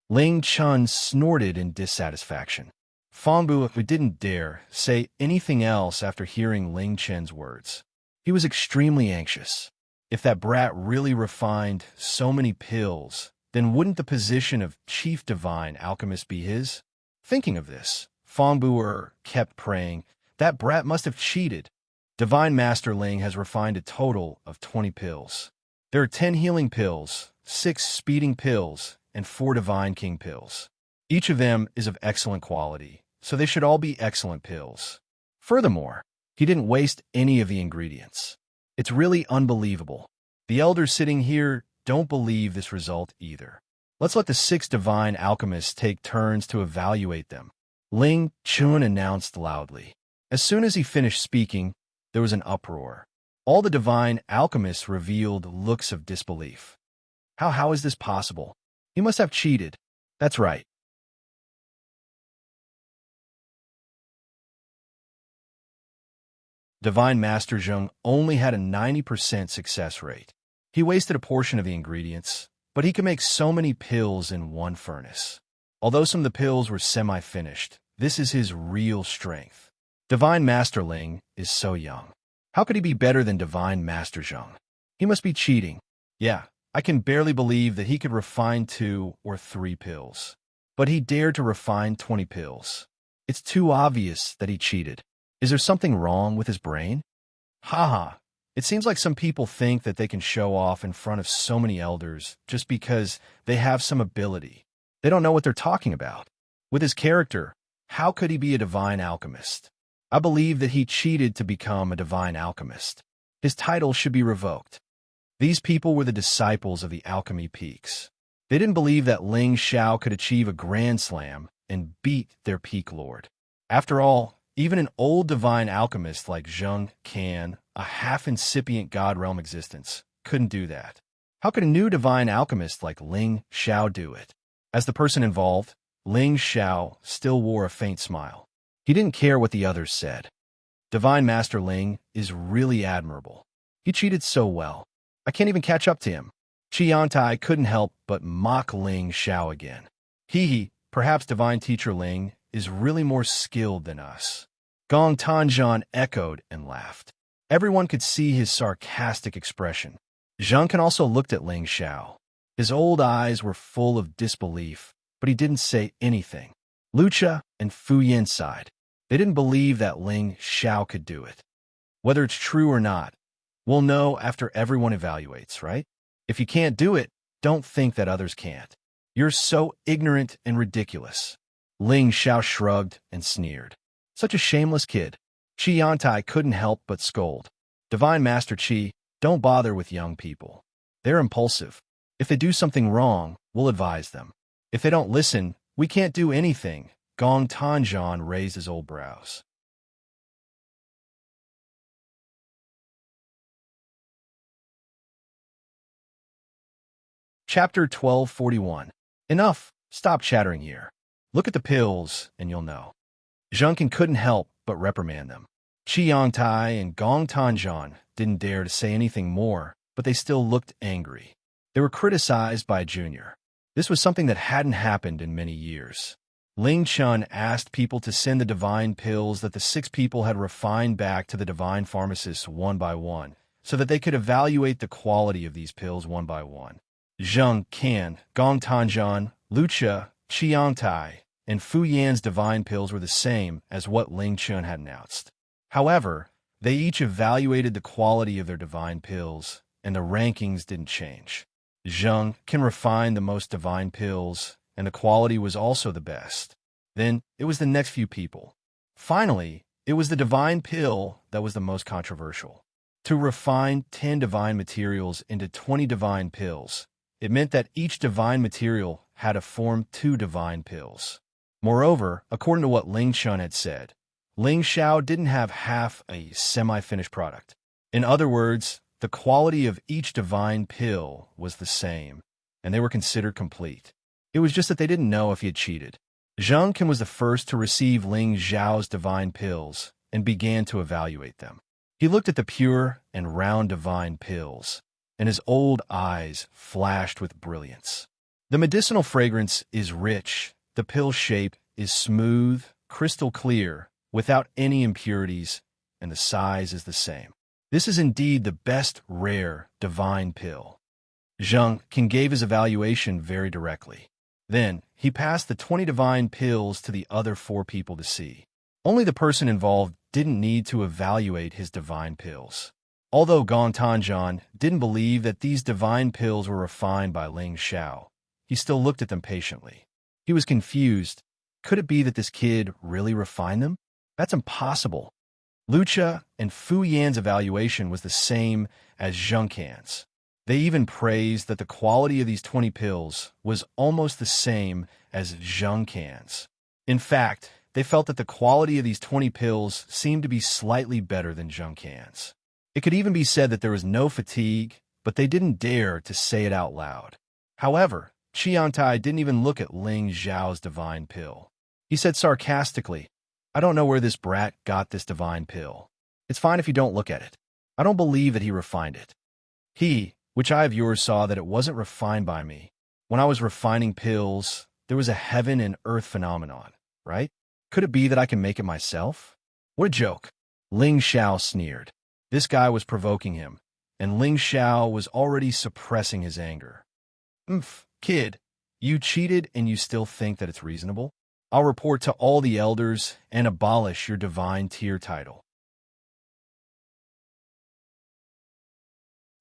[SPEAKER 1] Ling Chun snorted in dissatisfaction. Fangbu didn't dare say anything else after hearing Ling Chen's words. He was extremely anxious. If that brat really refined so many pills, then wouldn't the position of chief divine alchemist be his? Thinking of this, Fangbuer kept praying, that brat must have cheated. Divine Master Ling has refined a total of 20 pills. There are 10 healing pills, 6 speeding pills, and 4 divine king pills. Each of them is of excellent quality, so they should all be excellent pills. Furthermore, he didn't waste any of the ingredients. It's really unbelievable. The elders sitting here don't believe this result either. Let's let the 6 divine alchemists take turns to evaluate them. Ling Chun announced loudly. As soon as he finished speaking, there was an uproar. All the divine alchemists revealed looks of disbelief. How is this possible? He must have cheated. That's right. Divine Master Zheng only had a 90% success rate. He wasted a portion of the ingredients, but he could make so many pills in one furnace. Although some of the pills were semi-finished, this is his real strength. Divine Master Ling is so young. How could he be better than Divine Master Zheng? He must be cheating. Yeah, I can barely believe that he could refine 2 or 3 pills. But he dared to refine 20 pills. It's too obvious that he cheated. Is there something wrong with his brain? Haha. It seems like some people think that they can show off in front of so many elders just because they have some ability. They don't know what they're talking about. With his character, how could he be a divine alchemist? I believe that he cheated to become a divine alchemist. His title should be revoked. These people were the disciples of the alchemy peaks. They didn't believe that Ling Xiao could achieve a grand slam and beat their peak lord. After all, even an old divine alchemist like Xianxia, a half-incipient god realm existence, couldn't do that. How could a new divine alchemist like Ling Xiao do it? As the person involved, Ling Xiao still wore a faint smile. He didn't care what the others said. Divine Master Ling is really admirable. He cheated so well. I can't even catch up to him. Xianxia couldn't help but mock Ling Xiao again. Perhaps Divine Teacher Ling is really more skilled than us. Gong Tanzhan echoed and laughed. Everyone could see his sarcastic expression. Zhang also looked at Ling Xiao. His old eyes were full of disbelief, but he didn't say anything. Wuxia and Fu Yin sighed. They didn't believe that Ling Xiao could do it. Whether it's true or not, we'll know after everyone evaluates, right? If you can't do it, don't think that others can't. You're so ignorant and ridiculous. Ling Xiao shrugged and sneered. Such a shameless kid. Xianxia couldn't help but scold. Divine Master Qi, don't bother with young people. They're impulsive. If they do something wrong, we'll advise them. If they don't listen, we can't do anything. Gong Tanzhan raised his old brows. Chapter 1241. Enough. Stop chattering here. Look at the pills, and you'll know. Zhengqin couldn't help but reprimand them. Xianxia and Gong Tanzhan didn't dare to say anything more, but they still looked angry. They were criticized by Junior. This was something that hadn't happened in many years. Ling Chun asked people to send the divine pills that the 6 people had refined back to the divine pharmacists one by one, so that they could evaluate the quality of these pills one by one. Zheng Can, Gong Tanzhan, Wuxia, Xianxia, and Fu Yan's divine pills were the same as what Ling Chun had announced. However, they each evaluated the quality of their divine pills, and the rankings didn't change. Zheng can refine the most divine pills, and the quality was also the best. Then it was the next few people. Finally, it was the divine pill that was the most controversial. To refine 10 divine materials into 20 divine pills, it meant that each divine material had to form 2 divine pills. Moreover, according to what Ling Chun had said, Ling Xiao didn't have half a semi-finished product. In other words, the quality of each divine pill was the same, and they were considered complete. It was just that they didn't know if he had cheated. Zhengqin was the first to receive Ling Xiao's divine pills and began to evaluate them. He looked at the pure and round divine pills, and his old eyes flashed with brilliance. The medicinal fragrance is rich, the pill shape is smooth, crystal clear, without any impurities, and the size is the same. This is indeed the best rare divine pill. Zhengqin gave his evaluation very directly. Then, he passed the 20 divine pills to the other 4 people to see. Only the person involved didn't need to evaluate his divine pills. Although Gong Tanzhan didn't believe that these divine pills were refined by Ling Xiao, he still looked at them patiently. He was confused. Could it be that this kid really refined them? That's impossible. Wuxia and Fu Yan's evaluation was the same as Zhengqian's. They even praised that the quality of these 20 pills was almost the same as Zhengqian's. In fact, they felt that the quality of these 20 pills seemed to be slightly better than Zhengqian's. It could even be said that there was no fatigue, but they didn't dare to say it out loud. However, Xianxia didn't even look at Ling Xiao's divine pill. He said sarcastically, "I don't know where this brat got this divine pill. It's fine if you don't look at it. I don't believe that he refined it. Which eye of yours saw that it wasn't refined by me? When I was refining pills, there was a heaven and earth phenomenon, right? Could it be that I can make it myself?" What a joke. Ling Xiao sneered. This guy was provoking him, and Ling Xiao was already suppressing his anger. Kid, you cheated and you still think that it's reasonable? I'll report to all the elders and abolish your divine tier title.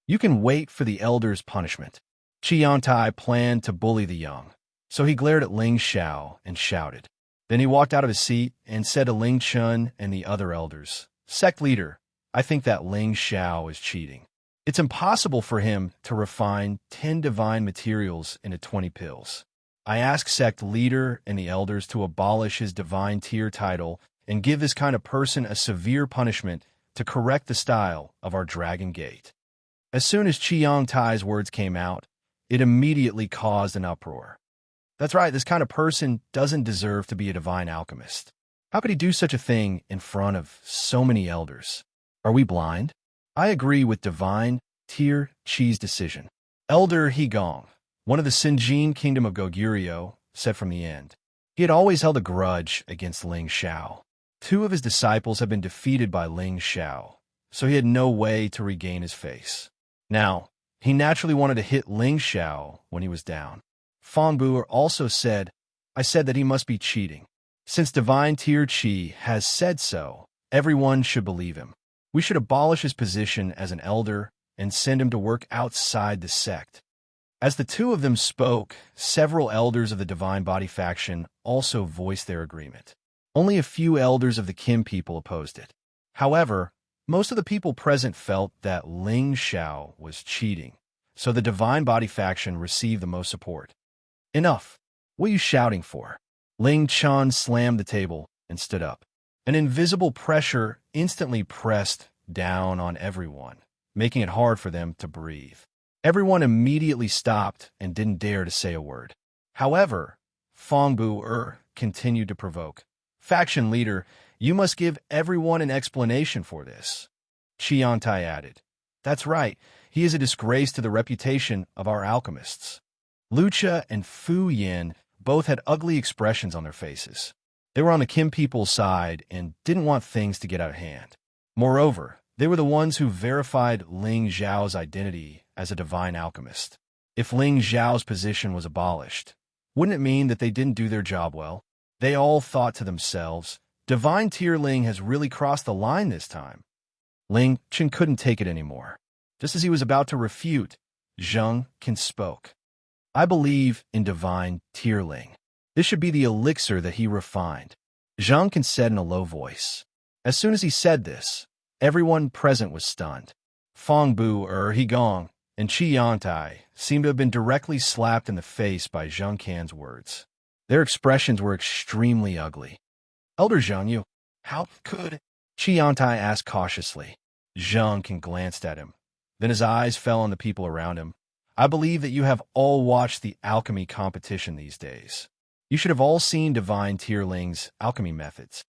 [SPEAKER 1] You can wait for the elders' punishment. Xianxia planned to bully the young, so he glared at Ling Xiao and shouted. Then he walked out of his seat and said to Ling Chun and the other elders, "Sect leader, I think that Ling Xiao is cheating. It's impossible for him to refine 10 divine materials into 20 pills. I ask sect leader and the elders to abolish his divine tier title and give this kind of person a severe punishment to correct the style of our Dragon Gate." As soon as Xianxia's words came out, it immediately caused an uproar. That's right, this kind of person doesn't deserve to be a divine alchemist. How could he do such a thing in front of so many elders? Are we blind? I agree with divine tier Chi's decision. Elder Hegong, one of the Sinjin kingdom of Goguryeo, said from the end. He had always held a grudge against Ling Xiao. 2 of his disciples had been defeated by Ling Xiao, so he had no way to regain his face. Now, he naturally wanted to hit Ling Xiao when he was down. Fangbu also said, I said that he must be cheating. Since divine tier Chi has said so, everyone should believe him. We should abolish his position as an elder and send him to work outside the sect. As the 2 of them spoke, several elders of the Divine Body faction also voiced their agreement. Only a few elders of the Kim people opposed it. However, most of the people present felt that Ling Xiao was cheating, so the Divine Body faction received the most support. Enough! What are you shouting for? Ling Chun slammed the table and stood up. An invisible pressure instantly pressed down on everyone, making it hard for them to breathe. Everyone immediately stopped and didn't dare to say a word. However, Fangbu continued to provoke. Faction leader, you must give everyone an explanation for this. Xianxia added. That's right, he is a disgrace to the reputation of our alchemists. Wuxia and Fu Yin both had ugly expressions on their faces. They were on the Kim people's side and didn't want things to get out of hand. Moreover, they were the ones who verified Ling Xiao's identity as a divine alchemist. If Ling Xiao's position was abolished, wouldn't it mean that they didn't do their job well? They all thought to themselves, Divine Tier Ling has really crossed the line this time. Ling Chen couldn't take it anymore. Just as he was about to refute, Zheng Qin spoke. I believe in Divine Tier Ling. This should be the elixir that he refined. Zheng Qin said in a low voice. As soon as he said this, everyone present was stunned. Fangbu Hegong and Xianxia seemed to have been directly slapped in the face by Zheng Qin's words. Their expressions were extremely ugly. Elder Zheng, how could... Xianxia asked cautiously. Zheng Qin glanced at him. Then his eyes fell on the people around him. I believe that you have all watched the alchemy competition these days. You should have all seen Divine Tier Ling's alchemy methods.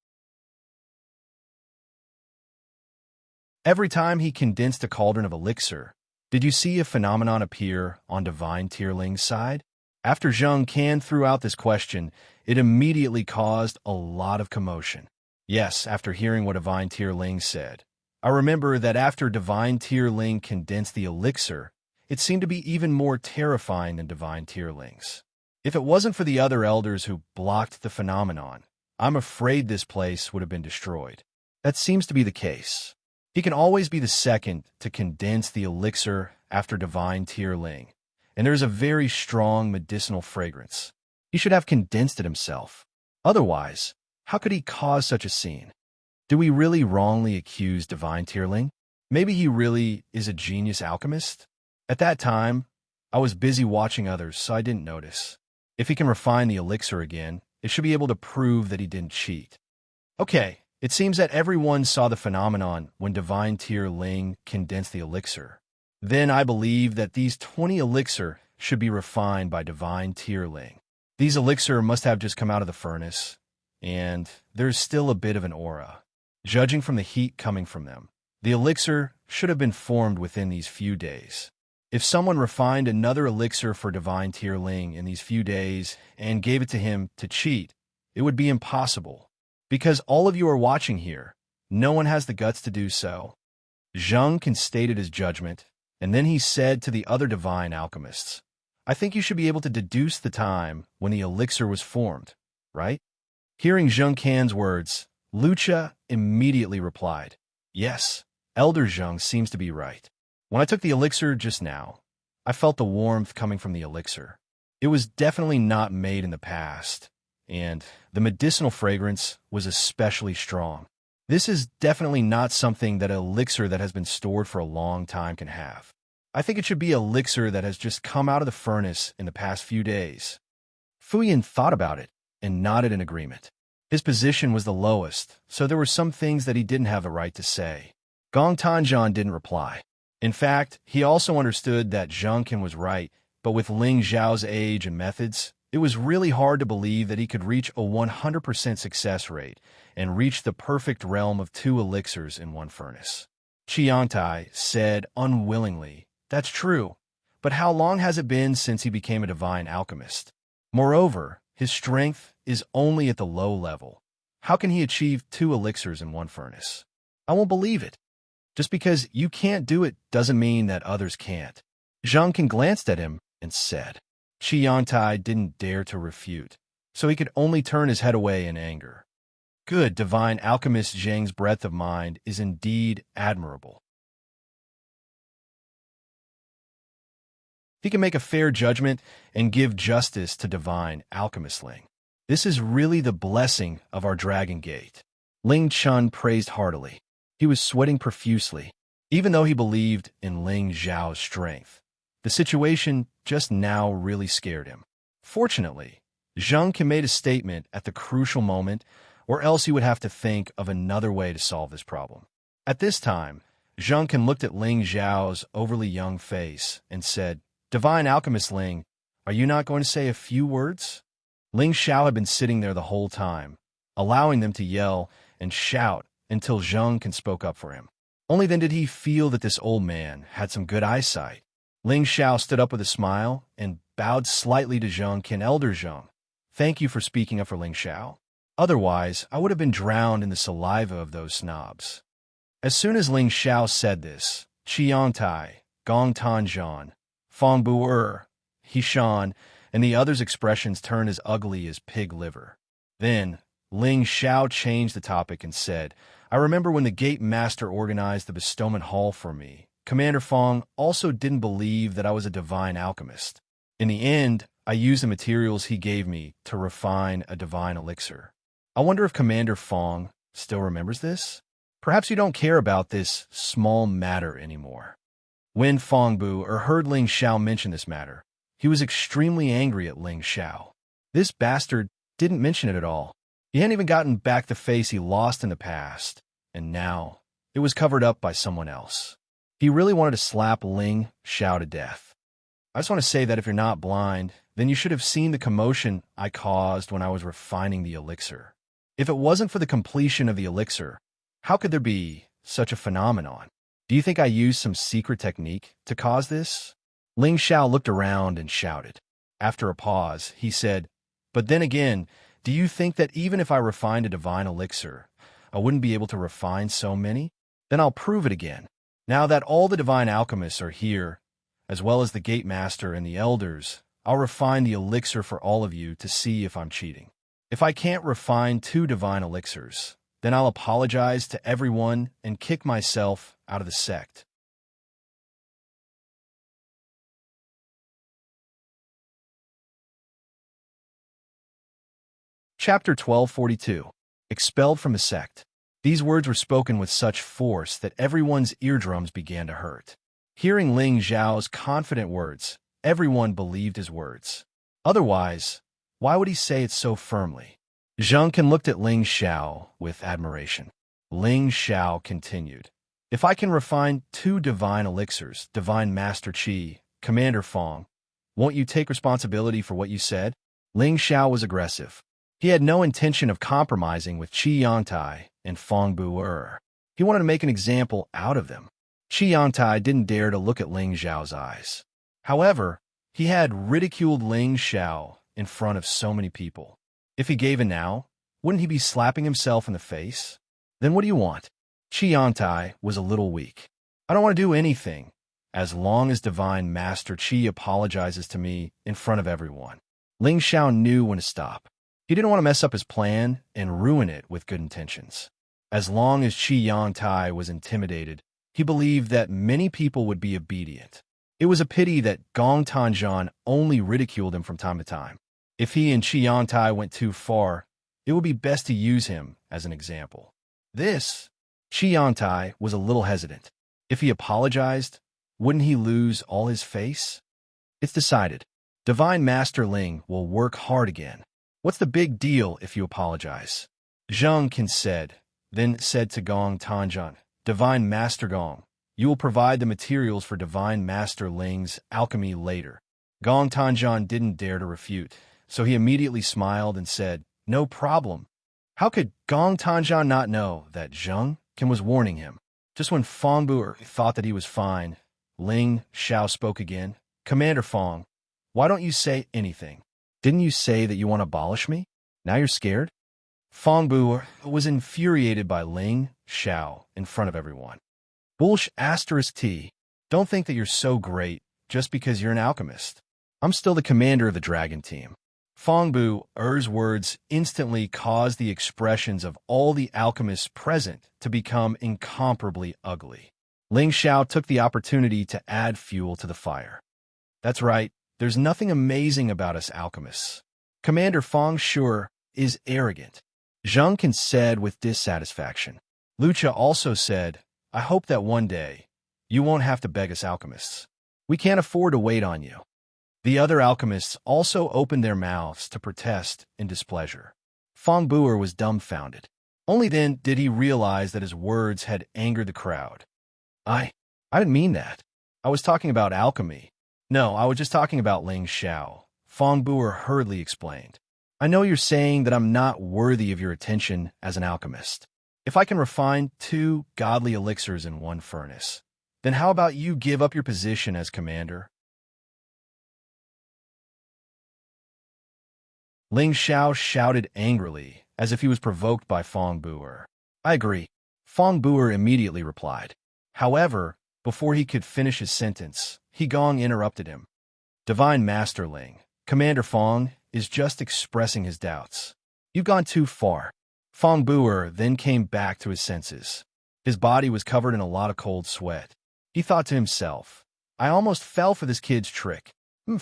[SPEAKER 1] Every time he condensed a cauldron of elixir, did you see a phenomenon appear on Divine Tier Ling's side? After Zheng Qin threw out this question, it immediately caused a lot of commotion. Yes, after hearing what Divine Tier Ling said. I remember that after Divine Tier Ling condensed the elixir, it seemed to be even more terrifying than Divine Tier Ling's. If it wasn't for the other elders who blocked the phenomenon, I'm afraid this place would have been destroyed. That seems to be the case. He can always be the second to condense the elixir after Divine Tier Ling, and there's a very strong medicinal fragrance. He should have condensed it himself. Otherwise, how could he cause such a scene? Do we really wrongly accuse Divine Tier Ling? Maybe he really is a genius alchemist? At that time, I was busy watching others, so I didn't notice. If he can refine the elixir again, it should be able to prove that he didn't cheat. Okay, it seems that everyone saw the phenomenon when Divine Tier Ling condensed the elixir. Then I believe that these 20 elixir should be refined by Divine Tier Ling. These elixir must have just come out of the furnace, and there's still a bit of an aura. Judging from the heat coming from them, the elixir should have been formed within these few days. If someone refined another elixir for Divine Tier Ling in these few days and gave it to him to cheat, it would be impossible. Because all of you are watching here, no one has the guts to do so. Zheng Qin stated his judgment, and then he said to the other divine alchemists, I think you should be able to deduce the time when the elixir was formed, right? Hearing Zheng Can's words, Lucha immediately replied, "Yes, Elder Zheng seems to be right. When I took the elixir just now, I felt the warmth coming from the elixir. It was definitely not made in the past, and the medicinal fragrance was especially strong. This is definitely not something that an elixir that has been stored for a long time can have. I think it should be an elixir that has just come out of the furnace in the past few days." Fuyin thought about it and nodded in agreement. His position was the lowest, so there were some things that he didn't have the right to say. Gong Tanzhan didn't reply. In fact, he also understood that Zheng Can was right, but with Ling Zhao's age and methods, it was really hard to believe that he could reach a 100% success rate and reach the perfect realm of 2 elixirs in one furnace. Xianxia said unwillingly, "That's true, but how long has it been since he became a divine alchemist? Moreover, his strength is only at the low level. How can he achieve 2 elixirs in one furnace? I won't believe it. Just because you can't do it doesn't mean that others can't." Zheng Can glanced at him and said. Xianxia didn't dare to refute, so he could only turn his head away in anger. Good divine alchemist Zheng's breadth of mind is indeed admirable. He can make a fair judgment and give justice to divine alchemist Ling. This is really the blessing of our Dragon Gate. Ling Chun praised heartily. He was sweating profusely, even though he believed in Ling Zhao's strength. The situation just now really scared him. Fortunately, Zheng Can made a statement at the crucial moment, or else he would have to think of another way to solve this problem. At this time, Zheng Can looked at Ling Zhao's overly young face and said, "Divine Alchemist Ling, are you not going to say a few words?" Ling Xiao had been sitting there the whole time, allowing them to yell and shout until Zheng Can spoke up for him. Only then did he feel that this old man had some good eyesight. Ling Xiao stood up with a smile and bowed slightly to Zheng Can. "Elder Zheng, thank you for speaking up for Ling Xiao. Otherwise, I would have been drowned in the saliva of those snobs." As soon as Ling Xiao said this, Qiantai, Gong Tanzhan, Fong Bu Hishan, and the others' expressions turned as ugly as pig liver. Then, Ling Xiao changed the topic and said, "I remember when the Gate Master organized the bestowment hall for me, Commander Fong also didn't believe that I was a divine alchemist. In the end, I used the materials he gave me to refine a divine elixir. I wonder if Commander Fong still remembers this? Perhaps you don't care about this small matter anymore." When Fong Bu heard Ling Xiao mention this matter, he was extremely angry at Ling Xiao. This bastard didn't mention it at all. He hadn't even gotten back the face he lost in the past, and now it was covered up by someone else. He really wanted to slap Ling Xiao to death. I just want to say that if you're not blind, then you should have seen the commotion I caused when I was refining the elixir. If it wasn't for the completion of the elixir, how could there be such a phenomenon? Do you think I used some secret technique to cause this? Ling Xiao looked around and shouted. After a pause, he said, "But then again, do you think that even if I refined a divine elixir, I wouldn't be able to refine so many? Then I'll prove it again. Now that all the divine alchemists are here, as well as the Gate Master and the elders, I'll refine the elixir for all of you to see if I'm cheating. If I can't refine 2 divine elixirs, then I'll apologize to everyone and kick myself out of the sect." Chapter 1242. Expelled from the sect. These words were spoken with such force that everyone's eardrums began to hurt. Hearing Ling Zhao's confident words, everyone believed his words. Otherwise, why would he say it so firmly? Zheng Can looked at Ling Xiao with admiration. Ling Xiao continued, "If I can refine 2 divine elixirs, Divine Master Qi, Commander Fong, won't you take responsibility for what you said?" Ling Xiao was aggressive. He had no intention of compromising with Qi Yangtai and Fong Bu. He wanted to make an example out of them. Qi Yangtai didn't dare to look at Ling Zhao's eyes. However, he had ridiculed Ling Xiao in front of so many people. If he gave in now, wouldn't he be slapping himself in the face? Then what do you want? Qi Yangtai was a little weak. "I don't want to do anything, as long as Divine Master Qi apologizes to me in front of everyone." Ling Xiao knew when to stop. He didn't want to mess up his plan and ruin it with good intentions. As long as Xianxia was intimidated, he believed that many people would be obedient. It was a pity that Gong Tanzhan only ridiculed him from time to time. If he and Xianxia went too far, it would be best to use him as an example. Xianxia was a little hesitant. If he apologized, wouldn't he lose all his face? It's decided. Divine Master Ling will work hard again. What's the big deal if you apologize? Xianxia said, then said to Gong Tanzhan, Divine Master Gong, you will provide the materials for Divine Master Ling's alchemy later. Gong Tanzhan didn't dare to refute, so he immediately smiled and said, no problem. How could Gong Tanzhan not know that Xianxia was warning him? Just when Fong Bu thought that he was fine, Ling Xiao spoke again. Commander Fong, why don't you say anything? Didn't you say that you want to abolish me? Now you're scared? Fong Bu was infuriated by Ling Xiao in front of everyone. T. Don't think that you're so great just because you're an alchemist. I'm still the commander of the dragon team. Fong Bu's words instantly caused the expressions of all the alchemists present to become incomparably ugly. Ling Xiao took the opportunity to add fuel to the fire. That's right, there's nothing amazing about us alchemists. Commander Fong sure is arrogant. Xianxia said with dissatisfaction. Wuxia also said, I hope that one day you won't have to beg us alchemists. We can't afford to wait on you. The other alchemists also opened their mouths to protest in displeasure. Fong Bu was dumbfounded. Only then did he realize that his words had angered the crowd. I didn't mean that. I was talking about alchemy. No, I was just talking about Ling Xiao. Fong Bu hurriedly explained. I know you're saying that I'm not worthy of your attention as an alchemist. If I can refine 2 godly elixirs in 1 furnace, then how about you give up your position as commander? Ling Xiao shouted angrily, as if he was provoked by Fong Bu. I agree. Fong Bu immediately replied. However, before he could finish his sentence, He Gong interrupted him. Divine Master Ling, Commander Fong is just expressing his doubts. You've gone too far. Fong Bu then came back to his senses. His body was covered in a lot of cold sweat. He thought to himself, I almost fell for this kid's trick.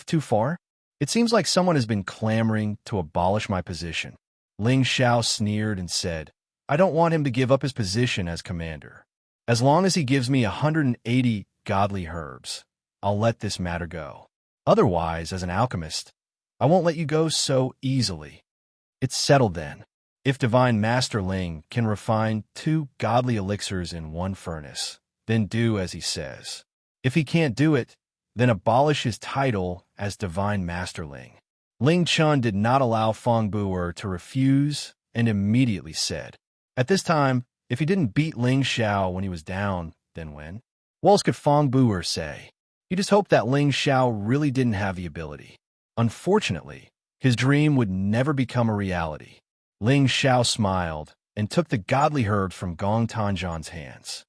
[SPEAKER 1] Too far? It seems like someone has been clamoring to abolish my position. Ling Xiao sneered and said, I don't want him to give up his position as commander. As long as he gives me 180 godly herbs, I'll let this matter go. Otherwise, as an alchemist, I won't let you go so easily. It's settled then. If Divine Master Ling can refine 2 godly elixirs in 1 furnace, then do as he says. If he can't do it, then abolish his title as Divine Master Ling. Ling Chun did not allow Fong Bu to refuse and immediately said, at this time, if he didn't beat Ling Xiao when he was down, then when? What else could Fong Bu say? He just hoped that Ling Xiao really didn't have the ability. Unfortunately, his dream would never become a reality. Ling Xiao smiled and took the godly herbs from Gong Tanzhan's hands.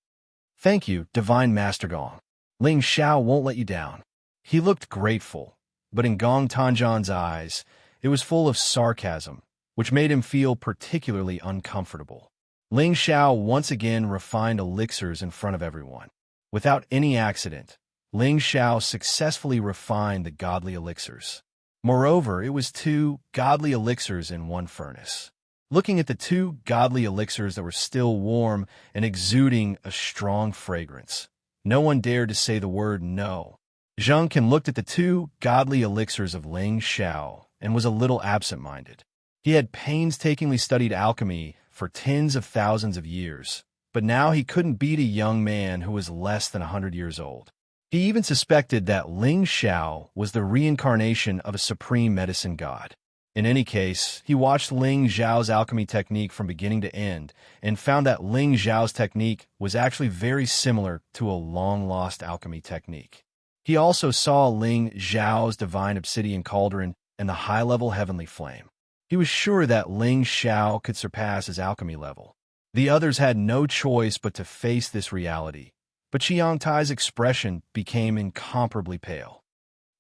[SPEAKER 1] Thank you, Divine Master Gong. Ling Xiao won't let you down. He looked grateful, but in Gong Tanzhan's eyes, it was full of sarcasm, which made him feel particularly uncomfortable. Ling Xiao once again refined elixirs in front of everyone. Without any accident, Ling Xiao successfully refined the godly elixirs. Moreover, it was 2 godly elixirs in 1 furnace. Looking at the 2 godly elixirs that were still warm and exuding a strong fragrance, no one dared to say the word no. Xianxia looked at the 2 godly elixirs of Ling Xiao and was a little absent-minded. He had painstakingly studied alchemy for tens of thousands of years, but now he couldn't beat a young man who was less than 100 years old. He even suspected that Ling Xiao was the reincarnation of a supreme medicine god. In any case, he watched Ling Xiao's alchemy technique from beginning to end and found that Ling Xiao's technique was actually very similar to a long-lost alchemy technique. He also saw Ling Xiao's divine obsidian cauldron and the high-level heavenly flame. He was sure that Ling Xiao could surpass his alchemy level. The others had no choice but to face this reality, but Xianxia's expression became incomparably pale.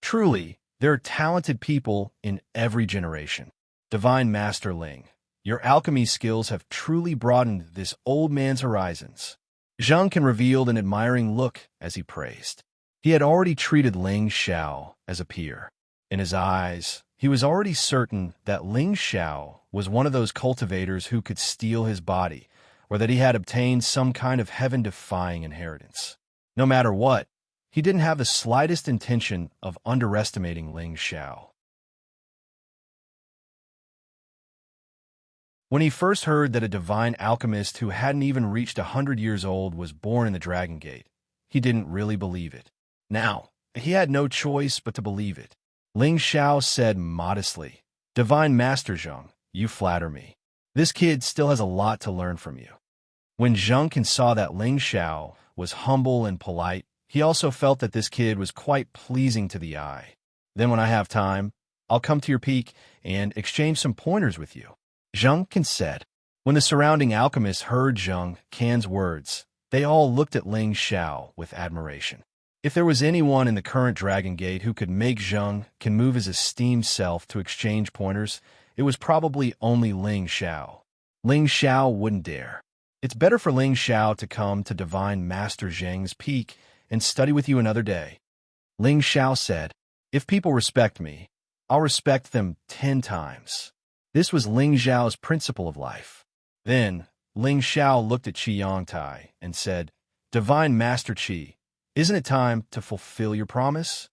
[SPEAKER 1] Truly, there are talented people in every generation. Divine Master Ling, your alchemy skills have truly broadened this old man's horizons. Xianxia revealed an admiring look as he praised. He had already treated Ling Xiao as a peer. In his eyes, he was already certain that Ling Xiao was one of those cultivators who could steal his body, or that he had obtained some kind of heaven-defying inheritance. No matter what, he didn't have the slightest intention of underestimating Ling Xiao. When he first heard that a divine alchemist who hadn't even reached 100 years old was born in the Dragon Gate, he didn't really believe it. Now, he had no choice but to believe it. Ling Xiao said modestly, "Divine Master Zheng, you flatter me. This kid still has a lot to learn from you." When Zheng saw that Ling Xiao was humble and polite, he also felt that this kid was quite pleasing to the eye. "Then when I have time, I'll come to your peak and exchange some pointers with you," Zheng said. When the surrounding alchemists heard Zheng's words, they all looked at Ling Xiao with admiration. If there was anyone in the current Dragon Gate who could make Zheng move his esteemed self to exchange pointers, it was probably only Ling Xiao. Ling Xiao wouldn't dare. "It's better for Ling Xiao to come to Divine Master Zheng's peak and study with you another day," Ling Xiao said. "If people respect me, I'll respect them 10 times. This was Ling Xiao's principle of life. Then, Ling Xiao looked at Xianxia and said, "Divine Master Qi, isn't it time to fulfill your promise?"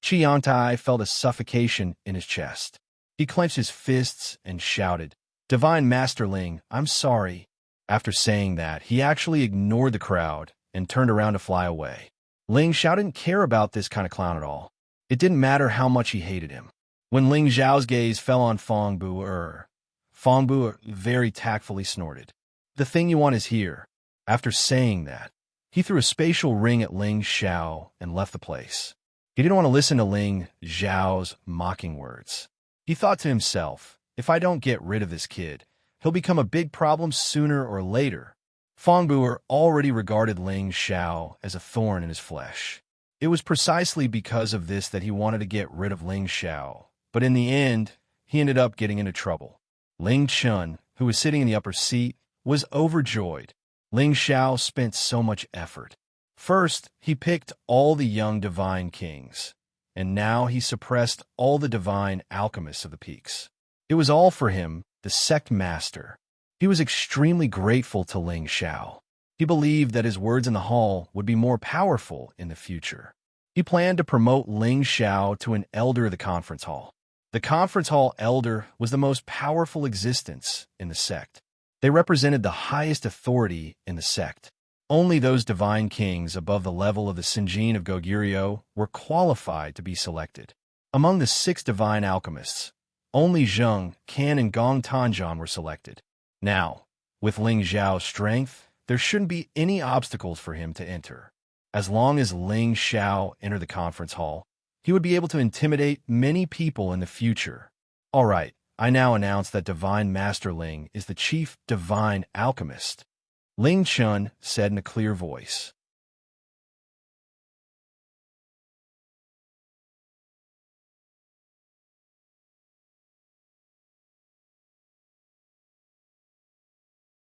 [SPEAKER 1] Xianxia felt a suffocation in his chest. He clenched his fists and shouted, "Divine Master Ling, I'm sorry." After saying that, he actually ignored the crowd and turned around to fly away. Ling Xiao didn't care about this kind of clown at all. It didn't matter how much he hated him. When Ling Xiao's gaze fell on Feng Bu very tactfully snorted. "The thing you want is here." After saying that, he threw a spatial ring at Ling Xiao and left the place. He didn't want to listen to Ling Xiao's mocking words. He thought to himself, if I don't get rid of this kid, he'll become a big problem sooner or later. Feng Bu already regarded Ling Xiao as a thorn in his flesh. It was precisely because of this that he wanted to get rid of Ling Xiao, but in the end, he ended up getting into trouble. Ling Chun, who was sitting in the upper seat, was overjoyed. Ling Xiao spent so much effort. First, he picked all the young divine kings, and now he suppressed all the divine alchemists of the peaks. It was all for him, the sect master. He was extremely grateful to Ling Xiao. He believed that his words in the hall would be more powerful in the future. He planned to promote Ling Xiao to an elder of the conference hall. The conference hall elder was the most powerful existence in the sect. They represented the highest authority in the sect. Only those divine kings above the level of the Sinjin of Goguryeo were qualified to be selected. Among the 6 divine alchemists, only Zheng, Can, and Gong Tanzhan were selected. Now, with Ling Xiao's strength, there shouldn't be any obstacles for him to enter. As long as Ling Xiao entered the conference hall, he would be able to intimidate many people in the future. All right, I now announce that Divine Master Ling is the chief divine alchemist, Ling Chun said in a clear voice.